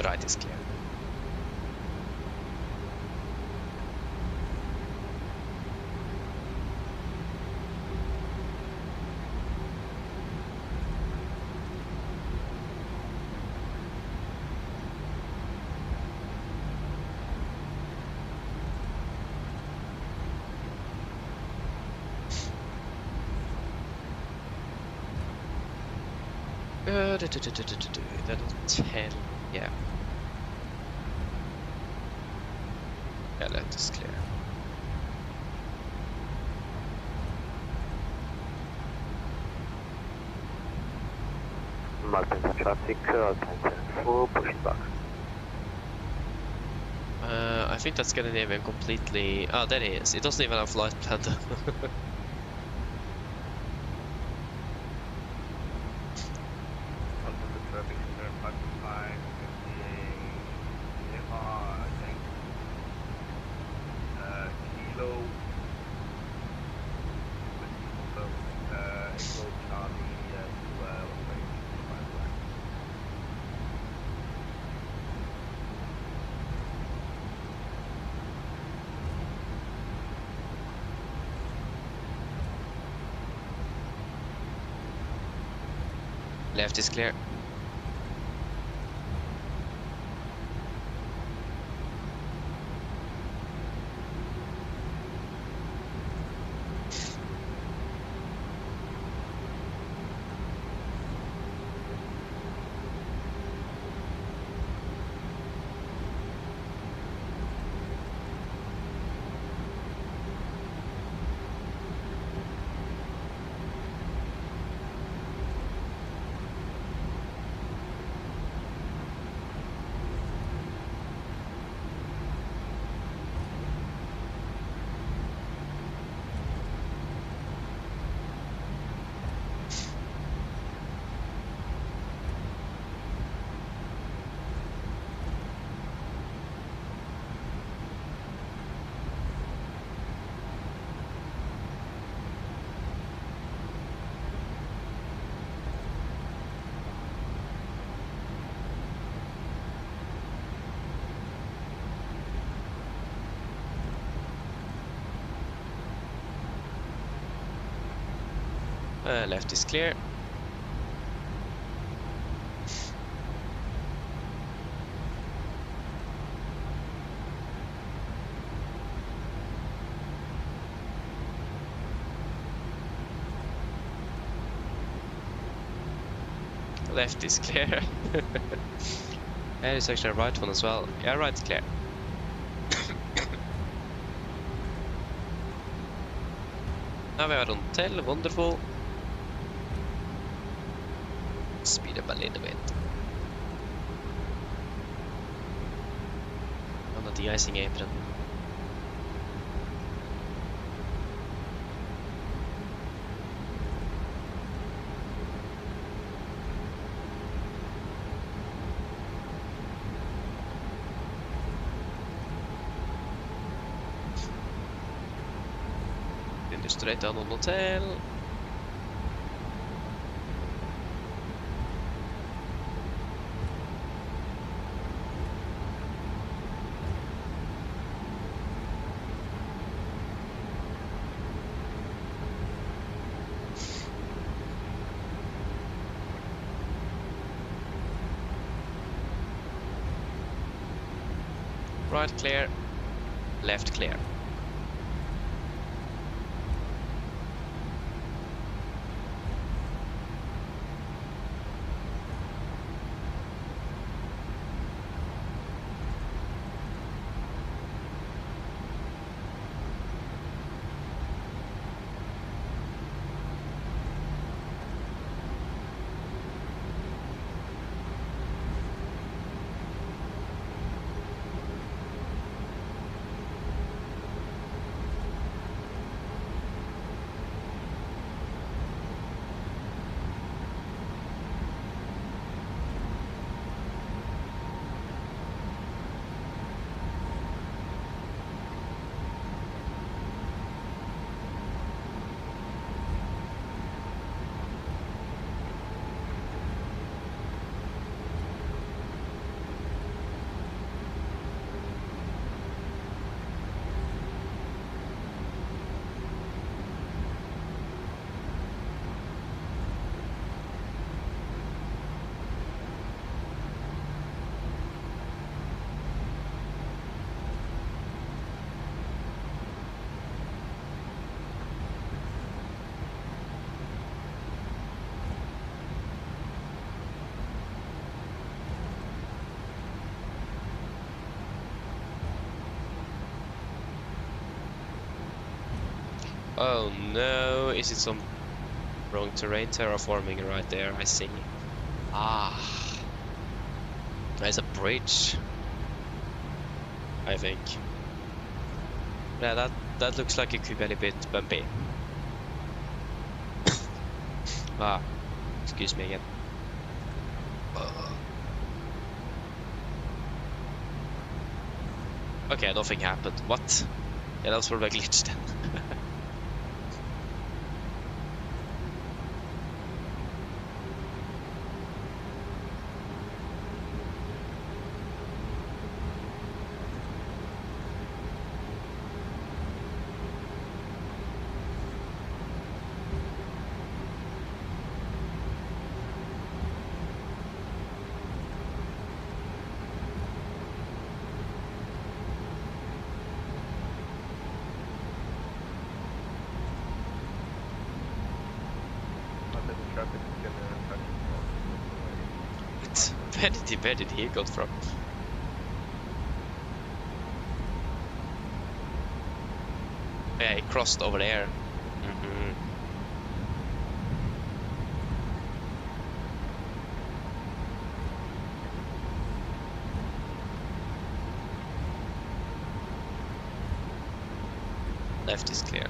Right is clear. That'll tell, yeah. Yeah, that is clear. Malpensa traffic, Alpine 4, pushback. I think that's Scandinavian completely. Oh, there it is. It doesn't even have flight plan. Left is clear. Left is clear. Left is clear. There's actually a right one as well. Yeah, right is clear. Now we are on tail, wonderful. Speed up a little bit. On the de-icing apron. Straight down on the tail. Right clear, left clear. Oh no, is it some wrong terrain terraforming right there? I see. Ah, there's a bridge. I think. Yeah, that looks like it could be a bit bumpy. Excuse me again. Okay, nothing happened. What? Yeah, that's probably a glitch then. Where did he go from? Yeah, he crossed over there. Left is clear.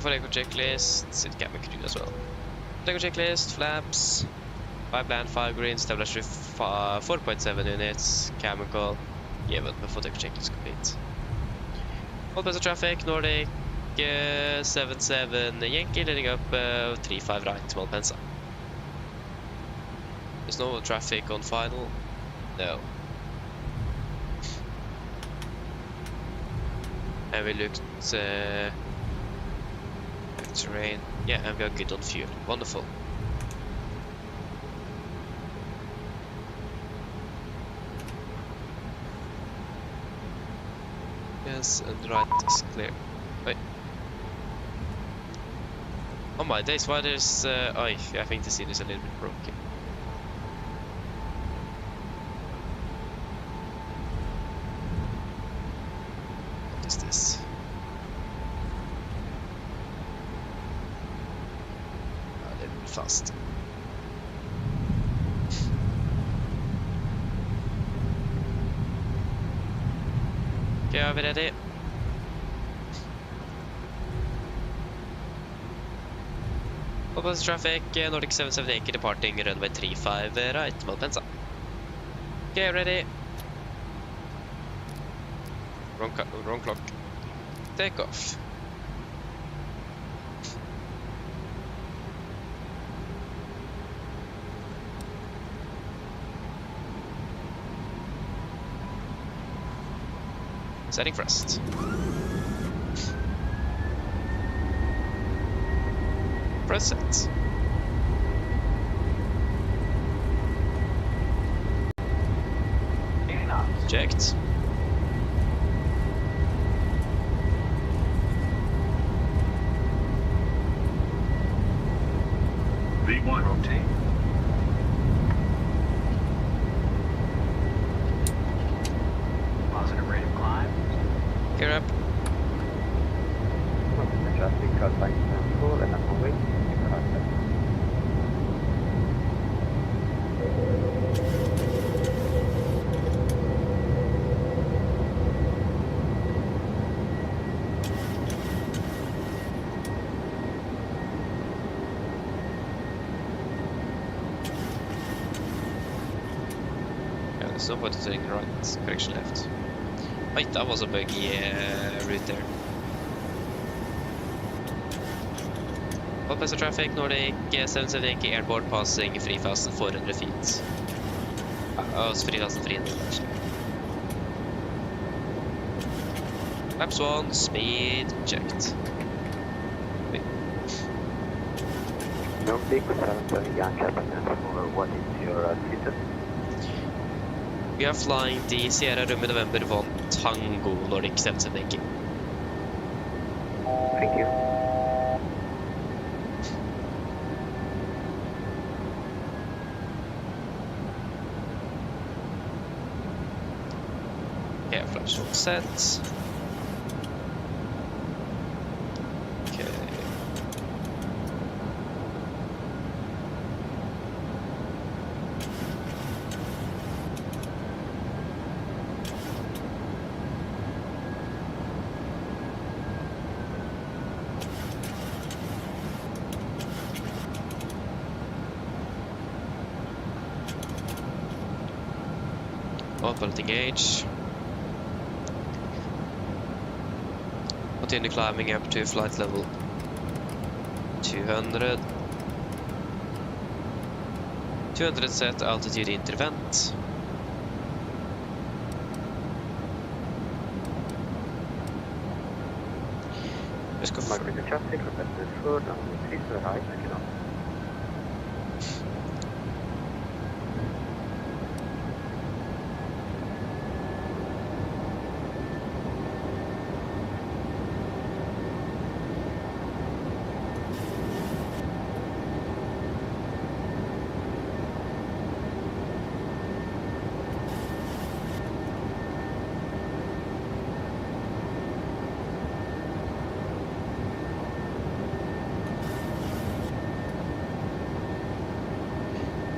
Takeoff checklist, sit camera crew as well. Takeoff checklist, flaps, 5 land, 5 green, stabilizer 4.7 units, chemical, given before takeoff checklist complete. All passenger traffic, Nordic 77 Yankee, leading up 35 right, Malpensa. There's no traffic on final? No. And we looked terrain. Yeah, and we are good on fuel. Wonderful. Yes, and right is clear. Wait. Oh my days, why there's I think the scene is a little bit broken. What is this? Fast. Okay, are we ready? Opposite traffic, Nordic 778 departing runway 35 right, Malpensa. Okay, ready? Wrong clock. Takeoff. Setting thrust. Press set. Checked. V1 rotate. Positive rate of climb. Gear up. no point in turning right, correction left. Wait, that was a buggy route there. All passenger traffic, Nordic 770 airport passing 3,400 feet. Oh, it's 3,300 actually. Laps 1, speed checked. Wait. Nordic 770 Yankee, what is your status? We are flying the Sierra Romeo November 1 Tango Nordic 770. Thank you. Okay, flaps all set. Okay. Pilot engage. Continue climbing up to flight level 200. 200 set altitude intervent. Let's go. Migrated traffic, requested food, and please to the right, thank you.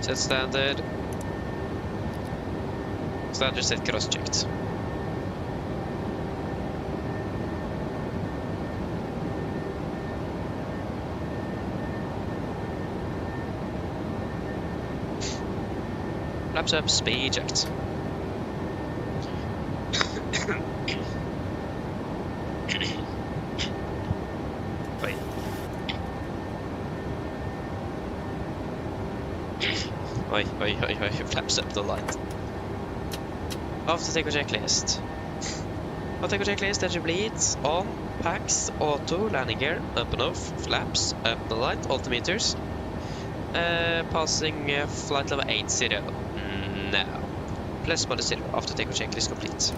Set standard. Standard set cross-checked. Flaps up, speed checked. Wait. Oi, flaps up the light. After takeoff checklist. After takeoff checklist, engine bleeds, on, packs, auto, landing gear, up and off, flaps, up the light, altimeters. Passing flight level 80. Now. Plus minus 0 after takeoff checklist complete.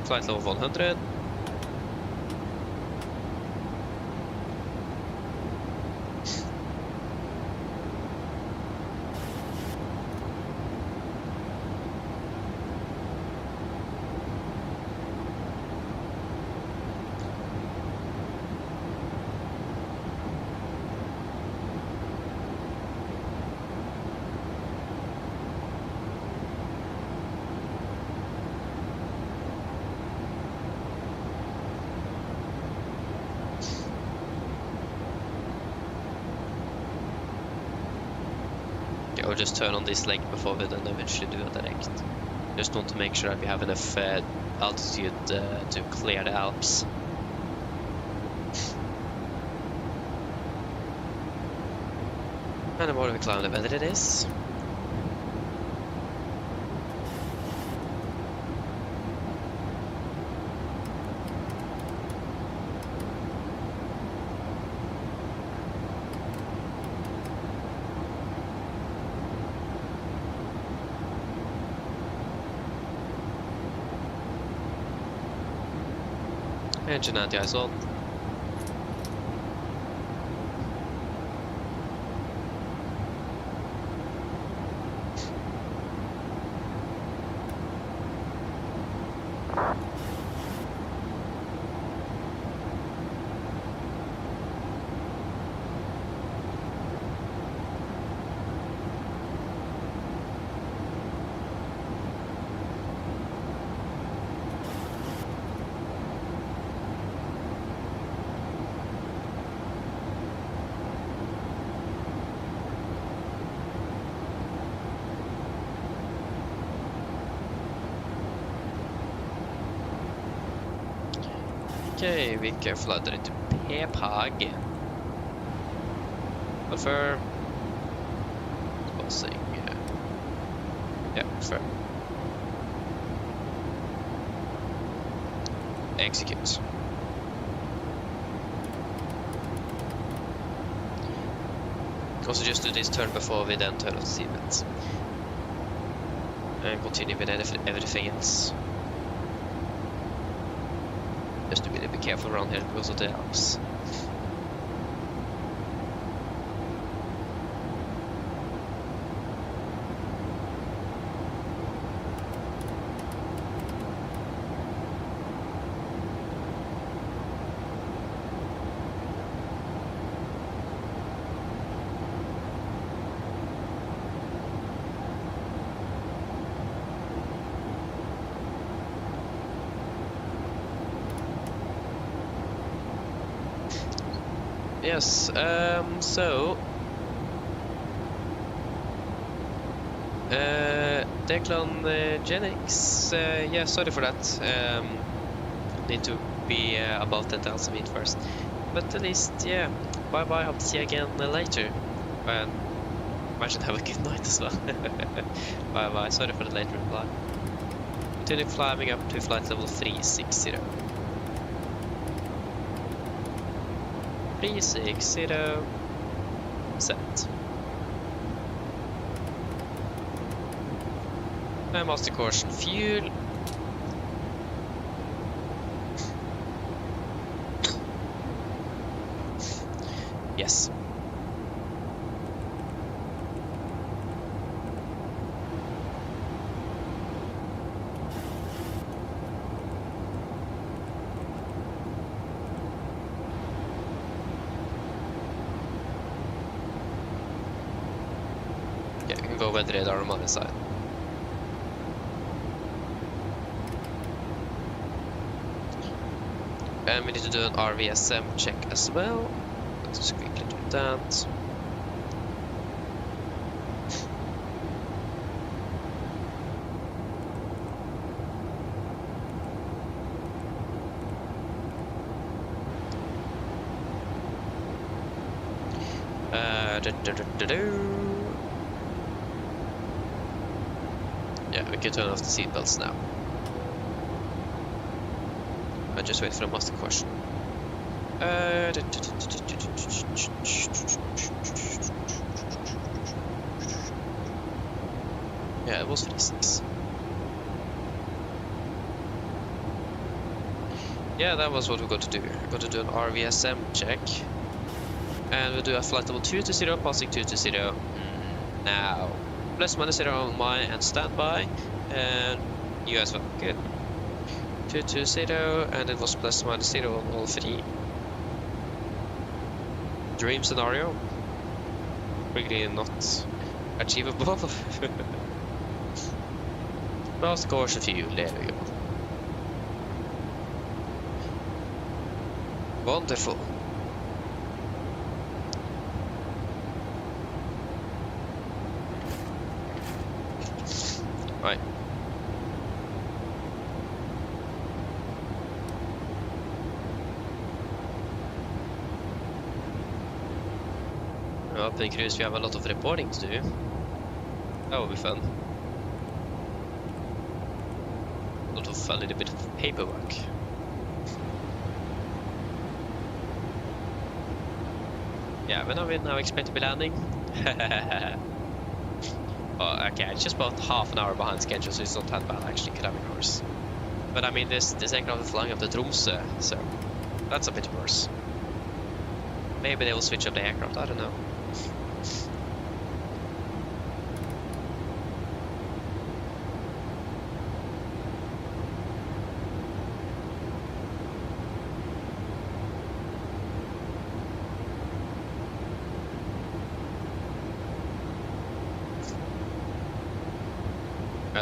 Flight level 100. Or just turn on this leg before we then eventually do a direct. Just want to make sure that we have enough altitude to clear the Alps. And the more we climb, the better it is. Engine anti-ice on. Okay, we can fly that into P-Pag. Confirm. Passing. Yeah, confirm. Execute. Also just do this turn before we then turn off the seatbelts. And continue with everything else. Just to be a little bit careful around here because of the Alps. Yes, so Declan Jennings, yeah, sorry for that. Need to be about 10,000 feet first, but at least, yeah, bye bye. Hope to see you again later, and imagine have a good night as well. Bye bye. Sorry for the late reply. Continue climbing up to flight level 360. 360 set. And master caution fuel. Yes. Yeah, we can go with radar on my side. And we need to do an RVSM check as well. Let's just quickly do that. Yeah, we can turn off the seatbelts now. I just wait for a master question. Yeah, it was 56. Yeah, that was what we got to do. We got to do an RVSM check. And we'll do a flight level 220, passing 220 now. Plus minus 0 on my and standby. And you as well. Good. 220, and it was plus minus 0 on all three. Dream scenario. Really not achievable. Last course of fuel, there we go. Wonderful. Right. Up in cruise we have a lot of reporting to do. That will be fun. A lot of a little bit of paperwork. Yeah, when are we now expect to be landing? Oh, okay, it's just about half an hour behind schedule, so it's not that bad actually, climbing hours. But I mean, this aircraft is flying up to Tromsø, so that's a bit worse. Maybe they will switch up the aircraft, I don't know.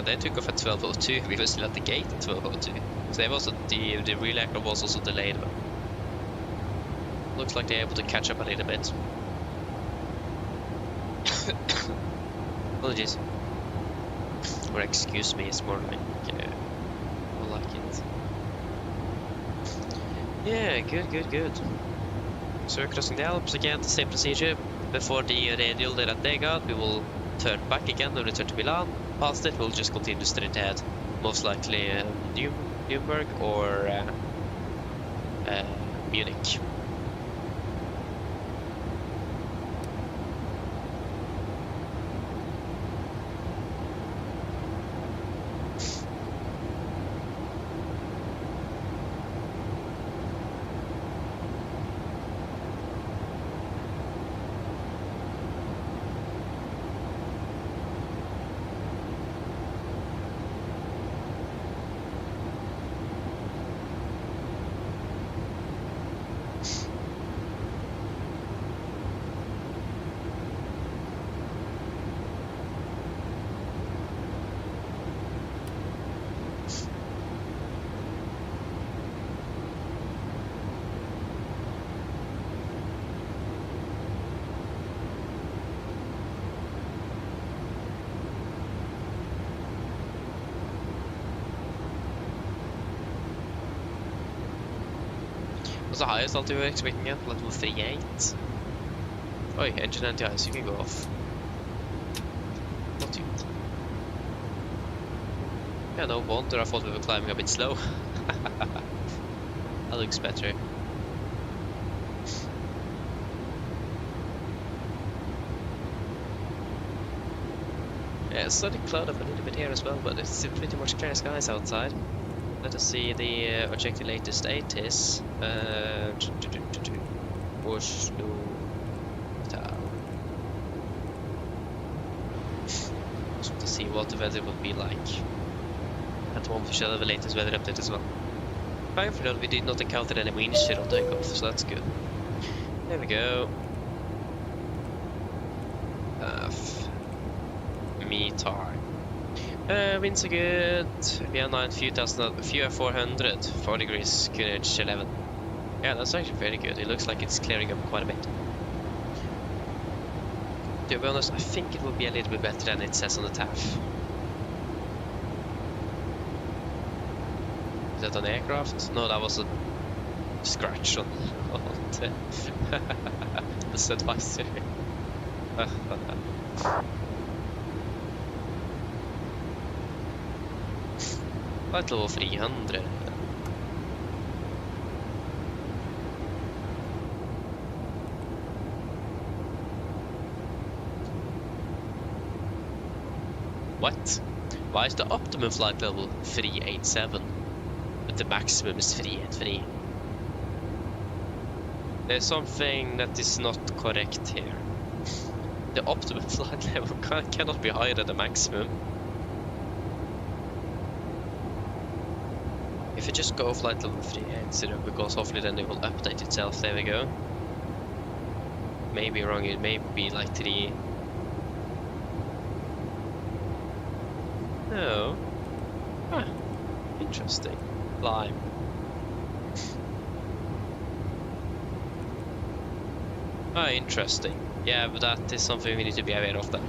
They took off at 12:02. We were still at the gate at 12:02. So they was the real aircraft was also delayed. But looks like they're able to catch up a little bit. Apologies. Or excuse me, it's more like it. Yeah, good. So we're crossing the Alps again, the same procedure. Before the radial there at Takeoff, we will turn back again and return to Milan. Past it, we'll just continue straight ahead. Most likely Nuremberg or Munich. What's the highest altitude you were expecting at? Level 38? Oh, engine anti-ice, you can go off. Not you. Yeah, no wonder I thought we were climbing a bit slow. That looks better. Yeah, it's starting to cloud up a little bit here as well, but it's pretty much clear skies outside. Let us see the objective latest 8 is Oslo Town. Just to see what the weather would be like. At the moment we shall have the latest weather update as well. Thankfully we did not encounter any wind shear on takeoff, so that's good. There we go. METAR. Winds are good. VN9 few 400, 4 degrees, QNH 11. Yeah, that's actually very good. It looks like it's clearing up quite a bit. To be honest, I think it will be a little bit better than it says on the TAF. Is that an aircraft? No, that was a scratch on the advisor. Flight level 300. What? Why is the optimum flight level 387, but the maximum is 383? There's something that is not correct here. The optimum flight level cannot be higher than the maximum. If you just go flight level 380, because hopefully then it will update itself. There we go. Maybe wrong, it may be like 3. No. Huh. Interesting. Climb. Ah, interesting. Yeah, but that is something we need to be aware of then.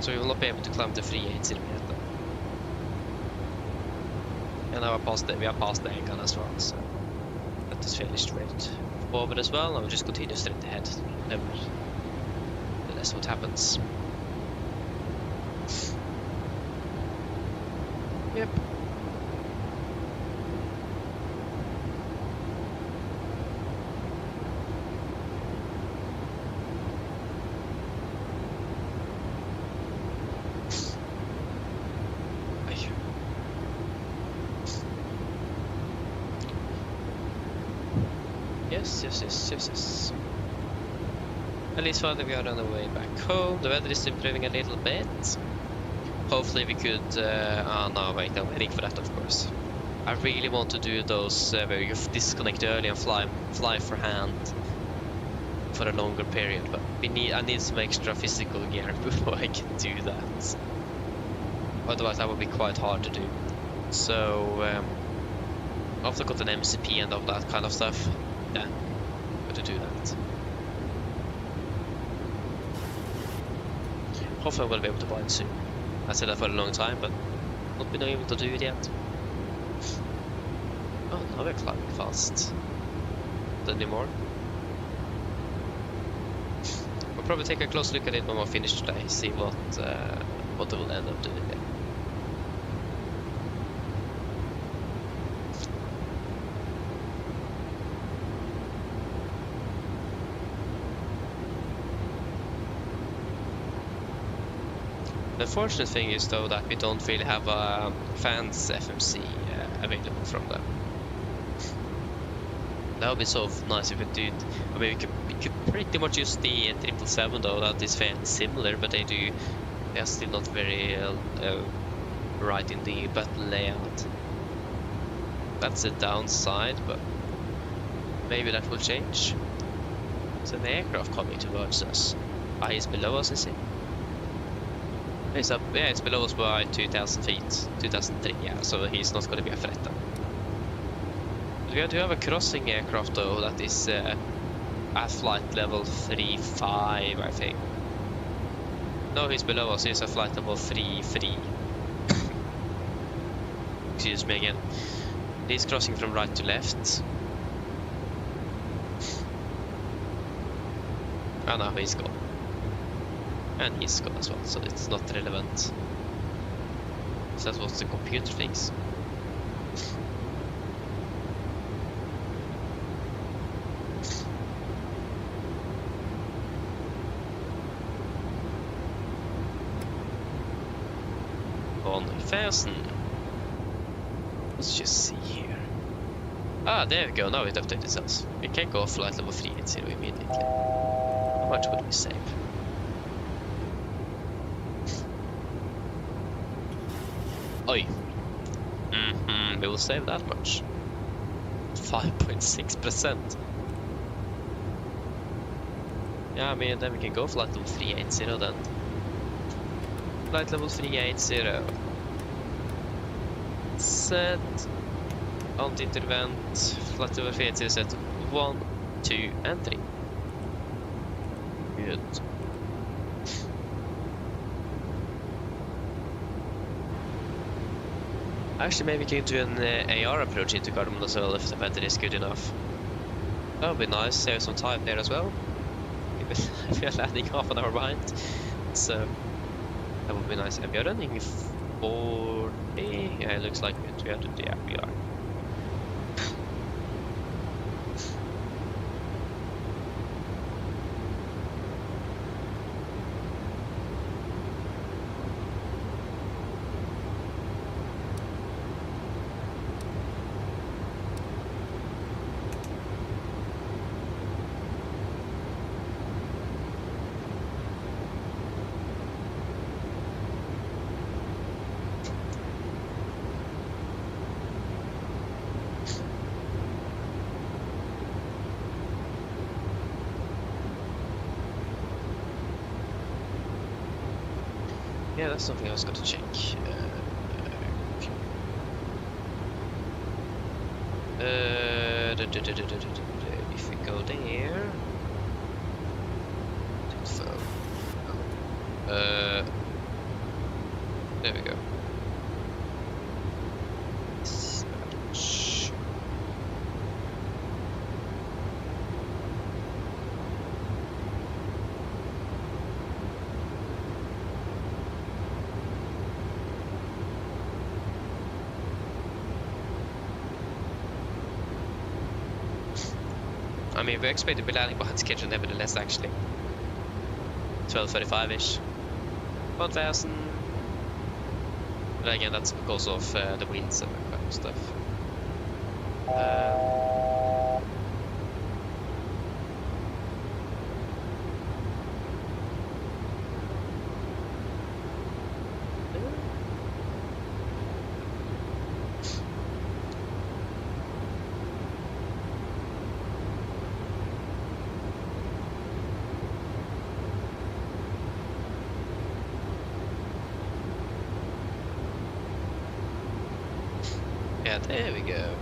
So we will not be able to climb the 380 yet then. And now we are past the angle as well, so that is fairly straight forward as well. I will just continue straight ahead. That's what happens. Yep. Yes. At least finally we are on the way back home. The weather is improving a little bit. Hopefully we could... no, wait, I'm heading for that, of course. I really want to do those where you disconnect early and fly for hand for a longer period, but I need some extra physical gear before I can do that. Otherwise that would be quite hard to do. So, after I got an MCP and all that kind of stuff, yeah, got to do that. Hopefully I will be able to buy it soon. I said that for a long time, but not been able to do it yet. Oh, now we're climbing fast. Not anymore. We'll probably take a close look at it when we're finished today, see what we'll end up doing there. The unfortunate thing is though that we don't really have a fans FMC available from them. That would be so nice if we did. I mean, we could pretty much use the 777 though. That is fairly similar, but they are still not very right in the button layout. That's a downside, but maybe that will change. There's an aircraft coming towards us. Ah, he's below us, is he? He's up. Yeah, it's below us by 2,000 feet. 2003. Yeah, so he's not going to be a threat then. We do have a crossing aircraft though that is at flight level 35, I think. No, he's below us. He's at flight level 33. Excuse me again. He's crossing from right to left. Oh no, he's gone. And he's gone as well, so it's not relevant. So that's what the computer thinks. Let's just see here. Ah, there we go. Now it updated itself. We can go flight level 380 immediately. How much would we save? Oi. We will save that much. 5.6%. Yeah, I mean, then we can go flight level 380 then. Flight level 380. Set. Anti-intervent. Flight level 380 set 1, 2, and 3. Good. Actually, maybe we can do an AR approach into Gardermoen as well if the weather is good enough. That would be nice, save some time there as well. If we are landing half an hour behind. So, that would be nice. And we are running 40. Yeah, it looks like we have to. Yeah, we are. Yeah, that's something I was going to check. If we go there, there we go. I mean, we expect to be landing behind schedule nevertheless, actually. 12:35-ish. 1,000. But again, that's because of the winds and that kind of stuff. Yeah, there we go.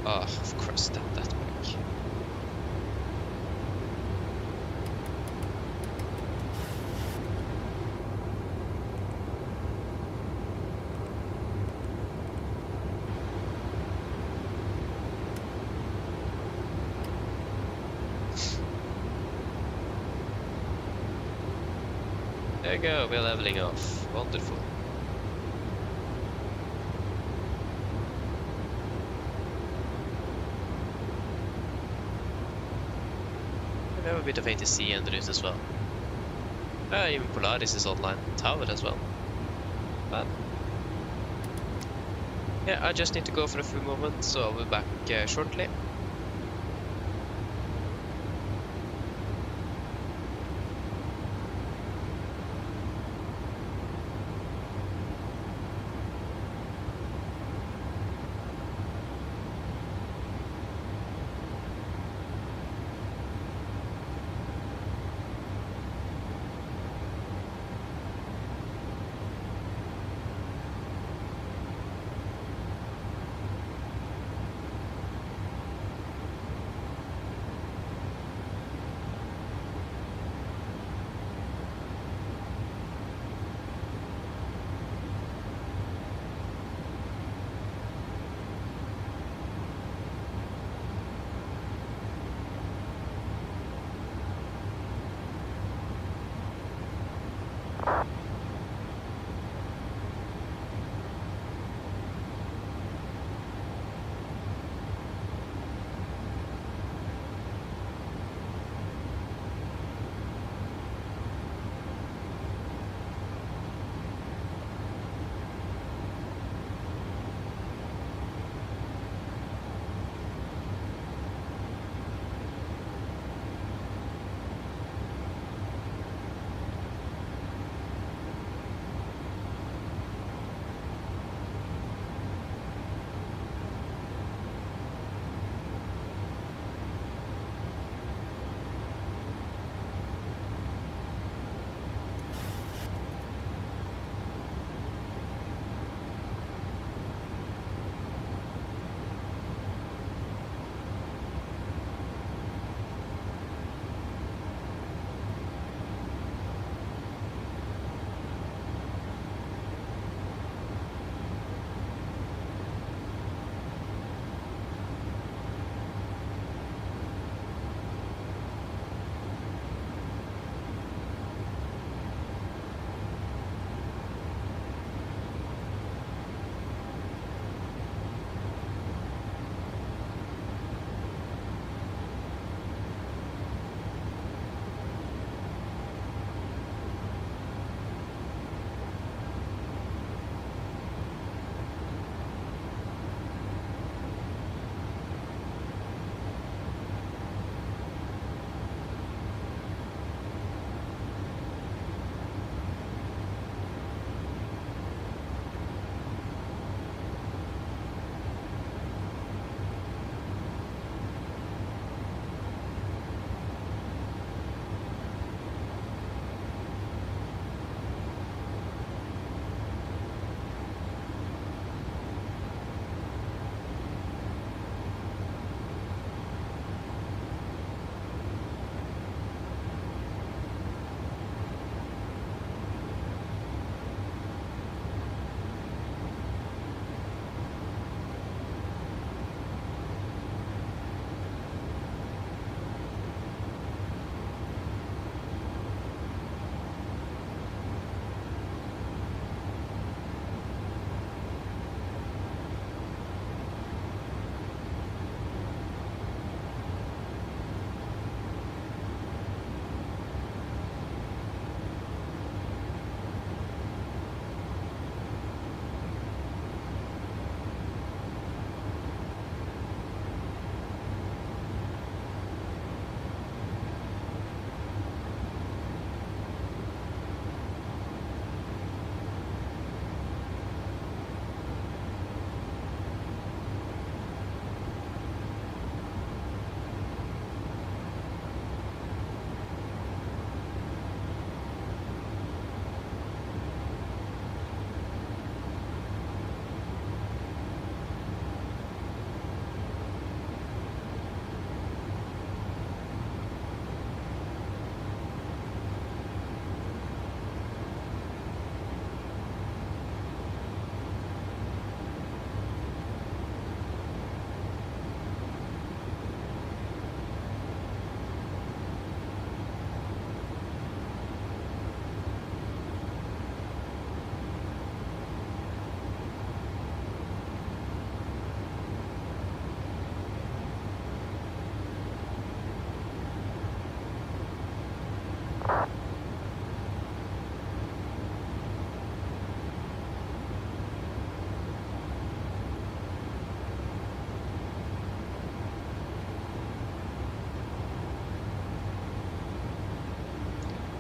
Oh, of course, that back. There you go, we're leveling off. Wonderful. We have a bit of ATC en route as well. Even Polaris is online tower as well. But yeah, I just need to go for a few moments, so I'll be back shortly.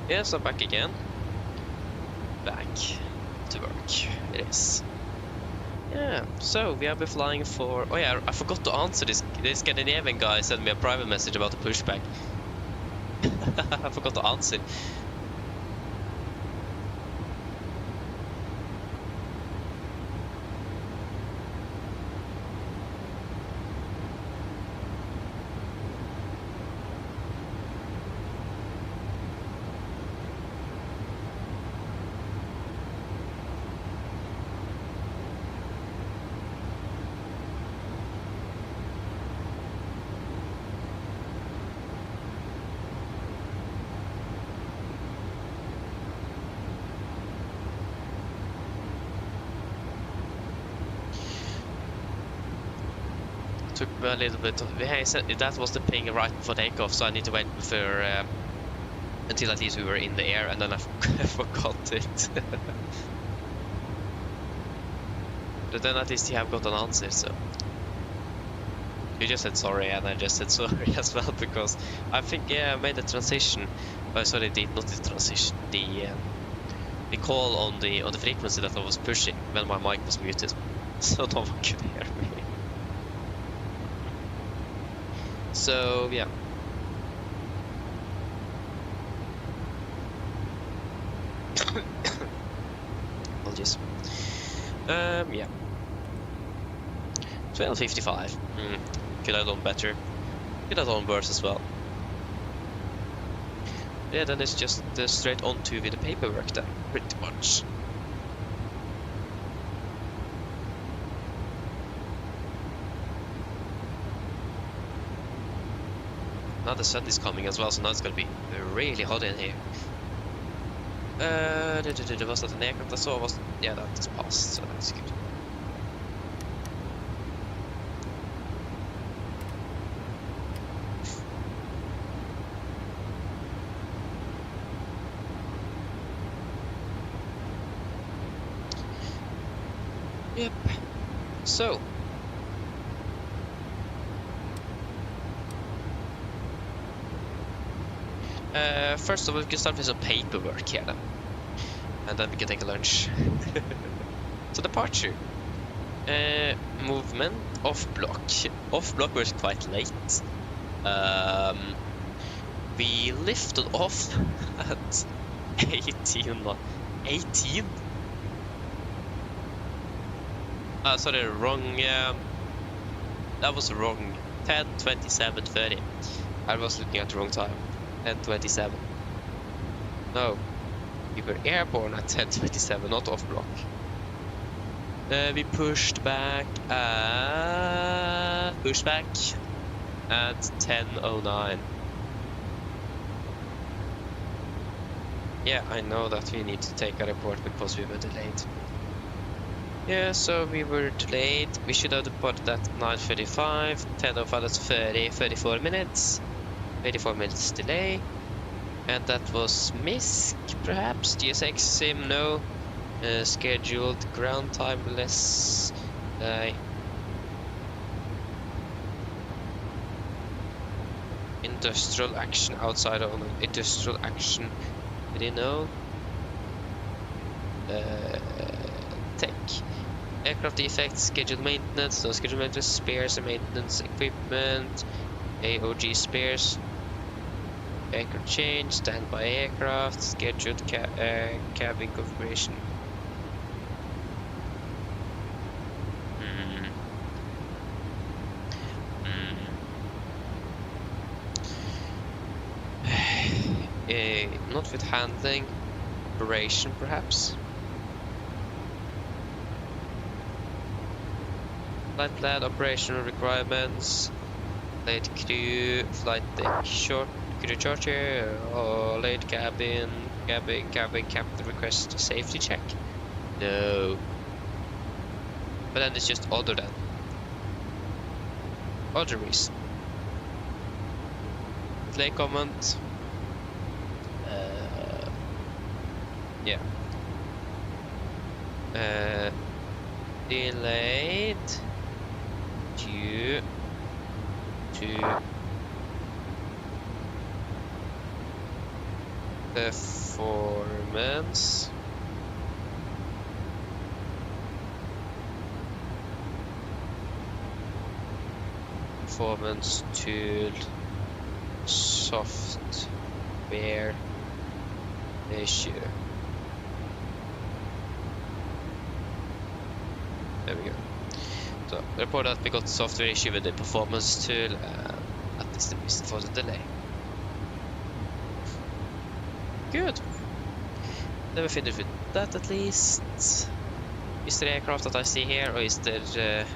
Yes, I'm back again. Back to work. It is. Yeah, so we have been flying for... Oh yeah, I forgot to answer this. The Scandinavian guy sent me a private message about the pushback. I forgot to answer. Took me a little bit of... That was the ping right before takeoff, so I need to wait for... until at least we were in the air, and then I forgot it. But then at least you have got an answer, so... You just said sorry, and I just said sorry as well, because I think, yeah, I made the transition. Oh, sorry, not the transition, the call on the frequency that I was pushing when my mic was muted, so no one could hear me. So, yeah. Apologies. Yeah. 12:55. Could have done better. Could have done worse as well. Yeah, then it's just straight on to with the paperwork then, pretty much. Now the sun is coming as well, so now it's gonna be really hot in here. Was that an aircraft I saw? Yeah, that is passed, so that's good. Yep. So. First of all, we can start with some paperwork here then. And then we can take a lunch. So departure. Movement off block. Off block was quite late. We lifted off at 18. Sorry, wrong. That was wrong. 10:27:30. I was looking at the wrong time. 10:27. No, we were airborne at 10:27, not off block. We pushed back at 10:09. Yeah, I know that we need to take a report because we were delayed. Yeah, so we were delayed. We should have departed at 9:35. 10:05, that's 34 minutes. 84 minutes delay. And that was MISC, perhaps? GSX sim, no. Scheduled ground time less. Industrial action outside of industrial action. Did you know? Tech. Aircraft defects, scheduled maintenance, no scheduled maintenance, spares and maintenance equipment. AOG spares. Aircraft change, standby aircraft, scheduled cabin configuration. Not with handling, operation perhaps. Flight plan, operational requirements, late crew, flight deck short. Crew charger, or late cabin captain request safety check. No. But then it's just other than. Other reason. Delay comment. Yeah. Delayed due to Performance. Performance tool. Software issue. There we go. So, report that we got software issue with the performance tool, and that is the reason for the delay. Good. Then we finished with that at least. Is there aircraft that I see here, or is there...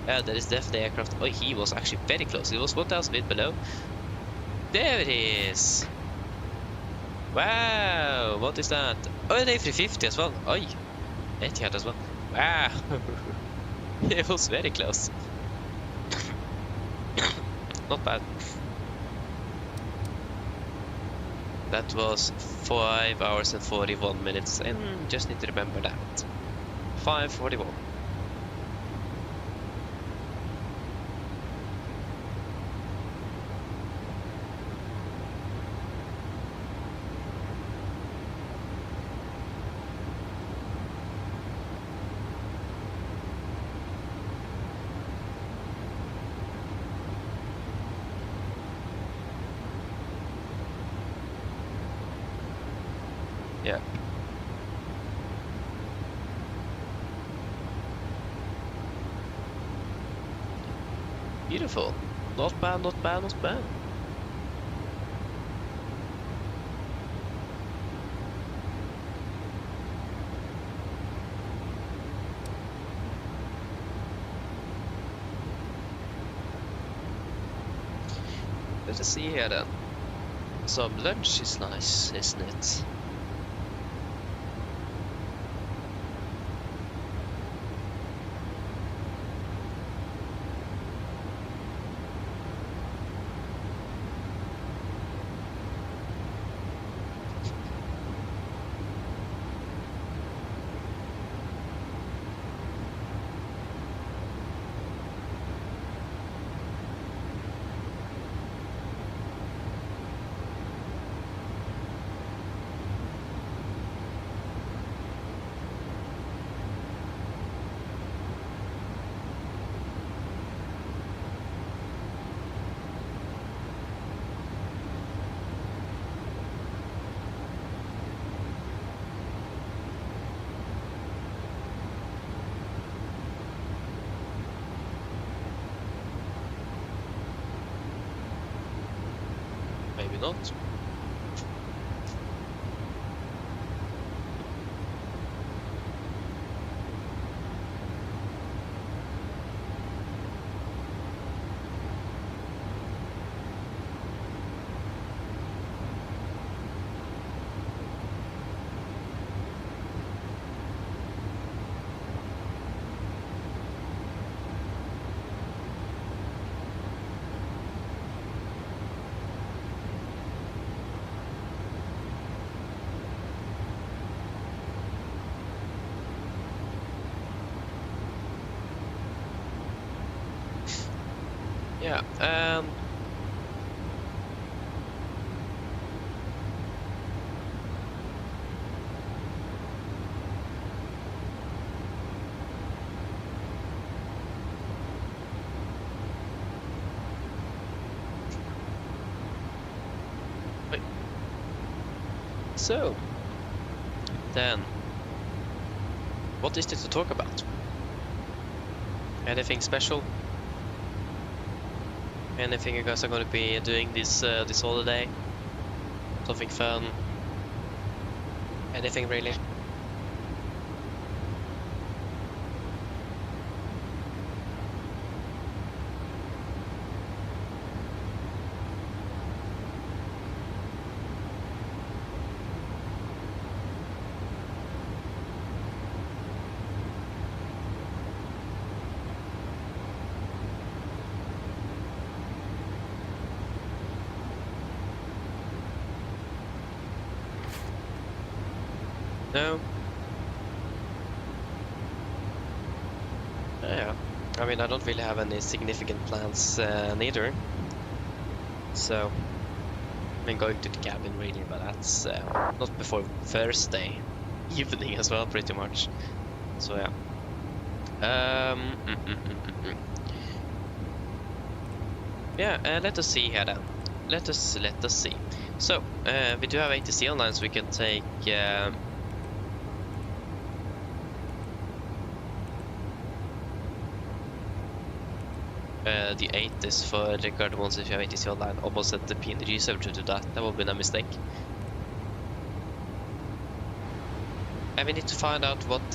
yeah, there is definitely aircraft. Oh, he was actually very close. It was 1,000 feet below. There it is! Wow! What is that? Oh, an A350 as well. Oi! Etihad as well. Wow! It was very close. Not bad. That was 5 hours and 41 minutes, and just need to remember that. 5:41. Yeah. Beautiful. Not bad, not bad, not bad. Let's see here then. Some lunch is nice, isn't it? Maybe not. Yeah, so, then, what is there to talk about? Anything special? Anything you guys are going to be doing this holiday? Something fun? Anything really? No? Yeah, I mean, I don't really have any significant plans neither. So, I'm going to the cabin really, but that's not before Thursday evening as well, pretty much. So yeah. Yeah, let us see here then. Let us see. So we do have ATC online, so we can take the 8 is for the guard ones if you have ATC online. Almost at the PMDG server to do that. That would have been a mistake. And we need to find out when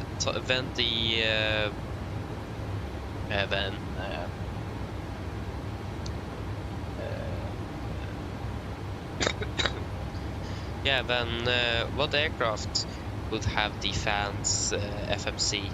the what aircraft would have the fans FMC.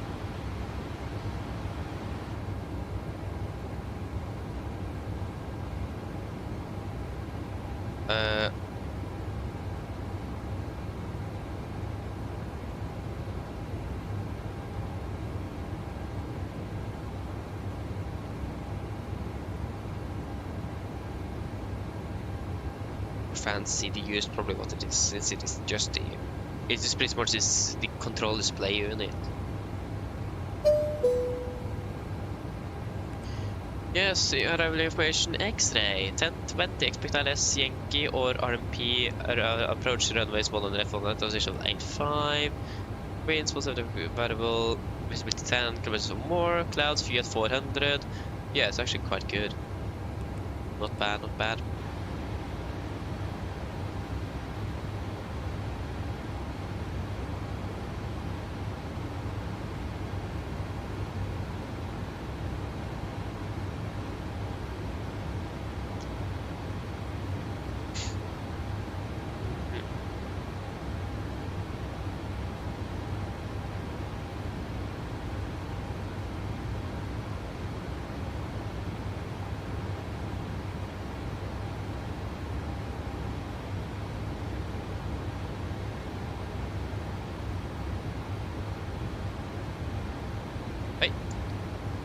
Fancy CDU is probably what it is, since it is just it is pretty much the control display unit. Yes, arrival information X-ray 1020, expect ILS Yankee or RMP approach runways 100 Volanta position 85. Winds was variable, visibility 10 kilometers or more, clouds view at 400. Yeah, it's actually quite good. Not bad, not bad.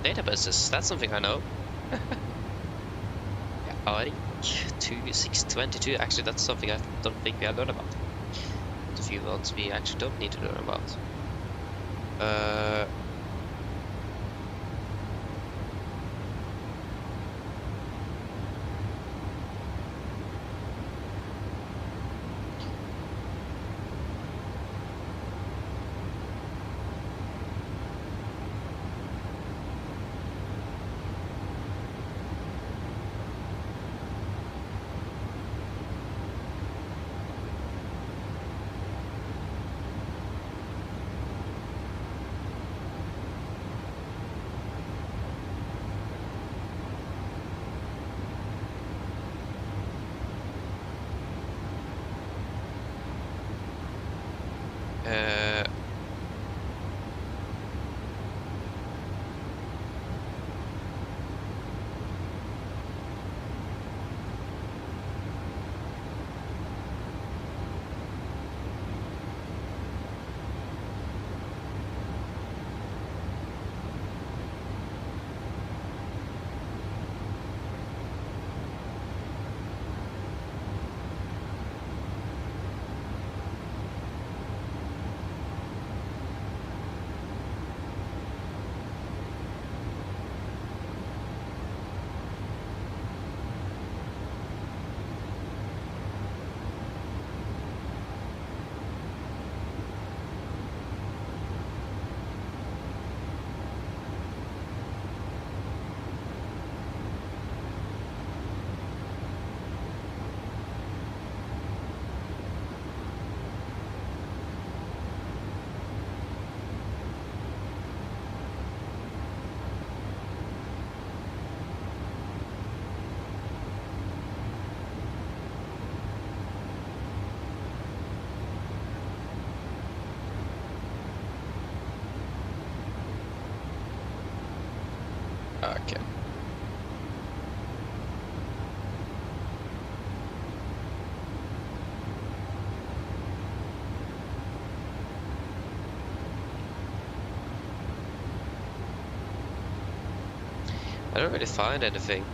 Databases, that's something I know. ARIC 2622, actually that's something I don't think we have learned about. But a few ones we actually don't need to learn about. Okay. I don't really find anything.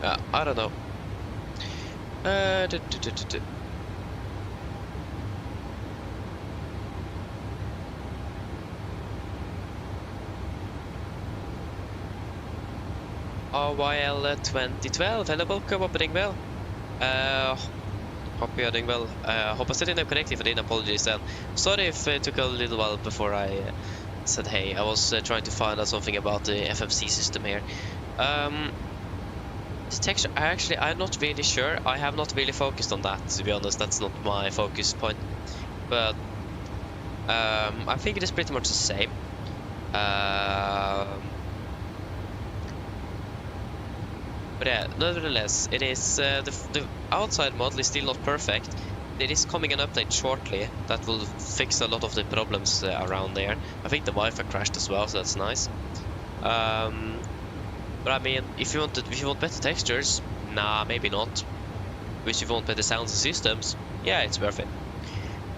I don't know. RYL2012, hello, welcome, hope you're doing well. Hope you're doing well. Hope I said your name correctly. If I didn't, apologies then. Sorry if it took a little while before I said hey. I was trying to find out something about the FMC system here. This texture, I'm not really sure. I have not really focused on that, to be honest. That's not my focus point. But I think it is pretty much the same. But yeah, nevertheless, it is the outside model is still not perfect. There is coming an update shortly that will fix a lot of the problems around there. I think the Wi-Fi crashed as well, so that's nice. But I mean, if you want better textures, nah, maybe not. If you want better sounds and systems, yeah, it's worth it.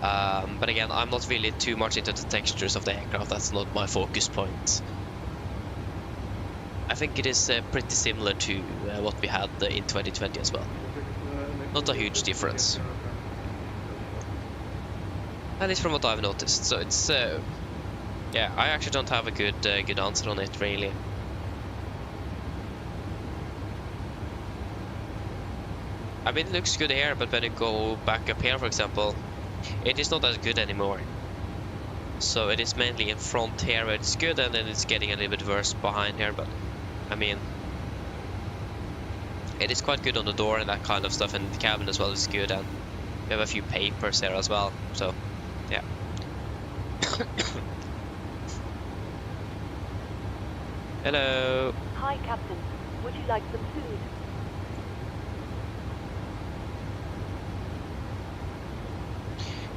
But again, I'm not really too much into the textures of the aircraft. That's not my focus point. I think it is pretty similar to what we had in 2020 as well. Not a huge difference. At least from what I've noticed. So it's yeah, I actually don't have a good answer on it really. I mean, it looks good here, but when you go back up here, for example, it is not as good anymore. So it is mainly in front here where it's good, and then it's getting a little bit worse behind here. But I mean, it is quite good on the door and that kind of stuff, and the cabin as well is good, and we have a few papers here as well. So yeah. Hello. Hi, Captain. Would you like some food?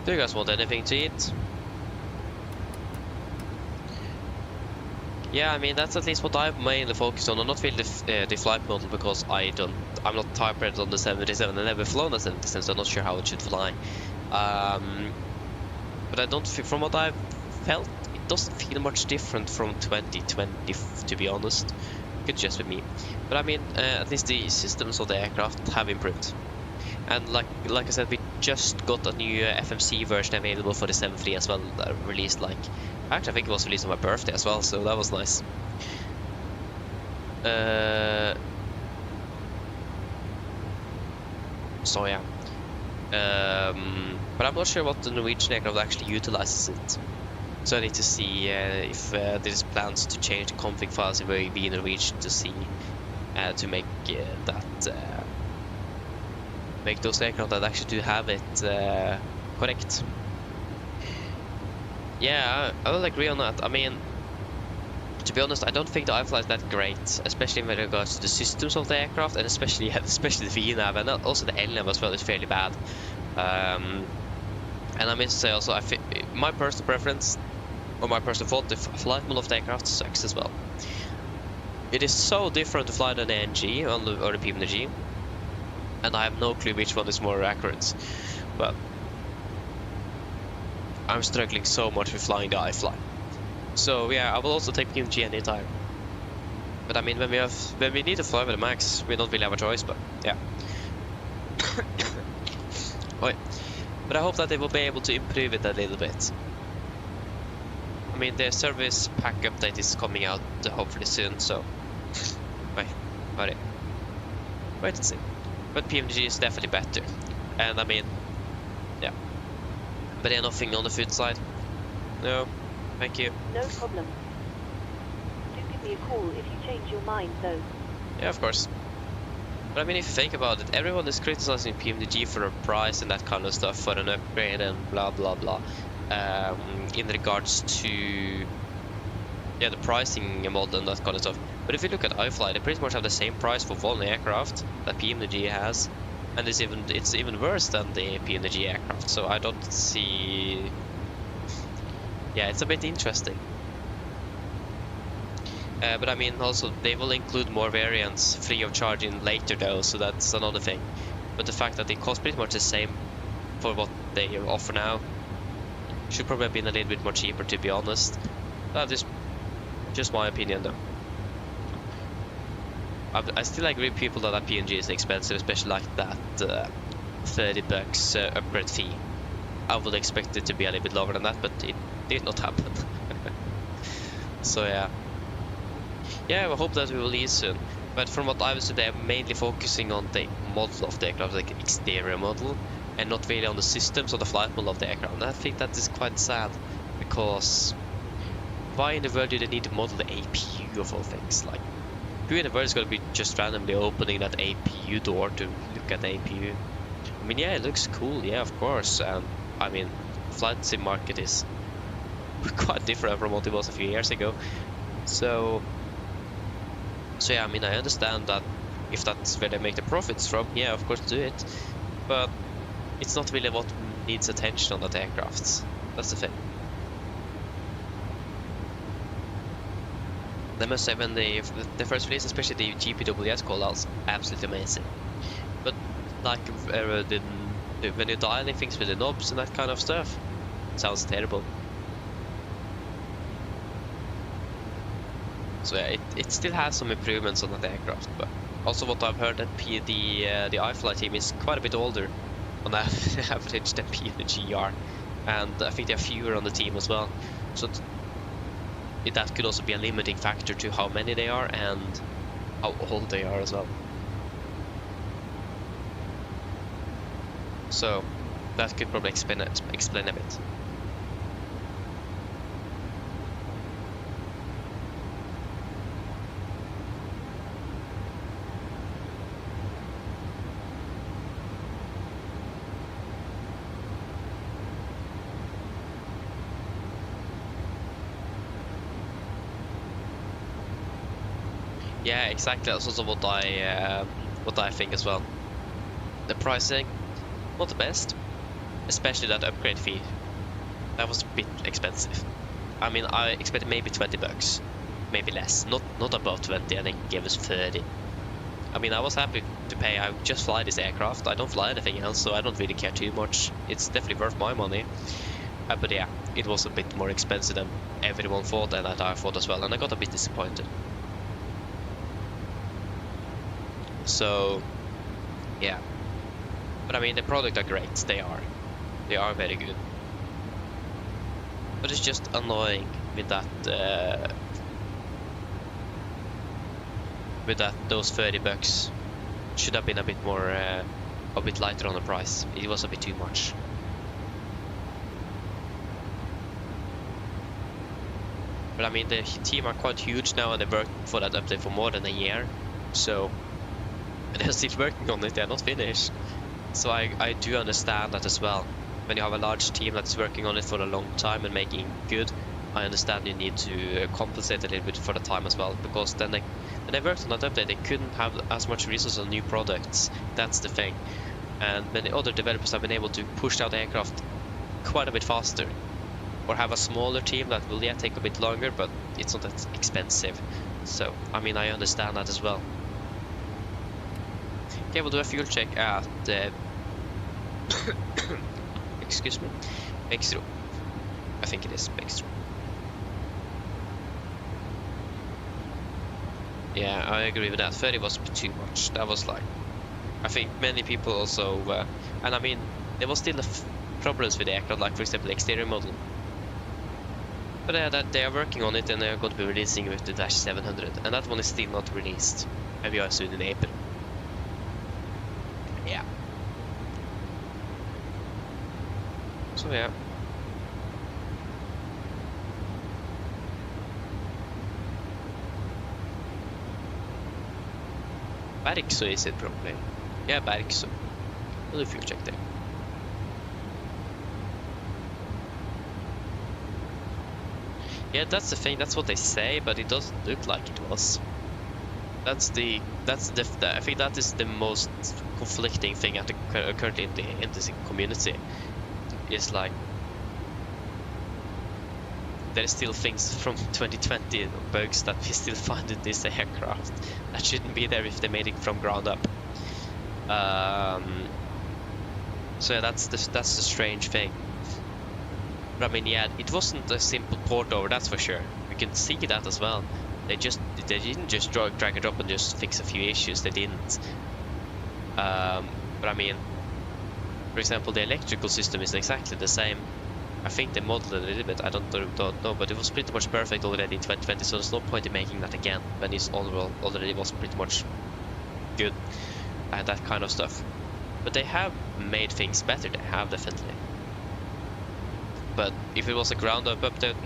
Do you guys want anything to eat? Yeah, I mean, that's at least what I've mainly focused on. I'm not really the flight model because I'm not type rated on the 737. I've never flown a 737, so I'm not sure how it should fly. But I don't feel, from what I've felt, it doesn't feel much different from 2020, to be honest. Could just be me. But I mean, at least the systems of the aircraft have improved. And like I said, we just got a new FMC version available for the 7.3 as well, released like... Actually, I think it was released on my birthday as well, so that was nice. So yeah. But I'm not sure what the Norwegian aircraft actually utilizes it. So I need to see if there's plans to change the config files in vNorwegian to see to make that make those aircraft that actually do have it correct. Yeah, I will agree on that. I mean, to be honest, I don't think the IFLY is that great, especially in regards to the systems of the aircraft, and especially the VNav, and also the LNav as well is fairly bad. And I mean to say also, my personal preference, or my personal thought, the flight model of the aircraft sucks as well. It is so different to fly than the NG or the PMDG, and I have no clue which one is more accurate. But I'm struggling so much with flying the IFLY. So yeah, I will also take PMDG anytime. But I mean, when we need to fly with the Max, we don't really have a choice. But yeah. Wait. But I hope that they will be able to improve it a little bit. I mean, the service pack update is coming out hopefully soon. So wait and see. But PMDG is definitely better. And I mean, yeah. But yeah, nothing on the food side. No, thank you. No problem. Do give me a call if you change your mind, though. Yeah, of course. But I mean, if you think about it, everyone is criticizing PMDG for a price and that kind of stuff, for an upgrade and blah blah blah. In regards to the pricing model and that kind of stuff. But if you look at IFLY, they pretty much have the same price for one aircraft that PMDG has. And it's even worse than the PMDG aircraft, so I don't see... Yeah, it's a bit interesting. But I mean, also, they will include more variants free of charging later though, so that's another thing. But the fact that they cost pretty much the same for what they offer now should probably have been a little bit more cheaper, to be honest. That is just my opinion though. I still agree with people that PNG is expensive, especially like that $30 upgrade fee. I would expect it to be a little bit lower than that, but it did not happen. So yeah, I hope that we will leave soon. But from what I was today, I'm mainly focusing on the model of the aircraft, like exterior model, and not really on the systems or the flight model of the aircraft. And I think that is quite sad, because why in the world do they need to model the APU of all things? Like, who in the world is going to be just randomly opening that APU door to look at the APU? I mean, yeah, it looks cool, yeah, of course. I mean, flight sim market is quite different from what it was a few years ago. So yeah, I mean, I understand that if that's where they make the profits from, yeah, of course do it. But it's not really what needs attention on that aircraft. That's the thing. I must say, when the first release, especially the GPWS callouts, absolutely amazing. But like when you're dialing things with the knobs and that kind of stuff, it sounds terrible. So yeah, it still has some improvements on that aircraft, but also what I've heard that the IFLY team is quite a bit older on average than PMDG are, and I think there are fewer on the team as well. So that could also be a limiting factor to how many they are and how old they are as well. So that could probably explain a bit. Yeah, exactly. That's also what I think as well. The pricing, not the best, especially that upgrade fee. That was a bit expensive. I mean, I expected maybe $20, maybe less. Not above 20. I think it gave us 30. I mean, I was happy to pay. I just fly this aircraft. I don't fly anything else, so I don't really care too much. It's definitely worth my money. But yeah, it was a bit more expensive than everyone thought, and that I thought as well, and I got a bit disappointed. So yeah, but I mean, the product are great. They are very good, but it's just annoying with that those $30 should have been a bit more a bit lighter on the price. It was a bit too much. But I mean, the team are quite huge now, and they worked for that update for more than a year, so. And they're still working on it, they're not finished. So I do understand that as well. When you have a large team that's working on it for a long time and making good, I understand you need to compensate a little bit for the time as well. Because then when they worked on that update, they couldn't have as much resources on new products. That's the thing. And when the other developers have been able to push out the aircraft quite a bit faster, or have a smaller team that will take a bit longer, but it's not that expensive. So, I mean, I understand that as well. Okay, we'll do a fuel check at excuse me, Bextro. I think it is Bextro. Yeah, I agree with that. 30 was too much. That was like, I think many people also, and I mean, there was still problems with the aircraft, like for example the exterior model. But that they are working on it, and they are going to be releasing with the Dash 700, and that one is still not released. Maybe soon in April. Yeah. So yeah. Bergso is it probably? Yeah, Bergso. We'll do a fuel check there. Yeah, that's the thing. That's what they say, but it doesn't look like it was. I think that is the most conflicting thing currently in this community. Is like there is still things from 2020 bugs that we still find in this aircraft that shouldn't be there if they made it from ground up. So yeah, that's the strange thing. But I mean, yeah, it wasn't a simple port over, that's for sure. We can see that as well. They didn't just drag and drop and just fix a few issues. They didn't. But I mean, for example, the electrical system is exactly the same. I think they modeled it a little bit. I don't know, but it was pretty much perfect already in 2020. So there's no point in making that again when it's already was pretty much good and that kind of stuff. But they have made things better. They have, definitely. But if it was a ground up update,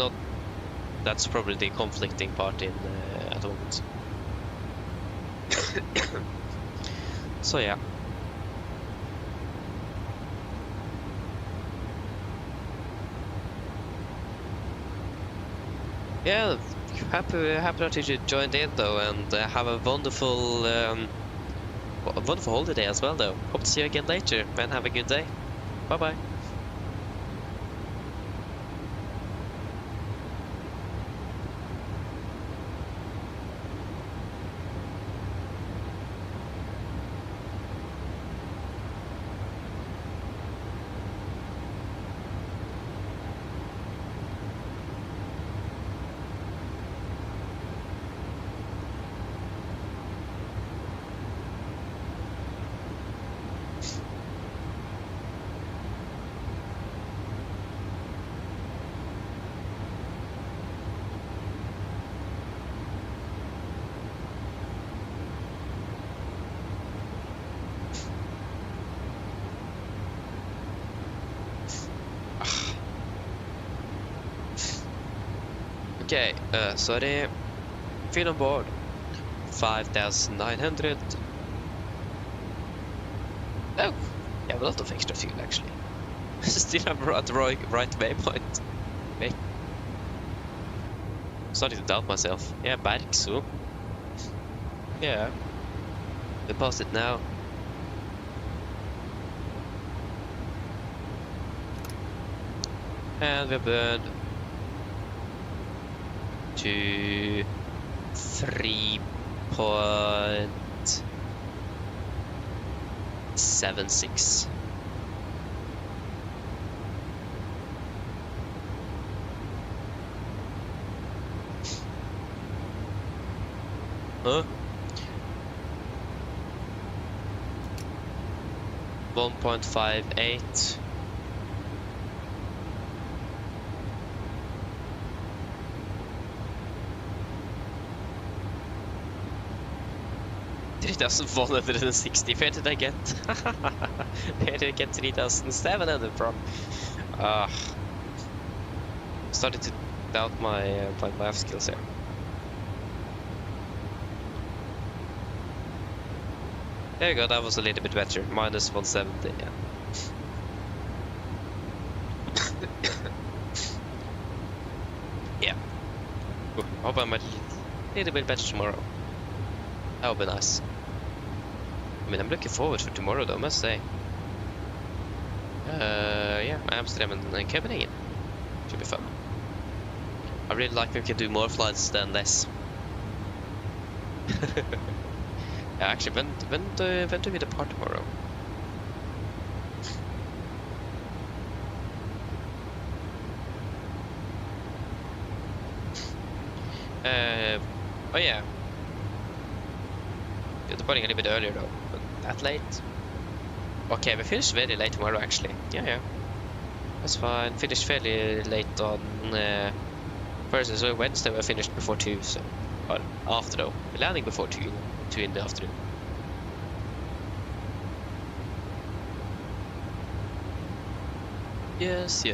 that's probably the conflicting part in at the moment. So yeah. Yeah, happy that you joined in though, and have a wonderful holiday as well though. Hope to see you again later, and have a good day. Bye bye. Okay, sorry. Fuel on board 5,900. Oh, yeah, a lot of extra fuel actually. Still have right waypoint. Wait. Starting to doubt myself. Yeah, Bergso. Yeah. Deposit now. And we burned to 3.76. Huh? 1.58. $3,160. Where did I get? Where did I get 3,700 from? Started to doubt my math skills here. There you go. That was a little bit better. Minus 170. Yeah. Yeah. Ooh, hope I'm a little bit better tomorrow. That would be nice. I mean, I'm looking forward for tomorrow though, I must say. Yeah, Amsterdam and Copenhagen. Should be fun. I really like we can do more flights than less. Yeah, actually, when do we depart tomorrow? Oh yeah. You're departing a little bit earlier though, but that late? Okay, we finished very late tomorrow actually. Yeah. That's fine. Finished fairly late on Thursday, so Wednesday we finished before 2, so... Or after though. We're landing before 2 in the afternoon. Yes.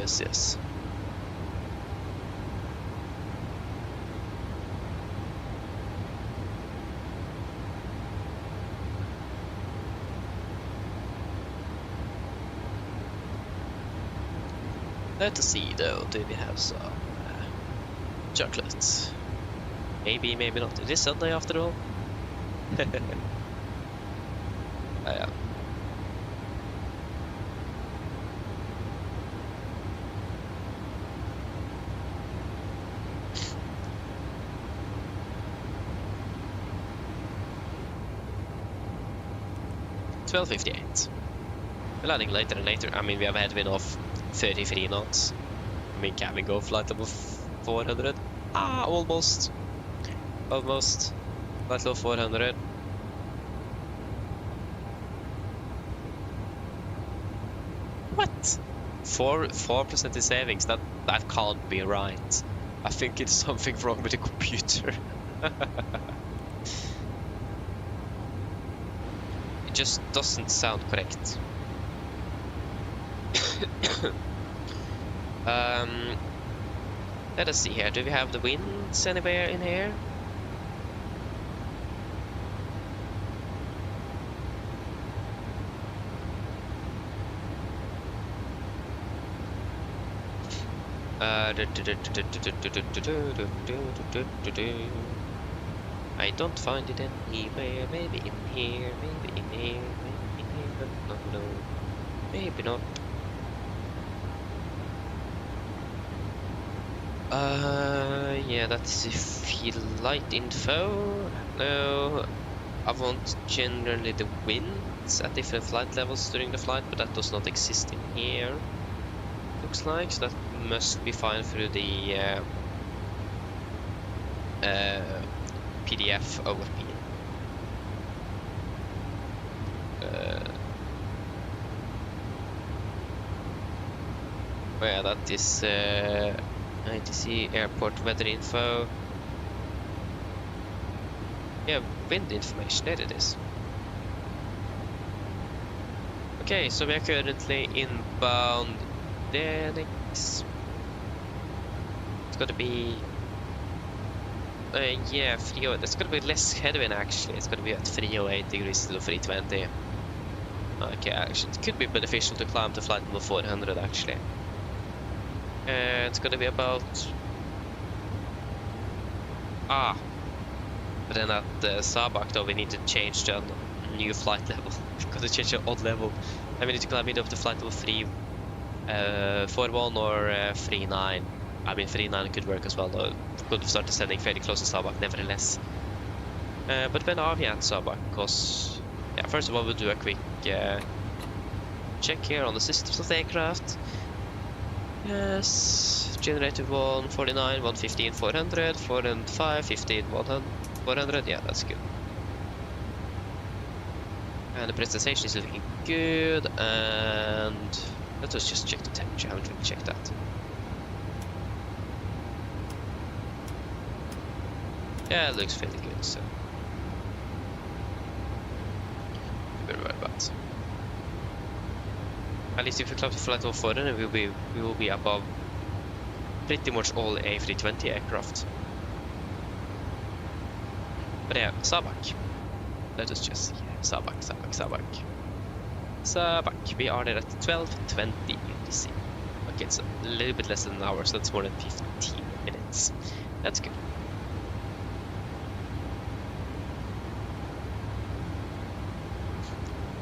Let's see though, do we have some chocolates? Maybe, maybe not. It is Sunday after all. Yeah. $12.58. We're landing later and later. I mean, we have a headwind of 33 knots. I mean, can we go flight above 400? Almost. almost. Flight level 400. What? 4% in savings? That can't be right. I think it's something wrong with the computer. It just doesn't sound correct. Let us see here. Do we have the winds anywhere in here? I don't find it anywhere. Maybe in here, maybe in here, maybe in here. No, maybe not. Yeah, that's the flight info. No, I want generally the winds at different flight levels during the flight, but that does not exist in here. Looks like, so that must be fine through the PDF overview. Yeah, that is ITC airport weather info. Yeah, wind information, there it is. Okay, so we are currently inbound It's gonna be yeah, 308. It's gonna be less headwind actually. It's gonna be at 308 degrees instead of 320. Okay, actually it could be beneficial to climb to flight level 400 actually. It's gonna be about but then at Sabak though we need to change to a new flight level. We've got to change to odd level and we need to climb it up to flight level 41 or 39. I mean 39 could work as well though. Could start descending fairly close to Sabak nevertheless. But when are we at Sabak? Because yeah, first of all we'll do a quick check here on the systems of the aircraft. Yes, generator 149, 115, 400, 405, 15, 100, 400. Yeah, that's good. And the presentation is looking good. And let us just check the temperature. I haven't really checked that. Yeah, it looks fairly good. So, very right about. At least if we climb to flight level 400, we will be above pretty much all A320 aircraft. But yeah, Sabak. Let us just see. Sabak. We are there at 12:20 UTC. Okay, it's a little bit less than an hour, so that's more than 15 minutes. That's good.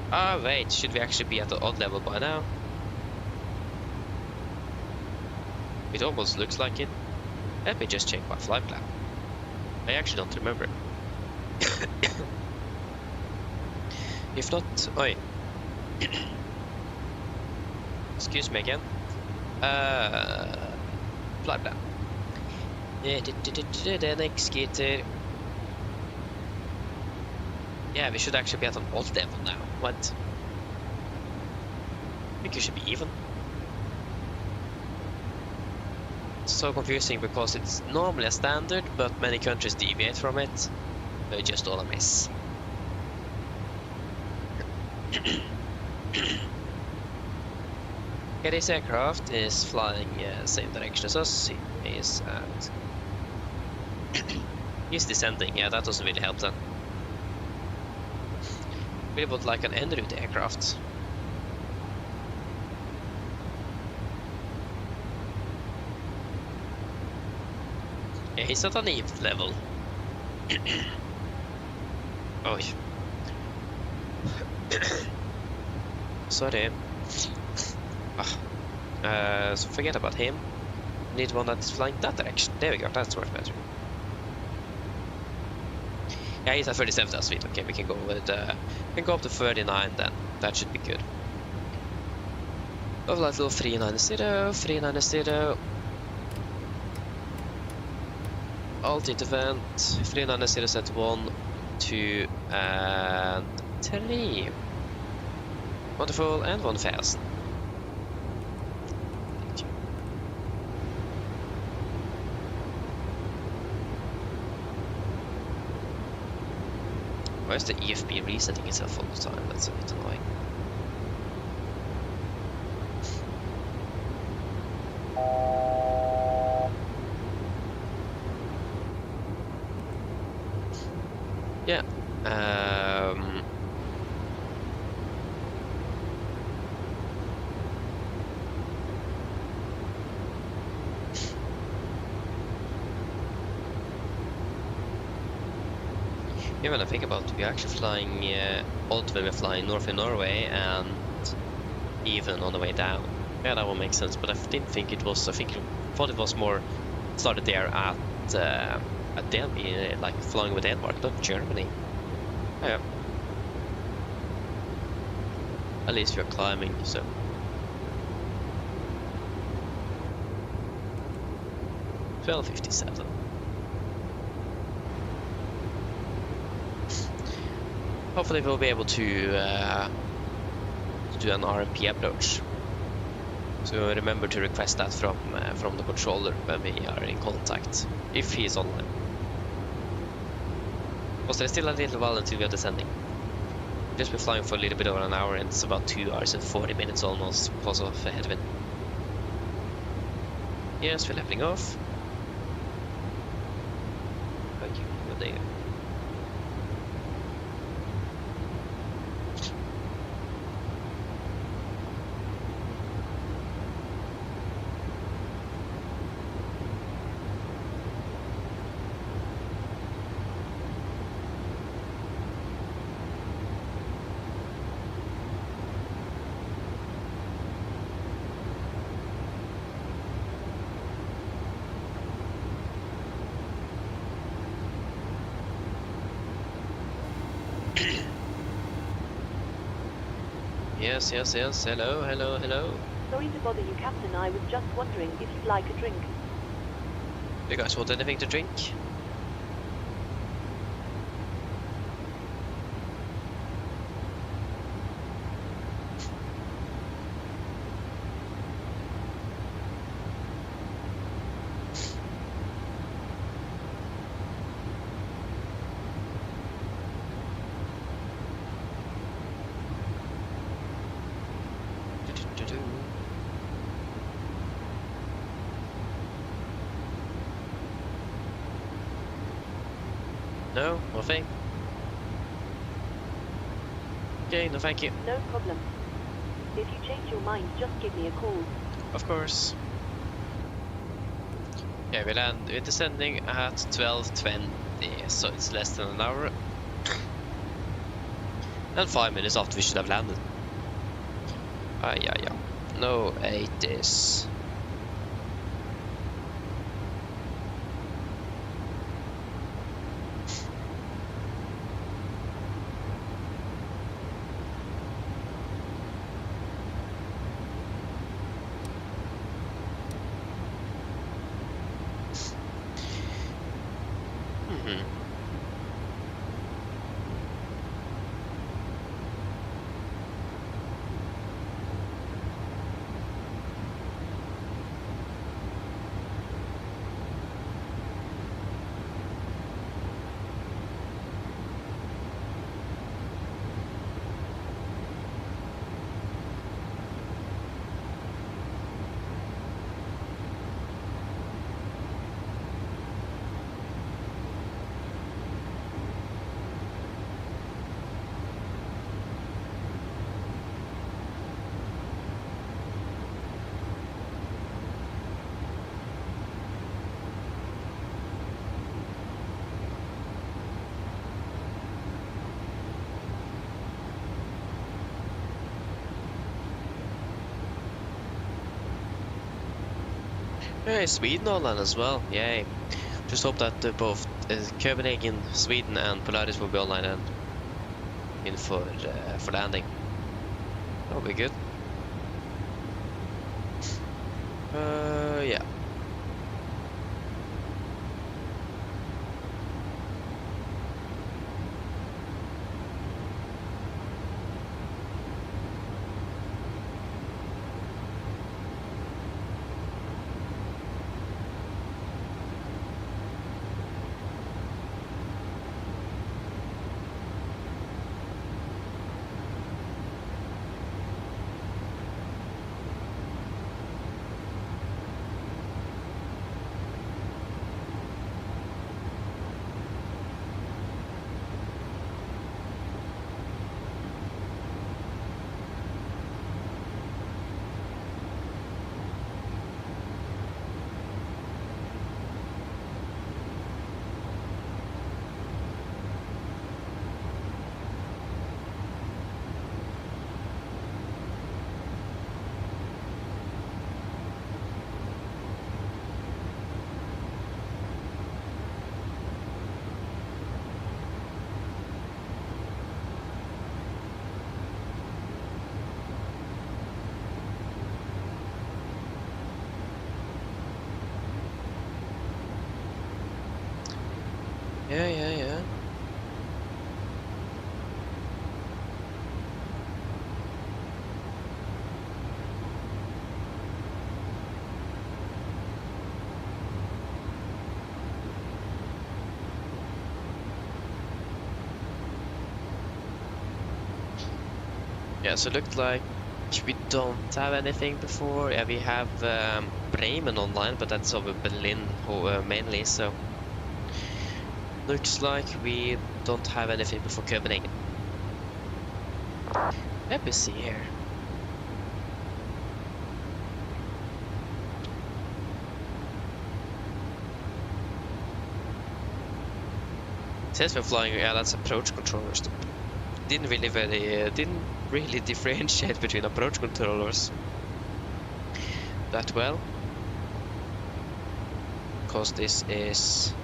Ah, wait, should we actually be at the odd level by now? It almost looks like it. Let me just check my flight plan. I actually don't remember. If not, oi. Excuse me again. Flight plan. Next skater. Yeah, we should actually be at an odd level now. What? I think it should be even. It's so confusing because it's normally a standard, but many countries deviate from it. They're just all a mess. Okay, this aircraft is flying same direction as us. It is at... He's descending. Yeah, that doesn't really help then. We would like an en route aircraft. Yeah, he's at an even level. Oh. Sorry. So forget about him. Need one that's flying that direction. There we go, that's much better. Yeah, he's at 37 speed. Okay, we can go with can go up to 39 then. That should be good. Of that little 390, 390. Alt vent, flygene er 071, 2 and 3. Wonderful, and 1000. Why is the EFB resetting itself all the time? That's a bit annoying. Yeah. Yeah, when I think about it, we're actually flying all the way we're flying north in Norway and even on the way down. Yeah, that would make sense, but I didn't think it was. I thought it was more started there at Denmark, like flying with Denmark, not Germany. Yeah. At least you're climbing, so. $12.57. Hopefully we'll be able to do an RMP approach. So remember to request that from the controller when we are in contact, if he is online. Because there's still a little while until we are descending. We've just been flying for a little bit over an hour, and it's about 2 hours and 40 minutes almost because of a headwind. Yes, we're leveling off. Thank you. Good day. Yes. Hello. Sorry to bother you, Captain. I was just wondering if you'd like a drink. You guys want anything to drink? No, nothing. Okay, no thank you. No problem. If you change your mind, just give me a call. Of course. Yeah, we're descending at 12:20, so it's less than an hour. And 5 minutes after we should have landed. Yeah. No 80s. Yeah, Sweden online as well. Yay! Just hope that both Copenhagen, Sweden, and Polaris will be online and in for landing. That'll be good. Yeah. Yeah. Yeah, so it looked like we don't have anything before. Yeah, we have Bremen online, but that's over Berlin mainly, so looks like we don't have anything before Copenhagen. Let me see here. It says we're flying. Yeah, that's approach controllers. Didn't really differentiate between approach controllers that well, because this is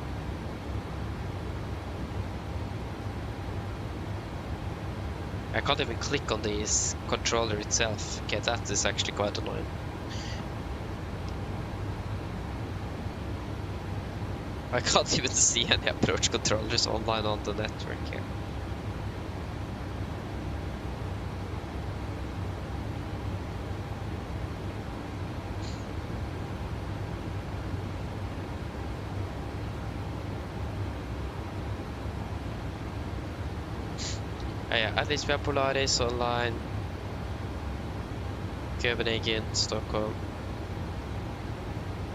I can't even click on this controller itself. Okay, that is actually quite annoying. I can't even see any approach controllers online on the network here. Yeah, at least we have Polaris online, Copenhagen, Stockholm,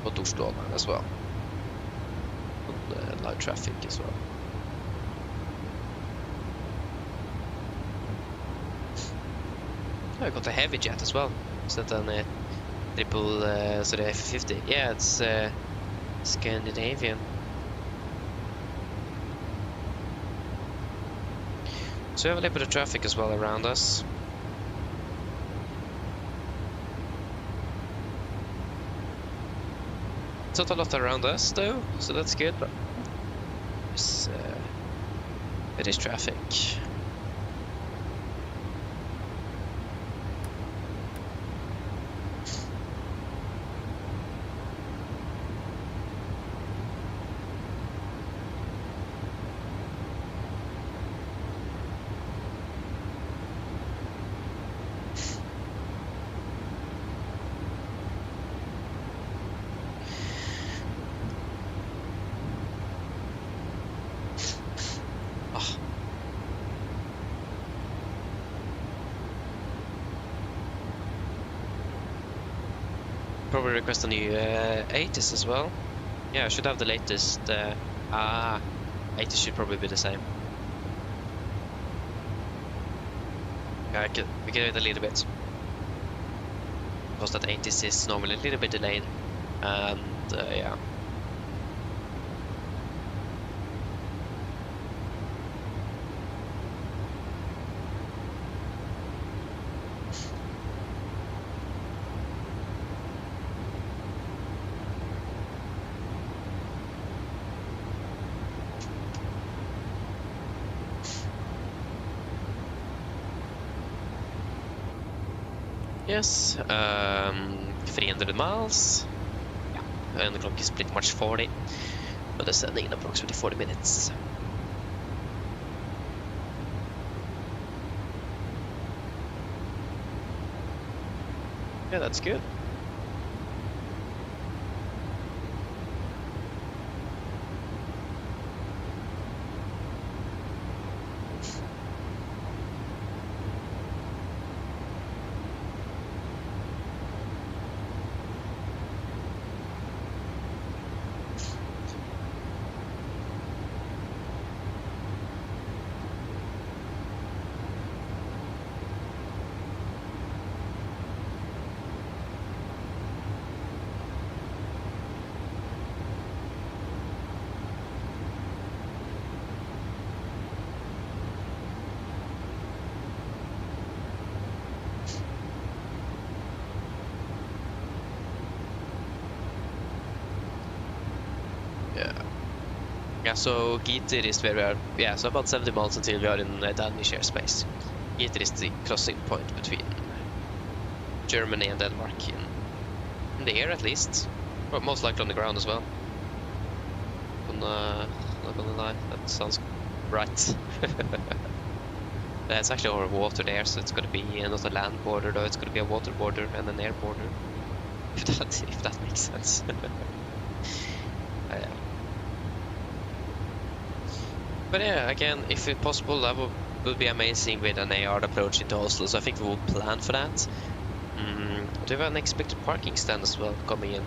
and Oslo online as well. And live traffic as well. Oh, I got a heavy jet as well. So then a triple, so the F50. Yeah, it's Scandinavian. So we have a little bit of traffic as well around us. It's not a lot around us though, so that's good. But it is traffic. Probably request a new 80s as well. Yeah, I should have the latest. 80s should probably be the same. Yeah, we can wait a little bit. Because that 80s is normally a little bit delayed. And yeah. Yes, 300 miles. Yeah, and the clock is pretty much 40. But they're sending in approximately 40 minutes. Yeah, that's good. Yeah, so Gitter is where we are. Yeah, so about 70 miles until we are in Danish airspace. Gitter is the crossing point between Germany and Denmark in the air at least, but most likely on the ground as well. On not gonna lie. That sounds right. It's actually over water there, so it's gonna be not a land border though, it's gonna be a water border and an air border. If that makes sense. But yeah, again, if it's possible, that would be amazing with an AR approach into Oslo, so I think we will plan for that. Do we have an expected parking stand as well coming in?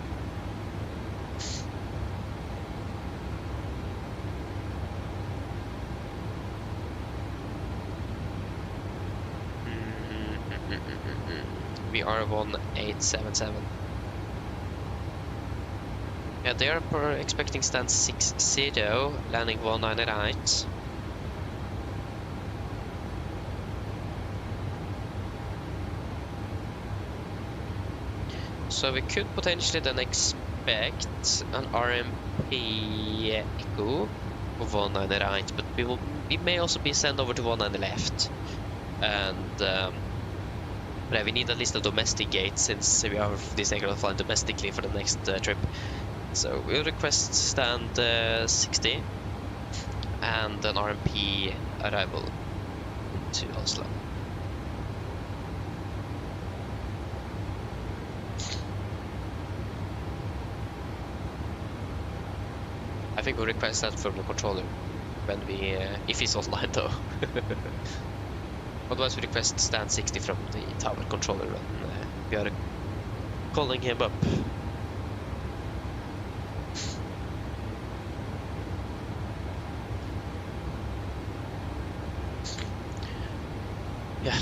We are 1877. Yeah, they are expecting stand 60, landing 198. So we could potentially then expect an RMP echo of 198, but we may also be sent over to 190 left. And but we need at least a domestic gate since we are disabled flying domestically for the next trip. So we'll request stand 60 and an RMP arrival to Oslo. I think we'll request that from the controller when we, if he's online though. Otherwise we request stand 60 from the tower controller when we are calling him up. Yeah.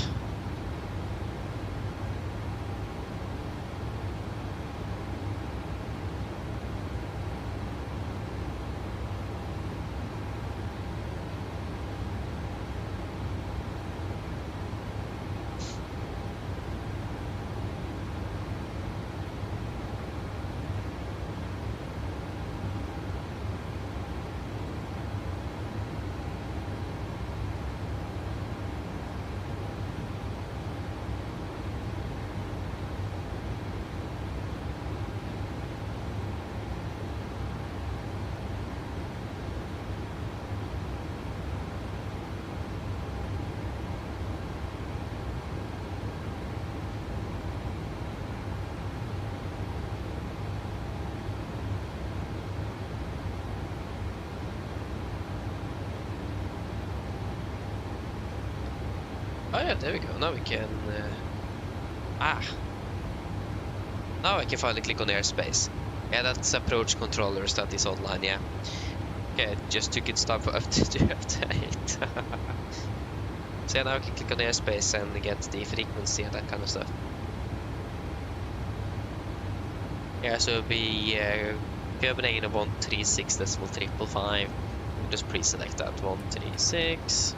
Oh yeah, there we go. Now we can... Now I can finally click on airspace. Yeah, that's approach controllers that is online, yeah. Okay, it just took its time for to update. So yeah, now I can click on airspace and get the frequency and that kind of stuff. Yeah, so it'll be Copenhagen 136.555. We'll just pre-select that 136.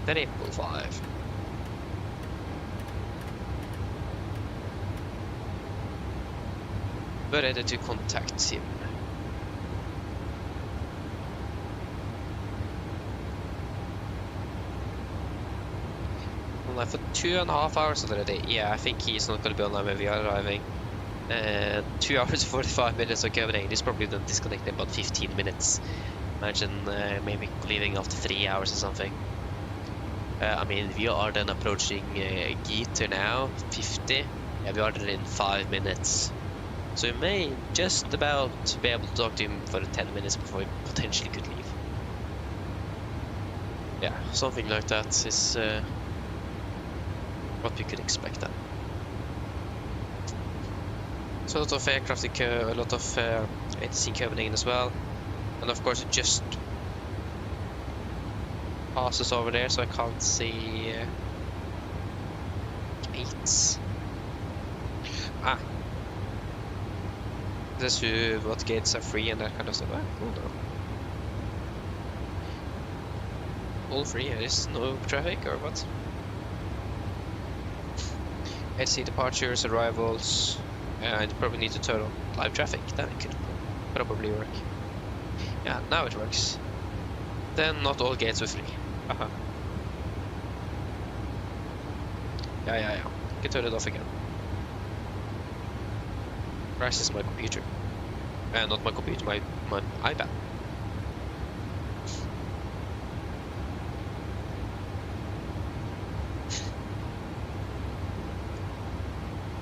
555. We're ready to contact him. Online for 2.5 hours already. Yeah, I think he's not going to be online when we are arriving. 2 hours 45 minutes of Copenhagen. He's probably done disconnect in about 15 minutes. Imagine maybe leaving after 3 hours or something. I mean, we are then approaching Geeter now, 50. Yeah, we are there in 5 minutes. So we may just about be able to talk to him for 10 minutes before we potentially could leave. Yeah, something like that is what we could expect then. So a lot of aircraft, a lot of ATC in Copenhagen as well. And of course it just passes over there, so I can't see gates. This is what gates are free and that kind of stuff. Cool though. All free, there is no traffic or what? ATC departures, arrivals. I probably need to turn on live traffic, then it could probably work. Yeah, now it works. Then not all gates were free. Yeah. You can turn it off again. Crashes my computer. Not my computer, my iPad.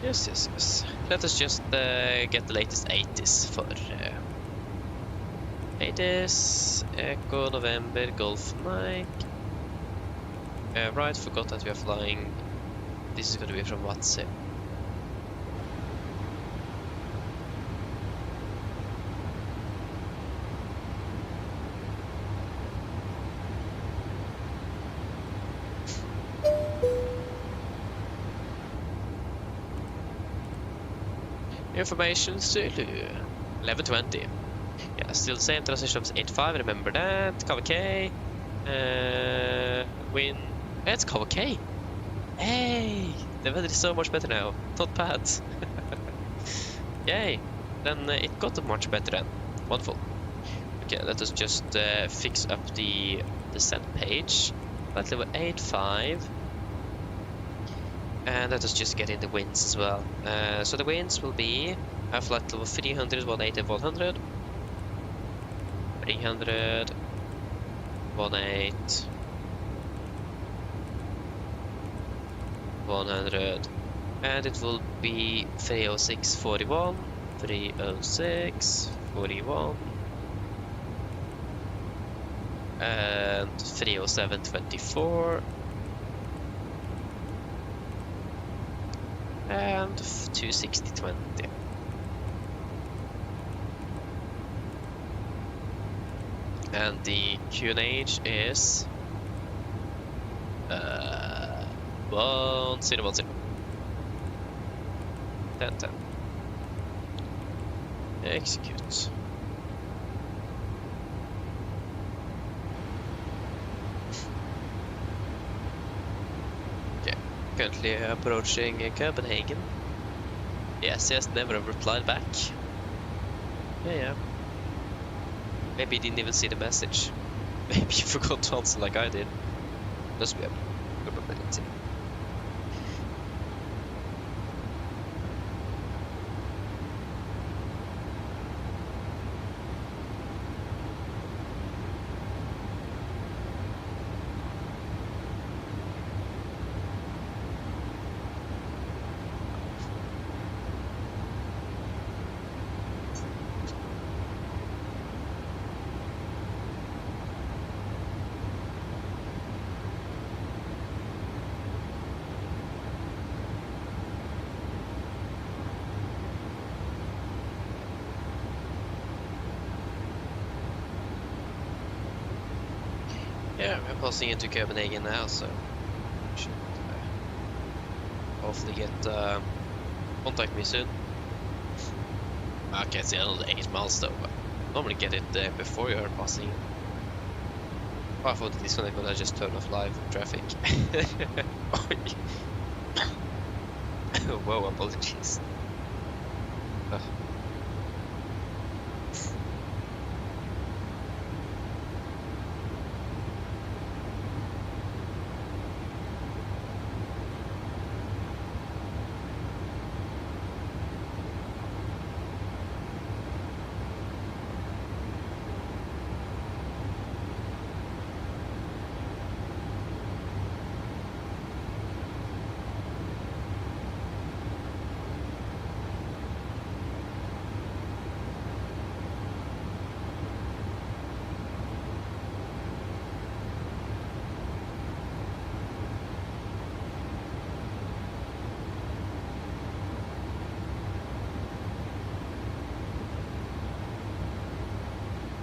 Yes. Let us just get the latest 80s for 80s, Echo, November, Golf, Mike. Right, forgot that we are flying. This is going to be from WhatsApp. Information still 11:20. Yeah, still the same transition of 8.5. Remember that. Cover K. Win. It's cover K. Hey, the weather is so much better now. Not bad. Yay. Then it got much better then. Wonderful. Okay, let us just fix up the descent page. Flight level 8.5. And let us just get in the winds as well. So the winds will be flight level 300, 180, 100. 300, 18, 100. And it will be 306, 41, 306, 41. And 307, 24. And 260, 20. And the QNH is 1010. 1010. Execute. Okay, currently approaching Copenhagen. Yes, never replied back. Yeah. Maybe he didn't even see the message. Maybe he forgot to answer like I did. Must be a probability. Yeah, we're passing into Copenhagen now, so we should hopefully get contact me soon. Okay, it's another 8 miles though, but normally get it before you're passing. Oh, I thought the disconnect, but I just turned off live traffic. Whoa, apologies.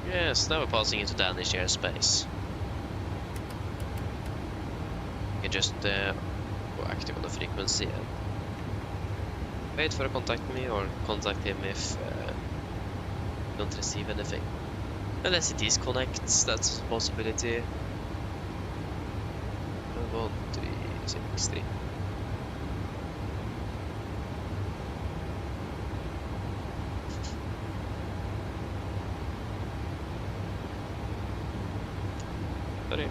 Yes, now we're passing into Danish airspace. You can just go active on the frequency and wait for a contact me or contact him if you don't receive anything. Unless he disconnects, that's a possibility. 1360. Sorry.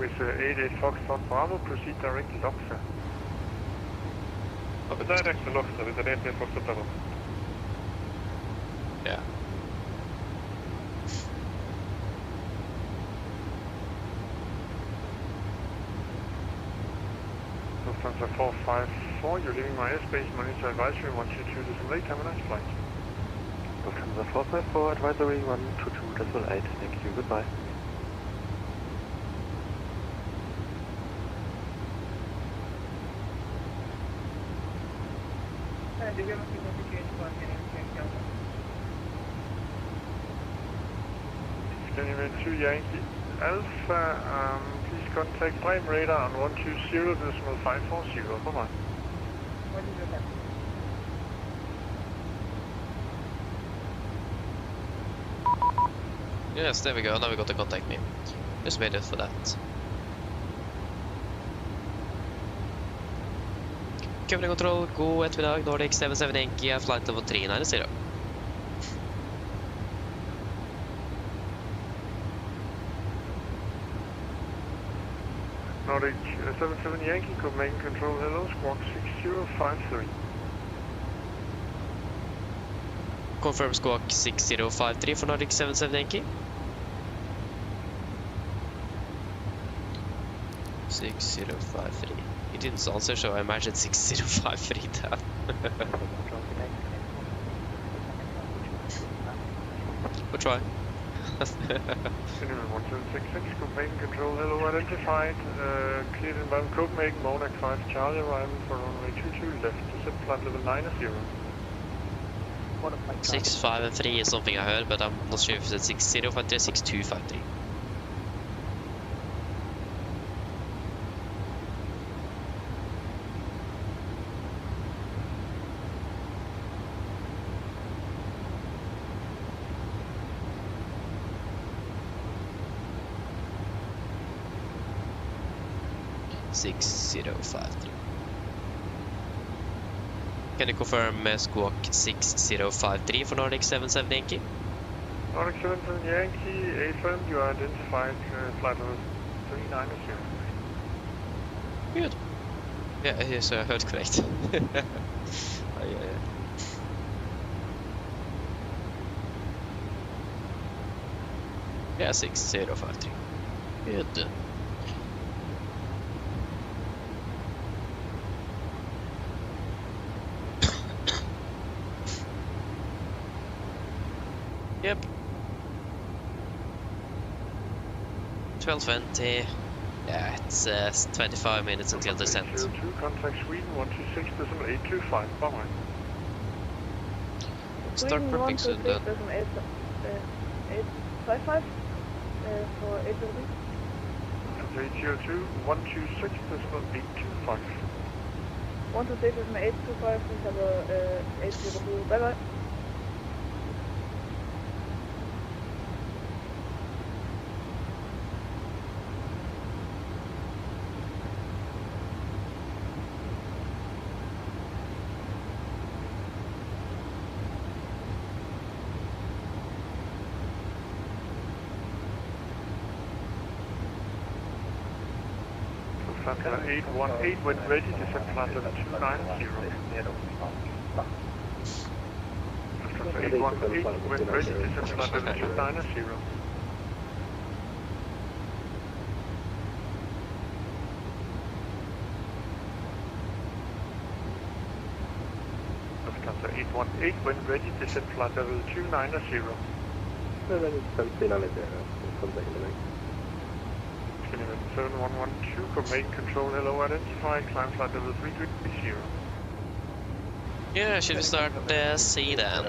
with 88 Foxtrot Bravo, proceed directly Loxa. Direct to Loxa with 88 Foxtrot Bravo. Yeah. Lufthansa 454, you're leaving my airspace, monitor advisory 122.8, have a nice flight. Lufthansa 454, advisory 122.8, thank you, goodbye. Scandinavian 2 Yankee Alpha, please contact prime radar on 120.540, bye-bye. Yes, there we go. Now we got to contact me. Just waited for that. Company control, god ettermiddag, Nordic 77 Yankee, flight level 390. Nordic 77 Yankee, Copenhagen control, hello, squawk 6053. Confirm squawk 6053 for Nordic 77 Yankee. 6053. He didn't answer, so I imagined 6053 then. We'll try. Cinnamon 1766, Copenhagen control, hello, identified, cleared in bound Copenhagen, Monarch 5 Charlie, arriving for runway 22 left, descent flight level 90. 653 is something I heard, but I'm not sure if it's 6053 or 6253. Can you confirm squawk 6053 for Nordic 77 Yankee? Nordic 77 Yankee, affirm you are identified, flight level 390. Good. Yeah, yes, I heard correct. Yeah, 6053. Good. Yep. 12:20. Yeah, it's 25 minutes until descent. 02, contact Sweden 126.825, bye-bye. Start prepping soon then. 855 for 800. 802, 126.825. 126.825, please have a 802, bye-bye. Lufthansa 818, when ready, descent flight level 290. Lufthansa 818, when ready, descent flight level 290. Lufthansa 818, when ready, descent flight level 290. No, that is something on it there. Something in the next. 7112, Copenhagen control, hello, identified, climb flight level 330. Yeah, should we start C then?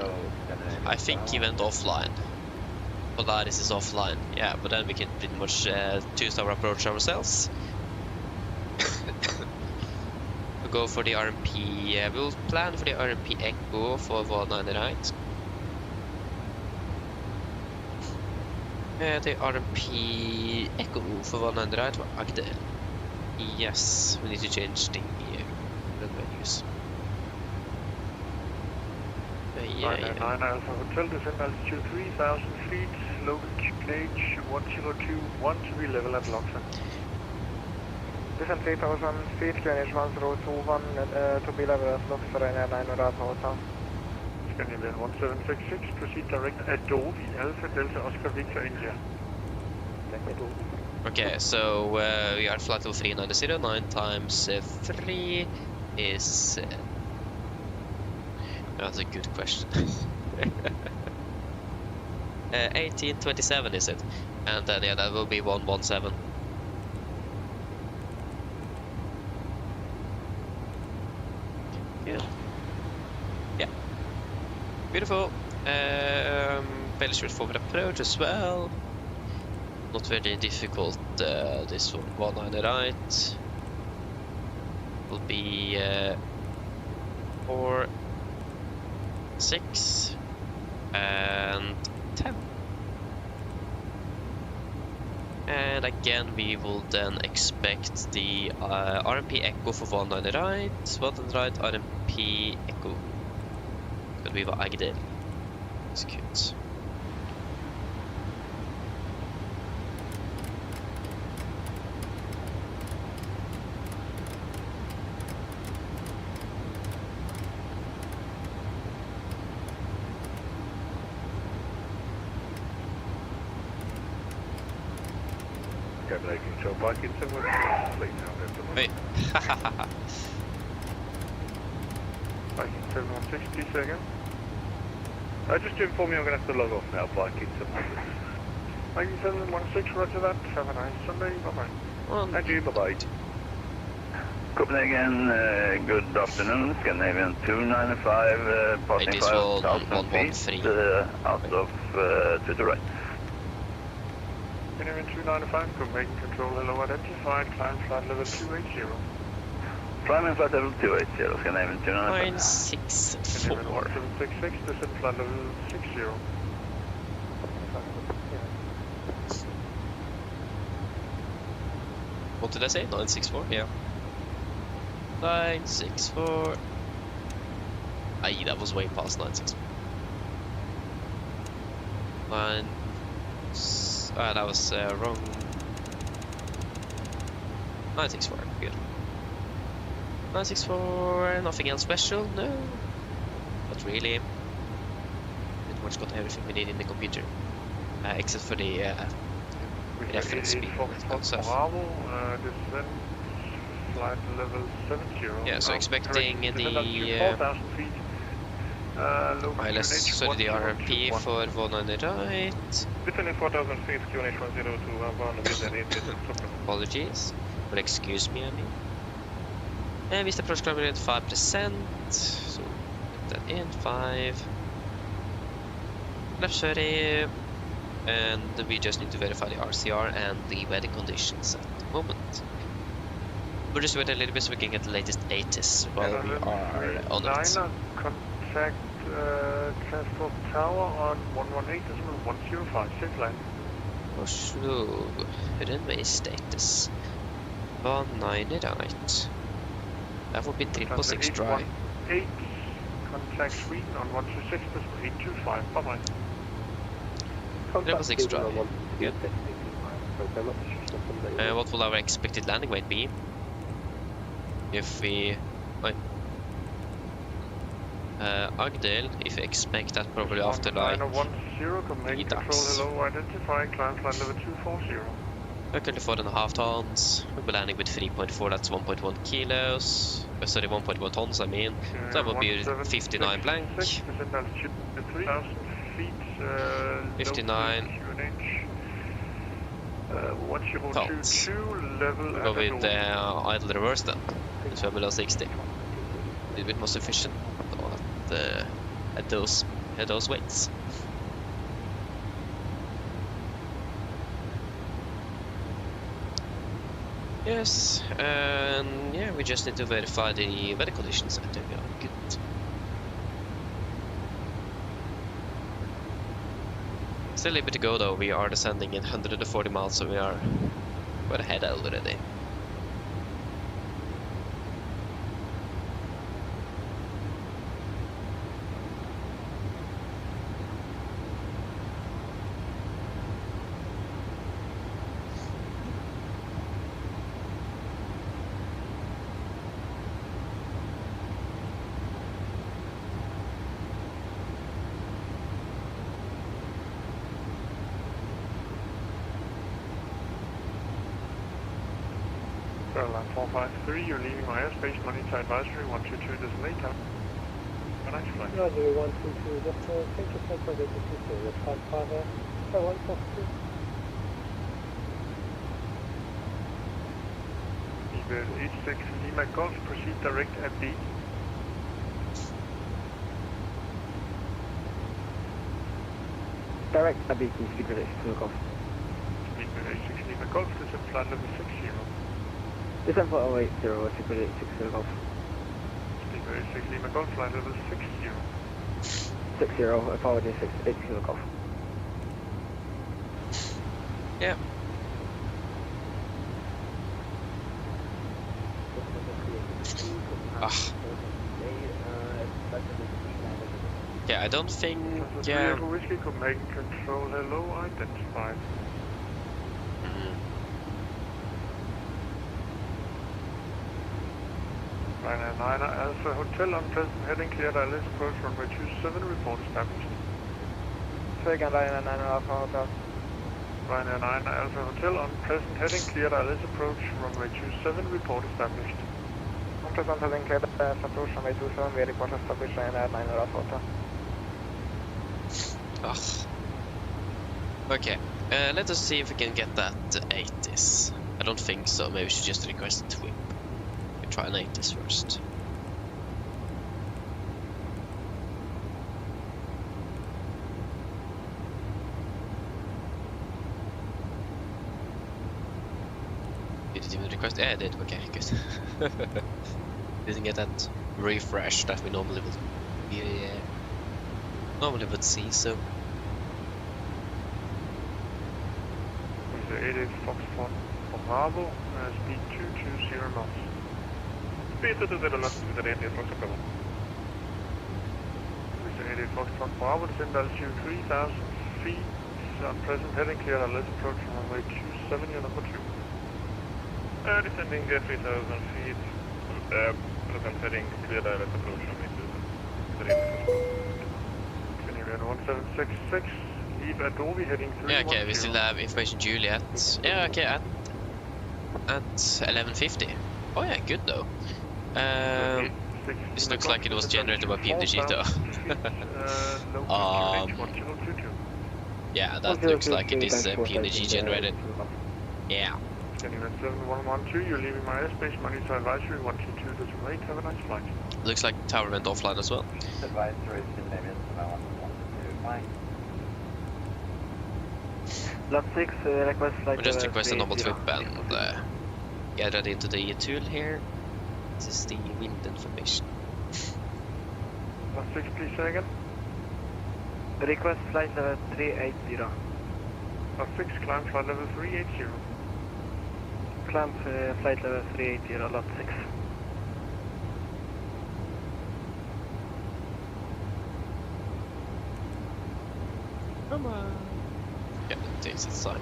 I think he went offline. Polaris is offline. Yeah, but then we can pretty much two-star approach ourselves. We'll go for the RMP. We'll plan for the RMP Echo for Volanta, right? The RMP Echo for Volanta right var Agder. Yes, we need to change the menus. Yeah. 9 Alpha Hotel, descent altitude 3000 feet, local gauge 1021 to be level at Loxa. Descent 3,000 feet, QNH 1021, to be level as look for an airline without power town. Scandinavian 1766, proceed direct Adobe, Alpha Delta Oscar Victor India. Okay, so we are flight level 390, 9 times 3 is... that's a good question. 1827 is it? And then yeah, that will be 117. Good. Yeah. Beautiful. Fairly straightforward approach as well. Not very difficult. This one 19 right. Will be 4, 6, and 10. And again, we will then expect the RMP echo for 19 right, 19 right, RMP echo. Skal vi vara Agder. Execute. Calculating show parking somewhere. Wait. Parking 716, please say again. Just to inform you, I'm going to have to log off now. Parking 716. Parking 716, roger that. Have a nice Sunday. Bye-bye. Thank you. Bye-bye. Copenhagen, good afternoon. Scandinavian 295, passing It is all 5,000 feet out of to the right. Scandinavian 295, Copenhagen Control, hello, identified, climb flight level 280. Climbing flight level 280, Scandinavian 295. 964. 766, descent flight level 60. What did I say? 964? Yeah. 964. Aye, that was way past 964. That was wrong. 964, good. 964, nothing else special? No. Not really. Pretty much got everything we need in the computer. Except for the reference speed and stuff. Descent flight level 70. Yeah, so expecting the sorry, the RMP for 19 right. Between 4,000 feet, QNH 1021, Apologies, but excuse me, I mean. And we approach climb rate 5%, so put that in 5. Left 30, and we just need to verify the RCR and the weather conditions at the moment. We're just waiting a little bit so we can get the latest ATIS while we are on it. Contact transport tower on 118.105, safe line. Oslo, runway status 19 right. That would be 666 dry. 8, contact Sweden on 126.825, bye bye. 666 dry. Good. What will our expected landing weight be? If we... Agdel, if we expect that probably after like... 910, Copenhagen Control, hello, identifying, climb flight level 240. Currently 4.5 tons, we'll be landing with 3.4, that's 1.1 kilos. Sorry, 1.1 tons, I mean. So that would be 59 blank. 59 tons. Go with idle reverse then, so below 60. A little bit more sufficient at those weights. Yes, and yeah, we just need to verify the weather conditions. I think we are good. Still a little bit to go though. We are descending at 140 miles, so we are quite ahead already. Airline 453, you're leaving my airspace, monitor advisory 122.8. Have a nice flight. Roger, 122, just take your flight for the 222, that's 142. Leave 86 Lima Golf, proceed direct at B. Direct at B, please, speed release to Golf. Leave 86 Lima Golf, descend flight level 60. Descend for 080, speed release 60 Golf. Leave 86 Lima Golf, flight level 60. 60, apologies, 80 Golf. Yeah. Yeah, I don't think. Whiskey Copenhagen control, hello, identified. Ryanair 9 Alpha Hotel, unpleasant heading cleared, ILS approach runway 27, report established. Say again, Ryanair 9 Alpha Hotel. Ryanair 9 Alpha Hotel, unpleasant heading cleared, ILS approach runway 27, report established. Unpleasant heading cleared, ILS approach runway 27, we report established, Ryanair 9 Alpha Hotel. Okay, let us see if we can get that 80s. I don't think so, maybe we should just request a TWIP. We try an 80s first. Did it even request? Yeah, I did. Okay, good. Didn't get that refresh that we normally would. Normally would see. So. 88 Foxtrot for Bravo, speed 220 knots. Speed 220 knots with an 88 Foxtrot cover. 88 Foxtrot Bravo, descend altitude 3,000 feet, present heading clear, ILS approach runway 27, you're number 2. Descending 3,000 feet, present heading clear, ILS approach runway 27. 1766. Yeah, okay, we still have information Juliet. Yeah, okay, at 11:50. Oh yeah, good though. This looks like it was generated by PMDG though. Yeah, that looks like it is PMDG generated. Yeah. 7112, you're leaving my airspace, monitor advisory 122.8, have a nice flight. Looks like tower went offline as well. Advisory is in Damien, so I want to fly. Lot 6, request flight. We'll just request a normal TWIP and get that into the tool here. This is the wind information. Lot 6, please say again. Request flight level 380. Lot 6, climb flight level 380. Climb flight level 380, lot 6. Come on. Yeah, it takes its time.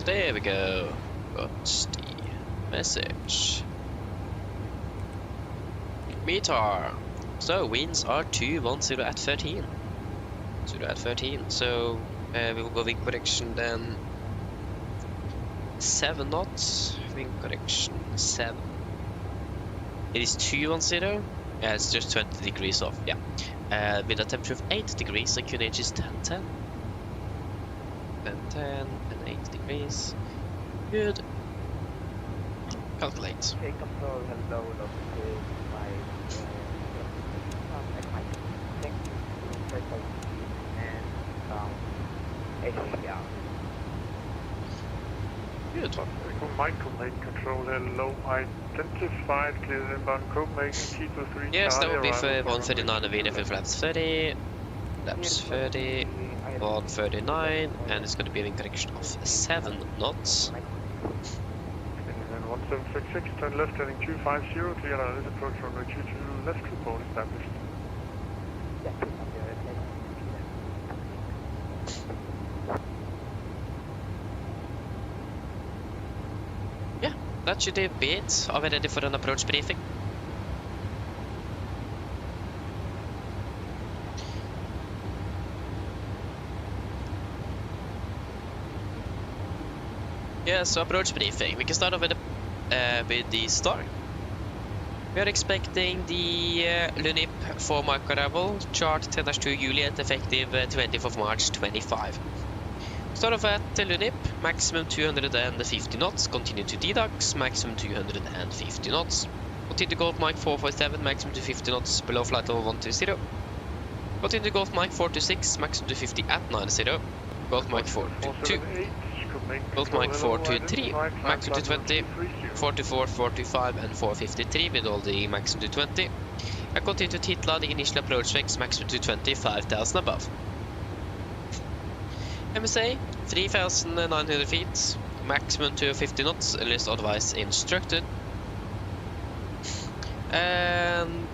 There we go. Got the message. Meter. So winds are 210 at 13. 0 at 13. So we will go wing correction then 7 knots. Wing correction 7. It is 210. Yeah, it's just 20 degrees off. Yeah. With a temperature of 8 degrees, the QNH is 1010. 1010 and 8 degrees. Good. Calculate. Okay, control, hello, lot 5, Good. Michael, main control, hello, identified, clear inbound Copenhagen, Kilo 3. Yes, that will be for 139 of VDF with flaps 30, laps 30, 139, and it's going to be a wing correction of 7 knots. And 1766, turn left heading 250, clear ILS approach runway 22 left, report established. That should be it. Are we ready for an approach briefing? Yeah, so approach briefing. We can start off with the star. We are expecting the Lunip for micro arrival, chart 10-2 Juliet, effective 20th of March 25. Start off at Lunip, maximum 250 knots, continue to DDUX, maximum 250 knots. Continue to Golf Mike 447, maximum 250 knots, below flight level 120. Continue to Golf Mike 426, maximum 250 at 90. Golf Mike 422. Golf Mike 423, maximum 220, 44, 45 and 453 with all the maximum 220. I continue to Titla, the initial approach fix, maximum 220, 5,000 above. MSA, 3,900 feet, maximum 250 knots, unless otherwise instructed. And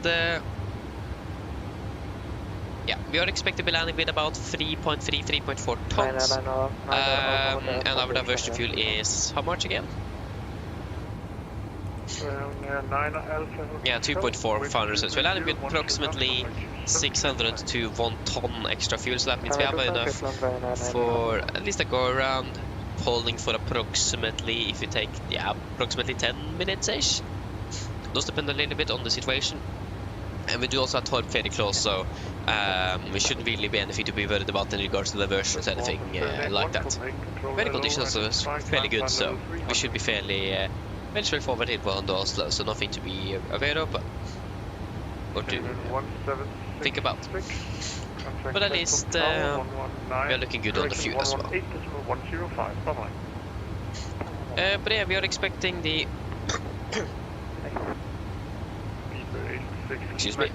yeah, we are expected to be landing with about 3.4 tons. And our diversion fuel is how much again? Yeah, 2.4 500. So we're landing with approximately 600 to 1 ton extra fuel. So that means we have enough for at least a go around, holding for approximately, if you take, yeah, approximately 10 minutes-ish. Does depend a little bit on the situation. And we do also have 12 fairly close, so we shouldn't really be anything to be worried about in regards to diversions or anything like that. Weather conditions are fairly good, so we should be fairly straightforward in Oslo, so nothing to be aware of, but or to think about. But at least we are looking good on the fuel as well. But yeah, we are expecting the excuse me.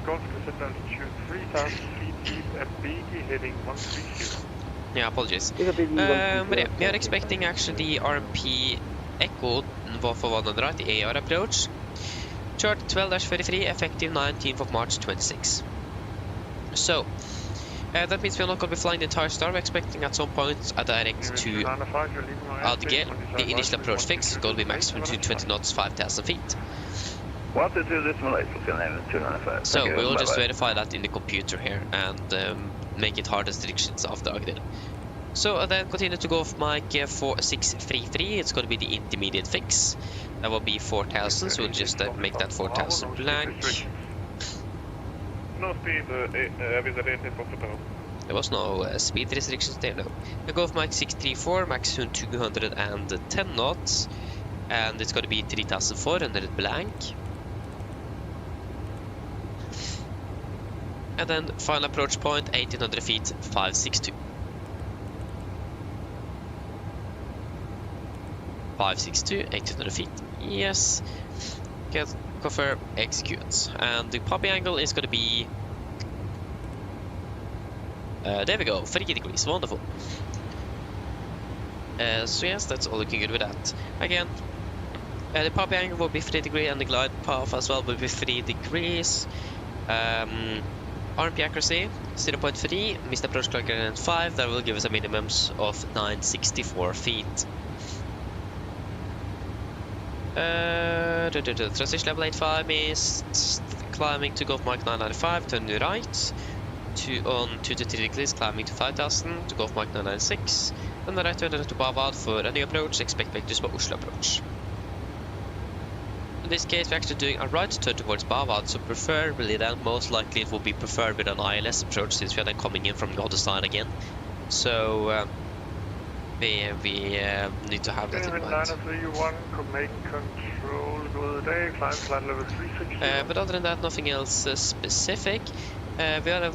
Yeah, apologies. But yeah, we are expecting actually the RMP Echo for one on the right, the AR approach. Chart 12-33, effective 19th of March 26. So, that means we're not going to be flying the entire star. We're expecting at some point a direct to Adgel. The initial approach fix is going to be maximum 220 knots, 5,000 feet. So we will just verify that in the computer here and make it hard restrictions after Agder. So then continue to go off mic 4633. It's going to be the intermediate fix. That will be 4,000. So we'll just make that 4,000 blank. No speed, There was no speed restrictions there, no. We go off mic 634, maximum 210 knots, and it's going to be 3,400 blank. And then final approach point, 1,800 feet, 562. 562, 1,800 feet, yes. Get confirm, execute. And the popping angle is going to be... there we go, 30 degrees, wonderful. So yes, that's all looking good with that. Again, the popping angle will be 3 degrees and the glide path as well will be 3 degrees. RMP accuracy 0.3, missed approach clock at 5, that will give us a minimums of 964 feet. Transition level 85 missed, climbing to Golf Mike 995, turn right, on 2 to 3 degrees, climbing to 5,000 to Golf Mike 996, and the right turn to Bavad for a new approach, expect vectors for Oslo approach. In this case, we're actually doing a right turn towards Bavad, so preferably then, most likely it will be preferred with an ILS approach since we are then coming in from the other side again. So we need to have that in mind. But other than that, nothing else specific. We are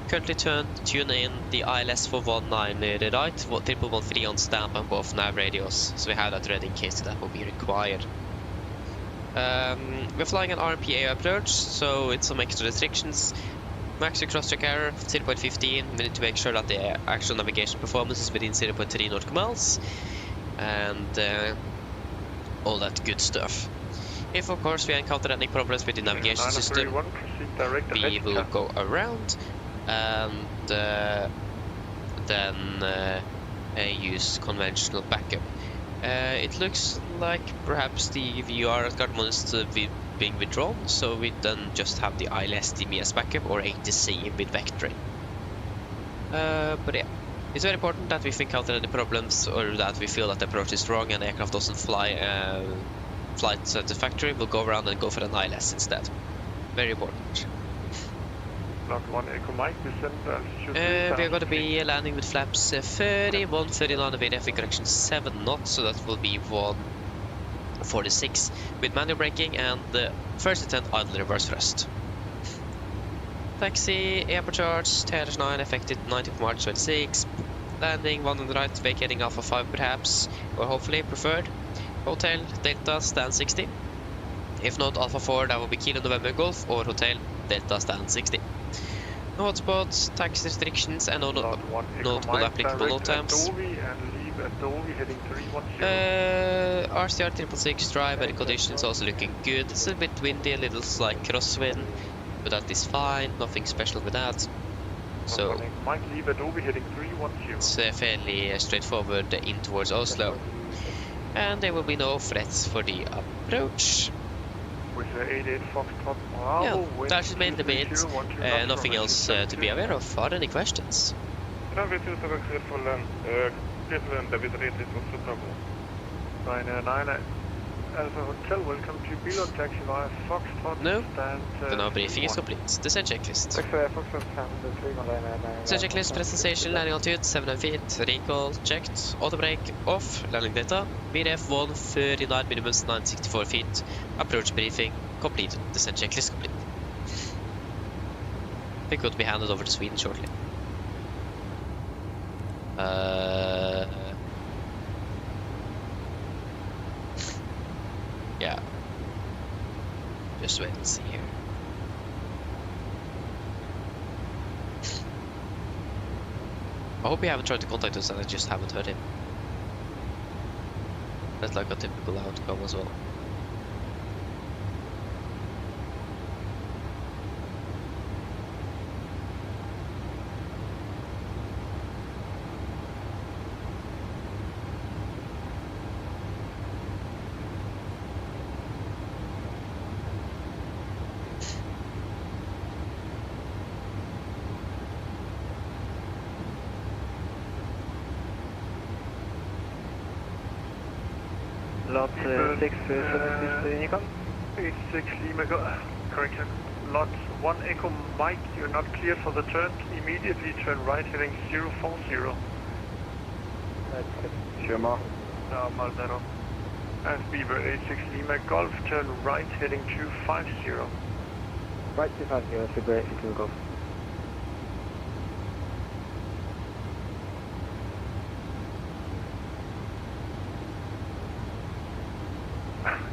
currently tune in the ILS for 19 right, 3113 on stamp on both nav radios, so we have that ready in case that will be required. We're flying an RMP approach, so it's some extra restrictions. Max cross-check error 0.15. We need to make sure that the actual navigation performance is within 0.3 nautical miles, and all that good stuff. If of course we encounter any problems with the navigation system, we will go around and then use conventional backup. It looks like perhaps the VR at Gardermoen is being withdrawn, so we then just have the ILS DMS backup or ATC with vectoring. But yeah, It's very important that if we encounter any problems or that we feel that the approach is wrong and the aircraft doesn't flight satisfactory, we'll go around and go for an ILS instead. Very important. Lot 1 Echo Mike, descend altitude We're going to be landing with flaps 31, 39 and VDF correction 7 knots, so that will be 146 with manual braking and first attempt idle reverse thrust. Taxi, airport charge, TH9 affected 19th March 26. Landing 1 on the right, vacating Alpha 5 perhaps, or hopefully preferred. Hotel, Delta, stand 60. If not Alpha 4, that will be Kilo November Golf, or Hotel, Delta, stand 60. No hotspots, tax restrictions, and no notable applicable no temps. RCR 666 dry, weather conditions also looking good. It's a bit windy, a little slight crosswind, but that is fine, nothing special with that. So it's fairly straightforward in towards Oslo. And there will be no threats for the approach. Yeah, that should mainly be it. Nothing else to be aware of. Are there any questions? No? Then our briefing is complete. Descent checklist. Descent checklist, presentation, landing altitude 700 feet, recall checked, auto brake off, landing data, VDF 139 minimums 964 feet, approach briefing completed, descent checklist complete. They could be handed over to Sweden shortly. Yeah. Just wait and see here. I hope you haven't tried to contact us and I just haven't heard him. That's like a typical outcome as well. Lot 676 Nikon. 86 Lima, correction. Lot 1 Echo Mike, you're not clear for the turn. Immediately turn right heading 040. Sure, Ma. Maldonado. And Beaver 86 Lima Golf, turn right heading 250. Right 250, that's a great 82 Golf.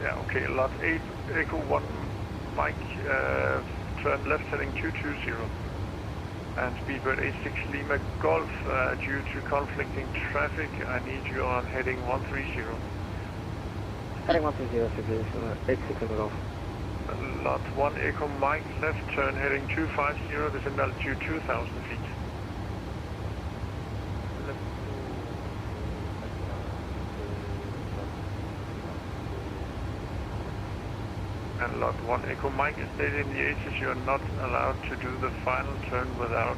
Yeah, okay, lot 8 Echo 1 Mike, turn left heading 220. And Speedbird 86 Lima Golf, due to conflicting traffic, I need you on heading 130. Heading 130, 86 Lima Golf. Lot 1 Echo Mike, left turn heading 250, descend altitude 2,000 feet. And lot 1 Echo Mike is stated in the ACS you are not allowed to do the final turn without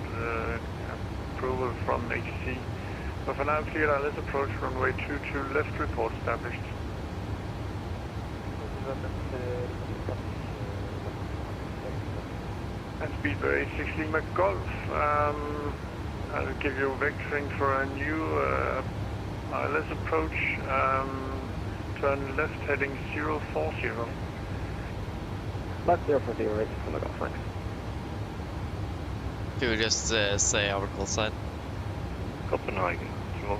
approval from HC. But for now cleared, let's approach runway 22 left, report established. And Speedbird 86 Lima Golf, I'll give you vectoring for a new let's approach, turn left heading 040. Left 040, right from the Golf, thanks. Can we just say our call sign? Copenhagen,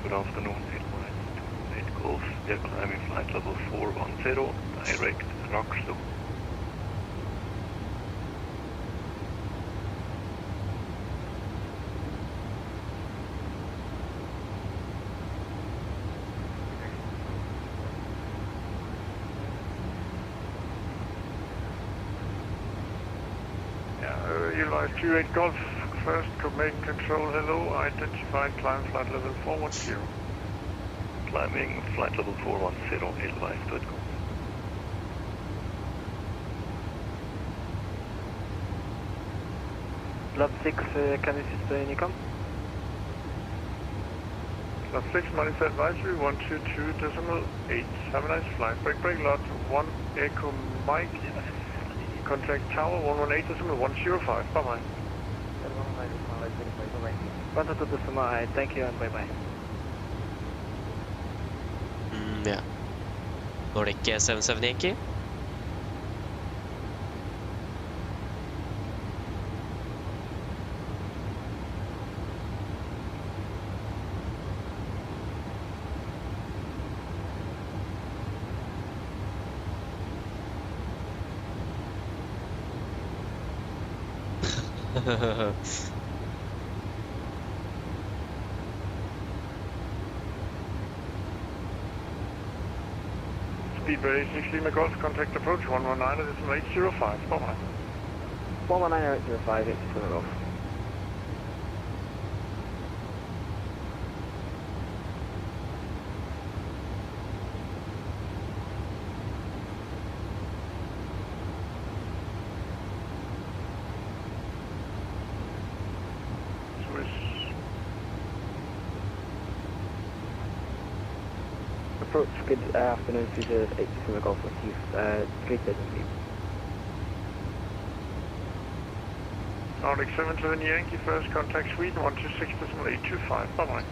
good afternoon, Illinois 28 Golf, we are climbing flight level 410, direct Rockstone. Illinois 28 Golf, first main control, hello, identified climb flight level 410. Climbing flight level 410, Illinois 28 Golf. Lot 6, can you assist Nikon? Lot 6 minus advisory 122.8. Have a nice flight. Break lot 1 Echo Mike. Contact tower 118.105. Bye-bye. Thank you and bye-bye. Yeah. Nordic 77 Yankee. Speedbird 16 Golf, contact approach 119.805. Bye-bye. 119.805, 82 Golf. Approach, good afternoon, Future 82 Golf with you. Street business lead. Nordic 77 Yankee, first contact Sweden 126.825. Bye-bye.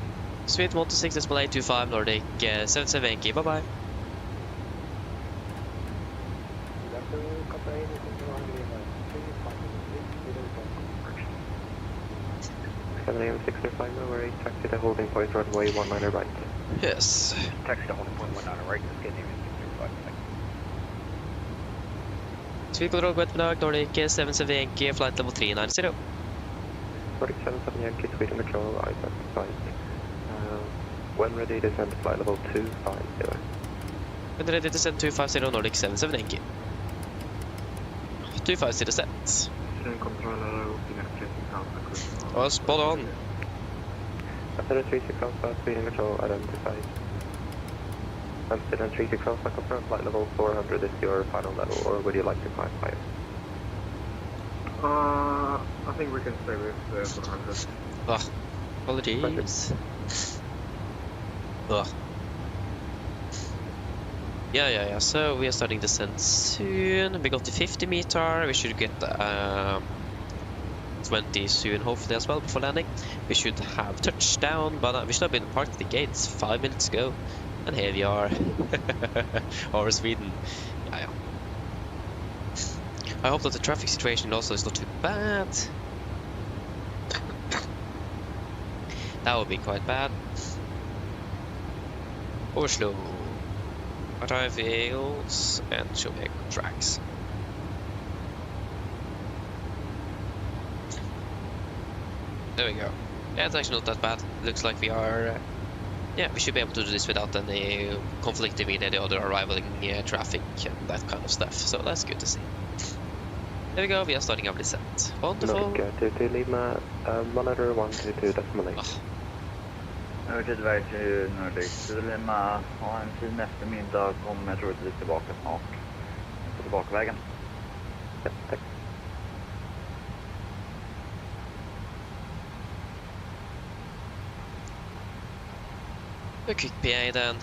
Sweden 126.825, Nordic 77 Yankee. Bye-bye. AM 605, we're taxi to holding point runway 19 right. Yes. Taxi to holding point 19 right, let's get AM 605. Sweden control, good dag, Nordic 77 Yankee, flight level 390. Nordic 77 Yankee, Sweden control, IFLY. When ready to send flight level 250. When ready to send 250, Nordic 77 Yankee. 250 set. Oh, spot on. After the 36 Alpha, Sweden control identified. Amsterdam 36 Alpha, confirm flight level 400 is your final level, or would you like to climb higher? I think we can stay with 400. Oh, apologies. Ugh. Yeah, so we are starting descent soon. We got to 50 meter, we should get 20 soon, hopefully as well, before landing. We should have touchdown, but we should have been parked at the gates 5 minutes ago. And here we are. Over Sweden. Yeah. I hope that the traffic situation also is not too bad. That would be quite bad. Oslo. Arrivals and show me tracks. There we go. Yeah, it's actually not that bad. Looks like we are... yeah, we should be able to do this without any conflicting with any other arrivaling traffic and that kind of stuff. So that's good to see. There we go, we are starting our descent. Wonderful. Nordic 22 Lima, monitor 122.8. Oh. Övertidväg till Nordic Lima, ha en fin eftermiddag, kommer troligtvis tillbaka snart. På tillbakavägen. Ja, tack. A quick PA then.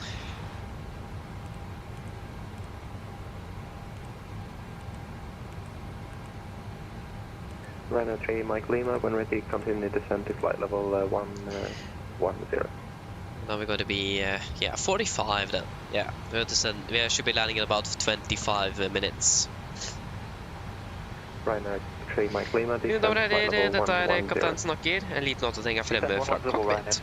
Rhino 3 Mike Lima, when ready, continue descent to flight level 110. Now we're going to be, 45 then. Yeah, we should be landing in about 25 minutes. Rhino 3 Mike Lima, descent Damer og flight herrer, level dette er 110. kaptein snakker. En liten oppdatering fremme fra cockpit.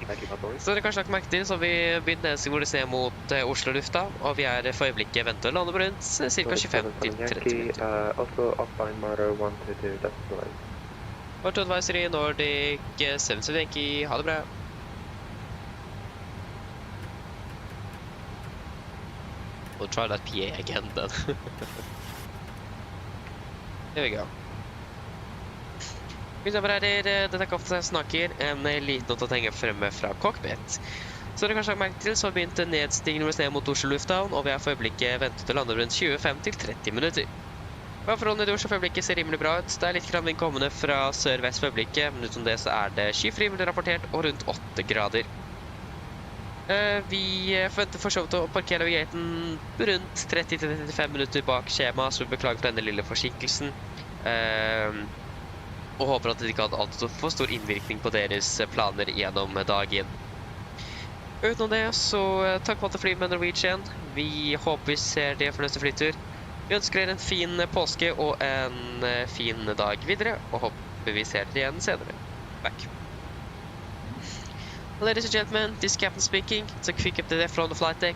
Så dere kanskje lagt merke til, så har vi begynt nedstigende mot Oslo lufthavn, og vi er for øyeblikket ventet å lande på rundt ca. 25-30 minutter. Oslo offline motor 122.9. Vårt advisory Nordic 77 Yankee, ha det bra. We'll try that PA again then. There we go. Dette er Takeoff snakker, en liten oppdatering fremme fra cockpit. Så dere kanskje har merket til, så har begynt nedstigende ned mot Oslo lufthavn, og vi er for øyeblikket ventet til å lande rundt 25-30 minutter. Forholdene i Oslo for øyeblikket ser rimelig bra ut. Det er litt vind kommende fra sør-vest for øyeblikket, men utenom det så er det skyfri, rapportert, og rundt 8 grader. Vi forventer for så vidt å parkere ved gaten rundt 30-35 minutter bak skjema, så vi beklager for denne lille forsinkelsen. Og håper at det ikke hadde alltid for stor innvirkning på deres planer gjennom dagen. Utenom det, så takk for at du flyr med Norwegian. Vi håper vi ser det for neste flytur. Vi ønsker dere en fin påske og en fin dag videre, og håper vi ser dere igjen senere. Back. Ladies and gentlemen, this is Captain speaking. It's a quick update from the flight deck.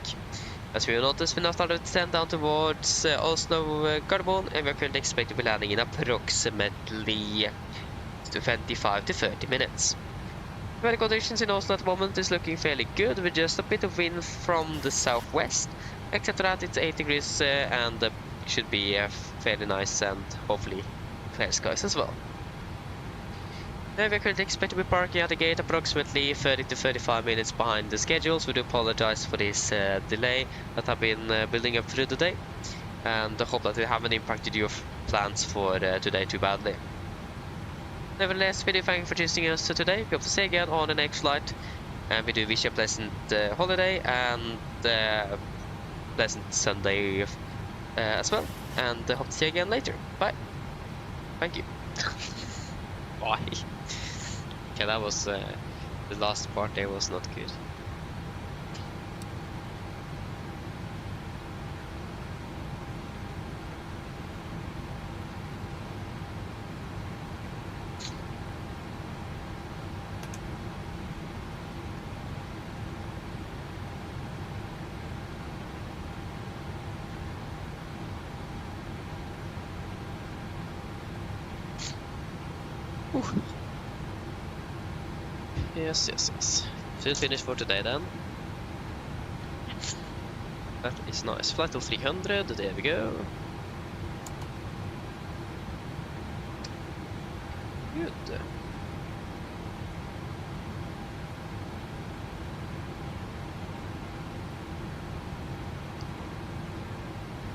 As we noticed, we now started to descend down towards Oslo Norwegian, and we are currently expected to be landing in approximately 25 to 30 minutes. The weather conditions in Oslo at the moment is looking fairly good, with just a bit of wind from the southwest. Except for that, it's 8 degrees and should be fairly nice and hopefully clear skies as well. We are currently expected to be parking at the gate approximately 30 to 35 minutes behind the schedule, so we do apologize for this delay that have been building up through the day, and I hope that we haven't impacted your plans for today too badly. Nevertheless, we do thank you for choosing us today. We hope to see you again on the next flight, and we do wish you a pleasant holiday and pleasant Sunday as well, and hope to see you again later. Bye. Thank you. Bye. Okay, that was the last part there was not good. Yes. Soon finished for today then. That is nice. Flight till 300, there we go. Good.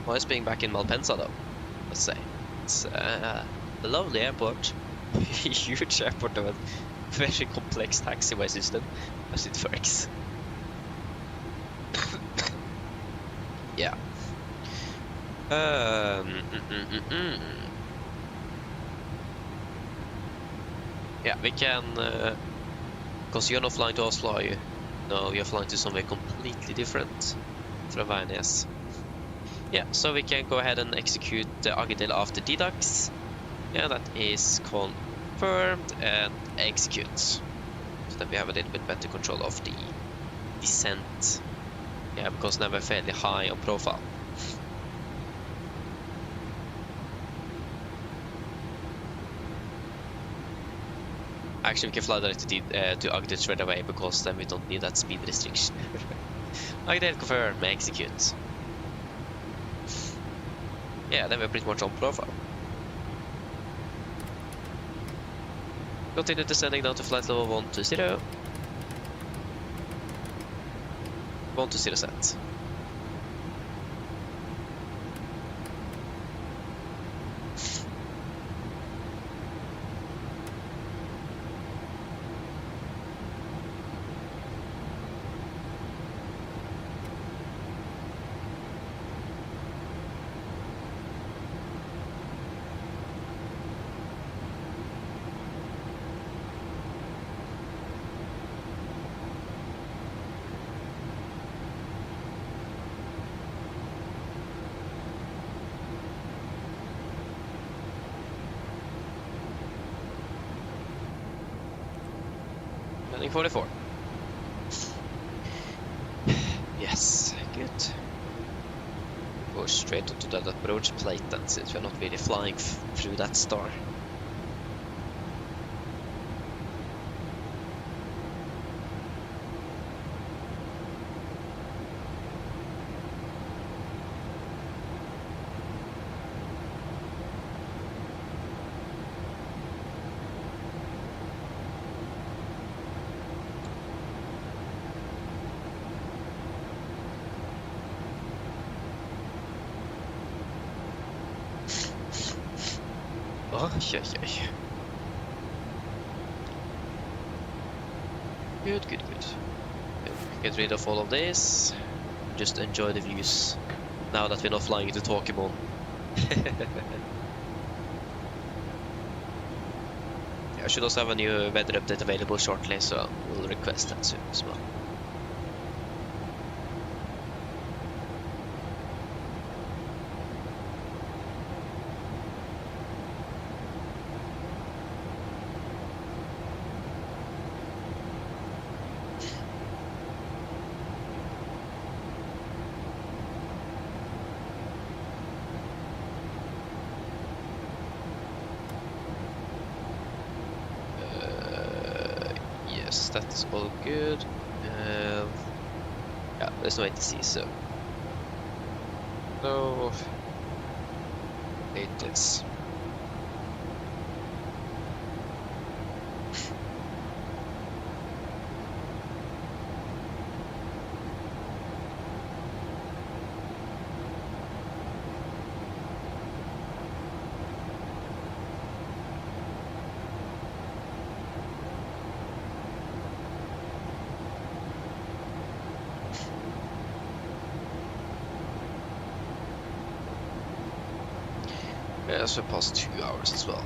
Nice being back in Malpensa though, let's say. It's a lovely airport. Huge airport of a very complex taxiway system as it works. Yeah. Yeah, we can because you're not flying to Oslo, are you? No, you're flying to somewhere completely different from Vines. Yeah, so we can go ahead and execute the Agedel after deducts. Yeah, that is confirmed and execute. So that we have a little bit better control of the descent. Yeah, because now we're fairly high on profile. Actually, we can fly directly to Agedel straight away because then we don't need that speed restriction. Agedel confirm, execute. Yeah, then we're pretty much on profile. Continue descending down to flight level 120. 120 set. Landing 44. Yes, good. Go straight onto that approach plate then, since we're not really flying through that star. Oj. Good. get rid of all of this. Just enjoy the views. Now that we're not flying into Tokyo. I should also have a new weather update available shortly, so we'll request that soon as well. That's all good. Yeah, there's no ATC, so it is. Yeah, so past 2 hours as well.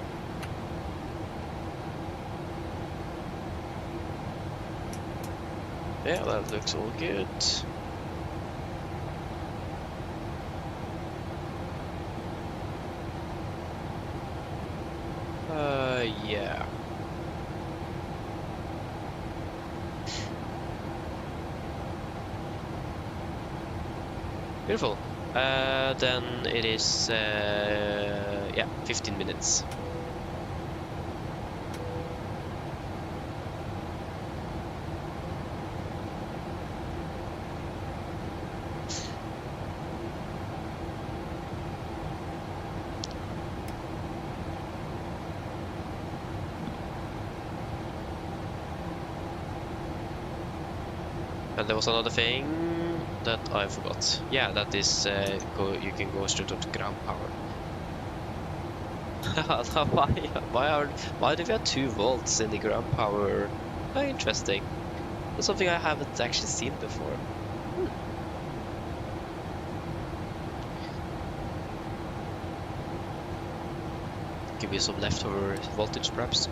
Yeah, that looks all good. Yeah. Beautiful. Then it is, yeah, 15 minutes. And there was another thing that I forgot. Yeah, that is you can go straight up to ground power. Why do we have 2 volts in the ground power? Oh, interesting. That's something I haven't actually seen before. Give me some leftover voltage, perhaps.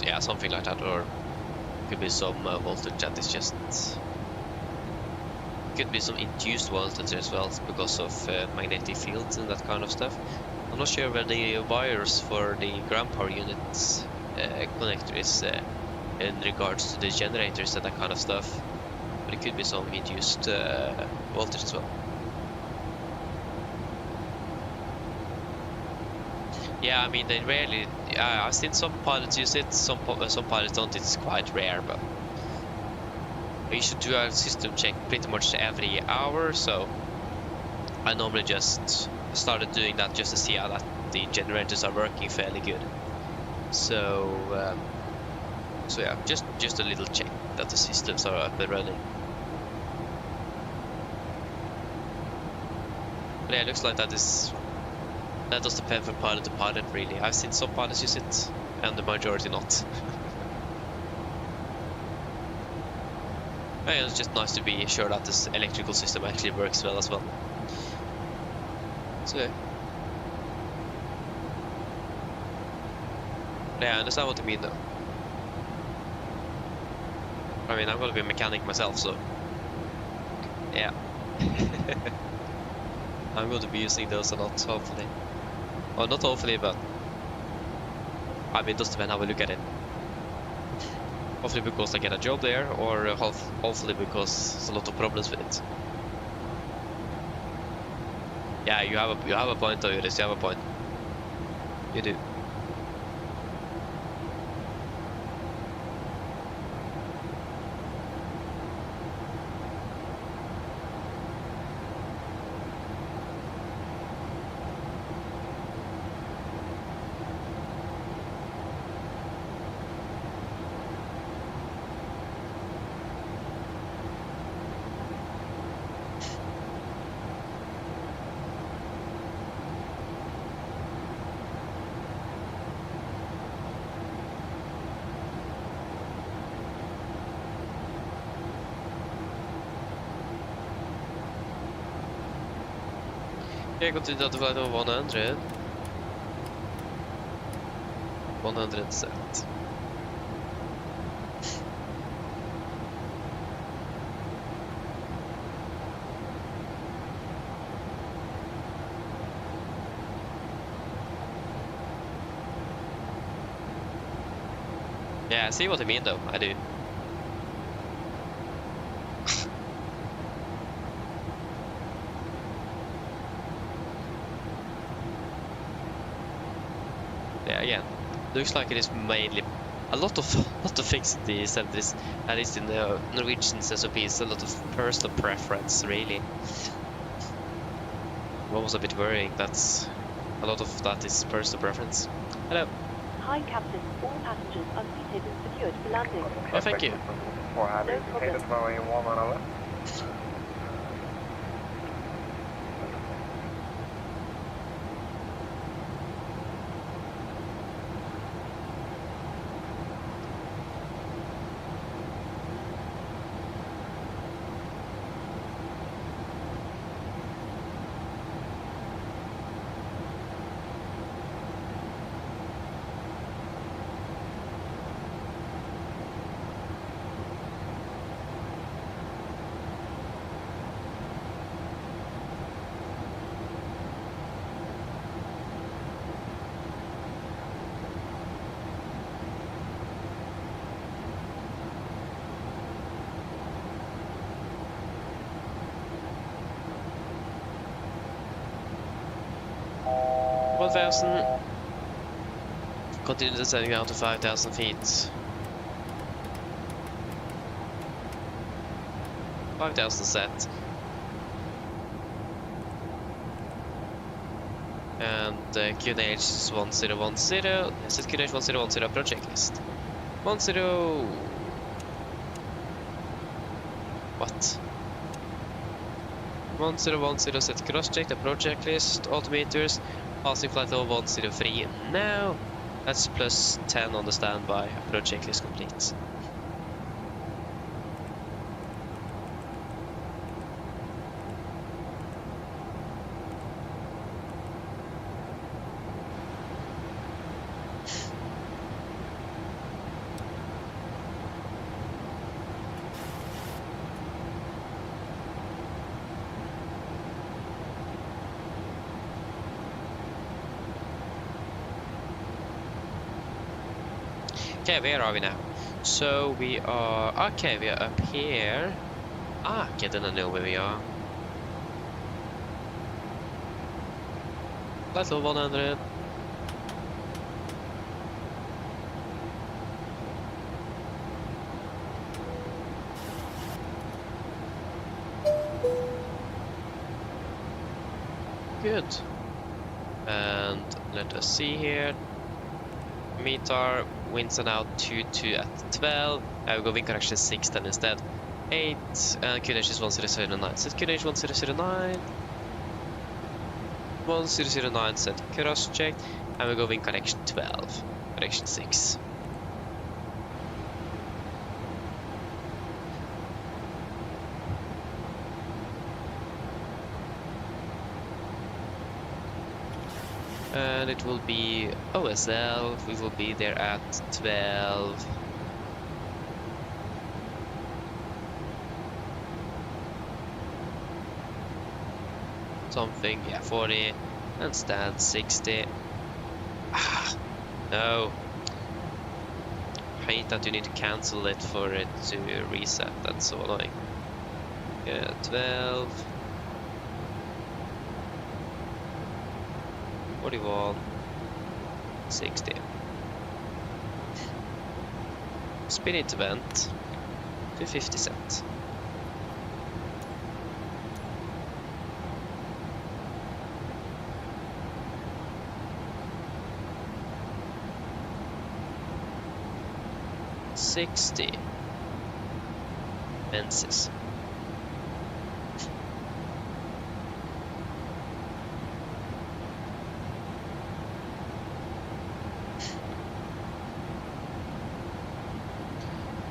Yeah, something like that, or could be some voltage that is just could be some induced voltage as well because of magnetic fields and that kind of stuff. I'm not sure where the wires for the ground power units connector is in regards to the generators and that kind of stuff, but it could be some induced voltage as well. Yeah, I mean, they rarely. I've seen some pilots use it, some pilots don't. It's quite rare, but you should do a system check pretty much every hour. So I normally just started doing that just to see how that the generators are working fairly good. So yeah, just a little check that the systems are up and running. But yeah, it looks like that does depend from pilot to pilot, really. I've seen some pilots use it, and the majority not. Yeah, it's just nice to be sure that this electrical system actually works well as well. So yeah, I understand what you mean though. I mean, I'm gonna be a mechanic myself, so yeah. I'm going to be using those a lot, hopefully. Well, not hopefully, but I mean, it does depend how we look at it. Hopefully because I get a job there, or hopefully because there's a lot of problems with it. Yeah, you have a point, Boris. You have a point. You do. Okay, continue to flight over 100. 100 set. Yeah, I see what you mean though, I do. Yeah, again, looks like it is mainly a lot of things in the centers, at least in the Norwegian SOPs, a lot of personal preference really. What was a bit worrying, that's a lot of that is personal preference. Hello. Hi, Captain. All passengers are seated and secured for landing. Oh, thank you. No problem. Continue descending down to 5,000 feet. 5,000 set. And QNH is 1010. Set QNH 1010 approach checklist. 10. What? 1010 set cross checked approach checklist. Altimeters. Passing flight level 103 now. That's plus 10 on the standby. Approach checklist complete. Okay, where are we now? So we are... Okay, we are up here. Okay, then I know where we are. Flight level 100. Good. And let us see here. Meet our winds are now 22 at 12. I will go wind correction 6 then instead. 8 and QNH is 1009. Set QNH 1009. 1009 set cross check. And we go wind correction 12. Correction 6. And it will be OSL, we will be there at 12. Something, yeah, 40, and stand 60. No. I hate that you need to cancel it for it to reset, that's so annoying. Yeah, 12. 41, 60. Spin it to vent to 50 cent. $60 fences.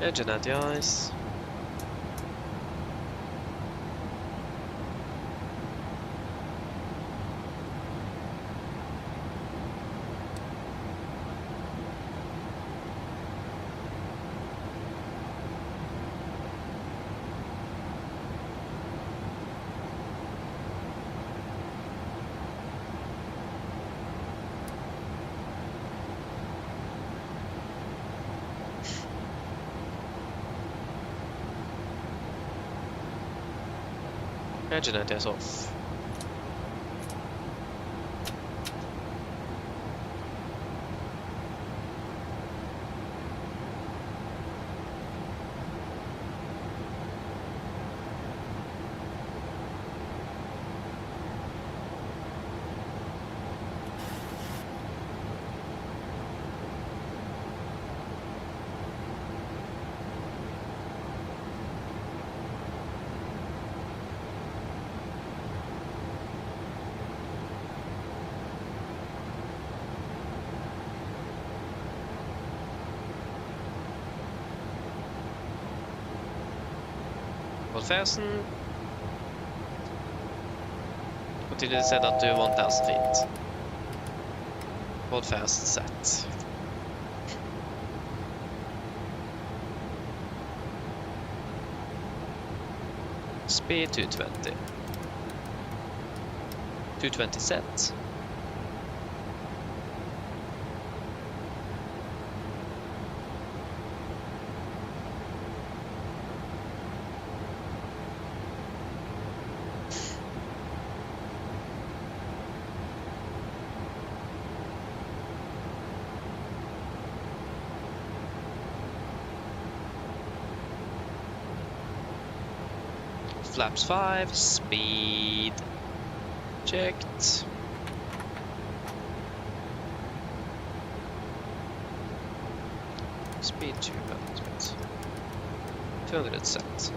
Engine at the ice. Engine anti is off. Hold fasten. Continue to set up to 1000 feet. Hold fast, set. Speed 220. 220 set. Flaps 5, speed checked. Speed 200. 200 set.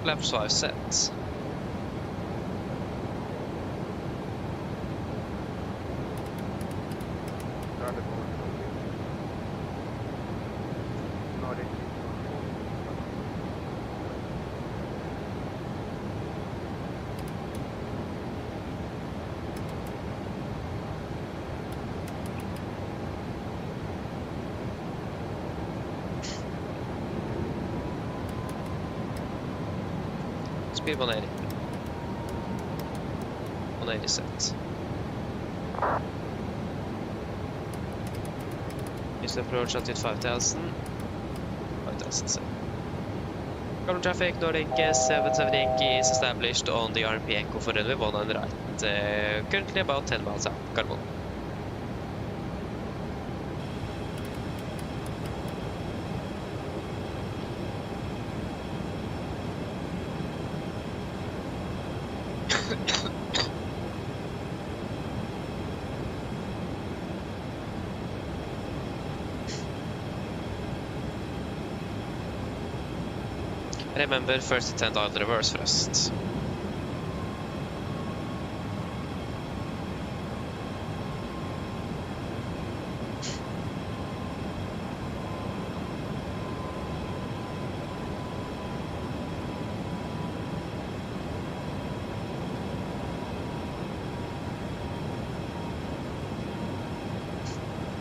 Flaps 5 sets. Speed 180. 180 set. Use approach at 5000. 5000 set. Current traffic, Nordic 770 is established on the RP Echo for runway 1 on the right. Currently about 10 miles out. Carbon. Remember, first attempt out the reverse thrust.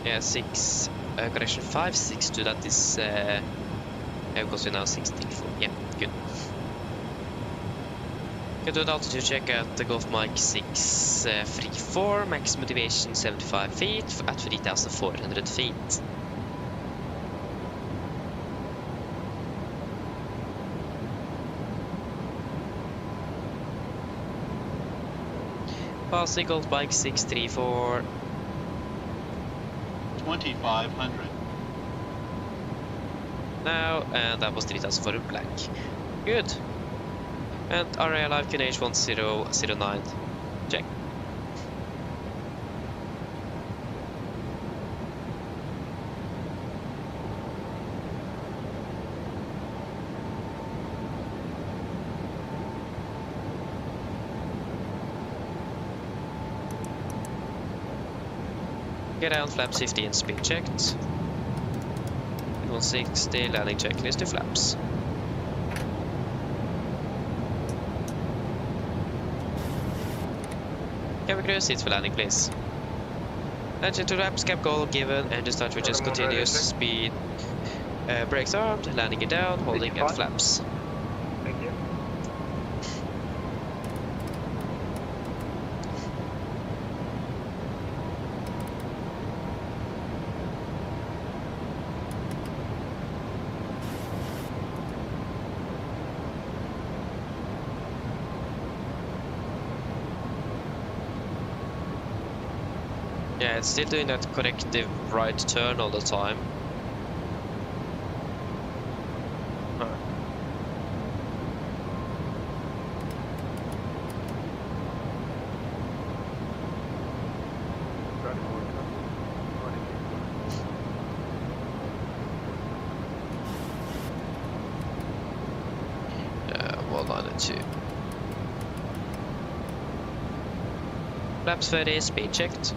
Yeah, 6, correction 562, that is, because we're now 64, yeah, good. Can do an altitude check at the Gulf Mike 634, max motivation 75 feet at 3,400 feet. Passing Gulf Mike 634. 2,500. Now, and that was 3,400 black. Good. And RA Live QNH 1009. Check. Get out flaps 50 and speed checked. 160 landing checklist to flaps. Cabin crew, seats for landing, please. Engine to wraps, cap goal given, engine start with just continuous speed. Brakes armed, landing it down, holding at flaps. Thank you. Yeah, it's still doing that corrective right turn all the time. Volanta. Flaps 30, speed checked.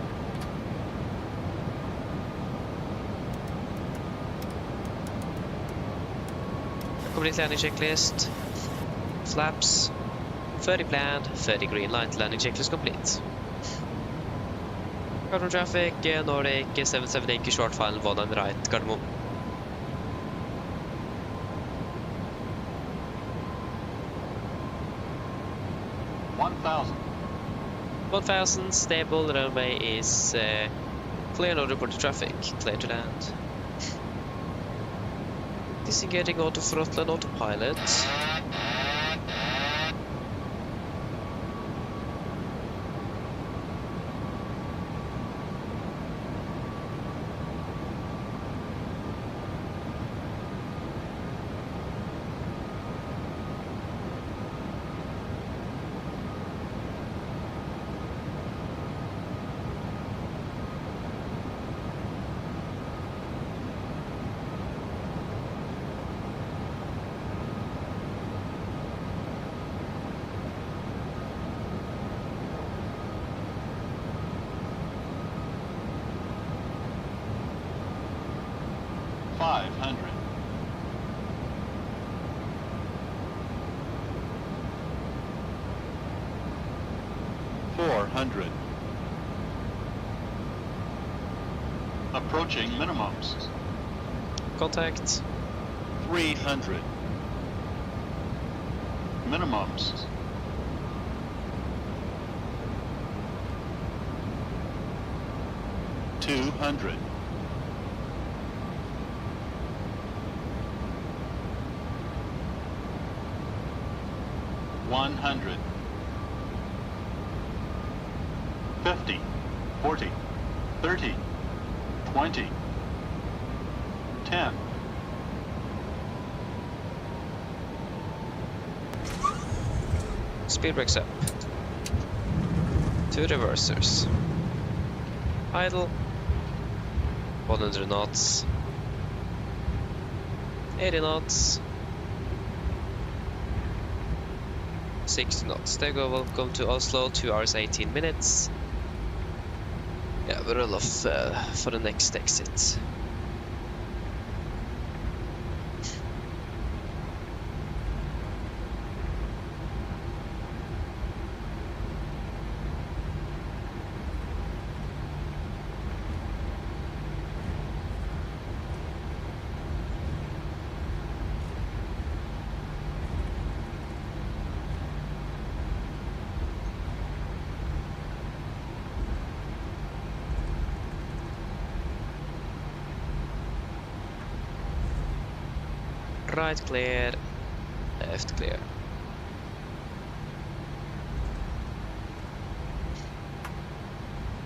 Complete landing checklist. Flaps 30 planned, 30 green light. Landing checklist complete. Card from traffic, Nordic 778 short final 1 and right, Gardermoen. 1000, stable, the runway is clear, no report to traffic, clear to land. Disengaging auto throttle and autopilot. Approaching minimums. Contact. 300. Minimums. $200. $100. 50. 40. 30. 20. 10. Speed brakes up. 2 reversers. Idle. 100 knots. 80 knots. 60 knots. There you go, welcome to Oslo, 2 hours 18 minutes. Yeah, we're all off for the next exit. Right clear, left clear.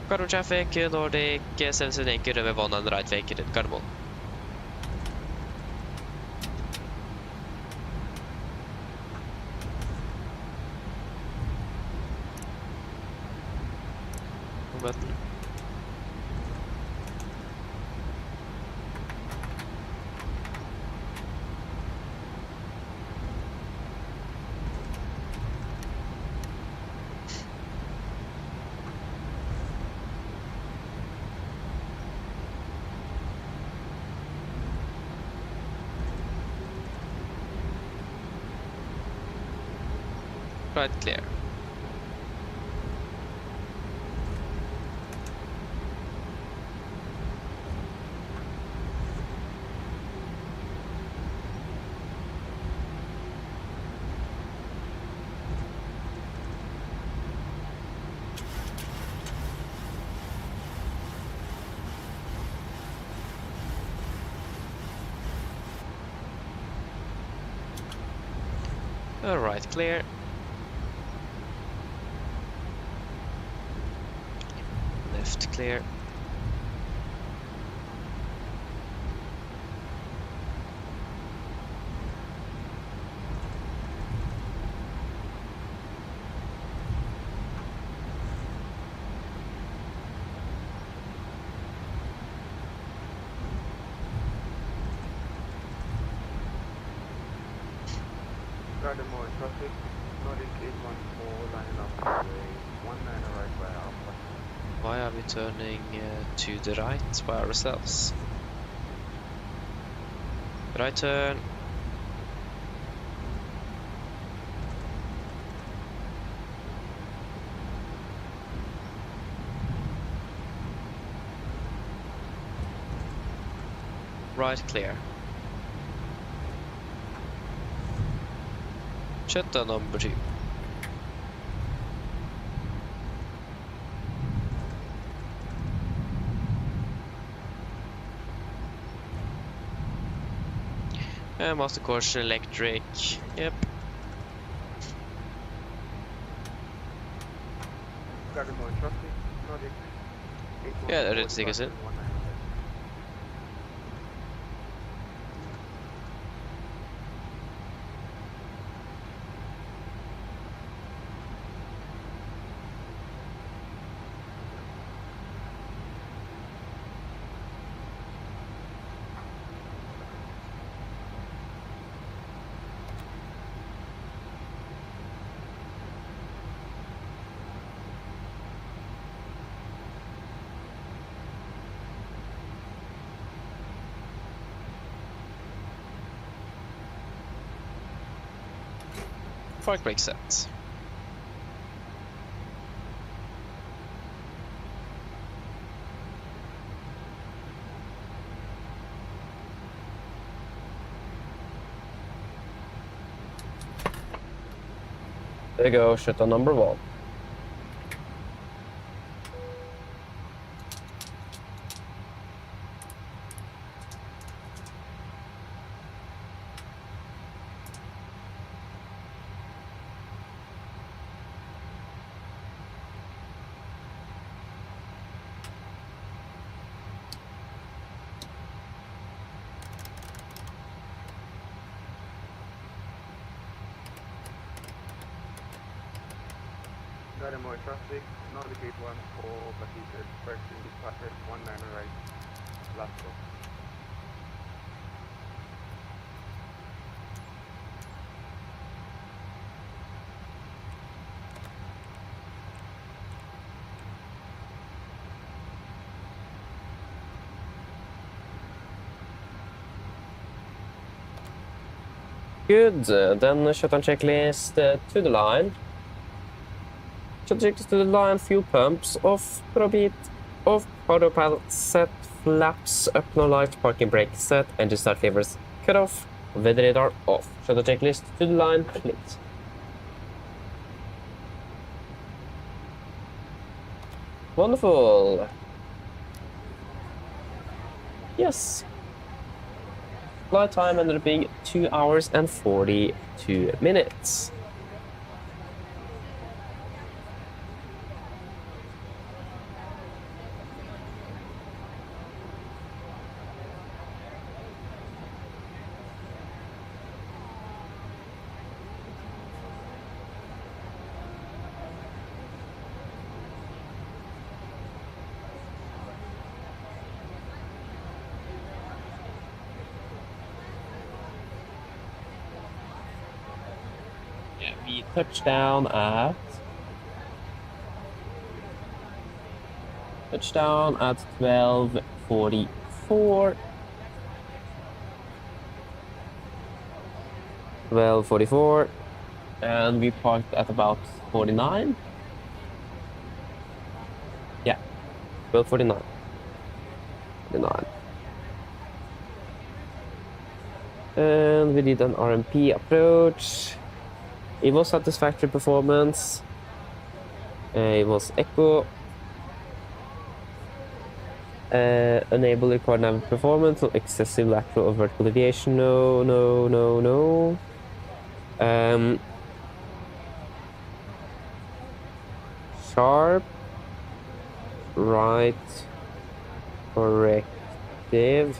Gardermoen traffic, Nordic 778 over 1 and right vacated, Gardermoen. Button. Right clear. All right, clear. Left clear. Garden more traffic, Nordic 814 lining up highway 19 right by Alpha. Why are we turning to the right by ourselves? Right turn. Right clear. Shutdown number 2. And master course electric. Yep. Garden more traffic, Nordic 814 Yeah, det är det. Park brake set. There you go, shutdown number 1. Garden more traffic, Nordic 814 Batista expressing departed 19 right, last call. Good, then shutdown checklist to the line. Shutdown checklist to the line, fuel pumps off, throttle beat off, auto pilot set, flaps up, no light, parking brake set, engine start levers cut off, weather radar off. Shutdown checklist to the line, please. Wonderful. Yes. Flight time ended up being 2 hours and 42 minutes. We touchdown at 12:44. 12:44, and we parked at about 49. Yeah, 12:49. 49. And we did an RMP approach. It was satisfactory performance. It was echo. Enable record nav performance or excessive lateral or vertical deviation. No, no, no, no. Sharp. Right. Corrective.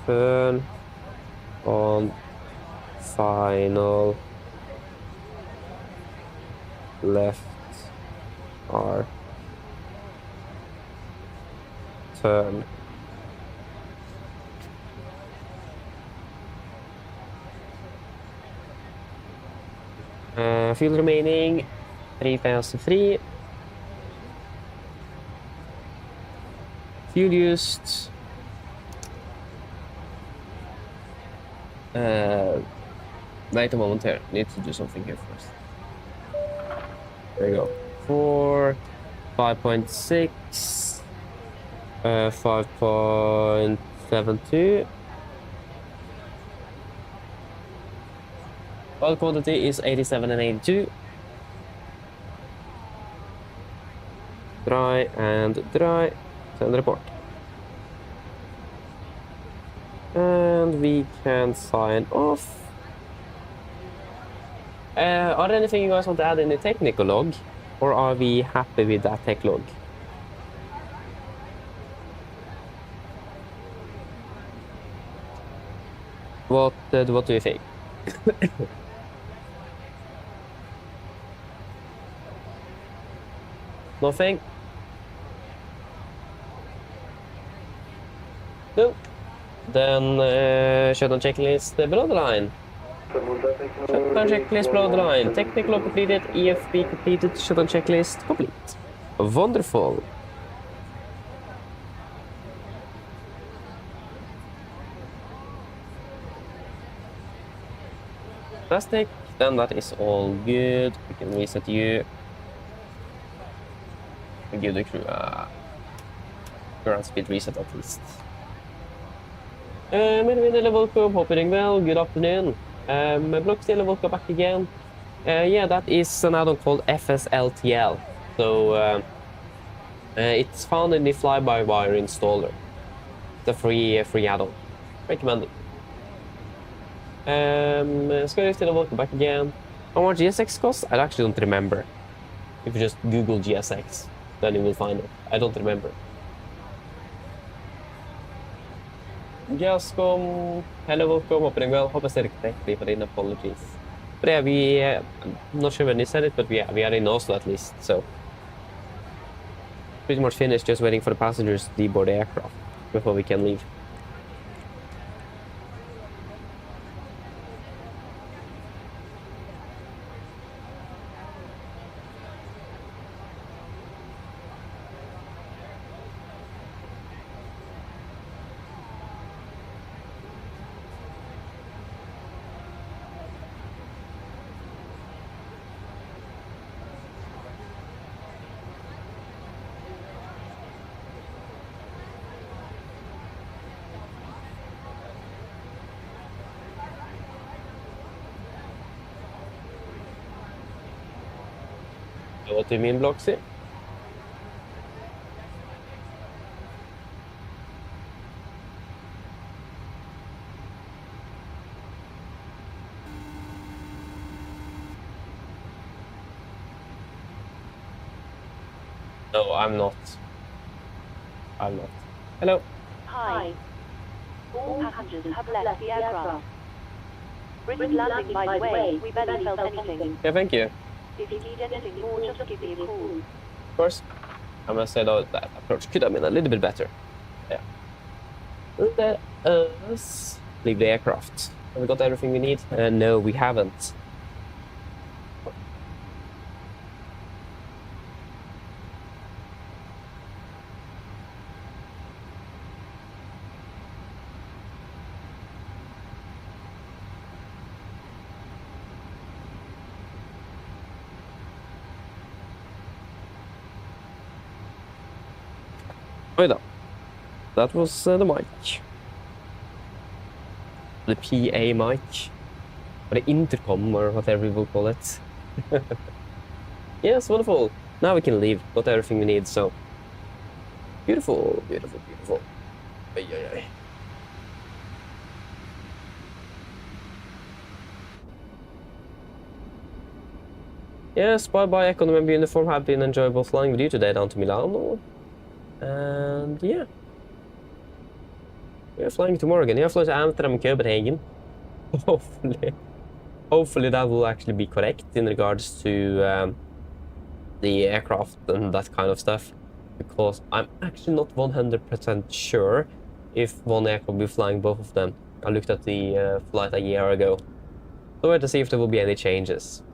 Turn on final left R turn. Fuel remaining 3003. Fuel used. Wait a moment here. Need to do something here first. There you go. 4, 5.6, 5.72. Oil quantity is 87 and 82. Dry and dry. Send report. And we can sign off. Are there anything you guys want to add in the technical log? Or are we happy with that tech log? What do you think? Nothing? No. Then shutdown checklist below the line. Shutdown checklist below the line. Technical completed, EFB completed, shutdown checklist complete. Wonderful. Fantastic. Then that is all good. We can reset you. We give the crew a ground speed reset at least. Midwinter welcome, hope you're doing well. Good afternoon. Block still welcome back again. Yeah, that is an add-on called FSLTL. So it's found in the fly-by-wire installer. It's a free add-on. Recommended. Scotty still welcome back again. How much GSX costs? I actually don't remember. If you just Google GSX, then you will find it. I don't remember. Gascom, hello, welcome, hope you're doing well. Hope I said it correctly, but in apologies. But yeah, I'm not sure when you said it, but we are in Oslo at least, so. Pretty much finished, just waiting for the passengers to deboard the aircraft before we can leave. What do you mean, Bloxy? No, I'm not. I'm not. Hello. Hi. All passengers have left the aircraft. Bridge landing, by the way. We barely felt anything. Yeah, thank you. If you need anything more, just give me a call. Of course. I must say though, that approach could have been a little bit better. Yeah. Let us leave the aircraft. Have we got everything we need? No, we haven't. Oj då. That was the mic. The PA mic. Or the intercom, or whatever you will call it. Yes, wonderful. Now we can leave. Got everything we need, so. Beautiful, beautiful, beautiful. Ay, ay, ay. Yes, bye-bye, Economy member uniform. Have been enjoyable flying with you today down to Milan. And yeah, we're flying tomorrow again. You're flying to Amsterdam and Copenhagen. Hopefully that will actually be correct in regards to the aircraft and that kind of stuff, because I'm actually not 100% sure if one aircraft will be flying both of them. I looked at the flight a year ago, so we're to see if there will be any changes.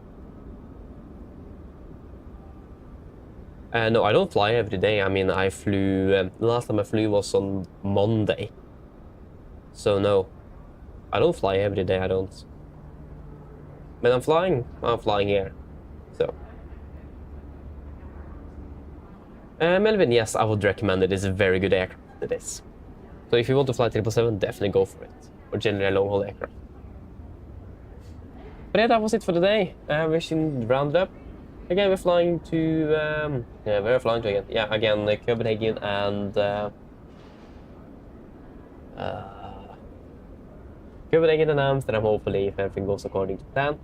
No, I don't fly every day. I mean, I flew... the last time I flew was on Monday. So no, I don't fly every day, I don't. When I'm flying here. So. Melvin, yes, I would recommend it. It's a very good aircraft, it is. So if you want to fly 777, definitely go for it. Or generally a long-haul aircraft. But yeah, that was it for today. We should round it up. Again, we're flying to... yeah, we're flying to again. Yeah, again, Copenhagen and... Copenhagen and Amsterdam, hopefully, if everything goes according to plan.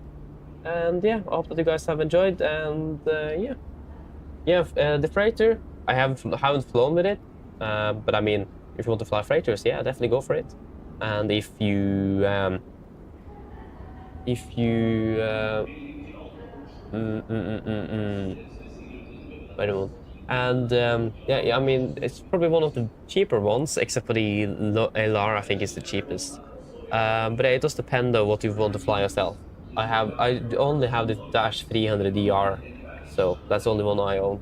And yeah, I hope that you guys have enjoyed, and yeah. Yeah, the freighter, I haven't flown with it, but I mean, if you want to fly freighters, yeah, definitely go for it. And if you I don't know. And yeah, I mean, it's probably one of the cheaper ones, except for the LR, I think is the cheapest. But it does depend on what you want to fly yourself. I only have the Dash 300DR, so that's the only one I own.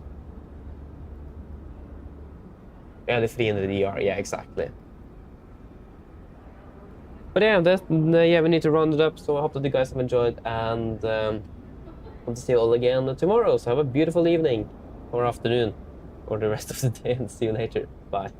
Yeah, the 300DR, yeah, exactly. But yeah, yeah, we need to round it up, so I hope that you guys have enjoyed, and hope to see you all again tomorrow. So have a beautiful evening, or afternoon, or the rest of the day, and see you later. Bye.